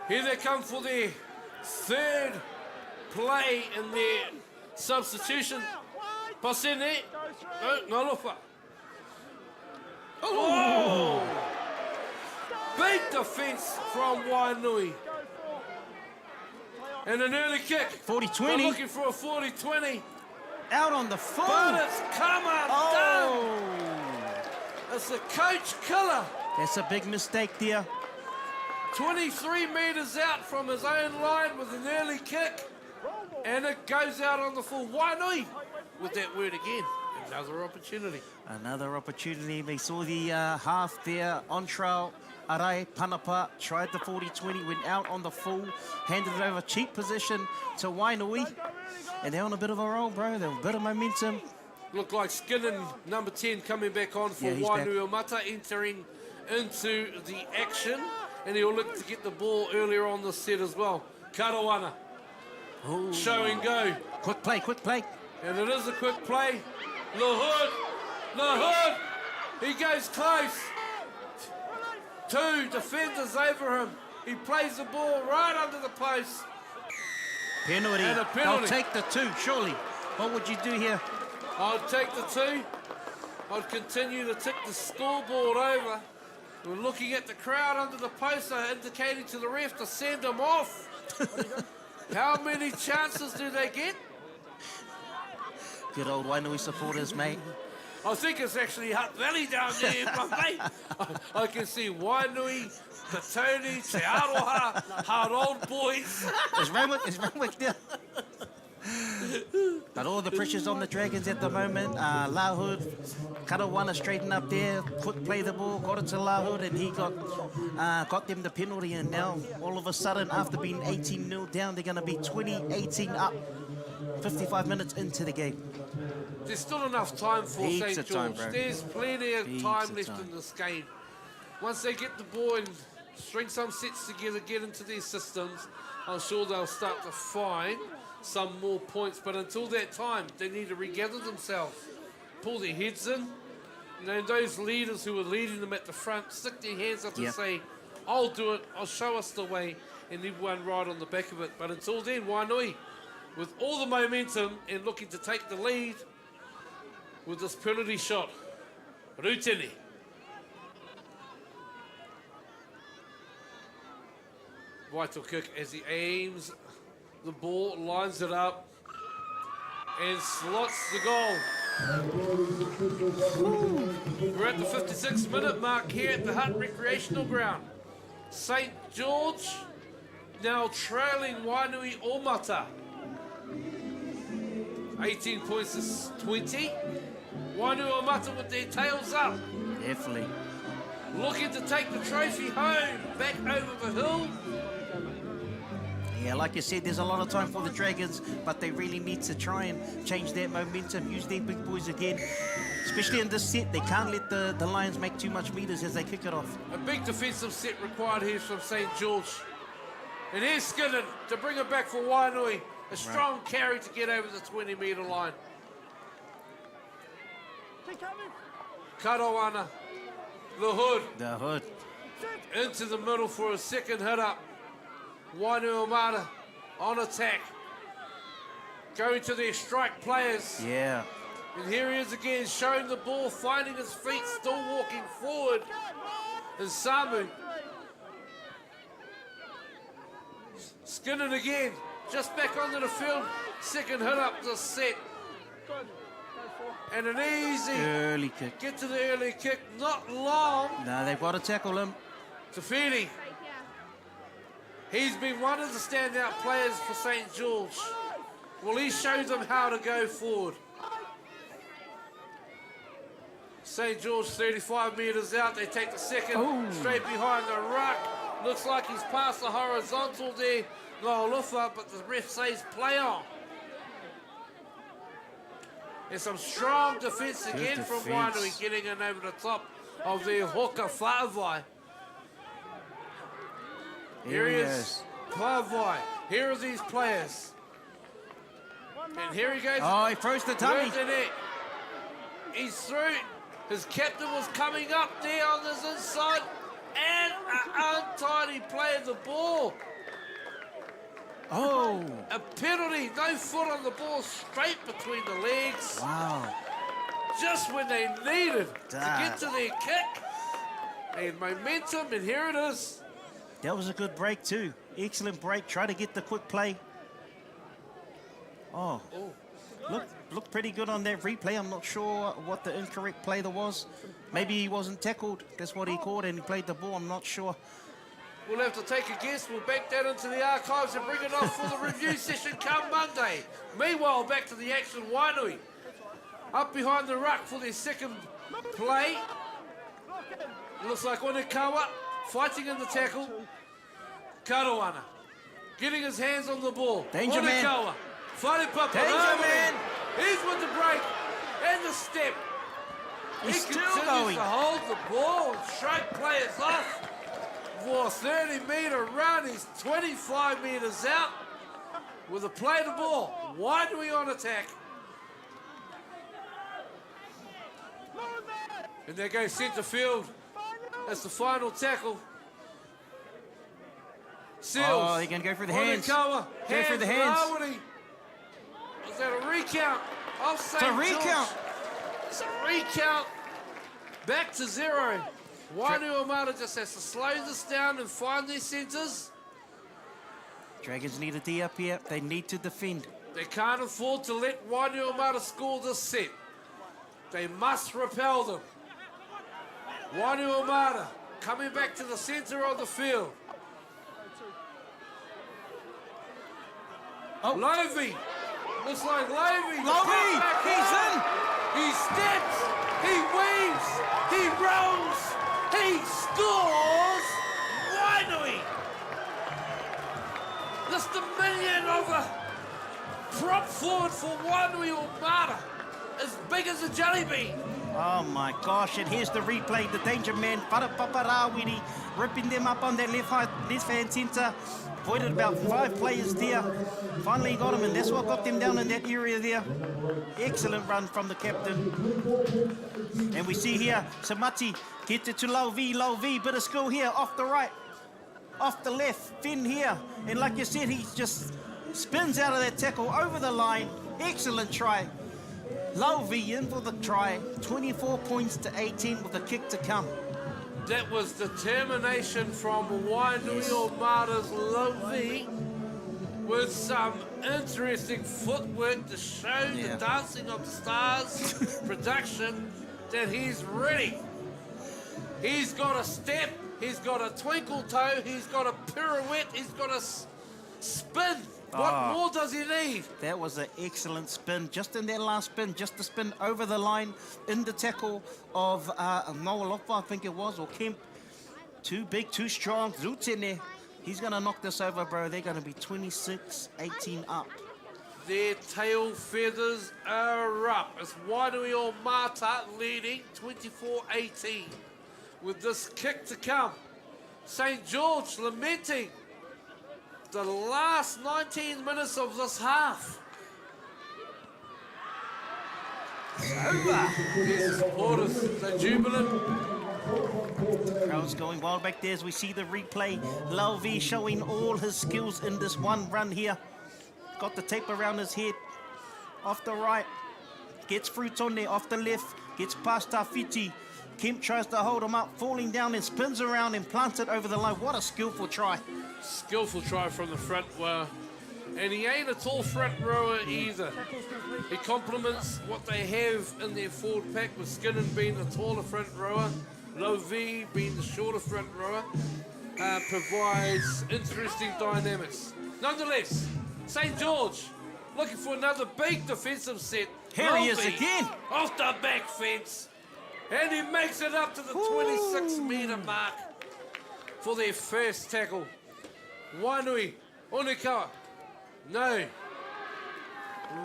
Here they come for their third play in their substitution. Pasene. No, Nalofa. Oh! Big defence from Wainui. And an early kick. 40-20. They're looking for a 40-20. Out on the full. But it's come undone. It's a coach killer. That's a big mistake there. 23 metres out from his own line with an early kick. And it goes out on the full. Wainui with that word again. Another opportunity. Another opportunity. We saw the half there on trail. Arai Panapa tried the 40-20, went out on the full, handed it over cheap position to Wainui. And they're on a bit of a roll, bro. They're a bit of momentum. Look like Skinner, number 10, coming back on for Wainuiomata, entering into the action. And he'll look to get the ball earlier on the set as well. Karawana. Ooh. Show and go. Quick play. And it is a quick play. The Hood. He goes close. Two defenders over him. He plays the ball right under the post. Penalty. And a penalty. They'll take the 2, surely. What would you do here? I'd take the 2. I'd continue to tick the scoreboard over. We're looking at the crowd under the post, indicating to the ref to send them off. How many chances do they get? Good old Wainui supporters, mate. I think it's actually Hutt Valley down there, mate. I can see Wainui, Petone, Te Aroha, our old boys. Is Randwick there? But all the pressure's on the Dragons at the moment. Lahud, Karawana straighten up there, quick play the ball, got it to Lahud, and he got them the penalty. And now, all of a sudden, after being 18-0 down, they're going to be 20-18 up. 55 minutes into the game. There's still enough time for Heaps St. of George. time, bro. There's plenty of Heaps time of left time. in this game. Once they get the ball and string some sets together, get into their systems, I'm sure they'll start to find some more points. But until that time, they need to regather themselves, pull their heads in. And then those leaders who are leading them at the front, stick their hands up and say, I'll do it, I'll show us the way, and everyone ride on the back of it. But until then, Wainui, with all the momentum and looking to take the lead with this penalty shot. Rutene. Vital kick as he aims the ball, lines it up, and slots the goal. We're at the 56-minute mark here at the Hutt Recreational Ground. St. George now trailing Wainuiomata. 18 points is 20. Wainuiomata with their tails up. Definitely. Looking to take the trophy home, back over the hill. Yeah, like you said, there's a lot of time for the Dragons, but they really need to try and change their momentum, use their big boys again. Especially in this set, they can't let the Lions make too much meters as they kick it off. A big defensive set required here from St. George. And here's Skinner to bring it back for Wainui. A strong carry to get over the 20-metre line. Karawana, the Hood. Into the middle for a second hit up. Wainuiomata on attack. Going to their strike players. Yeah. And here he is again, showing the ball, finding his feet, still walking forward. And Samu. Skinner again, just back onto the field. Second hit up the set. And an easy Early kick. get to the early kick, not long. No, they've got to tackle him. Tafiti. He's been one of the standout players for St. George. Well, he shows them how to go forward. St. George 35 metres out. They take the second straight behind the ruck. Looks like he's past the horizontal there. Ngaulofa, but the ref says play on. There's some strong defence again from Wainui, getting in over the top of their hooker Whaavai. Here he is, Whaavai. Here are these players. And here he goes. Oh, he throws the tummy. Where's the net? He's through. His captain was coming up there on this inside. And an untidy play of the ball. Oh. A penalty, no foot on the ball, straight between the legs. Wow. Just when they needed to get to their kick. And momentum, and here it is. That was a good break too. Excellent break. Try to get the quick play. Oh. Looked pretty good on that replay. I'm not sure what the incorrect play there was. Maybe he wasn't tackled. That's what he called, and he played the ball. I'm not sure. We'll have to take a guess. We'll back that into the archives and bring it off for the review session come Monday. Meanwhile, back to the action. Wainui up behind the ruck for their second play. Looks like Wainuiomata fighting in the tackle. Karuana getting his hands on the ball. Danger man. Wainuiomata fighting Papa. Danger man. He's with the break and the step. He's he still continues going. to hold the ball and shake players off. For a 30-metre run, he's 25 metres out with a play the ball. Wainui on attack. And they go centre field. That's the final tackle. Seals. Oh, they're going to go for the hands. Wainuiomata, Go for the hands. Harwoody. Was that a recount? It's a recount. It's a recount. Back to 0. Wainuiomata just has to slow this down and find their centres. Dragons need a D up here. They need to defend. They can't afford to let Wainuiomata score this set. They must repel them. Wainuiomata coming back to the centre of the field. Oh. Lovey. Looks like Lovey. Lovey, he's in. He steps. He weaves. He rolls. He scores. Wainui. This dominion of a prop forward for Wainuiomata. As big as a jelly bean. Oh my gosh, and here's the replay. The danger man, Parirua, ripping them up on their left-hand centre. Avoided about 5 players there. Finally got him, and that's what got them down in that area there. Excellent run from the captain. And we see here, Samati gets it to Lauvi, bit of skill here, off the right, off the left, Finn here. And like you said, he just spins out of that tackle, over the line. Excellent try. Lauvi in for the try, 24 points to 18 with a kick to come. That was determination from Wainuiomata's Lauvi with some interesting footwork to show the Dancing of the Stars production that he's ready. He's got a step, he's got a twinkle toe, he's got a pirouette, he's got a spin. What more does he need? That was an excellent spin, just in that last spin, just to spin over the line in the tackle of Ngaulofa, I think it was, or Kemp. Too big, too strong. Zoot's in there. He's going to knock this over, bro. They're going to be 26-18 up. Their tail feathers are up. It's Wainuiomata leading 24-18 with this kick to come. St. George lamenting the last 19 minutes of this half. It's over. Yes, supporters, they're jubilant. Crowd's going wild back there as we see the replay. Lauvi showing all his skills in this one run here. Got the tape around his head. Off the right. Gets Fruitone there off the left. Gets past Tafiti. Kemp tries to hold him up, falling down and spins around and plants it over the line. What a skillful try. Skillful try from the front row. And he ain't a tall front rower either. He complements what they have in their forward pack, with Skinner being the taller front rower, Lauvi being the shorter front rower, provides interesting dynamics. Nonetheless, St. George looking for another big defensive set. Here he is Lauvi again. off the back fence. And he makes it up to the 26-metre mark for their first tackle. Wainui, Onikawa. No.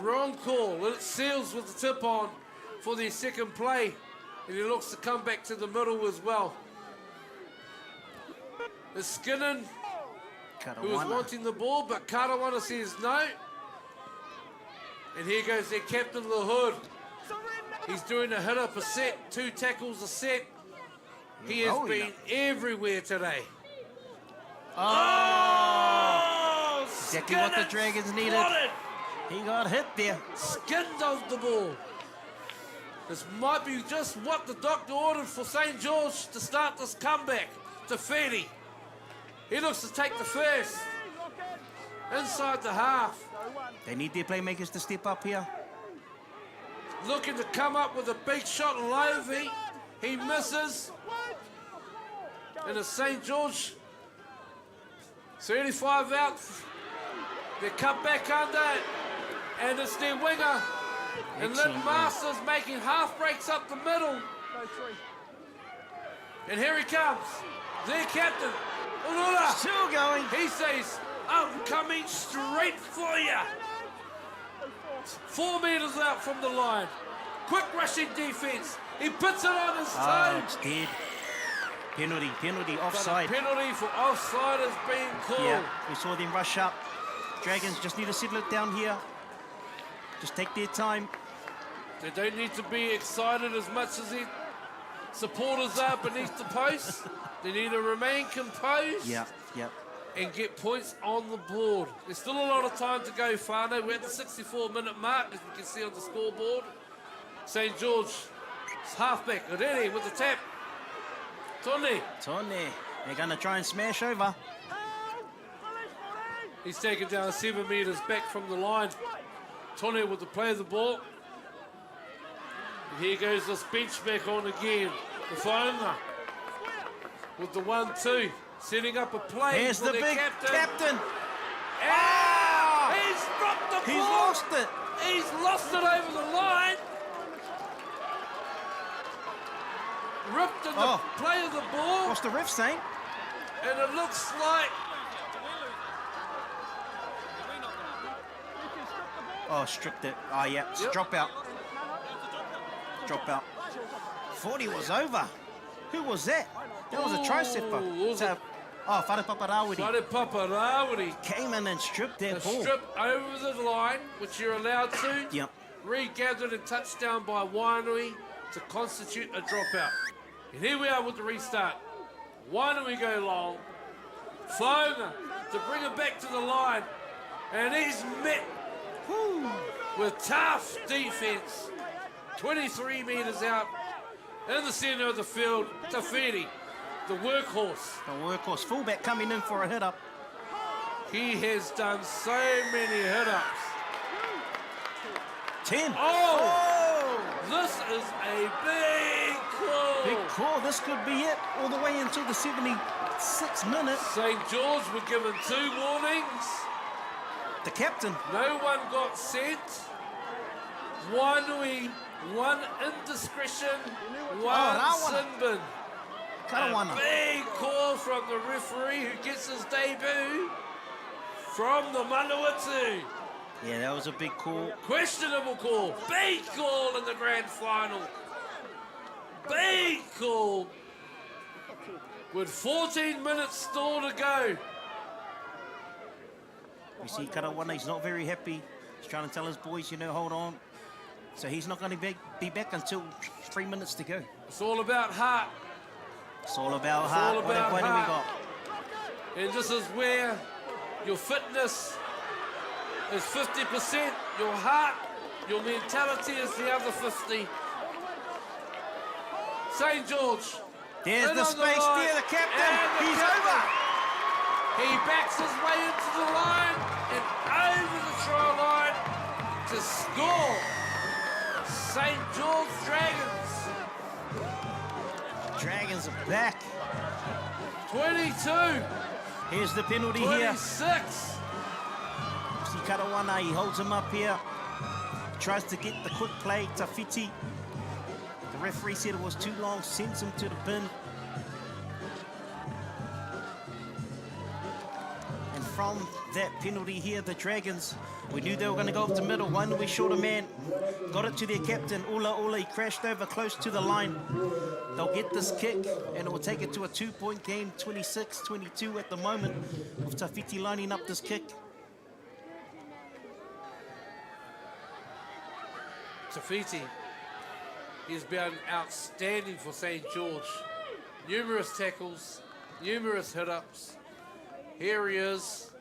Wrong call. It's Sheels with the tip on for their second play. And he looks to come back to the middle as well. It's Skinnon, who was wanting the ball, but Karawana says no. And here goes their captain, the Hood. He's doing a hit up a set, 2 tackles a set. He has been everywhere today. Oh! Exactly what the Dragons needed. He got hit there. Skinned off the ball. This might be just what the doctor ordered for St. George to start this comeback. To Fetty. He looks to take the first. Inside the half. They need their playmakers to step up here. Looking to come up with a big shot, Lovey. He misses. And it's St. George. 35 out. They cut back under. And it's their winger. And Lynn Masters making half breaks up the middle. And here he comes. Their captain. Urura. Still going. He says, I'm coming straight for you. 4 metres out from the line. Quick rushing defence. He puts it on his toe. Oh, it's dead. Penalty, offside. But a penalty for offside is being called. Yeah, we saw them rush up. Dragons just need to settle it down here. Just take their time. They don't need to be excited as much as their supporters are beneath the post. They need to remain composed. Yeah. And get points on the board. There's still a lot of time to go, Whānau. We're at the 64-minute mark, as we can see on the scoreboard. St. George, halfback, Rere with the tap. Tone. They're going to try and smash over. He's taken down 7 metres back from the line. Tone with the play of the ball. And here goes this bench back on again. The Whainga with the 1-2. Setting up a play. Here's the big captain. Ah! He's dropped the ball. He's lost it. He's lost it over the line. Ripped in the play of the ball. What's the ref saying? And it looks like... Oh, stripped it. Oh, yeah. It's drop out. Drop out. 40 was over. Who was that? That was a try-stepper. Oh, Whare Paparawiri. Whare Paparawiri. Came in and stripped that ball. Stripped over the line, which you're allowed to. Yep. Regathered and touched down by Wainui to constitute a dropout. And here we are with the restart. Wainui go long. Whainga to bring it back to the line. And he's met with tough defence. 23 metres out in the centre of the field. Tawhiri, the workhorse. The workhorse fullback coming in for a hit up. He has done so many hit ups. 10. Oh! This is a big call. Big call. This could be it all the way until the 76 minutes. St. George were given 2 warnings. The captain. No one got sent. Wainui, 1 indiscretion, 1 sin bin. A big call from the referee who gets his debut from the Manawatu. Yeah, that was a big call. Questionable call. Big call in the grand final. Big call. With 14 minutes still to go. We see Karawana, he's not very happy. He's trying to tell his boys, hold on. So he's not going to be back until 3 minutes to go. It's all about heart. It's all about heart. What do we got? And this is where your fitness is 50%. Your heart, your mentality is the other 50. St. George. There's the space there, the captain. He's over. He backs his way into the line and over the try line to score. St. George Dragons. Dragons are back. 22. Here's the penalty 26. here. See Karawana, he holds him up here. Tries to get the quick play to Fiti. The referee said it was too long, sends him to the bin. And from that penalty here, the Dragons, we knew they were going to go up the middle. One we short a man, got it to their captain, Ula, he crashed over close to the line. They'll get this kick, and it will take it to a 2-point game, 26-22 at the moment, with Tawhiti lining up this kick. Tawhiti has been outstanding for St. George. Numerous tackles, numerous hit-ups. Here he is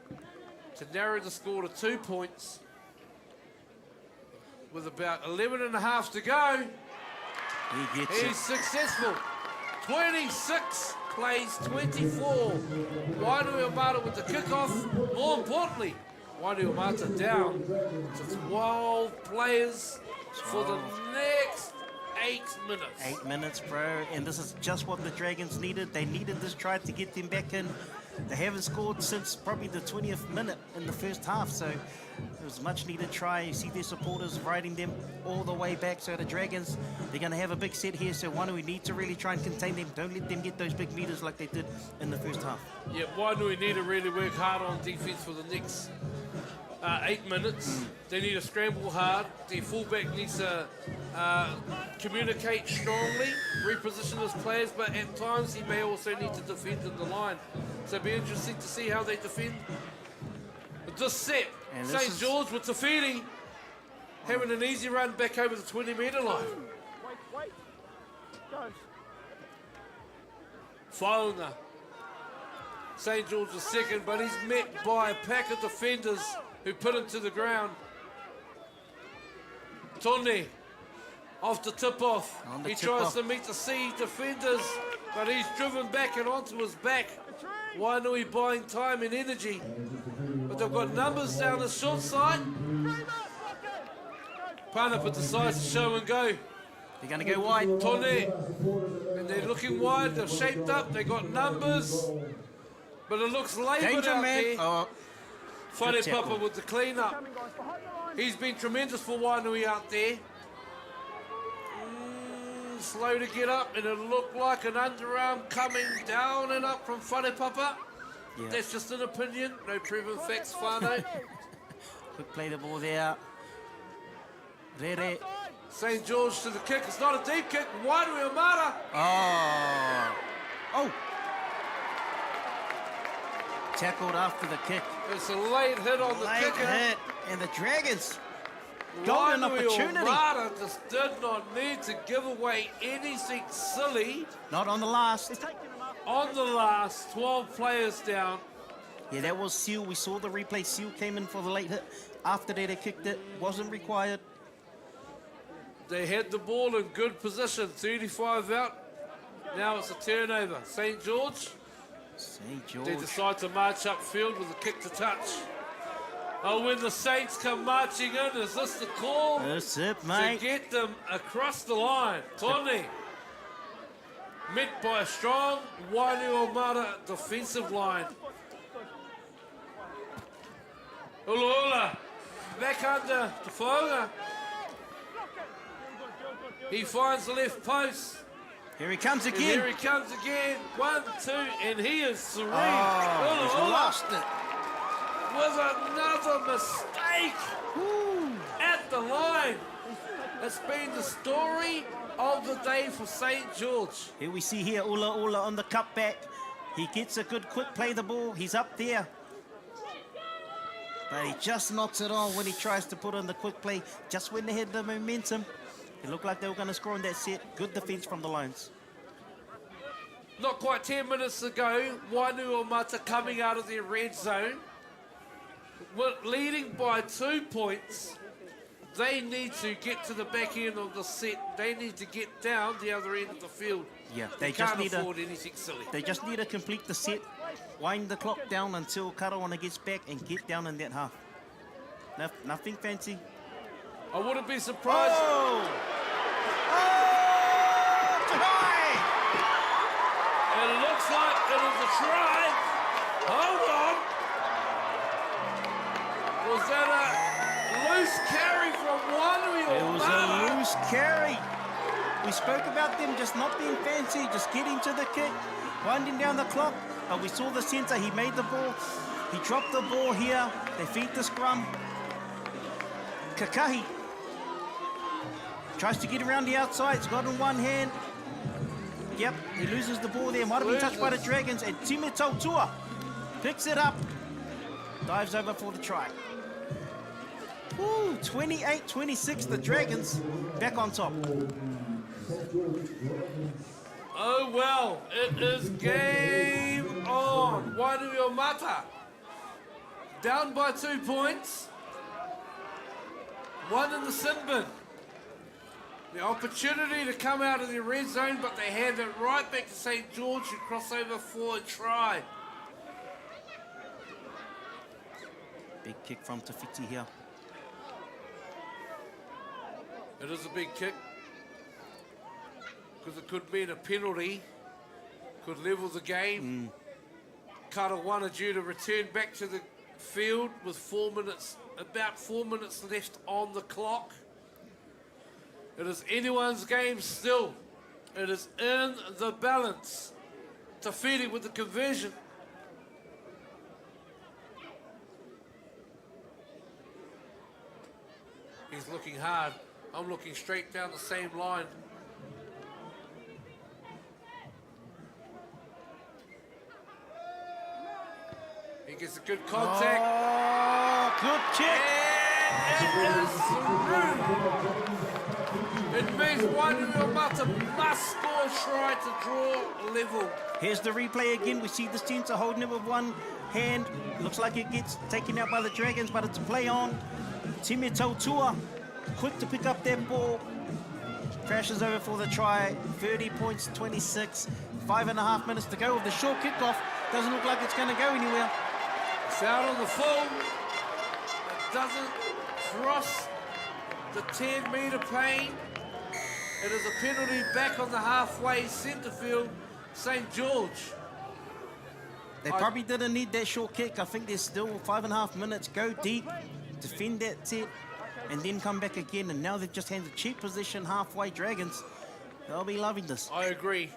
to narrow the score to 2 points with about 11 and a half to go. He's successful. 26 plays 24. Wainuiomata with the kickoff. More importantly, Wainuiomata down to 12 players for the next 8 minutes. 8 minutes, bro, and this is just what the Dragons needed. They needed this try to get them back in. They haven't scored since probably the 20th minute in the first half, so it was a much needed try. You see their supporters riding them all the way back. So the Dragons, they're going to have a big set here, so Wainui need to really try and contain them. Don't let them get those big meters like they did in the first half. Yeah, Wainui need to really work hard on defense for the next 8 minutes. They need to scramble hard. The fullback needs to communicate strongly, reposition his players, but at times he may also need to defend in the line. So it'll be interesting to see how they defend. But this set, St. George with Tawhiti having an easy run back over the 20-metre line. Wait. Goes. Fauna. St. George is second, but he's met by a pack of defenders who put him to the ground. Tone off the tip-off. He tries to meet the C defenders, but he's driven back and onto his back. Wainui buying time and energy, but they've got numbers down the short side. Panapa decides to show and go. They're going to go wide. Tone, and they're looking wide. They're shaped up. They got numbers, but it looks laboured out there. Whare Papa with the clean-up. He's been tremendous for Wainui out there. Slow to get up, and it looked like an underarm coming down and up from Whare Papa. Yeah. That's just an opinion, no proven facts, Whānau. Quick play the ball there. Rere. St. George to the kick. It's not a deep kick. Wainuiomata. Oh. Tackled after the kick. It's a late hit on the kicker. Hit. And the Dragons got an opportunity. Wainuiomata just did not need to give away anything silly. Not on the last. On the last, 12 players down. Yeah, that was Seal. We saw the replay. Seal came in for the late hit. After that, they kicked it. Wasn't required. They had the ball in good position. 35 out. Now it's a turnover. St. George. They decide to march upfield with a kick to touch. Oh, when the Saints come marching in, is this the call? That's it, mate. To get them across the line. Tone. Met by a strong Wainuiomata defensive line. Ula, back under to Whaunga. He finds the left post. Here he comes again. And here he comes again. 1, 2, and he is serene. Oh, he's lost it. With another mistake at the line. It's been the story of the day for St. George. Here we see here Ula on the cutback. He gets a good quick play the ball. He's up there. But he just knocks it on when he tries to put on the quick play. Just when they had the momentum. It looked like they were going to score on that set. Good defense from the Lions. Not quite 10 minutes ago, Wainuiomata coming out of their red zone. Leading by 2 points. They need to get to the back end of the set. They need to get down the other end of the field. Yeah, they can't afford anything silly. They just need to complete the set, wind the clock down until Karawana gets back and get down in that half. Nothing fancy. I wouldn't be surprised. It looks like it was a try. Hold on. Was that a loose carry from Wainuiomata? It was a loose carry. We spoke about them just not being fancy, just getting to the kick, winding down the clock. But we saw the centre, he made the ball. He dropped the ball here. They feed the scrum. Kakahi tries to get around the outside. It's got in one hand. Yep, he loses the ball there. Might have been touched by the Dragons. And Time Tautua picks it up. Dives over for the try. Ooh, 28-26, the Dragons back on top. Oh well, it is game on. Wainuiomata down by 2 points. One in the sin bin. The opportunity to come out of the red zone, but they hand it right back to St. George, who cross over for a try. Big kick from Tafiti here. It is a big kick, because it could mean a penalty, could level the game. Karawana due to return back to the field with about 4 minutes left on the clock. It is anyone's game still. It is in the balance. Tafiti with the conversion. He's looking hard. I'm looking straight down the same line. He gets a good contact. Oh, good kick. And it is through. It means Wainuiomata must score a try to draw level. Here's the replay again. We see the centre holding it with one hand. Looks like it gets taken out by the Dragons, but it's a play on. Time Tautua, quick to pick up that ball. Crashes over for the try. 30 points, 26. 5.5 minutes to go with the short kickoff. Doesn't look like it's going to go anywhere. It's out on the full. It doesn't cross the 10-metre plane. It is a penalty back on the halfway centre field, St. George. They probably didn't need that short kick. I think there's still 5.5 minutes. Go deep, defend that set, and then come back again. And now they've just handed cheap position halfway. Dragons, they'll be loving this. I agree.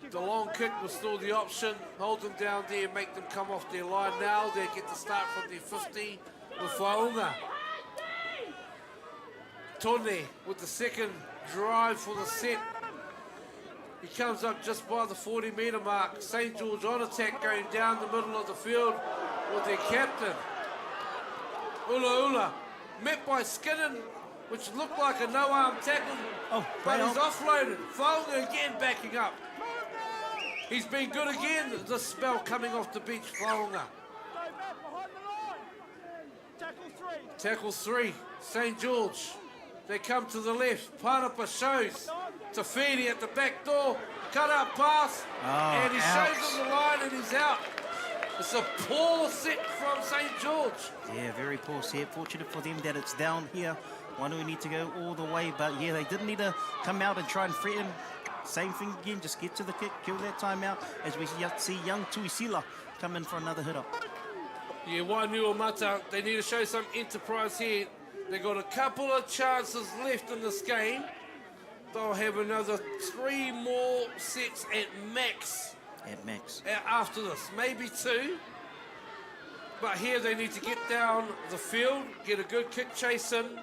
The long kick was still the option. Hold them down there, make them come off their line now. They get to start from their 50 with Whaunga. Tone with the second drive for the set. He comes up just by the 40-metre mark. St. George on attack, going down the middle of the field with their captain. Ula met by Skinner, which looked like a no-arm tackle, but he's offloaded. Whaunga again backing up. He's been good again this spell coming off the beach, Whaunga. Tackle three, St. George. They come to the left. Panapa shows Tafiti at the back door. Cut out pass. And he shows on the line and he's out. It's a poor set from St. George. Yeah, very poor set. Fortunate for them that it's down here. One we need to go all the way, but yeah, they didn't need to come out and try and threaten. Same thing again, just get to the kick, kill that timeout, as we see young Tuisila come in for another hit up. Yeah, Wainuiomata, they need to show some enterprise here. They got a couple of chances left in this game. They'll have another 3 more sets at max. At max. After this, maybe 2. But here they need to get down the field, get a good kick chase in,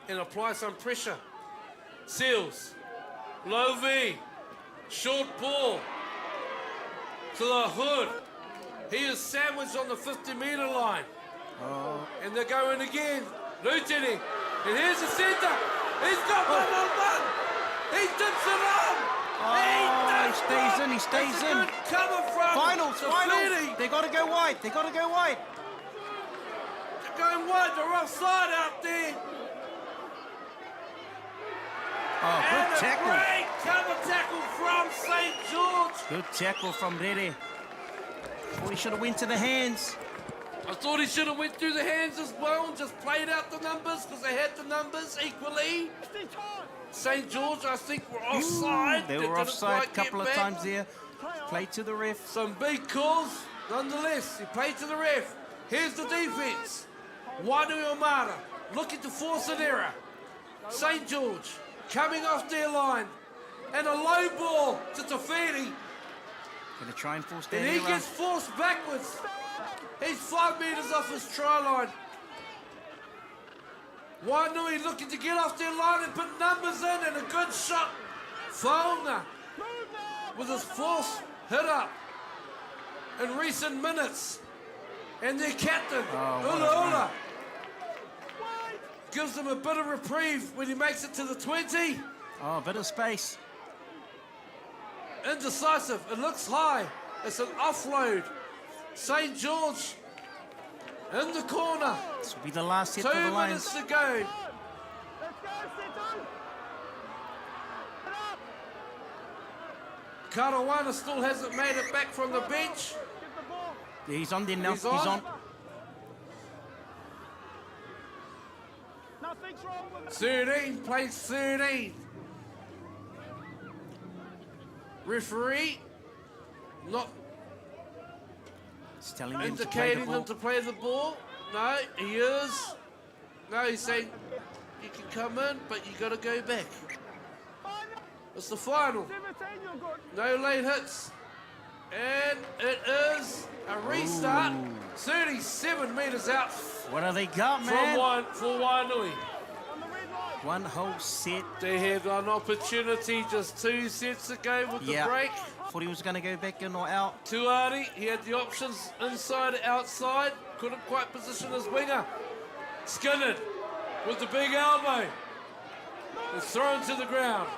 and apply some pressure. Sheels, low V, short ball to the Hood. He is sandwiched on the 50-metre line. And they're going again. Lieutenant, and here's the centre. He's got one on one. He dips it on. He stays in. Coming from finals. They got to go wide. They're going wide. They're offside out there. Good tackle. Great cover tackle from St. George. Good tackle from Rere. Thought he should have went to the hands. I thought he should have went through the hands as well and just played out the numbers because they had the numbers equally. St. George, I think, were offside. They were offside a couple of times there. Played to the ref. Some big calls. Nonetheless, he played to the ref. Here's the defense. Wainuiomata looking to force an error. St. George coming off their line. and a low ball to Tafiri. Gonna try and force that And he error. gets forced backwards. He's 5 metres off his try line. Wainui looking to get off their line and put numbers in, and a good shot. Faunga with his fourth hit up in recent minutes. And their captain, Ula Ula, gives him a bit of reprieve when he makes it to the 20. Oh, a bit of space. Indecisive, it looks high. It's an offload. St. George in the corner. This will be the last hit 2 for the minutes Lions. to go. Caruana still hasn't made it back from the bench. Yeah, he's on there now. He's on. 13, plays 13. Referee not He's telling him indicating to them to play the ball. No, he is. No, he's saying you can come in, but you got to go back. It's the final. No late hits. And it is a restart. 37 metres out. What have they got, man? For Wainui. One whole set. They had an opportunity just 2 sets ago with the break. Thought he was going to go back in or out. Tuari, he had the options inside, outside. Couldn't quite position his winger. Skinned with the big elbow. It's thrown to the ground.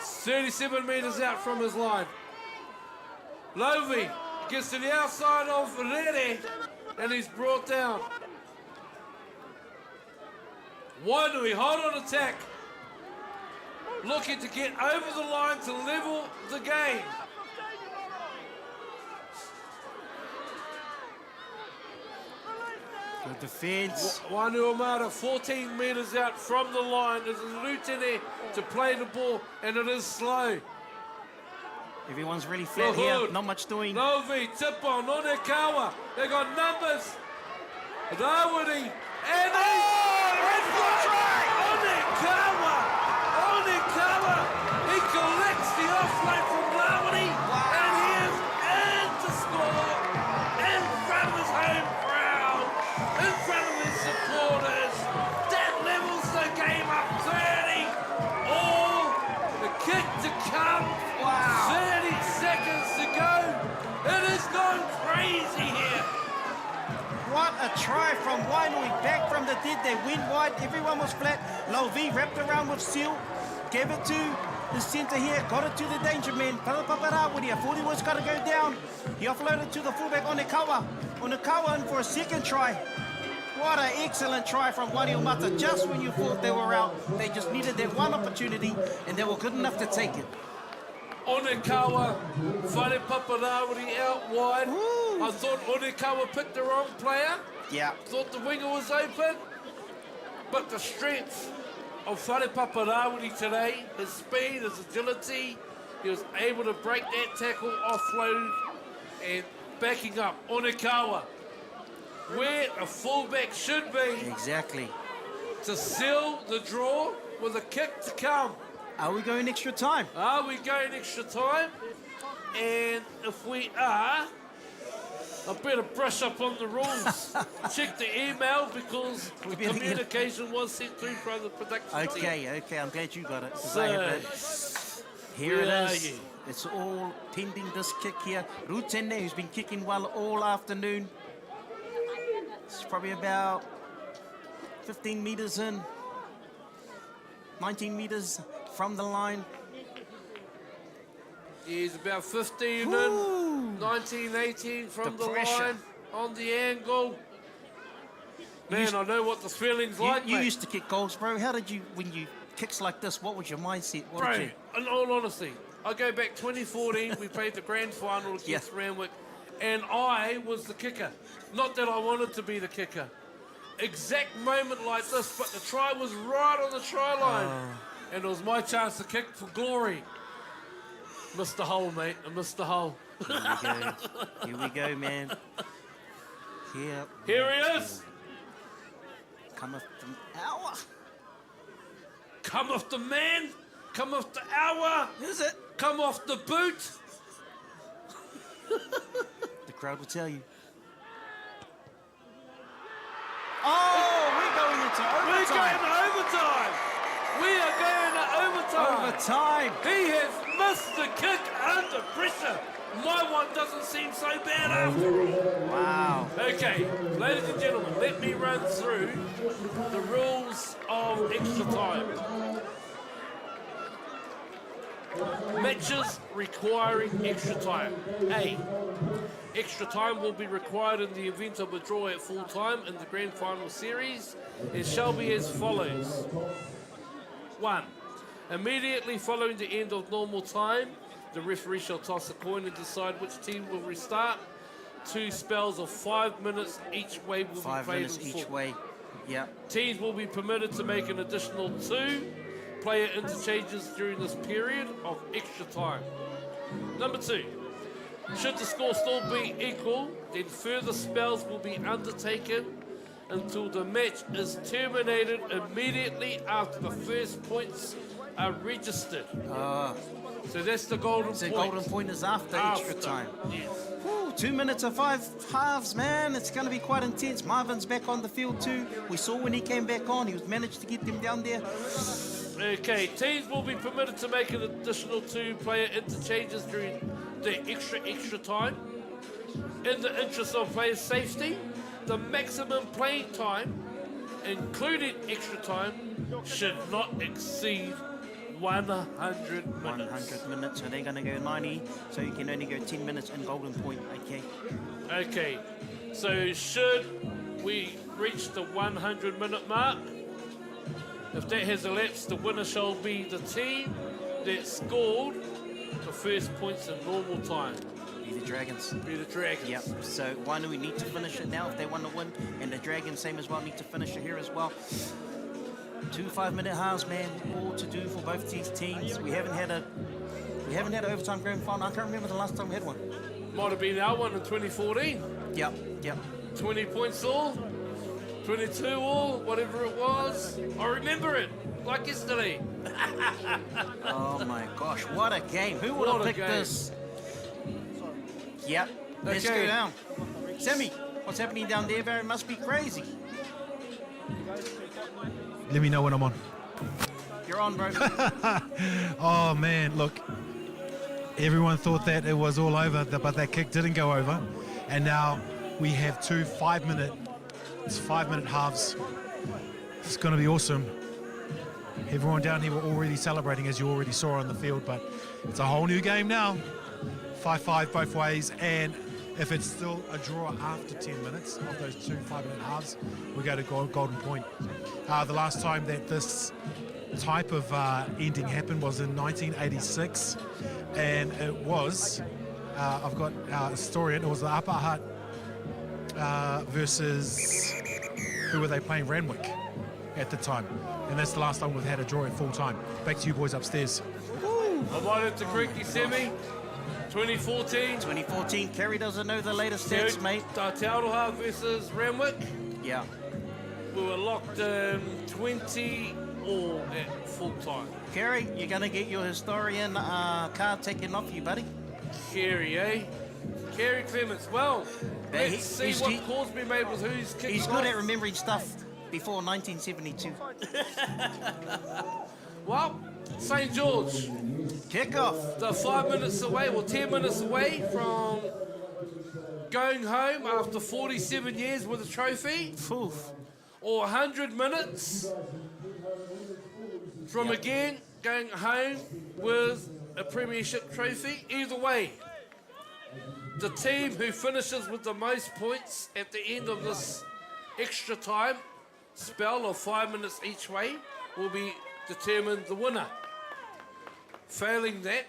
37 metres out from his line. Lovey gets to the outside of Rere, and he's brought down. Wainui, hot on attack. Looking to get over the line to level the game. Good defence. Wainuiomata 14 metres out from the line. There's a Lutene to play the ball, and it is slow. Everyone's really flat here. Not much doing. Novi, tip on, Onekawa. They got numbers. Rawiri, and Onekawa. He collects the offload from Rawiri, and he is in to score in front of his home crowd, in front of his supporters. That levels the game up 30. All the kick to come. 30 seconds to go. It has gone crazy here. What a try from Wainui. Back from the dead. They went wide. Everyone was flat. Lauvi wrapped around with Seal. Gave it to the centre here. Got it to the danger man. Paparawiri. 40 was got to go down. He offloaded to the fullback Onekawa. Onekawa in for a second try. What an excellent try from Wainuiomata. Just when you thought they were out, they just needed that one opportunity, and they were good enough to take it. Onekawa, Whare Paparawiri out wide. I thought Onekawa picked the wrong player. Yeah. Thought the winger was open. But the strength of Whare Paparawiri today, his speed, his agility, he was able to break that tackle, offload, and backing up Onekawa, where a fullback should be. Exactly. To seal the draw with a kick to come. Are we going extra time? Are we going extra time? And if we are, I better brush up on the rules. Check the email because the communication was sent through from the production team. Okay, I'm glad you got it. 'cause So, I have it. Here it is. It's all pending this kick here. Rutene, who's been kicking well all afternoon. It's probably about 15 metres in, 19 metres from the line. He's about 15 in, 19, 18 from the line, on the angle. Man, I know what the feeling's like, You mate. used to kick goals, bro. How did you, when you kicks like this, what was your mindset? What Bro, did you... in all honesty, I go back 2014, we played the grand final against Randwick, and I was the kicker. Not that I wanted to be the kicker. Exact moment like this, but the try was right on the try line. And it was my chance to kick for glory. Missed the hole, mate. I missed the hole. Here we go. Here we go, man. Here he is. Come off the hour. Come off the man. come off the hour. Is it? Come off the boot. The crowd will tell you. Oh, we're going into overtime. We are going to overtime. Overtime. He has missed the kick under pressure. My one doesn't seem so bad after all. Wow. Okay, ladies and gentlemen, let me run through the rules of extra time. Matches requiring extra time. A. Extra time will be required in the event of a draw at full time in the grand final series. It shall be as follows. 1. Immediately following the end of normal time, the referee shall toss a coin and decide which team will restart. 2 spells of 5 minutes each way will be 5 played minutes in each full. way. Yeah. Teams will be permitted to make an additional 2 player interchanges during this period of extra time. Number 2. Should the score still be equal, then further spells will be undertaken until the match is terminated immediately after the first points are registered. So that's the golden point. The golden point is after extra time. Yes. Woo, 2 minutes of 5 halves, man. It's going to be quite intense. Marvin's back on the field too. We saw when he came back on, he was managed to get them down there. Okay, teams will be permitted to make an additional 2 player interchanges during the extra time. In the interest of player safety, the maximum playing time, including extra time, should not exceed 100 minutes. 100 minutes, so they're going to go 90, so you can only go 10 minutes in golden point, okay? Okay, so should we reach the 100-minute mark, if that has elapsed, the winner shall be the team that scored the first points in normal time. Be the Dragons. Be the Dragons. Yep, so Wainuiomata need to finish it now if they want to win, and the Dragons, same as well, need to finish it here as well. 2 5-minute halves, man, all to do for both these teams. We haven't had an overtime grand final. I can't remember the last time we had one. Might have been our one in 2014. Yep. 20 points all, 22 all, whatever it was. I remember it like yesterday. Oh my gosh, what a game. Who would have picked this? Yep, let's go down. Sammy, what's happening down there, Barry? Must be crazy. Let me know when I'm on. You're on, bro. Oh man, look. Everyone thought that it was all over, but that kick didn't go over. And now we have 2 5-minute halves. It's going to be awesome. Everyone down here were already celebrating, as you already saw on the field, but it's a whole new game now. 5-5 both ways, and if it's still a draw after 10 minutes of those 2 5-minute halves, we go to golden point. The last time that this type of ending happened was in 1986, and it was, I've got a historian, it was the Upper Hutt versus, who were they playing? Randwick at the time. And that's the last time we've had a draw at full time. Back to you boys upstairs. I might have to correct you, Sammy. 2014. 2014. Kerry doesn't know the latest stats, mate. Aroha versus Randwick. Yeah. We were locked in 20 all at full time. Kerry, you're going to get your historian card taken off you, buddy. Kerry, eh? Kerry Clements. Well, let's see what calls be made with who's kicking He's good off. at remembering stuff before 1972. Well, St. George. Kickoff. They're 5 minutes away, or 10 minutes away from going home after 47 years with a trophy. Oof. Or 100 minutes from again going home with a premiership trophy. Either way, the team who finishes with the most points at the end of this extra time spell of 5 minutes each way will be determined the winner. Failing that,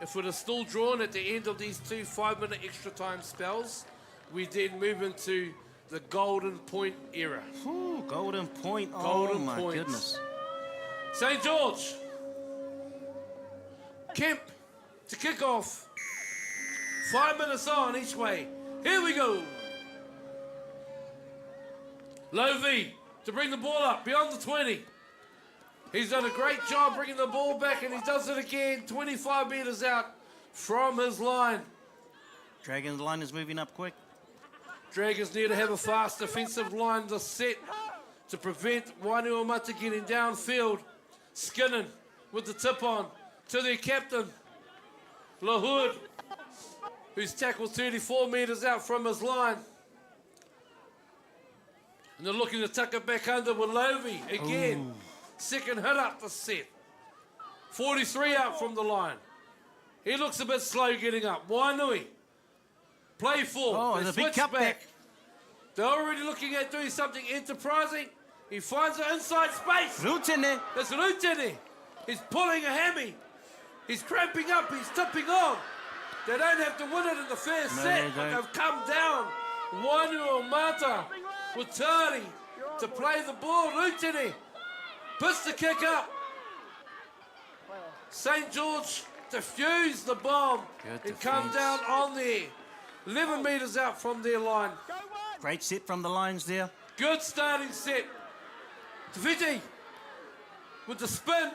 if it is still drawn at the end of these 2 5-minute extra time spells, we then move into the golden point era. Ooh, golden point. Golden oh my points. goodness. St. George. Kemp to kick off. 5 minutes on each way. Here we go. Low V to bring the ball up beyond the 20. He's done a great job bringing the ball back, and he does it again, 25 metres out from his line. Dragons' line is moving up quick. Dragons need to have a fast defensive line to set to prevent Wainuiomata getting downfield. Skinning with the tip on to their captain, Lahoud, who's tackled 34 metres out from his line. And they're looking to tuck it back under with Lovey again. Ooh. Second hit up the set. 43 out from the line. He looks a bit slow getting up. Wainui. Play full. Oh, They the big switch cutback. back. They're already looking at doing something enterprising. He finds it inside space. Rutene. That's Rutene. He's pulling a hammy. He's cramping up. He's tipping on. They don't have to win it in the first No, set, they but don't. they've come down. Wainuiomata with Tari to play the ball. Rutene puts the kick up. St. George defused the bomb Good and come defence. down on there. 11 metres out from their line. Great set from the Lions there. Good starting set. Taviti with the spin.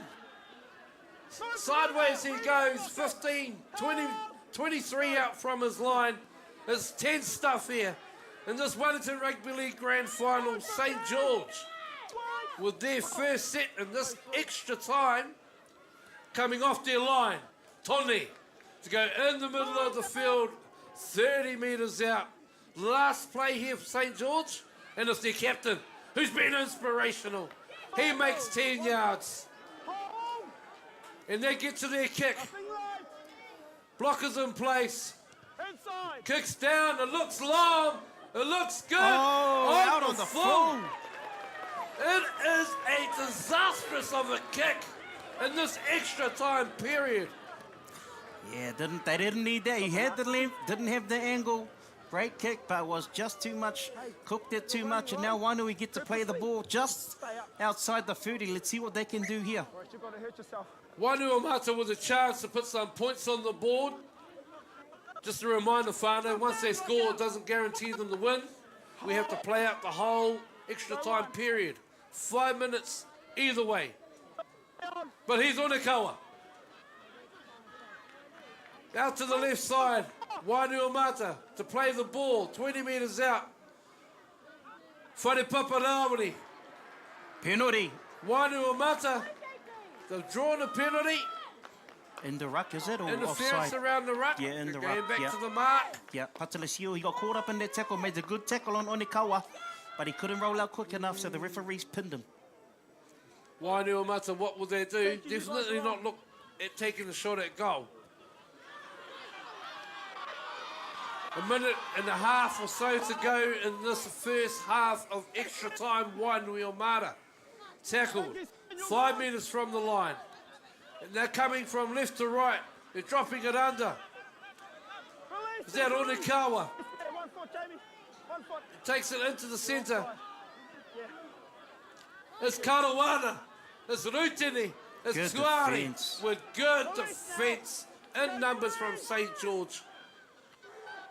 Sideways he goes. 15, 20, 23 out from his line. There's 10 stuff here. In this Wellington Rugby League Grand Final, St. George with their first set in this extra time coming off their line. Tony to go in the middle of the field, 30 metres out. Last play here for St. George, and it's their captain, who's been inspirational. He makes 10 yards. And they get to their kick. Blockers in place. Kicks down, it looks long, it looks good. Oh, out on the full. It is a disastrous of a kick in this extra time period. Yeah, they didn't need that. He had the length, didn't have the angle. Great kick, but it was just too much. Cooked it too much, and now Wainui get to play the ball just outside the 30. Let's see what they can do here. Wainuiomata with a chance to put some points on the board. Just a reminder, Whānau, once they score, it doesn't guarantee them the win. We have to play out the whole extra time period. 5 minutes either way. But he's Onekawa. Out to the left side. Wainuiomata to play the ball. 20 metres out. Whare Paparawari. Penalty. Wainuiomata. They've drawn a penalty. In the ruck, is it? Or Interference offside? around the ruck. Yeah, in the Going ruck. back yeah. to the mark. Yeah, Patalesio, he got caught up in that tackle, made a good tackle on Onekawa, but he couldn't roll out quick enough, so the referees pinned him. Wainuiomata, what will they do? Definitely not look at taking a shot at goal. A minute and a half or so to go in this first half of extra time. Wainuiomata tackled 5 metres from the line. And they're coming from left to right. They're dropping it under. Is that Onekawa? Takes it into the centre. It's Karawana. It's Rutini. It's Good Tuari defence. with good defence in numbers from St. George.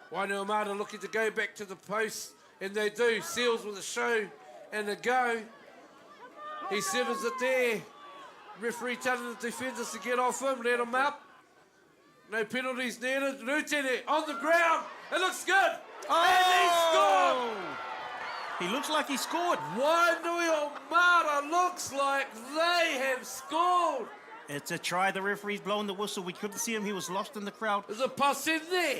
Wainuiomata looking to go back to the post, and they do. Sheels with a show and a go. He settles it there. Referee telling the defenders to get off him, let him up. No penalties needed. Rutini on the ground. It looks good. And he scored. He looks like he scored. Wainuiomata looks like they have scored. It's a try. The referee's blowing the whistle. We couldn't see him. He was lost in the crowd. There's a pass in there.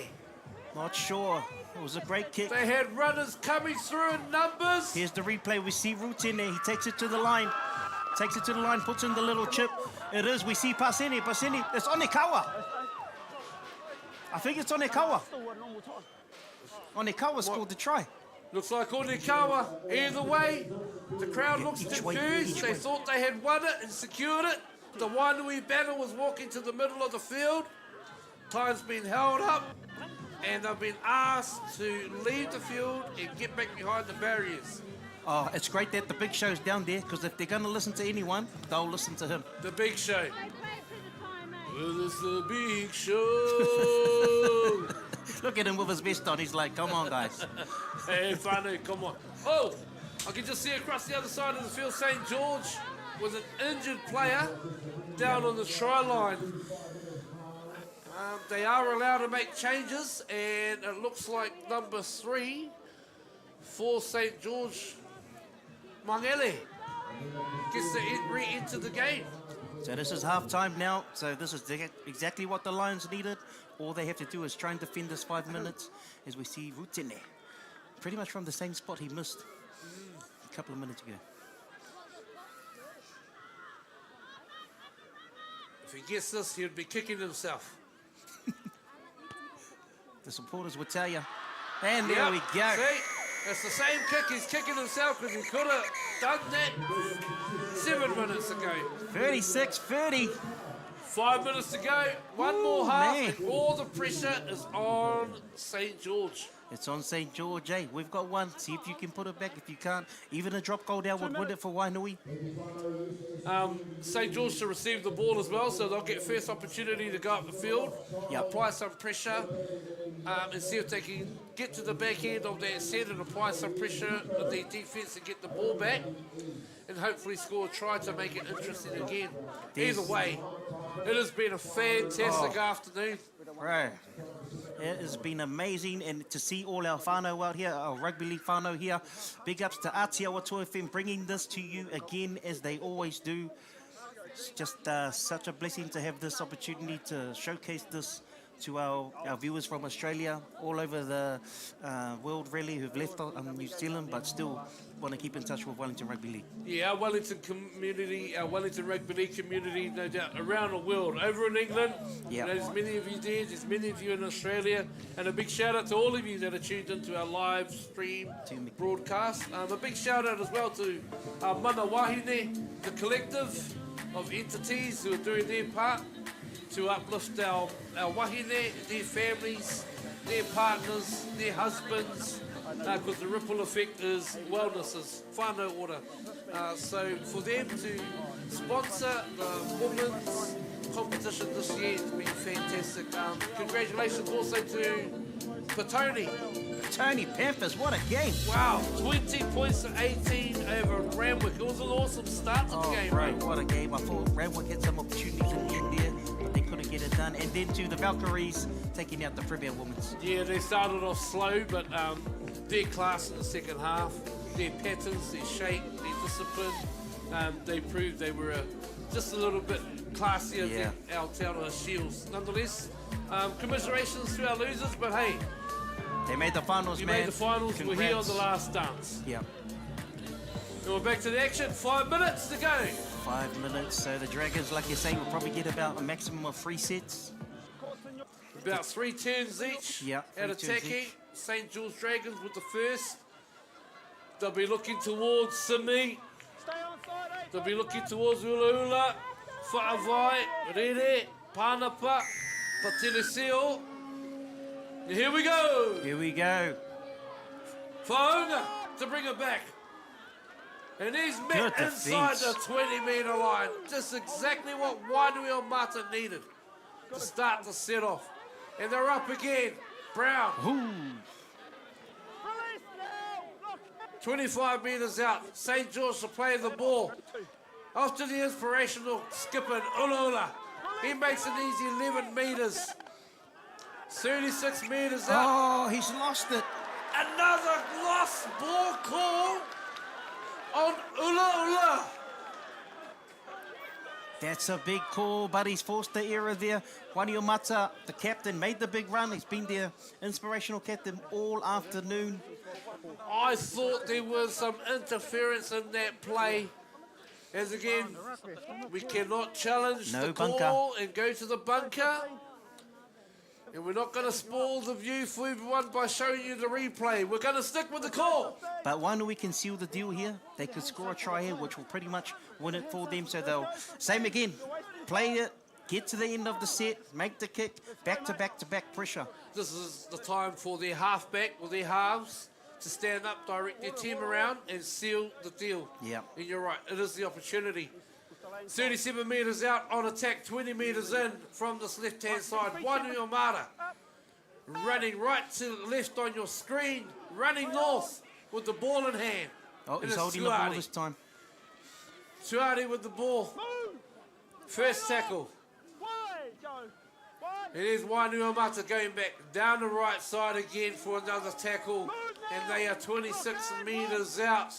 Not sure. It was a great kick. They had runners coming through in numbers. Here's the replay. We see Rutene. He takes it to the line. Takes it to the line, puts in the little chip. It is. We see Pasini. Pasini. It's Onekawa. I think it's Onekawa. Onekawa scored the try. Looks like Onekawa. Either way, the crowd looks confused. They thought they had won it and secured it. The Wainui banner was walking to the middle of the field. Time's been held up, and they've been asked to leave the field and get back behind the barriers. Oh, it's great that the Big Show's down there, because if they're going to listen to anyone, they'll listen to him. The Big Show. Well, it's the Big Show. Look at him with his vest on. He's like, come on, guys. Hey, Whānau, come on. Oh, I can just see across the other side of the field, St. George with an injured player down on the try line. They are allowed to make changes, and it looks like number 3 for St. George, Mangele, gets to re-enter the game. So this is half time now, so this is exactly what the Lions needed. All they have to do is try and defend this 5 minutes, as we see Rutene, pretty much from the same spot he missed a couple of minutes ago. If he gets this, he'd be kicking himself. The supporters will tell you. And there we go. See, it's the same kick. He's kicking himself because he could have done that 7 minutes ago. 36-30. 5 minutes to go. One more half, and all the pressure is on St. George. It's on St. George, eh? We've got one. See if you can put it back. If you can't, even a drop goal down would win it for Wainui. St. George to receive the ball as well, so they'll get first opportunity to go up the field, apply some pressure, and see if they can get to the back end of their set and apply some pressure on their defence and get the ball back, and hopefully score a try to make it interesting again. Either way, it has been a fantastic afternoon. Right. It has been amazing, and to see all our whānau out here, our rugby league whānau here. Big ups to Aotearoa FM bringing this to you again, as they always do. It's just such a blessing to have this opportunity to showcase this to our viewers from Australia, all over the world really, who've left New Zealand, but still want to keep in touch with Wellington Rugby League. Yeah, our Wellington community, our Wellington Rugby League community, no doubt, around the world. Over in England, there's many of you there, there's many of you in Australia, and a big shout out to all of you that are tuned into our live stream broadcast. A big shout out as well to Mana Wahine, the collective of entities who are doing their part to uplift our wahine, their families, their partners, their husbands, because the ripple effect is wellness, is whānau ora. So for them to sponsor the women's competition this year has been fantastic. Congratulations also to Petone. Petone Panthers, what a game. Wow, 20 points to 18 over Randwick. It was an awesome start to the game, right? What a game. I thought Randwick had some opportunities in the end there, but they couldn't get it done. And then to the Valkyries, taking out the Premier Women's. Yeah, they started off slow, but their class in the second half, their patterns, their shape, their discipline, they proved they were just a little bit classier than our Aotearoa Sheels. Nonetheless, commiserations to our losers, but hey, they made the finals, you man. made the finals. Congrats. We're here on the last dance. Yeah. And we're back to the action. 5 minutes to go. 5 minutes. So the Dragons, like you say, will probably get about a maximum of 3 sets. About 3 turns each. Yeah. At attacking. St. George Dragons with the first. They'll be looking towards Simi. They'll be looking towards Ula Ula, Whaavai, Rere, Pānapa, Patiliseo. Here we go. Here we go. Whaunga to bring it back. And he's met inside the 20-metre line. Just exactly what Wainuiomata needed to start the set off. And they're up again. Brown. Ooh. 25 metres out. St. George to play the ball. After the inspirational skipper, Ula Ula. He makes an easy 11 metres. 36 metres out. Oh, he's lost it. Another lost ball call on Ula Ula. That's a big call, but he's forced the error there. Wainuiomata, the captain, made the big run. He's been their inspirational captain all afternoon. I thought there was some interference in that play. As again, we cannot challenge the call and go to the bunker. And we're not going to spoil the view for everyone by showing you the replay. We're going to stick with the call. But Wainui can seal the deal here. They could score a try here, which will pretty much win it for them. So they'll, same again, play it, get to the end of the set, make the kick, back-to-back-to-back pressure. This is the time for their halfback or their halves to stand up, direct their team around and seal the deal. Yeah. And you're right, it is the opportunity. 37 metres out on attack, 20 metres in from this left-hand side. Wainuiomata running right to left on your screen, running north with the ball in hand. Oh, he's holding the ball this time. Tuari with the ball. First tackle. It is Wainuiomata going back down the right side again for another tackle. And they are 26 metres out.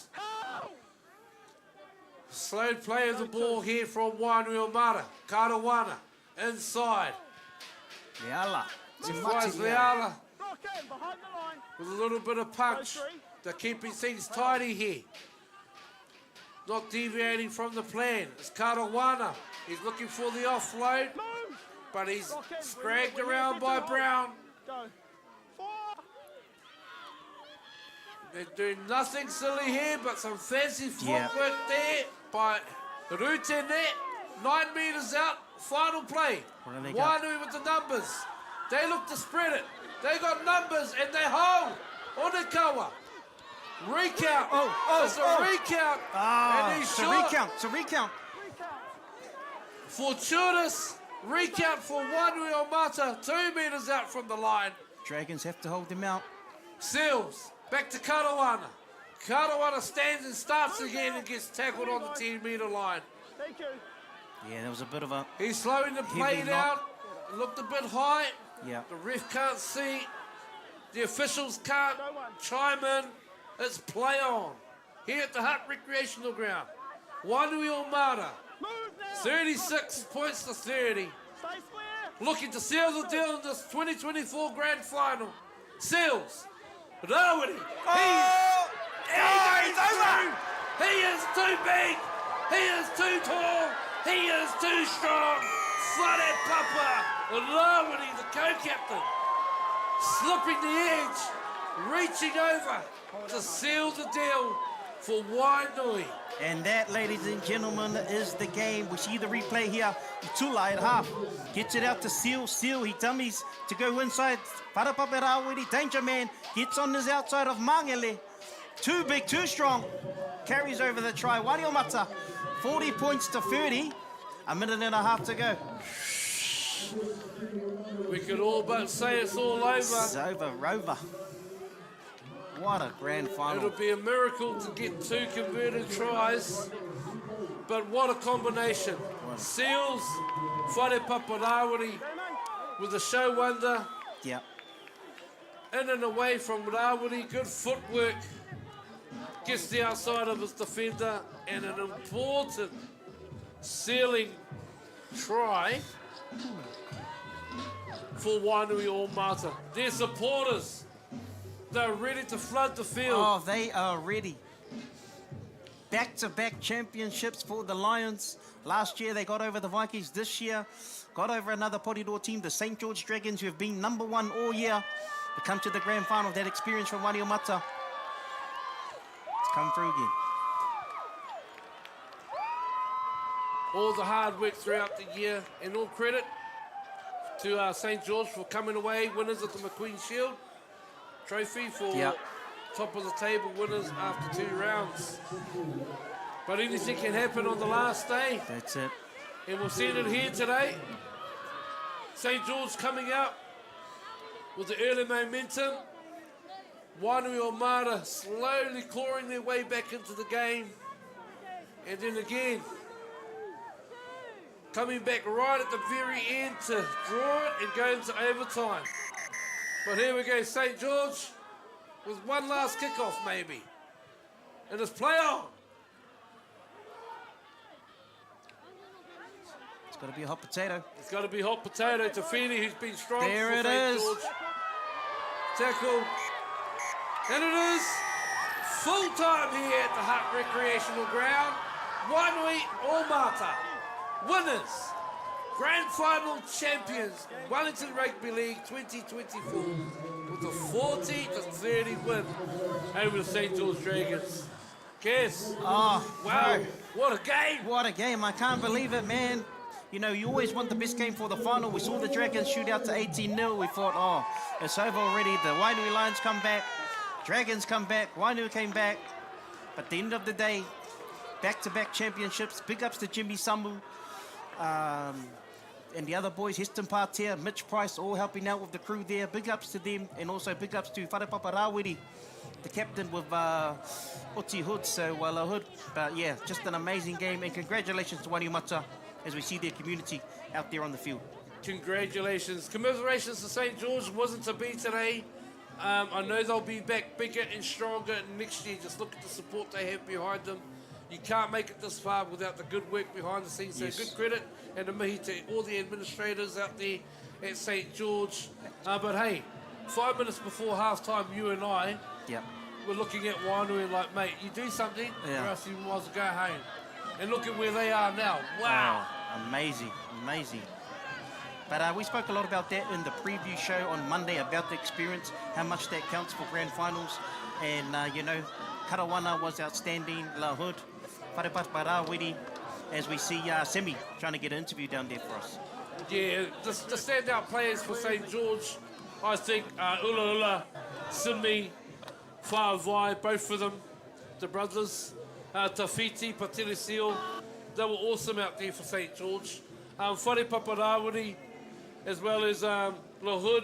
Slow play of the ball here from Wainuiomata. Karawana inside. Leala. It finds Leala with a little bit of punch. They're keeping things tidy here. Not deviating from the plan. It's Karawana. He's looking for the offload, but he's scragged around by Brown. They're doing nothing silly here, but some fancy footwork there by Rute net. 9 metres out, final play. Wainui with the numbers. They look to spread it. They got numbers and they hold. Onekawa. Recount. It's a recount. And he's short. It's a recount. Fortuitous recount for Wainuiomata. 2 metres out from the line. Dragons have to hold them out. Seals. Back to Karawana. Karawana stands and starts again and gets tackled on the 10-metre line. Thank you. Yeah, there was a bit of a... He's slowing the play down. Looked a bit high. Yeah. The ref can't see. The officials can't chime in. It's play on. Here at the Hutt Recreational Ground. Wainuiomata. 36 points to 30. Looking to seal the deal in this 2024 Grand Final. Seals. Rawiri. He's over. He is too big. He is too tall. He is too strong. Whare Papa. Rawiri, the co-captain. Slipping the edge. Reaching over to seal the deal for Wainui. And that, ladies and gentlemen, is the game. We see the replay here. Tula at half. Gets it out to Seal. Seal, he dummies to go inside. Parapapa Rawiri, danger man. Gets on his outside of Mangele. Too big, too strong. Carries over the try. Wainuiomata, 40 points to 30. A minute and a half to go. We could all but say it's all over. It's over, Rover. What a grand final. It'll be a miracle to get 2 converted tries, but what a combination. Seals, Whare Papa Rawiri with a show wonder. Yeah. In and away from Rawiri, good footwork. Gets the outside of his defender, and an important sealing try for Wainuiomata. Their supporters, they're ready to flood the field. Oh, they are ready. Back-to-back championships for the Lions. Last year they got over the Vikings. This year got over another Porirua team, the St. George Dragons, who have been number 1 all year. To come to the grand final, that experience from Wainuiomata. It's come through again. All the hard work throughout the year, and all credit to St. George for coming away winners of the McQueen Shield trophy for top of the table winners after 2 rounds. But anything can happen on the last day. That's it. And we've seen it here today. St. George coming out with the early momentum. Wainuiomata slowly clawing their way back into the game. And then again, coming back right at the very end to draw it and go into overtime. But here we go, St. George with one last kickoff maybe. And it's play on. It's got to be a hot potato. It's got to be hot potato to Feeney, who's been strong there for it St. is. George. Tackle. And it is full time here at the Hutt Recreational Ground. Wainuiomata, winners, grand final champions, Wellington Rugby League 2024 with a 40-30 win over the St. George Dragons. Guess. Oh, wow, no. what a game. What a game. I can't believe it, man. You know, you always want the best game for the final. We saw the Dragons shoot out to 18-0. We thought, oh, it's over already. The Wainui Lions come back. Dragons come back. Wainui came back. But at the end of the day, back-to-back championships. Big ups to Jimmy Samu. and the other boys, Heston Partea, Mitch Price, all helping out with the crew there. Big ups to them, and also big ups to Whare Paparawiri, the captain with Oti Hood, so Hood. But yeah, just an amazing game, and congratulations to Wainuiomata as we see their community out there on the field. Congratulations. Commiserations to St. George. Wasn't to be today. I know they'll be back bigger and stronger next year. Just look at the support they have behind them. You can't make it this far without the good work behind the scenes. So good credit and a mihi to all the administrators out there at St. George. But hey, 5 minutes before half-time, you and I were looking at Wainui like, mate, you do something or else you might as well go home. And look at where they are now. Wow. Amazing, amazing. But we spoke a lot about that in the preview show on Monday about the experience, how much that counts for grand finals. And, you know, Karawana was outstanding, La Hood, Wharepat Parawiri, as we see Semi trying to get an interview down there for us. Yeah, the standout players for St. George, I think Ula Ula, Simi, Whaavai, both of them, the brothers, Tawhiti, Patili Seal, they were awesome out there for St. George. Whare Paparawiri, as well as La Hood,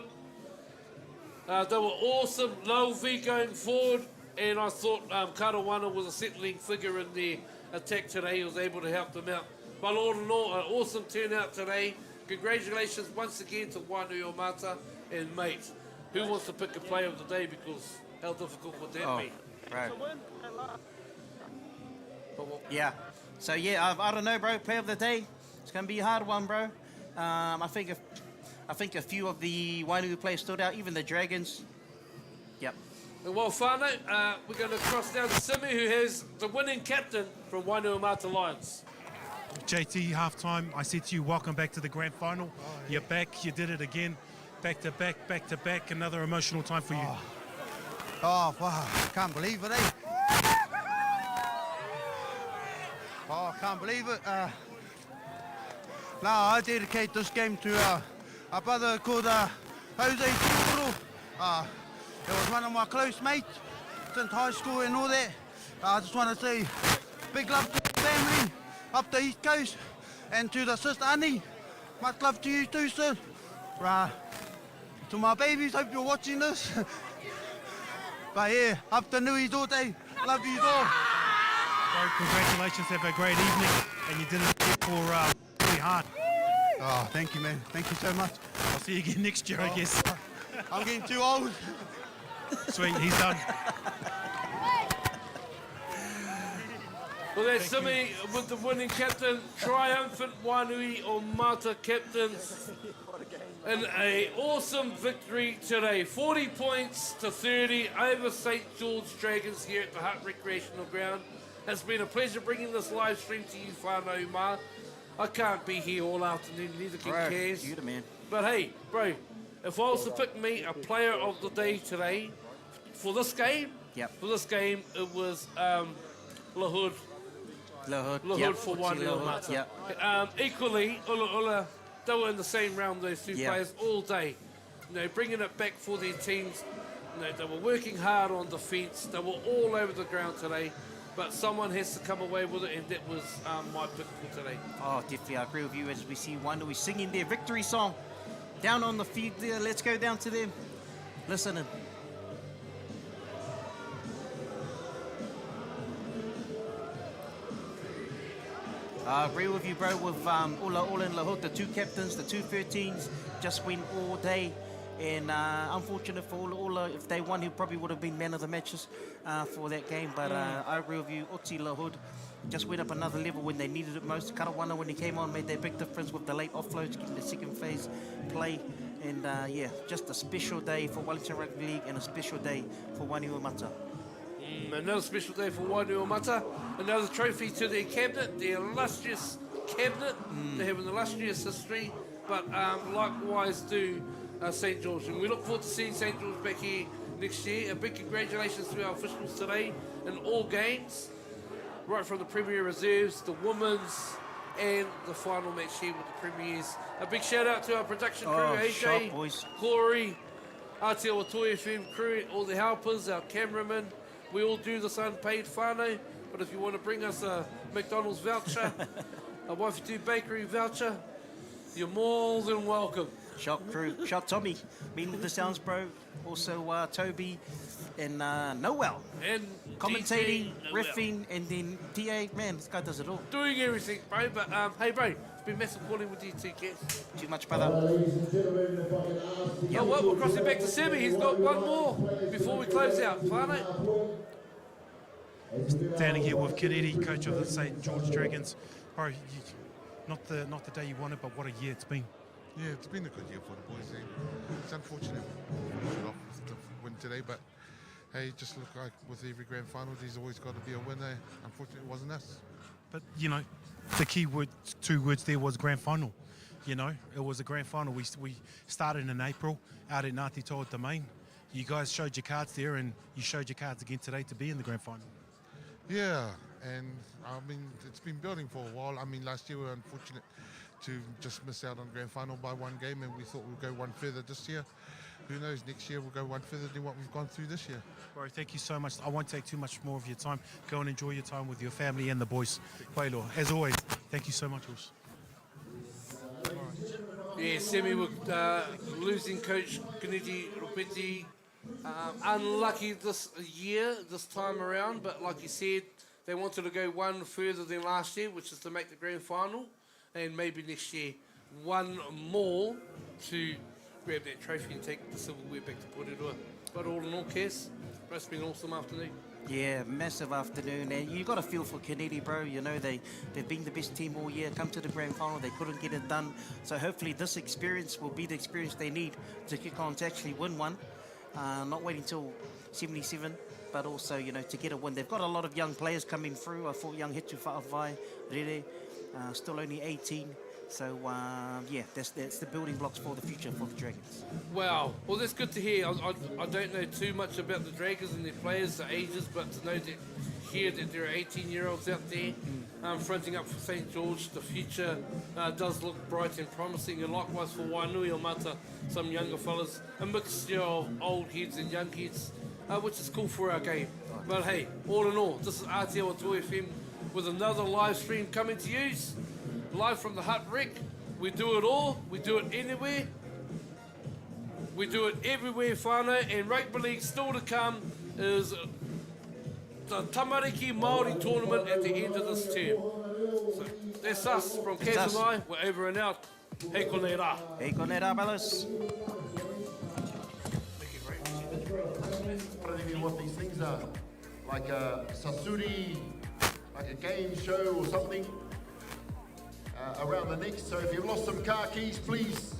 they were awesome. Low V going forward, and I thought Karawana was a settling figure in their attack today. He was able to help them out. But all in all, an awesome turnout today. Congratulations once again to Wainuiomata, and mate, who wants to pick a player of the day, because how difficult would that be? Right. Yeah. So yeah, I don't know, bro. Player of the day. It's going to be a hard one, bro. I think a few of the Wainui players stood out, even the Dragons. Yep. Well, Whānau, we're going to cross down to Simi, who has the winning captain from Wainuiomata Lions. JT, halftime, I said to you, welcome back to the grand final. You're back, you did it again. Back to back, back to back. Another emotional time for you. Oh, wow, can't believe it, eh? Oh, can't believe it. Now, I dedicate this game to a brother called Jose Tiuro. It was one of my close mates since high school and all that. I just want to say big love to the family up the East Coast, and to the sister Annie. Much love to you too, sir. To my babies, hope you're watching this. But yeah, up to Nui Dorte, love you all. Bro, congratulations, have a great evening, and you did it for really hard. Oh, thank you, man. Thank you so much. I'll see you again next year, I guess. I'm getting too old. Sweet, he's done. Well, that's Simi with the winning captain, triumphant Wainuiomata captains. And an awesome victory today. 40 points to 30 over St. George Dragons here at the Hutt Recreational Ground. It's been a pleasure bringing this live stream to you, Whānau Ma. I can't be here all afternoon, neither can Kaz. You're the man. But hey, bro, if I was to pick me a player of the day today for this game, it was La Hood. La Hood, La Hood for Wainuiomata. Equally, Ula Ula, they were in the same realm, those two players, all day. You know, bringing it back for their teams. You know, they were working hard on defence. They were all over the ground today. But someone has to come away with it, and that was my pick for today. Oh, definitely, I agree with you as we see Wainui singing their victory song down on the field there. Let's go down to them. Listening. I agree with you, bro, with Ula and La Hood, the two captains, the two 13s, just win all day. And unfortunate for Ula, if they won, he probably would have been man of the matches for that game. But I agree with you, Oti La Hood just went up another level when they needed it most. Karawana, when he came on, made that big difference with the late offloads, getting the second phase play. And yeah, just a special day for Wellington Rugby League and a special day for Wainuiomata. Another special day for Wainuiomata. Another trophy to their cabinet, their illustrious cabinet. They have an illustrious history, but likewise do St. George. And we look forward to seeing St. George back here next year. A big congratulations to our officials today in all games, right from the Premier Reserves, the women's, and the final match here with the Premiers. A big shout out to our production crew, AJ, boys. Corey, Aotearoa Toi FM crew, all the helpers, our cameramen. We all do this unpaid whānau, but if you want to bring us a McDonald's voucher, a Waiwhitu Bakery voucher, you're more than welcome. Shock crew, Shock Tommy, meeting with the Sounds Bro, also Toby and Noel. And Commentating, DJ, riffing, and then TA, man, this guy does it all. Doing everything, bro. But hey, bro, it's been massive calling with you two kids. Too much, brother. Yeah, well, we're crossing back to Semi. He's got one more before we close out. Whānau. Standing here with Kiriri, coach of the St. George Dragons. Bro, not the day you wanted, but what a year it's been. Yeah, it's been a good year for the boys. It's unfortunate we should off the win today, but hey, just look like with every grand final, there's always got to be a winner. Unfortunately, it wasn't us. But, you know, the key word, 2 words there was grand final. You know, it was a grand final. We started in April out at Ngāti Toa Domain. You guys showed your cards there, and you showed your cards again today to be in the grand final. Yeah, and I mean, it's been building for a while. I mean, last year we were unfortunate to just miss out on grand final by 1 game, and we thought we'd go one further this year. Who knows, next year we'll go one further than what we've gone through this year. Bro, thank you so much. I won't take too much more of your time. Go and enjoy your time with your family and the boys. Wailoa, as always, thank you so much, Urs. Yeah, Semi with losing coach Kaniji Rupeti. Unlucky this year, this time around, but like you said, they wanted to go one further than last year, which is to make the grand final, and maybe next year one more to grab that trophy and take the silverware back to Porirua. But all in all, Cass, it's been an awesome afternoon. Yeah, massive afternoon, and you got to feel for Kennedy, bro. You know, they've been the best team all year, come to the grand final, they couldn't get it done. So hopefully this experience will be the experience they need to kick on to actually win one. Not waiting till 77, but also, you know, to get a win. They've got a lot of young players coming through. I thought young Hitu Whaavai, Rere, still only 18. So, yeah, that's the building blocks for the future for the Dragons. Wow. Well, that's good to hear. I don't know too much about the Dragons and their players, the ages, but to know that here that there are 18-year-olds out there fronting up for St. George, the future does look bright and promising, and likewise for Wainuiomata, some younger fellas, a mixture of old heads and young heads, which is cool for our game. But hey, all in all, this is Aotearoa FM with another live stream coming to you. Live from the Hutt Rec. We do it all. We do it anywhere. We do it everywhere, whānau. And Rugby League still to come is the Tamariki Māori tournament at the end of this term. So that's us from Kaz and I. We're over and out. Hei konei rā. Hei konei rā, fellas. I don't even know what these things are. Like a sasuri, like a game show or something. Around the neck, so if you've lost some car keys, please,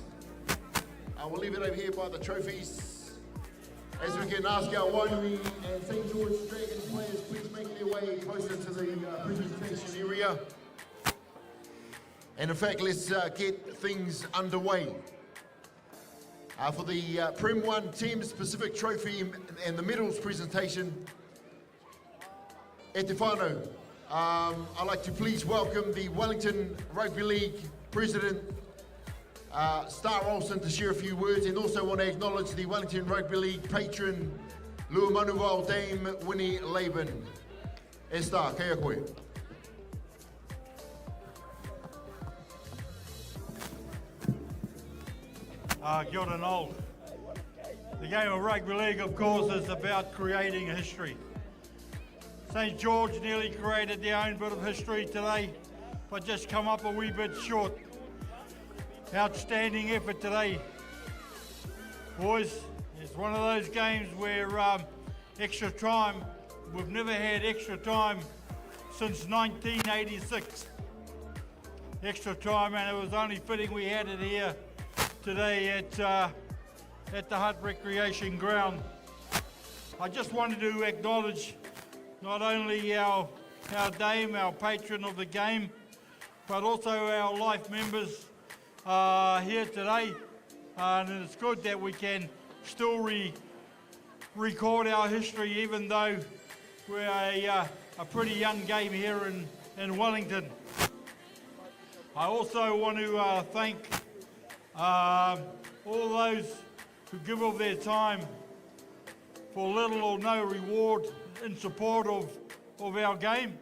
we'll leave it over here by the trophies. As we can ask our Wainui and St. George Dragons players, please make their way closer to the presentation area. And in fact, let's get things underway. For the Prem 1 Team Specific Trophy and the medals presentation, e te whānau. I'd like to please welcome the Wellington Rugby League President, Star Olsen, to share a few words, and also want to acknowledge the Wellington Rugby League patron, Lua Manuel Dame Winnie Laban. E Star, kei a koe. Kia ora nō. The game of rugby league, of course, is about creating history. St. George nearly created their own bit of history today, but just come up a wee bit short. Outstanding effort today. Boys, it's one of those games where extra time, we've never had extra time since 1986. Extra time, and it was only fitting we had it here today at the Hutt Recreation Ground. I just wanted to acknowledge not only our dame, our patron of the game, but also our life members here today. And it's good that we can still record our history, even though we're a pretty young game here in Wellington. I also want to thank all those who give of their time for little or no reward in support of our game.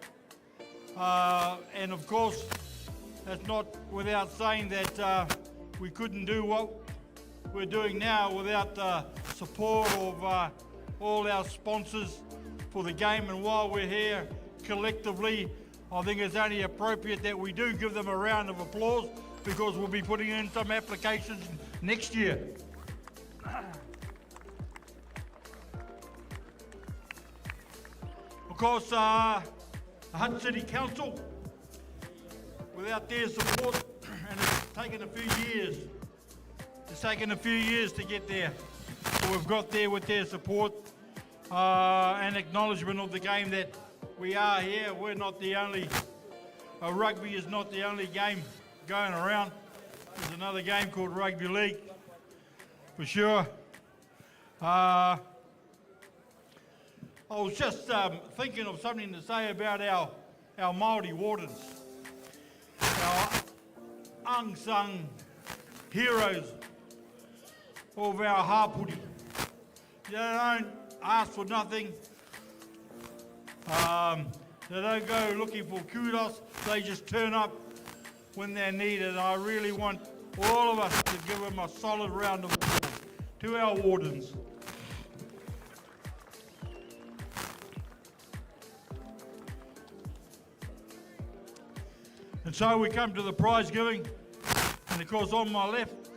And of course, That's not without saying that we couldn't do what we're doing now without the support of all our sponsors for the game. And while we're here collectively, I think it's only appropriate that we do give them a round of applause, because we'll be putting in some applications next year. Of course, the Hutt City Council, without their support, and it's taken a few years. It's taken a few years to get there. So we've got there with their support and acknowledgement of the game that we are here. We're not the only, rugby is not the only game going around. There's another game called Rugby League, for sure. I was just thinking of something to say about our Māori wardens, our unsung heroes of our hapuri. They don't ask for nothing. They don't go looking for kudos. They just turn up when they're needed. I really want all of us to give them a solid round of applause to our wardens. And so we come to the prize giving, and of course on my left,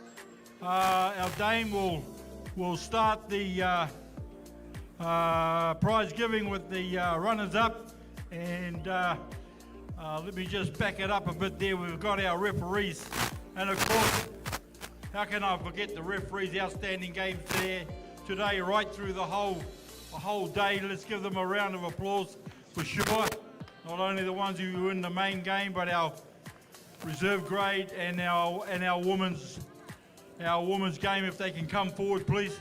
our dame will start the prize giving with the runners up, and let me just back it up a bit there. We've got our referees, and of course, how can I forget the referees? Outstanding games there today, right through the whole day. Let's give them a round of applause for sure. Not only the ones who win the main game, but our reserve grade and our women's game. If they can come forward, please.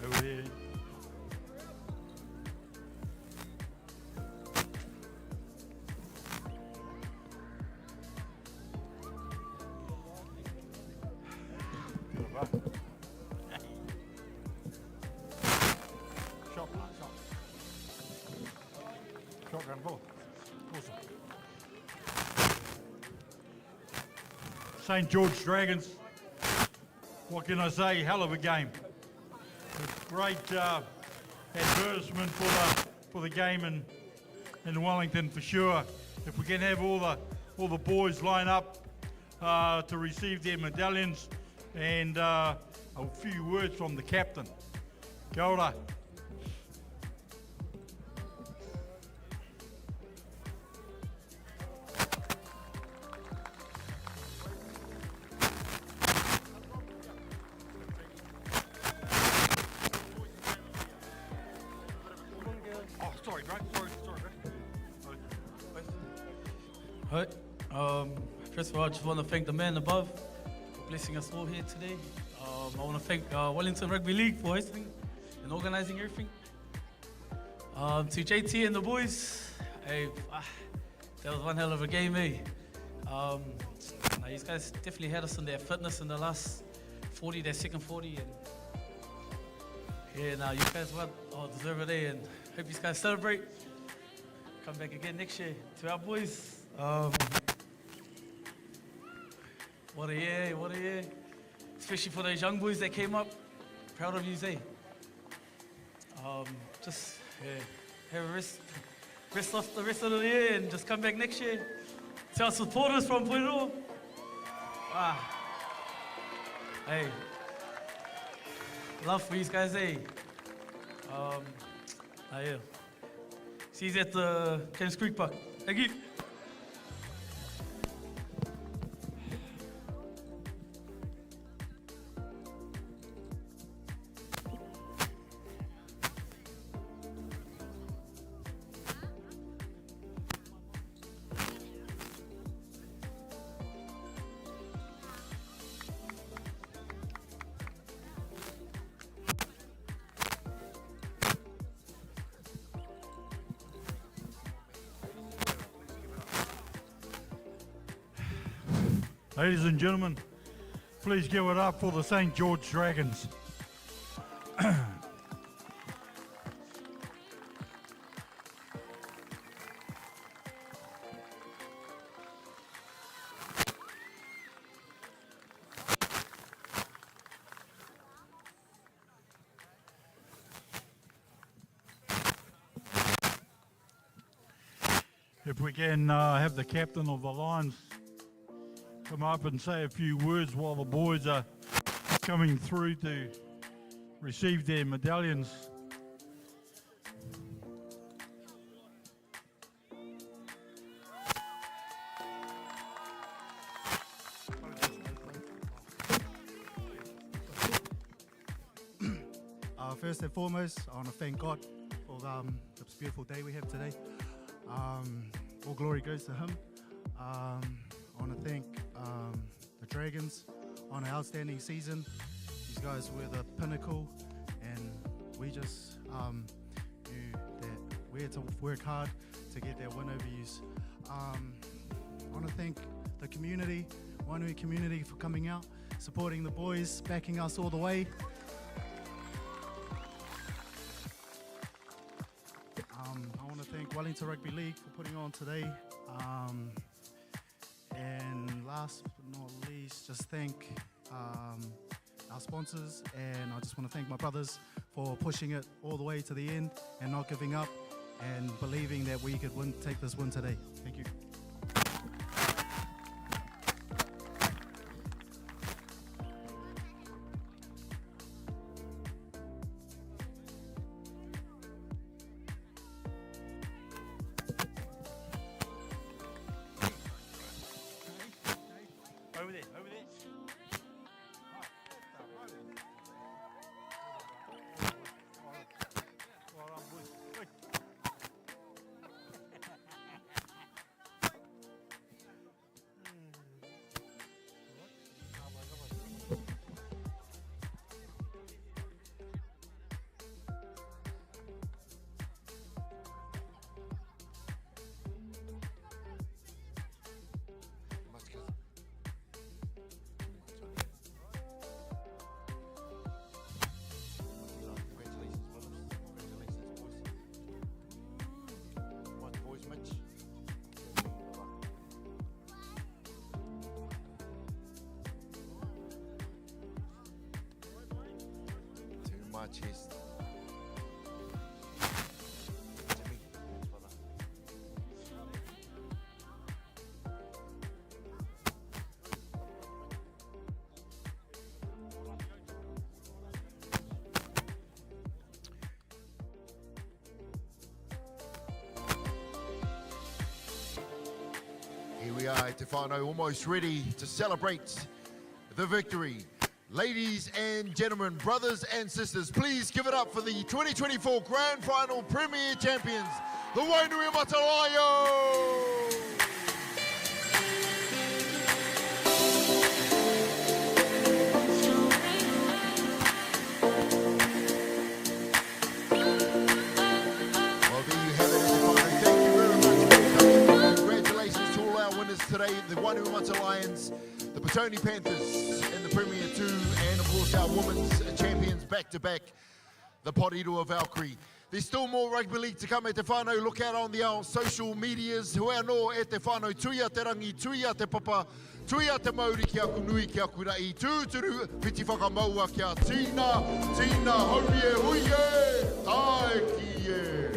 Over there. Shotgun ball. Awesome. St. George Dragons. What can I say? Hell of a game. Great advertisement for the game in Wellington, for sure. If we can have all the boys line up to receive their medallions, and a few words from the captain. Kia ora. Hutt. First of all, I just want to thank the man above for blessing us all here today. I want to thank Wellington Rugby League for hosting and organising everything. To JT and the boys, hey, that was one hell of a game, eh? These guys definitely had us on their fitness in the last 40, their second 40. And yeah, now you guys deserve it, eh? And hope you guys celebrate. Come back again next year. To our boys, what a year. Especially for those young boys that came up. Proud of you, Zay. Just have a rest off the rest of the year and just come back next year. To our supporters from Porirua. Hey, love for these guys, eh? Yeah. See you at the James Creek Park. Thank you. Ladies and gentlemen, please give it up for the St. George Dragons. if we can have the captain of the Lions come up and say a few words while the boys are coming through to receive their medallions. First and foremost, I want to thank God for this beautiful day we have today. All glory goes to Him. I want to thank the Dragons on an outstanding season. These guys were the pinnacle, and we just knew that we had to work hard to get that win over yous. I want to thank the community, Wainuiomata community, for coming out, supporting the boys, backing us all the way. I want to thank Wellington Rugby League for putting on today. And last but not least, just thank our sponsors, and I just want to thank my brothers for pushing it all the way to the end and not giving up and believing that we could take this win today. Thank you. Chest. Here we are, Te Whānau, almost ready to celebrate the victory. Ladies and gentlemen, brothers and sisters, please give it up for the 2024 Grand Final Premier Champions, the Wainuiomata Lions! Well, there you have it, everybody. Thank you very much for coming. Congratulations to all our winners today, the Wainuiomata Lions, the Petone Panthers, Premier 2, and of course our women's champions back-to-back, the Porirua Valkyrie. There's still more rugby league to come at Te Whānau. Look out on our social medias. Hua anō e Te Whānau, tuia te rangi, tuia te papa, tuia te mauri ki aku nui ki aku rai. Tūturu, piti whakamaua kia tīna, tīna, haurie, huie, tae ki e.